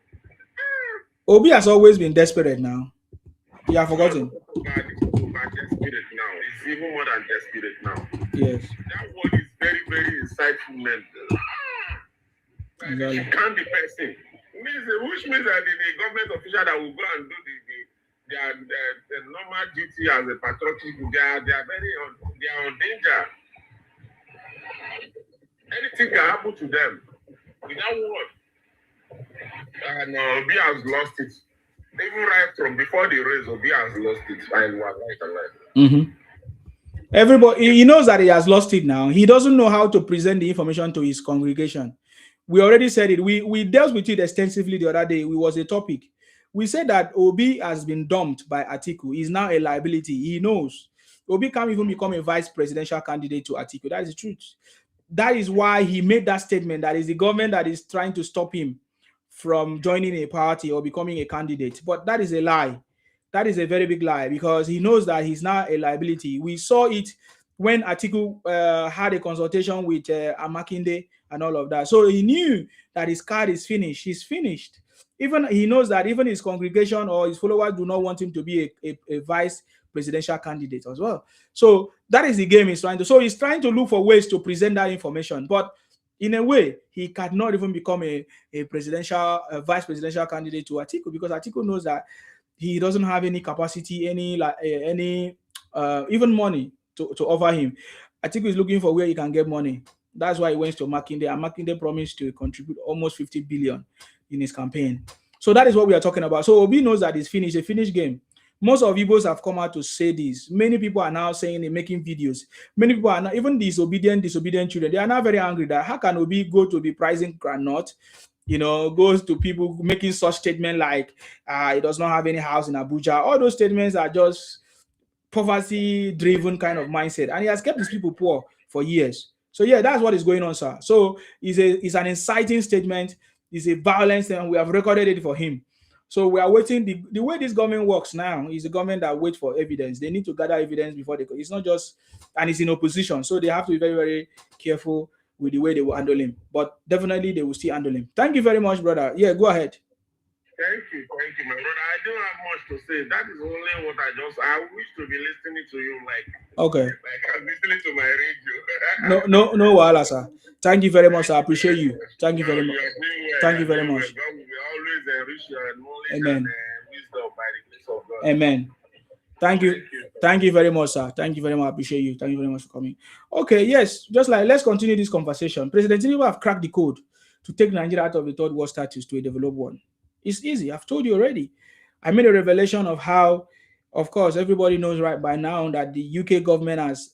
Obi has always been desperate now. You have forgotten. Desperate now. It's even more than desperate now. Yes. That word is very, very insightful, man. Exactly. You can't be person. which means that the government official that will go and do the normal duty as a patriotic, they are on danger. Anything can happen to them. Without word. And Obi has lost it. Even right from before the race, Obi has lost it. And was right. Everybody, he knows that he has lost it now. He doesn't know how to present the information to his congregation. We already said it. We dealt with it extensively the other day. It was a topic. We said that Obi has been dumped by Atiku. He's now a liability. He knows. Obi can't even become a vice presidential candidate to Atiku. That is the truth. That is why he made that statement that is the government that is trying to stop him from joining a party or becoming a candidate. But that is a lie. That is a very big lie because he knows that he's now a liability. We saw it when Atiku had a consultation with Amakinde and all of that. So he knew that his card is finished. He's finished. Even he knows that even his congregation or his followers do not want him to be a vice presidential candidate as well. So that is the game he's trying to. So he's trying to look for ways to present that information. But in a way, he cannot even become a vice presidential candidate to Atiku because Atiku knows that he doesn't have any capacity, even money to offer him. Atiku is looking for where he can get money. That's why he went to Makinde, and Makinde promised to contribute almost 50 billion in his campaign. So that is what we are talking about. So Obi knows that it's finished, a finished game. Most of Igbos have come out to say this. Many people are now saying they're making videos. Many people are not, even disobedient children. They are now very angry that how can Obi go to be pricing granite? Goes to people making such statements like he does not have any house in Abuja. All those statements are just poverty-driven kind of mindset. And he has kept these people poor for years. So yeah, that's what is going on, sir. So it's an inciting statement. It's a violence and we have recorded it for him. So we are waiting. The way this government works now is a government that waits for evidence. They need to gather evidence before they go. It's not just, and it's in opposition. So they have to be very, very careful with the way they will handle him. But definitely they will still handle him. Thank you very much, brother. Yeah, go ahead. Thank you, my brother. I don't have much to say. That is only what I wish to be listening to you okay. Like I'm listening to my radio. No, Wahala, sir. Thank you very much, sir. I appreciate you. Thank you very much. Thank you very much. God will always enrich your knowledge Amen. And wisdom by the grace of God. Amen. Thank you very much, sir. Thank you very much. I appreciate you. Thank you very much for coming. Okay, yes. Let's continue this conversation. President Tinubu have cracked the code to take Nigeria out of the third world status to a developed one. It's easy. I've told you already. I made a revelation of how, of course, everybody knows right by now that the UK government has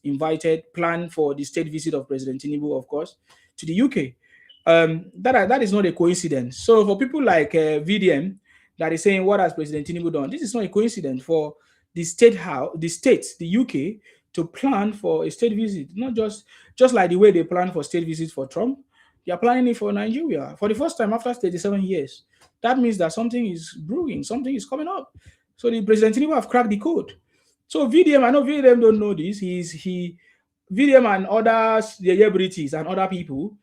planned for the state visit of President Tinubu, of course, to the UK. That is not a coincidence. So for people like VDM that is saying, what has President Tinubu done? This is not a coincidence for the the UK, to plan for a state visit. Not just like the way they plan for state visits for Trump. They are planning it for Nigeria for the first time after 37 years. That means that something is brewing, something is coming up. So the President Tinubu have cracked the code. So VDM, I know VDM don't know this. VDM and others, the celebrities and other people,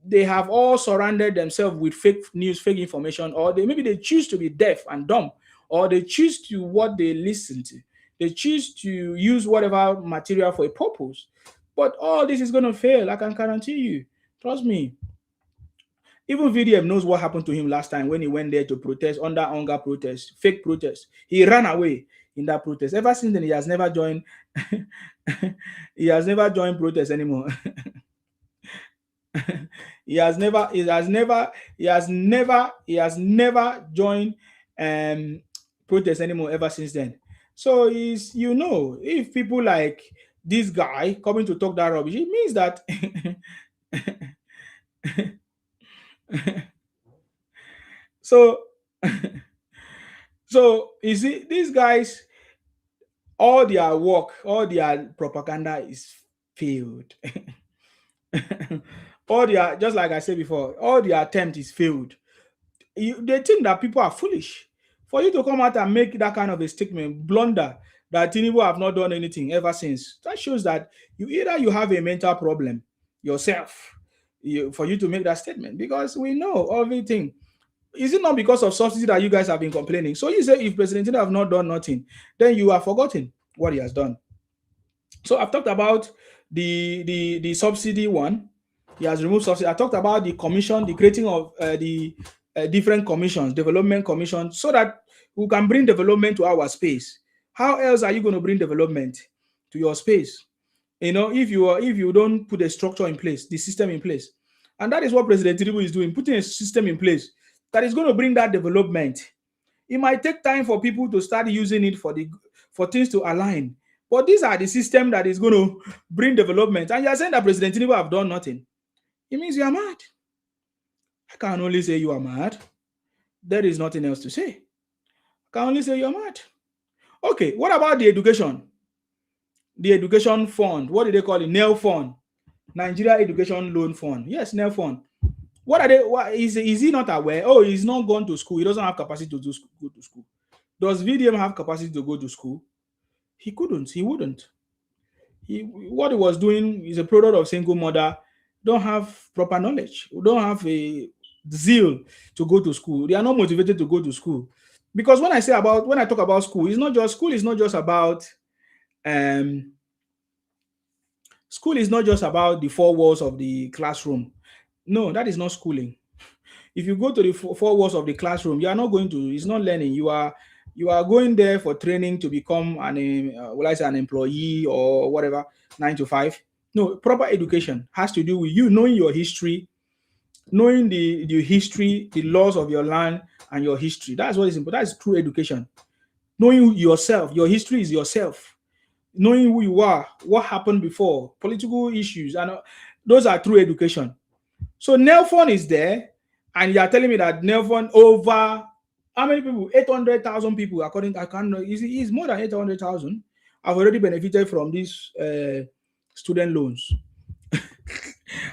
they have all surrounded themselves with fake news, fake information, or maybe they choose to be deaf and dumb, or they choose to what they listen to. They choose to use whatever material for a purpose. But all this is going to fail, I can guarantee you. Trust me. Even VDM knows what happened to him last time when he went there to protest under hunger protest, fake protest. He ran away in that protest. Ever since then, he has never joined. He has never joined protest anymore. He has never joined protest anymore ever since then. So if people like this guy coming to talk that rubbish, it means that so you see, these guys, all their work, all their propaganda is failed. Just like I said before, all their attempt is failed. They think that people are foolish. For you to come out and make that kind of a statement, blunder, that Tinubu have not done anything ever since, that shows that you have a mental problem yourself, for you to make that statement, because we know everything. Is it not because of subsidy that you guys have been complaining? So you say if President Tinubu have not done nothing, then you have forgotten what he has done. So I've talked about the subsidy one. He has removed subsidy. I talked about the commission, the creating of the different commissions, development commissions, so that we can bring development to our space. How else are you going to bring development to your space? If you don't put a structure in place, the system in place. And that is what President Tinubu is doing, putting a system in place that is going to bring that development. It might take time for people to start using it for things to align. But these are the system that is going to bring development. And you are saying that President Tinubu have done nothing. It means you are mad. I can only say you are mad. There is nothing else to say. I can only say you are mad. Okay, what about the education? The education fund, what do they call it? NEL fund, Nigeria Education Loan Fund. Yes, NEL fund. What are they? Is he not aware? Oh, he's not gone to school. He doesn't have capacity to go to school. Does VDM have capacity to go to school? He couldn't. He wouldn't. What he was doing is a product of single mother. Don't have proper knowledge. Don't have a zeal to go to school. They are not motivated to go to school. Because when I talk about school, it's not just school. Is not just about school is not just about the four walls of the classroom. No, that is not schooling. If you go to the four walls of the classroom, you are not going to. It's not learning. You are going there for training to become an employee or whatever, 9 to 5. No, proper education has to do with you knowing your history, knowing the history, the laws of your land and your history. That's what is important. That's true education. Knowing yourself, your history is yourself. Knowing who you are, what happened before, political issues, and those are true education. So NELFON is there, and you are telling me that NELFON over how many people? 800,000 people, according I can't know. Is more than 800,000 have already benefited from these student loans.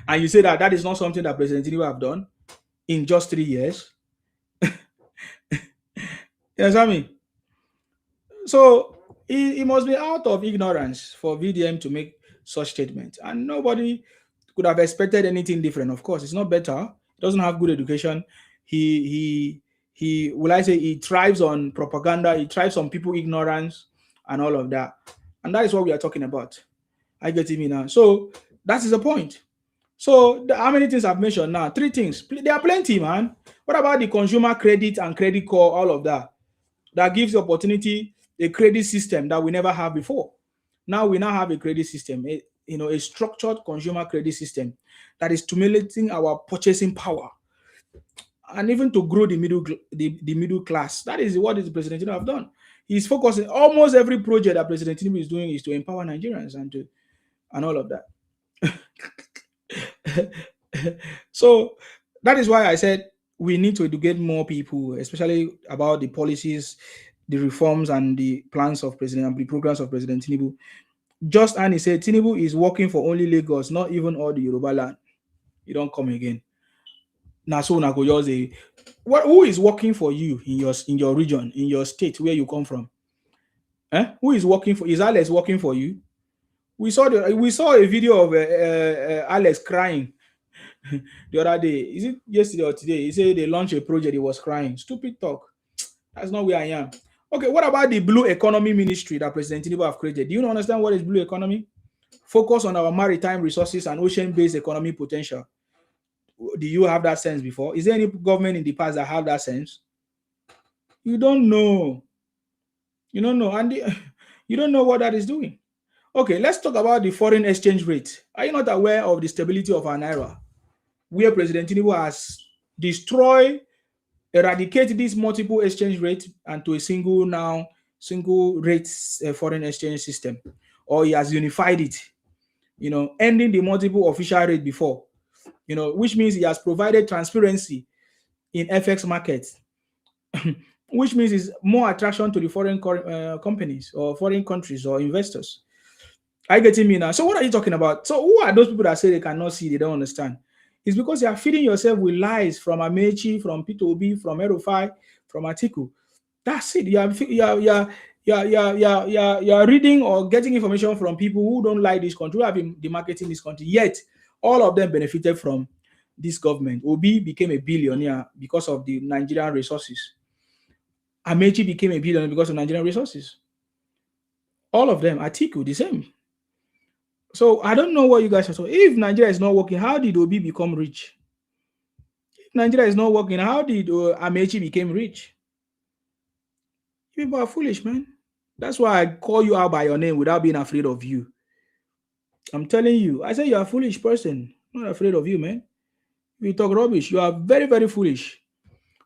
And you say that is not something that President Tinubu have done in just 3 years. Yes, I mean. So it must be out of ignorance for VDM to make such statements, and nobody could have expected anything different. Of course, it's not better. He doesn't have good education. He thrives on propaganda. He thrives on people ignorance and all of that. And that is what we are talking about. I get it now. So that is the point. So how many things I've mentioned now? 3 things. There are plenty, man. What about the consumer credit and credit card, all of that? That gives the opportunity, a credit system that we never have before. Now we have a credit system, a structured consumer credit system that is stimulating our purchasing power and even to grow the middle class. That is what the President Tinubu have done. He's focusing almost every project that President Tinubu is doing is to empower Nigerians and all of that. So that is why I said we need to educate more people, especially about the policies, the reforms, and the plans of President and the programs of President Tinubu. Just and he said Tinubu is working for only Lagos, not even all the Yoruba land. You don't come again. Now, so who is working for you in your region, in your state where you come from? Who is working for? Is Alex working for you? We saw a video of Alex crying the other day. Is it yesterday or today? He said they launched a project. He was crying. Stupid talk. That's not where I am. Okay, what about the Blue Economy Ministry that President Tinubu have created? Do you understand what is Blue Economy? Focus on our maritime resources and ocean-based economy potential. Do you have that sense before? Is there any government in the past that have that sense? You don't know. You don't know. And you don't know what that is doing. Okay, let's talk about the foreign exchange rate. Are you not aware of the stability of our Naira? Where President Tinubu has eradicated this multiple exchange rate and to a single rate foreign exchange system, or he has unified it, ending the multiple official rate before, which means he has provided transparency in FX markets, which means it's more attraction to the foreign companies or foreign countries or investors. I get me now. So what are you talking about? So who are those people that say they cannot see, they don't understand? It's because you are feeding yourself with lies from Amechi, from P2B, from El-Rufai, from Atiku. That's it. You are reading or getting information from people who don't like this country, who have been demarketing this country. Yet, all of them benefited from this government. Obi became a billionaire because of the Nigerian resources. Amechi became a billionaire because of Nigerian resources. All of them, Atiku, the same. So I don't know what you guys are saying. If Nigeria is not working, how did Obi become rich? If Nigeria is not working. How did Amechi became rich? People are foolish, man. That's why I call you out by your name without being afraid of you. I'm telling you. I say you're a foolish person. I'm not afraid of you, man. If you talk rubbish, you are very, very foolish.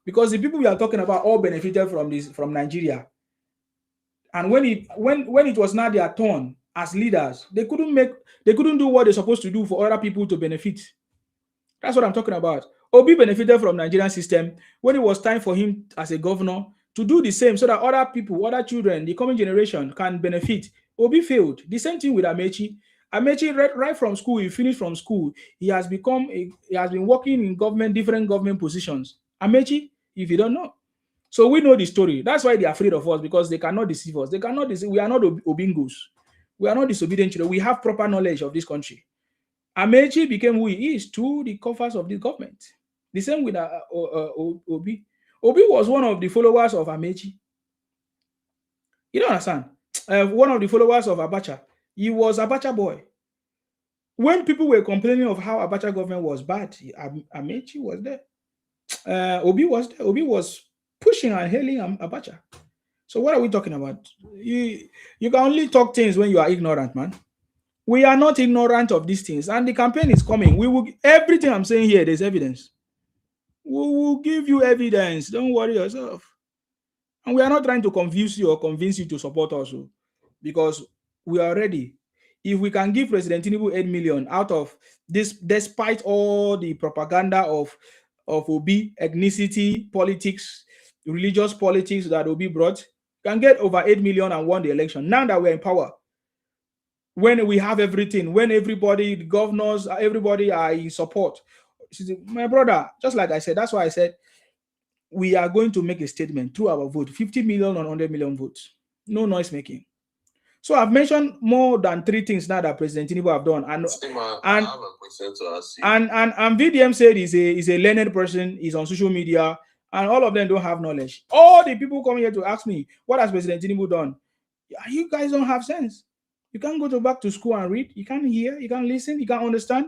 Because the people we are talking about all benefited from this from Nigeria. And when it was not their turn as leaders, they couldn't do what they're supposed to do for other people to benefit. That's what I'm talking about. Obi benefited from Nigerian system when it was time for him as a governor to do the same so that other people, other children, the coming generation can benefit. Obi failed. The same thing with Amechi. Amechi, right from school, he finished from school. He has been working in different government positions. Amechi, if you don't know. So we know the story. That's why they're afraid of us, because they cannot deceive us. They cannot deceive. We are not obingos. We are not disobedient children. We have proper knowledge of this country. Amechi became who he is through the coffers of this government. The same with Obi. Obi was one of the followers of Amechi. You don't understand? One of the followers of Abacha. He was Abacha boy. When people were complaining of how Abacha government was bad, Amechi was there. Obi was there. Obi was pushing and hailing Abacha. So what are we talking about? You can only talk things when you are ignorant, man. We are not ignorant of these things, and the campaign is coming. We will everything I'm saying here. There's evidence. We will give you evidence. Don't worry yourself. And we are not trying to confuse you or convince you to support us, because we are ready. If we can give President Tinubu 8 million out of this, despite all the propaganda of Obi, ethnicity, politics, religious politics that Obi brought, can get over 8 million and won the election. Now that we're in power, when we have everything, when everybody, the governors, everybody are in support. My brother, just like I said, that's why I said we are going to make a statement through our vote, 50 million or 100 million votes. No noise making. So I've mentioned more than 3 things now that President Tinubu have done. And I have a question to ask you. And VDM said he's a learned person, he's on social media, and all of them don't have knowledge. All the people coming here to ask me, what has President Tinubu done? You guys don't have sense. You can't go back to school and read. You can't hear. You can't listen. You can't understand.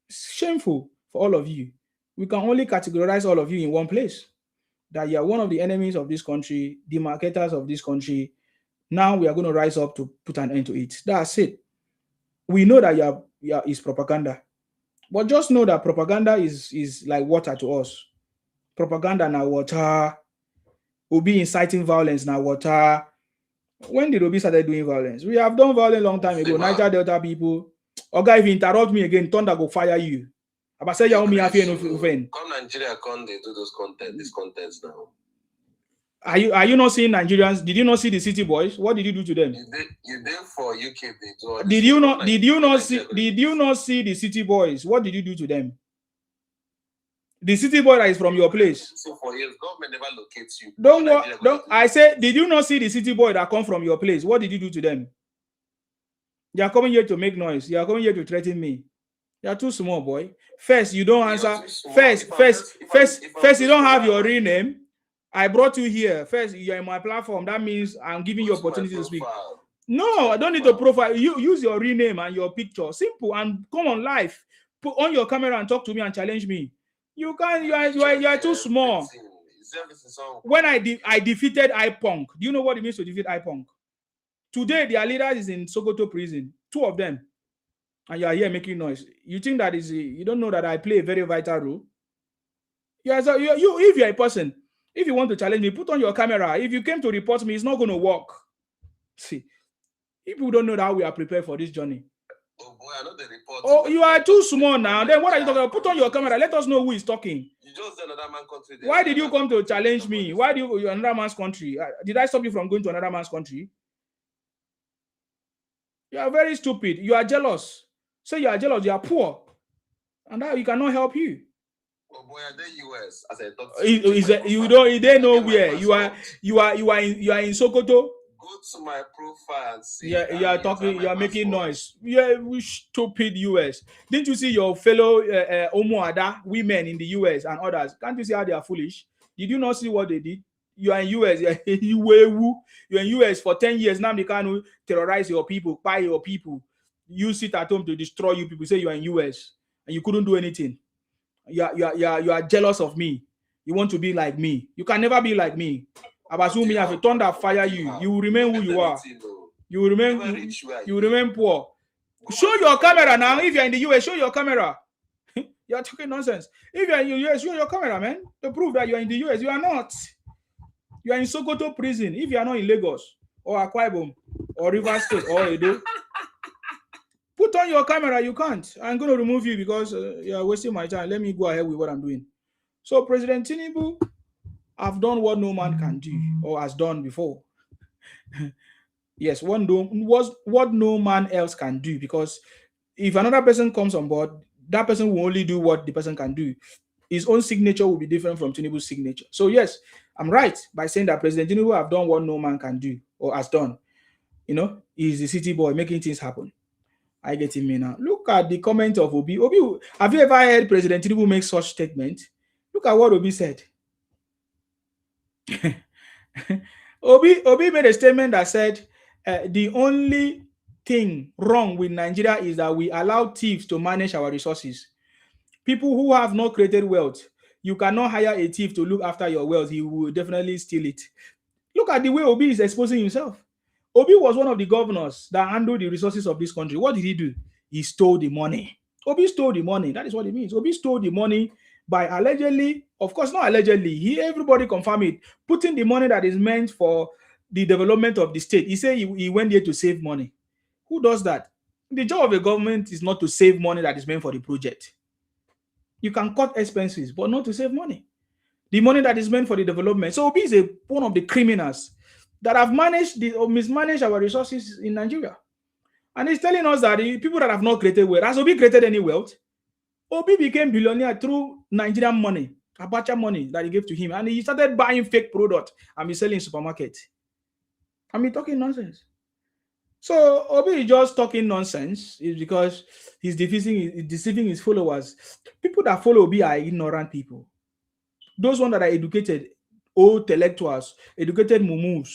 It's shameful for all of you. We can only categorize all of you in one place. That you are one of the enemies of this country, demarkators of this country. Now we are going to rise up to put an end to it. That's it. We know that is propaganda. But just know that propaganda is like water to us. Propaganda now water. Obi inciting violence now water. When did Obi started doing violence? We have done violence a long time ago. Niger Delta people. Okay, if you interrupt me again, thunder go fire you. Come Nigeria, come they do these contents now. Are you not seeing Nigerians? Did you not see the city boys? What did you do to them? You did for UK. Did you not see the city boys? What did you do to them? The city boy that is from your place. So for years, government never locates you. Don't. I said, did you not see the city boy that come from your place? What did you do to them? You are coming here to make noise. You are coming here to threaten me. You are too small, boy. First, you don't answer. First, you don't have your real name. I brought you here. First, you're in my platform. That means I'm giving you opportunity to speak. No, I don't need to profile. You use your real name and your picture. Simple. And come on live. Put on your camera and talk to me and challenge me. You can't. You are too small. When I defeated IPONK, do you know what it means to defeat IPONK? Today, their leader is in Sokoto prison. 2 of them. And you are here making noise. You think that you don't know that I play a very vital role? If you're a person, if you want to challenge me, put on your camera. If you came to report me, it's not going to work. See, people don't know that we are prepared for this journey. Oh boy, I know the report. Oh, you are too small now. Then what are you talking about? Put on your camera. Let us know who is talking. You just said another man's country. Why did you come to challenge me? Why do you another man's country? Did I stop you from going to another man's country? You are very stupid. You are jealous. Say you are jealous. You are poor, and now you cannot help you. Oh boy, are they US? As I talk to you don't. They know where you are. You are in Sokoto. Go to my profile and see. Yeah, you are talking. You are making noise. Yeah, we stupid US. Didn't you see your fellow Omoada women in the US and others? Can't you see how they are foolish? Did you not see what they did? You are in US. You're in US for 10 years now. They can't terrorize your people, buy your people. You sit at home to destroy you people. Say you are in US and you couldn't do anything. You are jealous of me. You want to be like me. You can never be like me. Abasu me, if a thunder fire you, you will remain who you are. You will remain poor. Show your camera now. If you're in the US, show your camera. You're talking nonsense. If you're in the US, show your camera, man, to prove that you're in the US. You are not. You are in Sokoto prison. If you are not in Lagos or Akwa Ibom or River State or Edo, put on your camera. You can't. I'm going to remove you because you are wasting my time. Let me go ahead with what I'm doing. So President Tinubu have done what no man can do or has done before. Yes, what no man else can do, because if another person comes on board, that person will only do what the person can do. His own signature will be different from Tinubu's signature. So yes, I'm right by saying that President Tinubu have done what no man can do or has done. You know, he's the city boy making things happen. I get him now. Look at the comment of Obi. Obi, have you ever heard President Tinubu make such statement? Look at what Obi said. Obi made a statement that said the only thing wrong with Nigeria is that we allow thieves to manage our resources. People who have not created wealth, you cannot hire a thief to look after your wealth. He will definitely steal it. Look at the way Obi is exposing himself. Obi was one of the governors that handled the resources of this country. What did he do? He stole the money. Obi stole the money. That is what it means. Obi stole the money by allegedly, of course not allegedly, everybody confirmed it, putting the money that is meant for the development of the state. He said he went there to save money. Who does that? The job of a government is not to save money that is meant for the project. You can cut expenses, but not to save money. The money that is meant for the development. So Obi is one of the criminals that have mismanaged our resources in Nigeria. And he's telling us that the people that have not created wealth, has Obi created any wealth? Obi became billionaire through Nigerian money, Abacha money that he gave to him. And he started buying fake products and be selling in supermarkets. I mean, talking nonsense. So Obi is just talking nonsense is because he's deceiving his followers. People that follow Obi are ignorant people. Those ones that are educated, old intellectuals, educated mumus,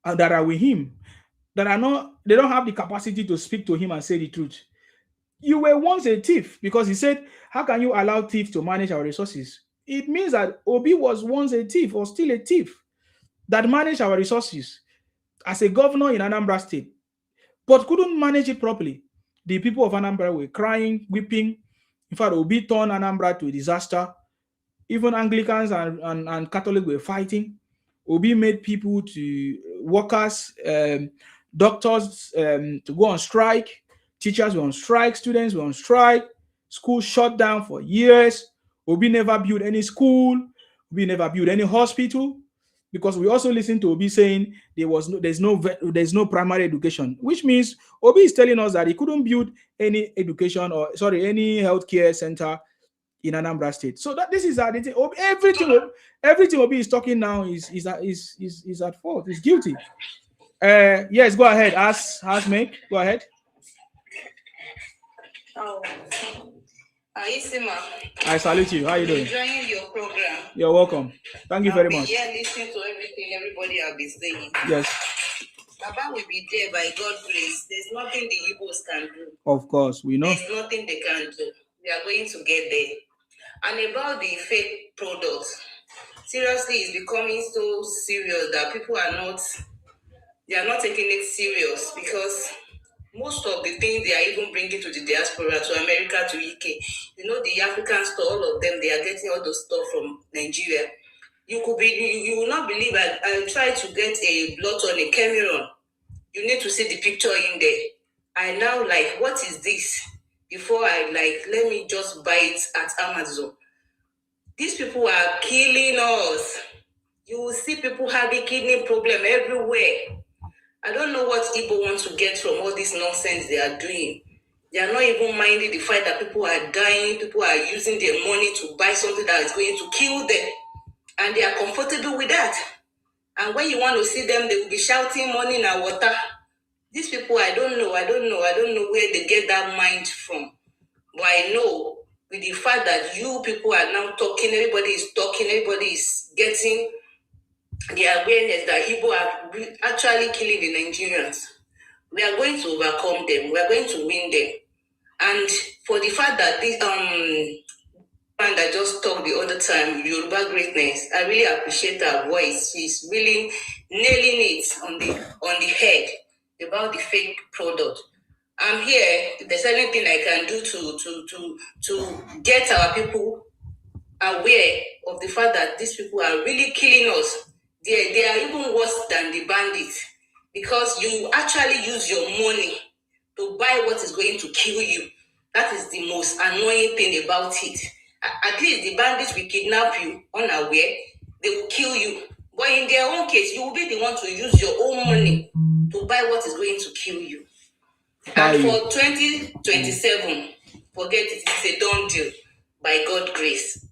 and that are with him, that are not, they don't have the capacity to speak to him and say the truth. You were once a thief, because he said, how can you allow thieves to manage our resources? It means that Obi was once a thief or still a thief that managed our resources as a governor in Anambra State, but couldn't manage it properly. The people of Anambra were crying, weeping. In fact, Obi turned Anambra to a disaster. Even Anglicans and Catholics were fighting. Obi made people workers, doctors to go on strike. Teachers were on strike. Students were on strike. School shut down for years. Obi never built any school. Obi never built any hospital. Because we also listened to Obi saying there's no primary education, which means Obi is telling us that he couldn't build any education any healthcare center in Anambra State. So this is everything Obi is talking now is at fault. He's guilty. Yes, go ahead. Ask me. Go ahead. Oh. Isima. I salute you. How are you doing? Enjoying your program. You're welcome. Thank you very much. Yeah, listening to everything everybody have been saying. Yes. Baba will be there by God's grace. There's nothing the Igbos can do. Of course, we know. There's nothing they can do. We are going to get there. And about the fake products, seriously, it's becoming so serious that people are not taking it serious, because most of the things they are even bringing to the diaspora, to America, to UK, the African store, all of them, they are getting all those stuff from Nigeria. You will not believe I tried to get a blot on a Cameron. You need to see the picture in there. I now what is this? Before I let me just buy it at Amazon. These people are killing us. You will see people having kidney problem everywhere. I don't know what Igbo want to get from all this nonsense they are doing. They are not even minding the fact that people are dying, people are using their money to buy something that is going to kill them. And they are comfortable with that. And when you want to see them, they will be shouting money and water. These people, I don't know where they get that mind from. But I know with the fact that you people are now talking, everybody is getting the awareness that Igbo are actually killing the Nigerians. We are going to overcome them. We are going to win them. And for the fact that man that just talked the other time, Yoruba greatness. I really appreciate her voice. She's really nailing it on the head about the fake product. I'm here. If there's anything I can do to get our people aware of the fact that these people are really killing us. They are even worse than the bandits, because you actually use your money to buy what is going to kill you. That is the most annoying thing about it. At least the bandits will kidnap you unaware, they will kill you. But in their own case, you will be the one to use your own money to buy what is going to kill you. And for 2027, forget it, it's a done deal by God's grace.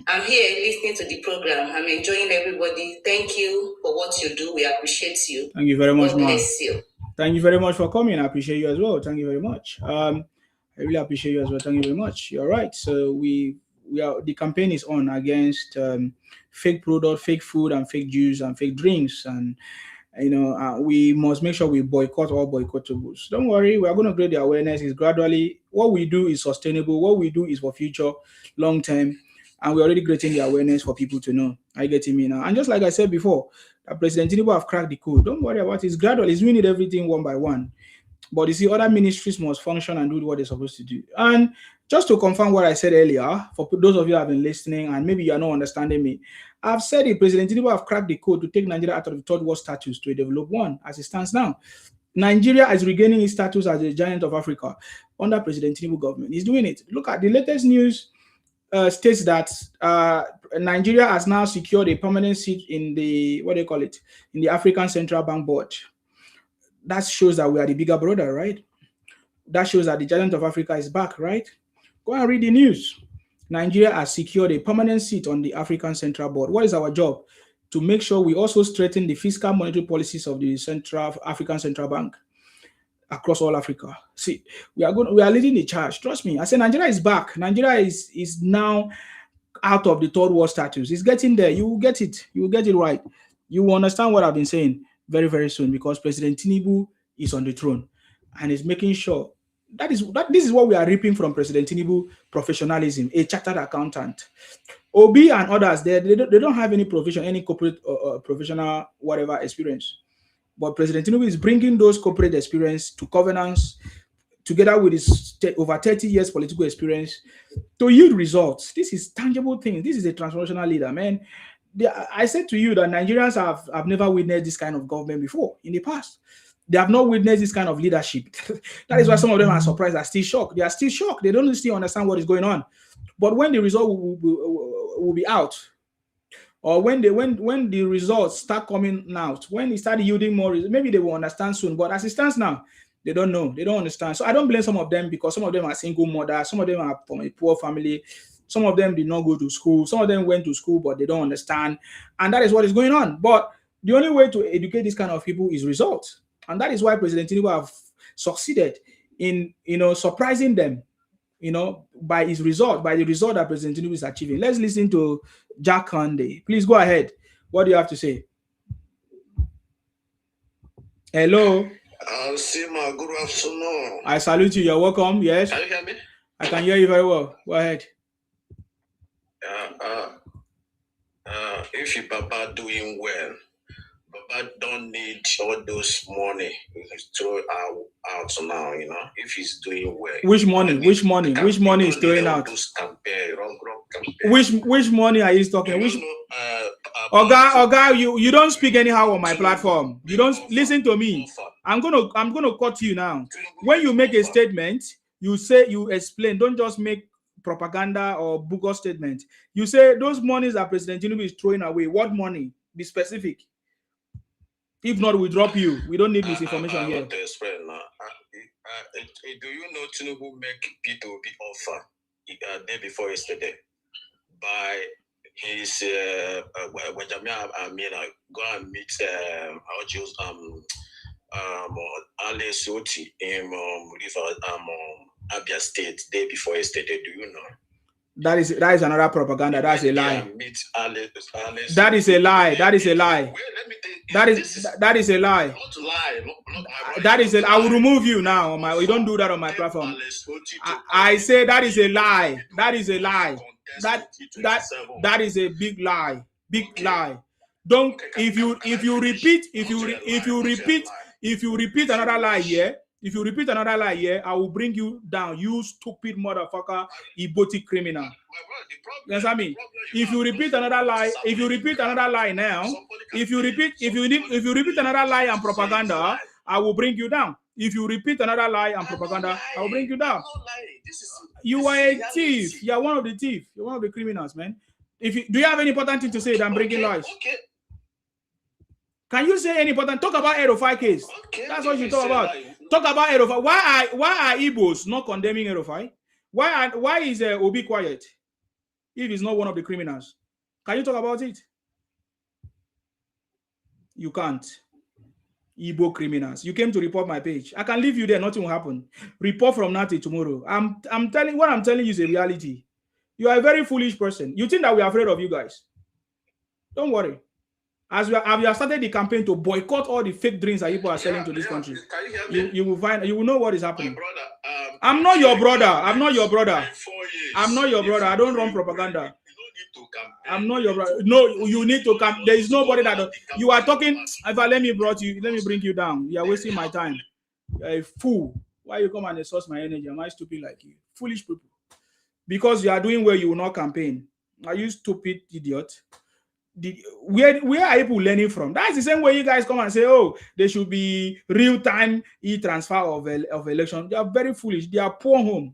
I'm here listening to the program. I'm enjoying everybody. Thank you for what you do. We appreciate you. Thank you very much, God bless you. Thank you very much for coming. I appreciate you as well. Thank you very much. I really appreciate you as well. Thank you very much. You're right. So we are, the campaign is on against fake product, fake food, and fake juice and fake drinks, and we must make sure we boycott all boycottables. Don't worry, we are going to create the awareness. Is gradually, what we do is sustainable. What we do is for future, long term. And we're already creating the awareness for people to know. I get me now. And just like I said before, President Tinubu have cracked the code. Don't worry about it. It's gradual. He's doing it everything one by one. But you see, other ministries must function and do what they're supposed to do. And just to confirm what I said earlier, for those of you who have been listening and maybe you are not understanding me, I've said it, President Tinubu have cracked the code to take Nigeria out of the third world status to a developed one as it stands now. Nigeria is regaining its status as a giant of Africa under President Tinubu government. He's doing it. Look at the latest news. States that Nigeria has now secured a permanent seat in the, in the African Central Bank Board. That shows that we are the bigger brother, right? That shows that the giant of Africa is back, right? Go and read the news. Nigeria has secured a permanent seat on the African Central Board. What is our job? To make sure we also strengthen the fiscal monetary policies of the African Central Bank across all Africa. See, we are leading the charge. Trust me. I say Nigeria is back. Nigeria is now out of the third world status. It's getting there. You will get it. You will get it right. You will understand what I've been saying very, very soon, because President Tinubu is on the throne and is making sure this is what we are reaping from President Tinubu: professionalism, a chartered accountant. Obi and others, they don't have any profession, any corporate professional whatever experience. But President Tinubu is bringing those corporate experience to governance, together with his over 30 years political experience, to yield results. This is tangible thing. This is a transformational leader, man. I said to you that Nigerians have never witnessed this kind of government before in the past. They have not witnessed this kind of leadership. That is why some of them are surprised, are still shocked. They are still shocked. They don't still understand what is going on. But when the result will be out, or when the results start coming out, when they start yielding more, maybe they will understand soon. But as it stands now, they don't know. They don't understand. So I don't blame some of them, because some of them are single mothers. Some of them are from a poor family. Some of them did not go to school. Some of them went to school, but they don't understand. And that is what is going on. But the only way to educate this kind of people is results. And that is why President Tinubu have succeeded in, surprising them, by his result, by the result that President Tinubu is achieving. Let's listen to Jack Conde. Please go ahead. What do you have to say? Hello. Sima, good afternoon. I salute you. You're welcome. Yes. Can you hear me? I can hear you very well. Go ahead. If your Papa doing well, Papa don't need all those money throw out now, if he's doing well. Which money? Which money? Which money is throwing out? Which money are you talking? Which Oga, you don't speak anyhow on my platform. You don't listen to me. I'm gonna cut you now. When you make a statement, you explain. Don't just make propaganda or bogus statement. You say those monies that President Tinubu is throwing away. What money? Be specific. If not, we drop you. We don't need misinformation here. To explain now. Do you know Tinubu make P2B offer day before yesterday by his go and meet Ale Soti in Abga State day before yesterday? Do you know? That is another propaganda. That's a lie. That is a lie. That is a lie. That is a lie. That is I will remove you now. You don't do that on my platform. I say that is a lie. That is a lie. that is a big lie. Big lie. Don't if you repeat another lie here, if you repeat another lie here, I will bring you down. You stupid motherfucker, Iboti criminal. You understand me? If you repeat another lie, now, if you repeat another lie and propaganda, I will bring you down. If you repeat another lie and propaganda, I will bring you down. You are a thief. You are one of the thieves. You're one of the criminals, man. Do you have any important thing to say than breaking lies? Okay. Can you say any important? Talk about EL-Rufai case. Okay, that's what you talk about. Talk about EL-Rufai. Why are Igbos not condemning EL-Rufai? Why is Obi quiet if he's not one of the criminals? Can you talk about it? You can't. Igbo criminals. You came to report my page. I can leave you there. Nothing will happen. Report from now till tomorrow. I'm telling you is a reality. You are a very foolish person. You think that we are afraid of you guys? Don't worry. As we have started the campaign to boycott all the fake drinks that people are selling to this country. You will know what is happening. Brother, I'm not your brother. I'm not your brother. I'm not your brother. I don't run propaganda. I'm not your brother. No, you need to come. There is nobody that you are talking. If I let me bring you down. You are wasting my time. You are a fool. Why you come and exhaust my energy? Am I stupid like you? Foolish people. Because you are doing well, you will not campaign. Are you stupid idiot? Where are people learning from? That's the same way you guys come and say, oh, there should be real-time e-transfer of election. They are very foolish. They are poor homes.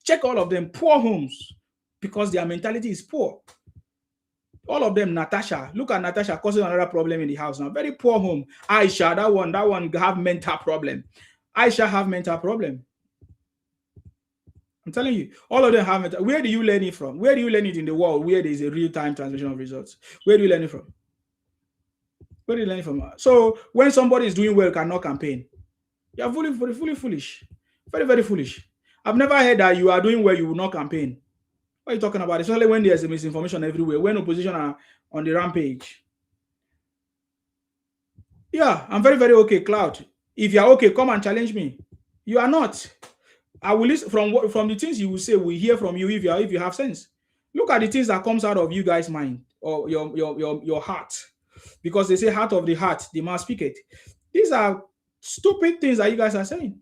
Check all of them, poor homes, because their mentality is poor. All of them, Natasha. Look at Natasha causing another problem in the house now. Very poor home. Aisha, that one have mental problem. Aisha have mental problem. I'm telling you, all of them have it. Where do you learn it from? Where do you learn it in the world where there is a real-time transmission of results? Where do you learn it from? Where do you learn it from? So when somebody is doing well, cannot campaign. You are fully foolish. Very, very foolish. I've never heard that you are doing well, you will not campaign. What are you talking about? Especially when there's misinformation everywhere, when opposition are on the rampage. Yeah, I'm very, very okay, Cloud. If you are okay, come and challenge me. You are not. I will listen from the things you will say. We hear from you if you have sense. Look at the things that comes out of you guys' mind or your heart, because they say heart of the heart, the mouth speak it. These are stupid things that you guys are saying.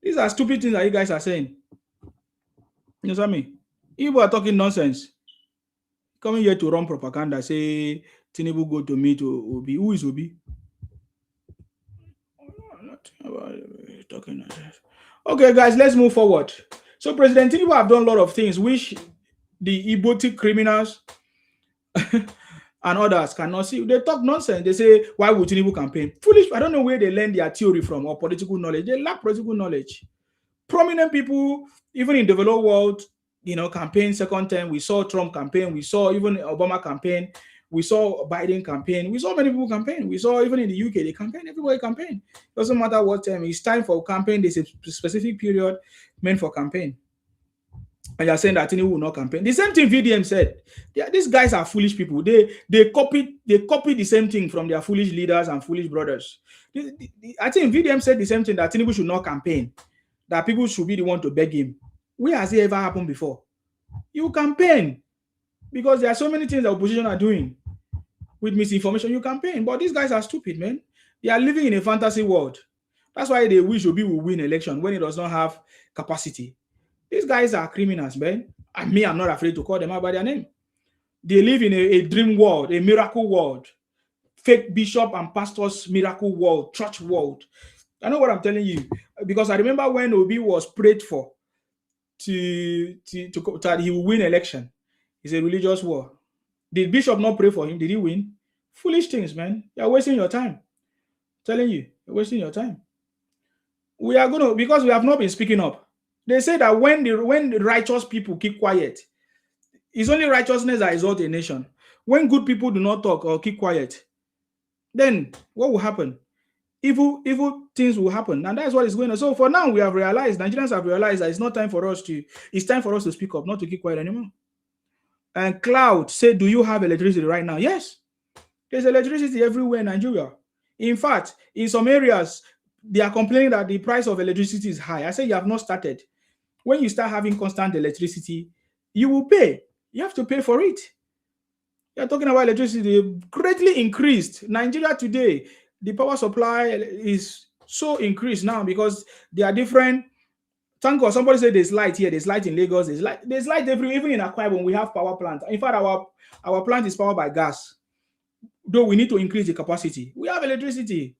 These are stupid things that you guys are saying. You know what I mean? If we are talking nonsense, coming here to run propaganda, say Tinubu go to meet Obi. Who is Obi? Talking nonsense. Okay, guys, let's move forward. So President Tinubu have done a lot of things which the Igboti criminals and others cannot see. They talk nonsense. They say, why would Tinubu campaign? Foolish. I don't know where they learn their theory from or political knowledge. They lack political knowledge. Prominent people, even in the developed world, campaign second term. We saw Trump campaign. We saw even Obama campaign. We saw Biden campaign. We saw many people campaign. We saw even in the UK, they campaign. Everybody campaign. Doesn't matter what time. It's time for campaign. There's a specific period meant for campaign. And you're saying that Tinubu will not campaign. The same thing VDM said. These guys are foolish people. They copy the same thing from their foolish leaders and foolish brothers. I think VDM said the same thing, that Tinubu should not campaign. That people should be the one to beg him. Where has it ever happened before? You campaign. Because there are so many things the opposition are doing. With misinformation, you campaign. But these guys are stupid, man. They are living in a fantasy world. That's why they wish Obi will win election when it does not have capacity. These guys are criminals, man. And me, I'm not afraid to call them out by their name. They live in a dream world, a miracle world. Fake bishop and pastors miracle world, church world. I know what I'm telling you. Because I remember when Obi was prayed for that he will win election. It's a religious war. Did Bishop not pray for him? Did he win? Foolish things, man. You're wasting your time. I'm telling you, you're wasting your time. We are going to, because we have not been speaking up. They say that when the righteous people keep quiet, it's only righteousness that exalts a nation. When good people do not talk or keep quiet, then what will happen? Evil things will happen. And that's what is going on. So for now, we have realized, Nigerians have realized that it's time for us to speak up, not to keep quiet anymore. And Cloud said, do you have electricity right now? Yes. There's electricity everywhere in Nigeria. In fact, in some areas, they are complaining that the price of electricity is high. I say you have not started. When you start having constant electricity, you will pay. You have to pay for it. You're talking about electricity greatly increased. Nigeria today, the power supply is so increased now because there are different. Thank God, somebody said there's light here, there's light in Lagos, there's light everywhere, even in Akwa Ibom, we have power plant. In fact, our plant is powered by gas. Though we need to increase the capacity. We have electricity.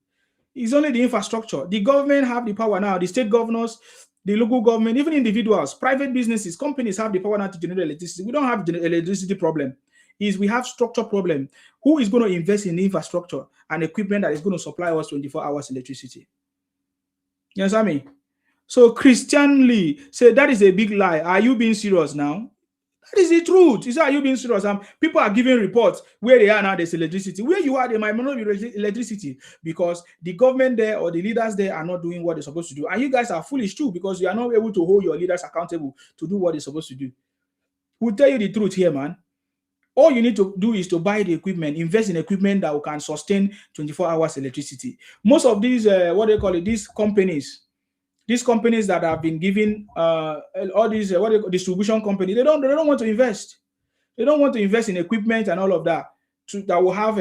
It's only the infrastructure. The government have the power now. The state governors, the local government, even individuals, private businesses, companies have the power now to generate electricity. We don't have the electricity problem. We have structure problem. Who is going to invest in infrastructure and equipment that is going to supply us 24 hours electricity? You understand me? So Christian Lee said that is a big lie. Are you being serious now? That is the truth. He said, are you being serious? People are giving reports where they are now, there's electricity. Where you are, there might not be electricity because the government there or the leaders there are not doing what they're supposed to do. And you guys are foolish too because you are not able to hold your leaders accountable to do what they're supposed to do. We'll tell you the truth here, man. All you need to do is to buy the equipment, invest in equipment that can sustain 24 hours electricity. Most of these, these companies that have been given all these distribution companies, they don't want to invest. They don't want to invest in equipment and all of that that will have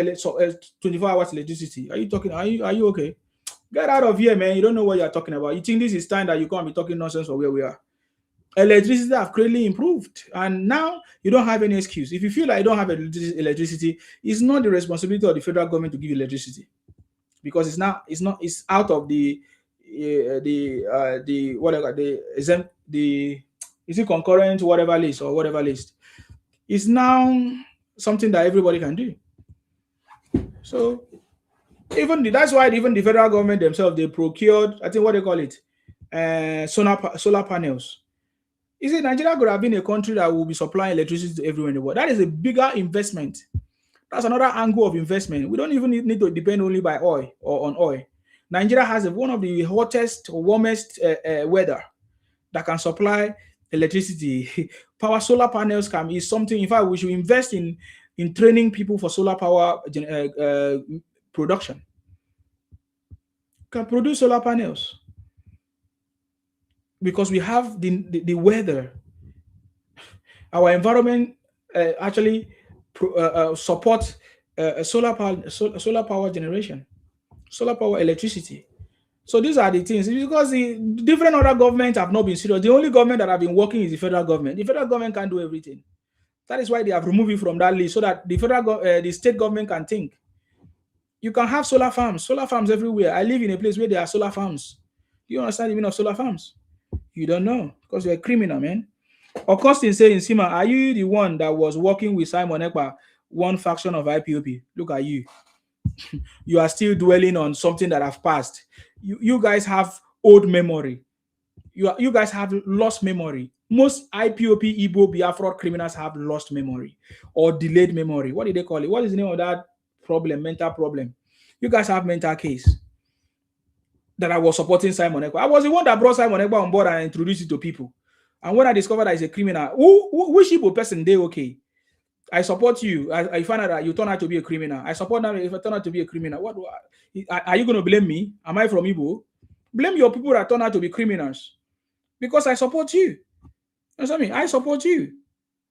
24 hours electricity. Are you okay? Get out of here, man. You don't know what you're talking about. You think this is time that you can't be talking nonsense for where we are. Electricity have greatly improved, and now you don't have any excuse. If you feel like you don't have electricity, it's not the responsibility of the federal government to give you electricity, because it's out of is it concurrent whatever list. It's now something that everybody can do. So that's why even the federal government themselves, they procured, I think what they call it, solar panels. You see, Nigeria could have been a country that will be supplying electricity to everyone in the world. That is a bigger investment. That's another angle of investment. We don't even need to depend only by oil or on oil. Nigeria has one of the hottest or warmest weather that can supply electricity. Solar panels is something. In fact, we should invest in training people for solar power production. Can produce solar panels because we have the weather. Our environment actually supports solar power generation, solar power electricity. So these are the things, because the different other governments have not been serious. The only government that have been working is the federal government. The federal government can't do everything. That is why they have removed it from that list so that the state government can think. You can have solar farms everywhere. I live in a place where there are solar farms. Do you understand the meaning of solar farms? You don't know because you're a criminal, man. Augustine saying, Sima, are you the one that was working with Simon Ekpa, one faction of IPOP? Look at you. You are still dwelling on something that have passed. You guys have old memory. You guys have lost memory. Most IPOP, Igbo, Biafra criminals have lost memory or delayed memory. What did they call it? What is the name of that problem? Mental problem. You guys have mental case. That I was supporting Simon Ekpa. I was the one that brought Simon Ekpa on board and introduced it to people. And when I discovered that he's a criminal, which Igbo person they okay? I support you. I find out that you turn out to be a criminal. I support them if I turn out to be a criminal. What are you going to blame me? Am I from Igbo? Blame your people that turn out to be criminals. Because I support you. That's what I mean. I support you.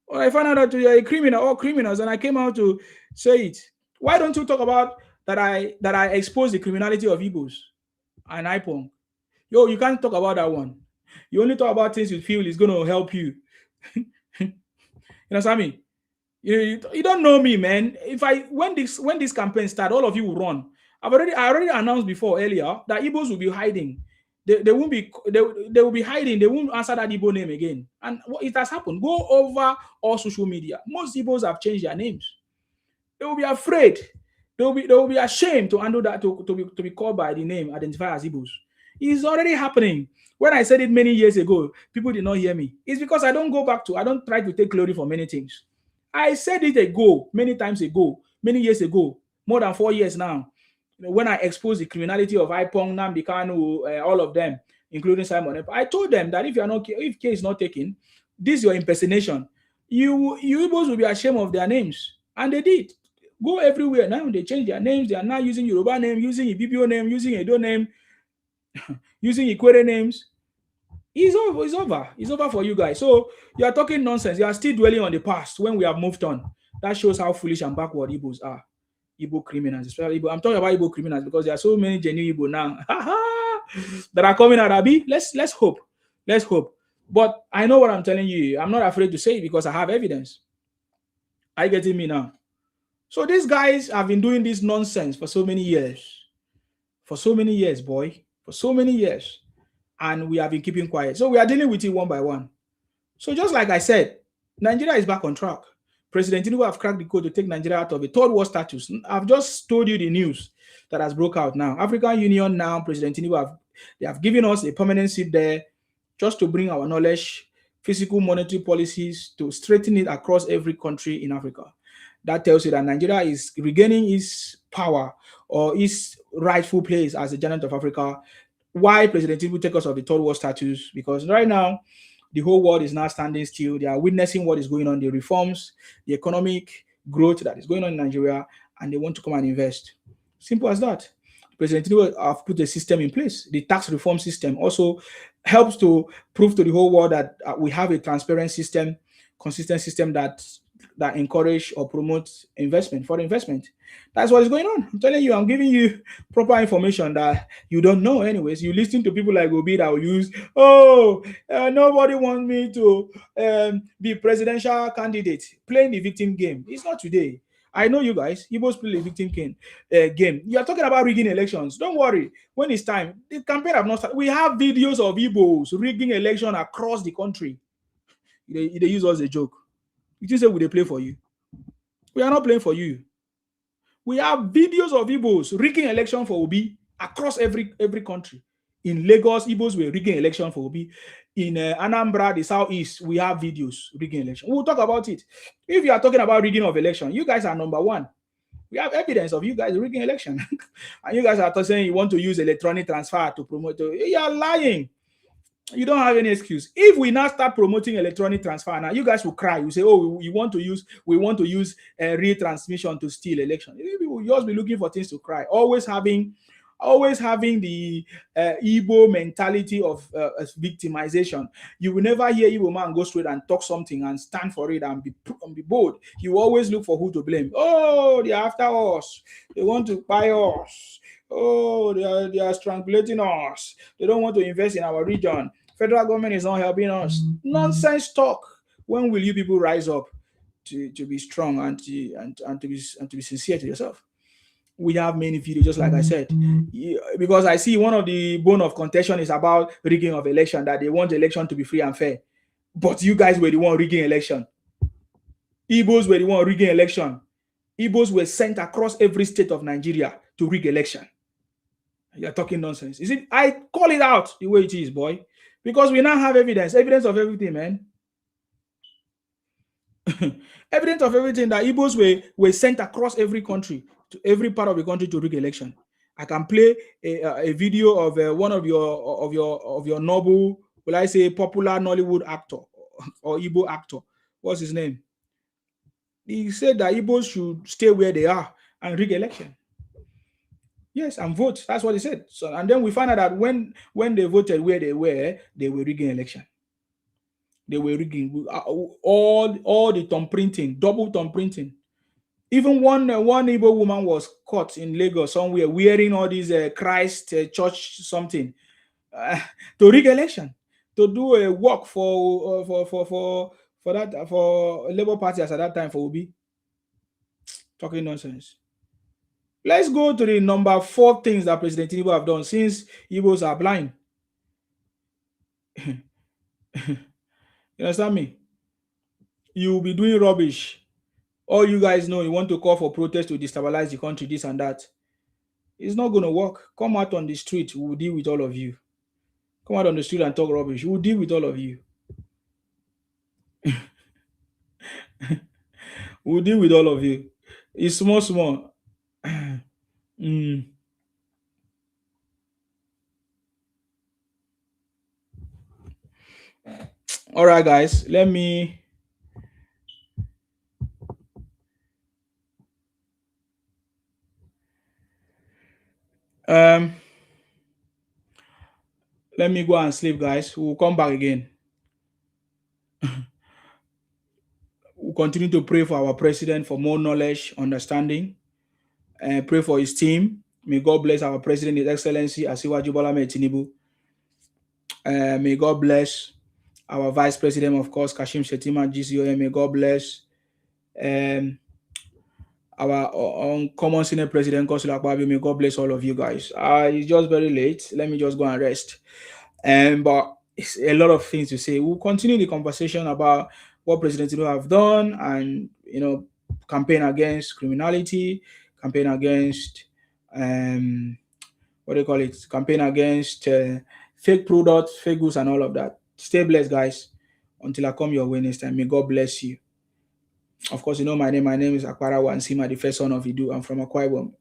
Or I find out that you're a criminal or criminals and I came out to say it. Why don't you talk about that I expose the criminality of Igbos and IPON? Yo, you can't talk about that one. You only talk about things you feel is going to help you. You know what I mean? You don't know me, man. When this campaign start, all of you will run. I already announced earlier that Igbos will be hiding. They won't be. They will be hiding. They won't answer that Igbo name again. And it has happened. Go over all social media. Most Igbos have changed their names. They will be afraid. They will be ashamed to handle that to be called by the name identified as Igbos. It's already happening. When I said it many years ago, people did not hear me. It's because I don't try to take glory for many things. I said it many times ago, many years ago, more than 4 years now. When I exposed the criminality of IPON, Nnamdi Kanu, all of them, including Simon Ekpa, I told them that if care is not taken, this is your impersonation. You Igbos will be ashamed of their names, and they did. Go everywhere now. They change their names. They are now using Yoruba name, using Ibibio name, using Edo name, using Ikwere names. It's over. It's over. It's over for you guys. So you are talking nonsense. You are still dwelling on the past when we have moved on. That shows how foolish and backward Igbos are. Igbo criminals, especially Igbo. I'm talking about Igbo criminals because there are so many genuine Igbo now that are coming out. Abi, let's hope. Let's hope. But I know what I'm telling you. I'm not afraid to say it because I have evidence. Are you getting me now? So these guys have been doing this nonsense for so many years. For so many years, boy. For so many years. And we have been keeping quiet. So we are dealing with it one by one. So just like I said, Nigeria is back on track. President Tinubu have cracked the code to take Nigeria out of a third world status. I've just told you the news that has broke out now. African Union now, President Tinubu have given us a permanent seat there just to bring our knowledge, physical monetary policies to straighten it across every country in Africa. That tells you that Nigeria is regaining its power or its rightful place as a giant of Africa. Why President Tinubu take us of the third world status? Because right now, the whole world is now standing still. They are witnessing what is going on, the reforms, the economic growth that is going on in Nigeria, and they want to come and invest. Simple as that. President Tinubu have put a system in place. The tax reform system also helps to prove to the whole world that we have a transparent system, consistent system that encourage or promote investment for investment. That's what is going on. I'm telling you, I'm giving you proper information that you don't know. Anyways, you listen to people like Obi that will use, nobody wants me to be presidential candidate, playing the victim game. It's not today. I know you guys. Igbos play the victim game. You are talking about rigging elections. Don't worry. When it's time, the campaign have not started. We have videos of Igbos rigging election across the country. They use us as a joke. You say we they play for you. We are not playing for you. We have videos of Igbos rigging election for Obi across every country. In Lagos, Igbos were rigging election for Obi. In Anambra, the southeast, we have videos rigging election. We'll talk about it. If you are talking about rigging of election, you guys are number one. We have evidence of you guys rigging election. And you guys are saying you want to use electronic transfer to promote. You are lying. You don't have any excuse. If we now start promoting electronic transfer, now you guys will cry. You say, "Oh, we want to use real transmission to steal election." You will just be looking for things to cry. Always having the Igbo mentality of victimization. You will never hear Igbo man go straight and talk something and stand for it and be bold. You always look for who to blame. Oh, they are after us. They want to buy us. Oh, they are strangulating us. They don't want to invest in our region. Federal government is not helping us. Nonsense talk. When will you people rise up to be strong and to be sincere to yourself? We have many videos, just like I said, because I see one of the bone of contention is about rigging of election, that they want election to be free and fair. But you guys were the one rigging election. Igbos were the one rigging election. Igbos were sent across every state of Nigeria to rig election. You're talking nonsense. Is it? I call it out the way it is, boy. Because we now have evidence of everything, man. Evidence of everything that Igbos were sent across every country, to every part of the country to rig election. I can play a video of one of your noble, will I say, popular Nollywood actor or Igbo actor. What's his name? He said that Igbos should stay where they are and rig election. Yes, and vote. That's what he said. So, and then we found out that when they voted where they were rigging election. They were rigging all the thumb printing, double thumb printing. Even one Igbo woman was caught in Lagos somewhere wearing all these Christ church something to rig election, to do a work for Labour Party at that time for Obi. Talking nonsense. Let's go to the number 4 things that President Tinubu have done since Igbos are blind. You understand me? You will be doing rubbish. All you guys know, you want to call for protest to destabilize the country, this and that. It's not going to work. Come out on the street. We will deal with all of you. Come out on the street and talk rubbish. We will deal with all of you. We'll deal with all of you. It's small. All right, guys. Let me Let me go and sleep, guys. We'll come back again. We'll continue to pray for our president for more knowledge, understanding, and pray for his team. May God bless our president, His Excellency Asiwaju Bola Ahmed Tinubu. May God bless our vice president, of course, Kashim Shettima, GCOM. May God bless our common Senate president, Godswill Akpabio. May God bless all of you guys. It's just very late. Let me just go and rest. But it's a lot of things to say. We'll continue the conversation about what President Tinubu have done, and campaign against criminality, campaign against campaign against fake products, fake goods, and all of that. Stay blessed, guys. Until I come your way next time, may God bless you. Of course, you know my name. My name is Akpara Wansima, the first son of Idu. I'm from Akwa Ibom.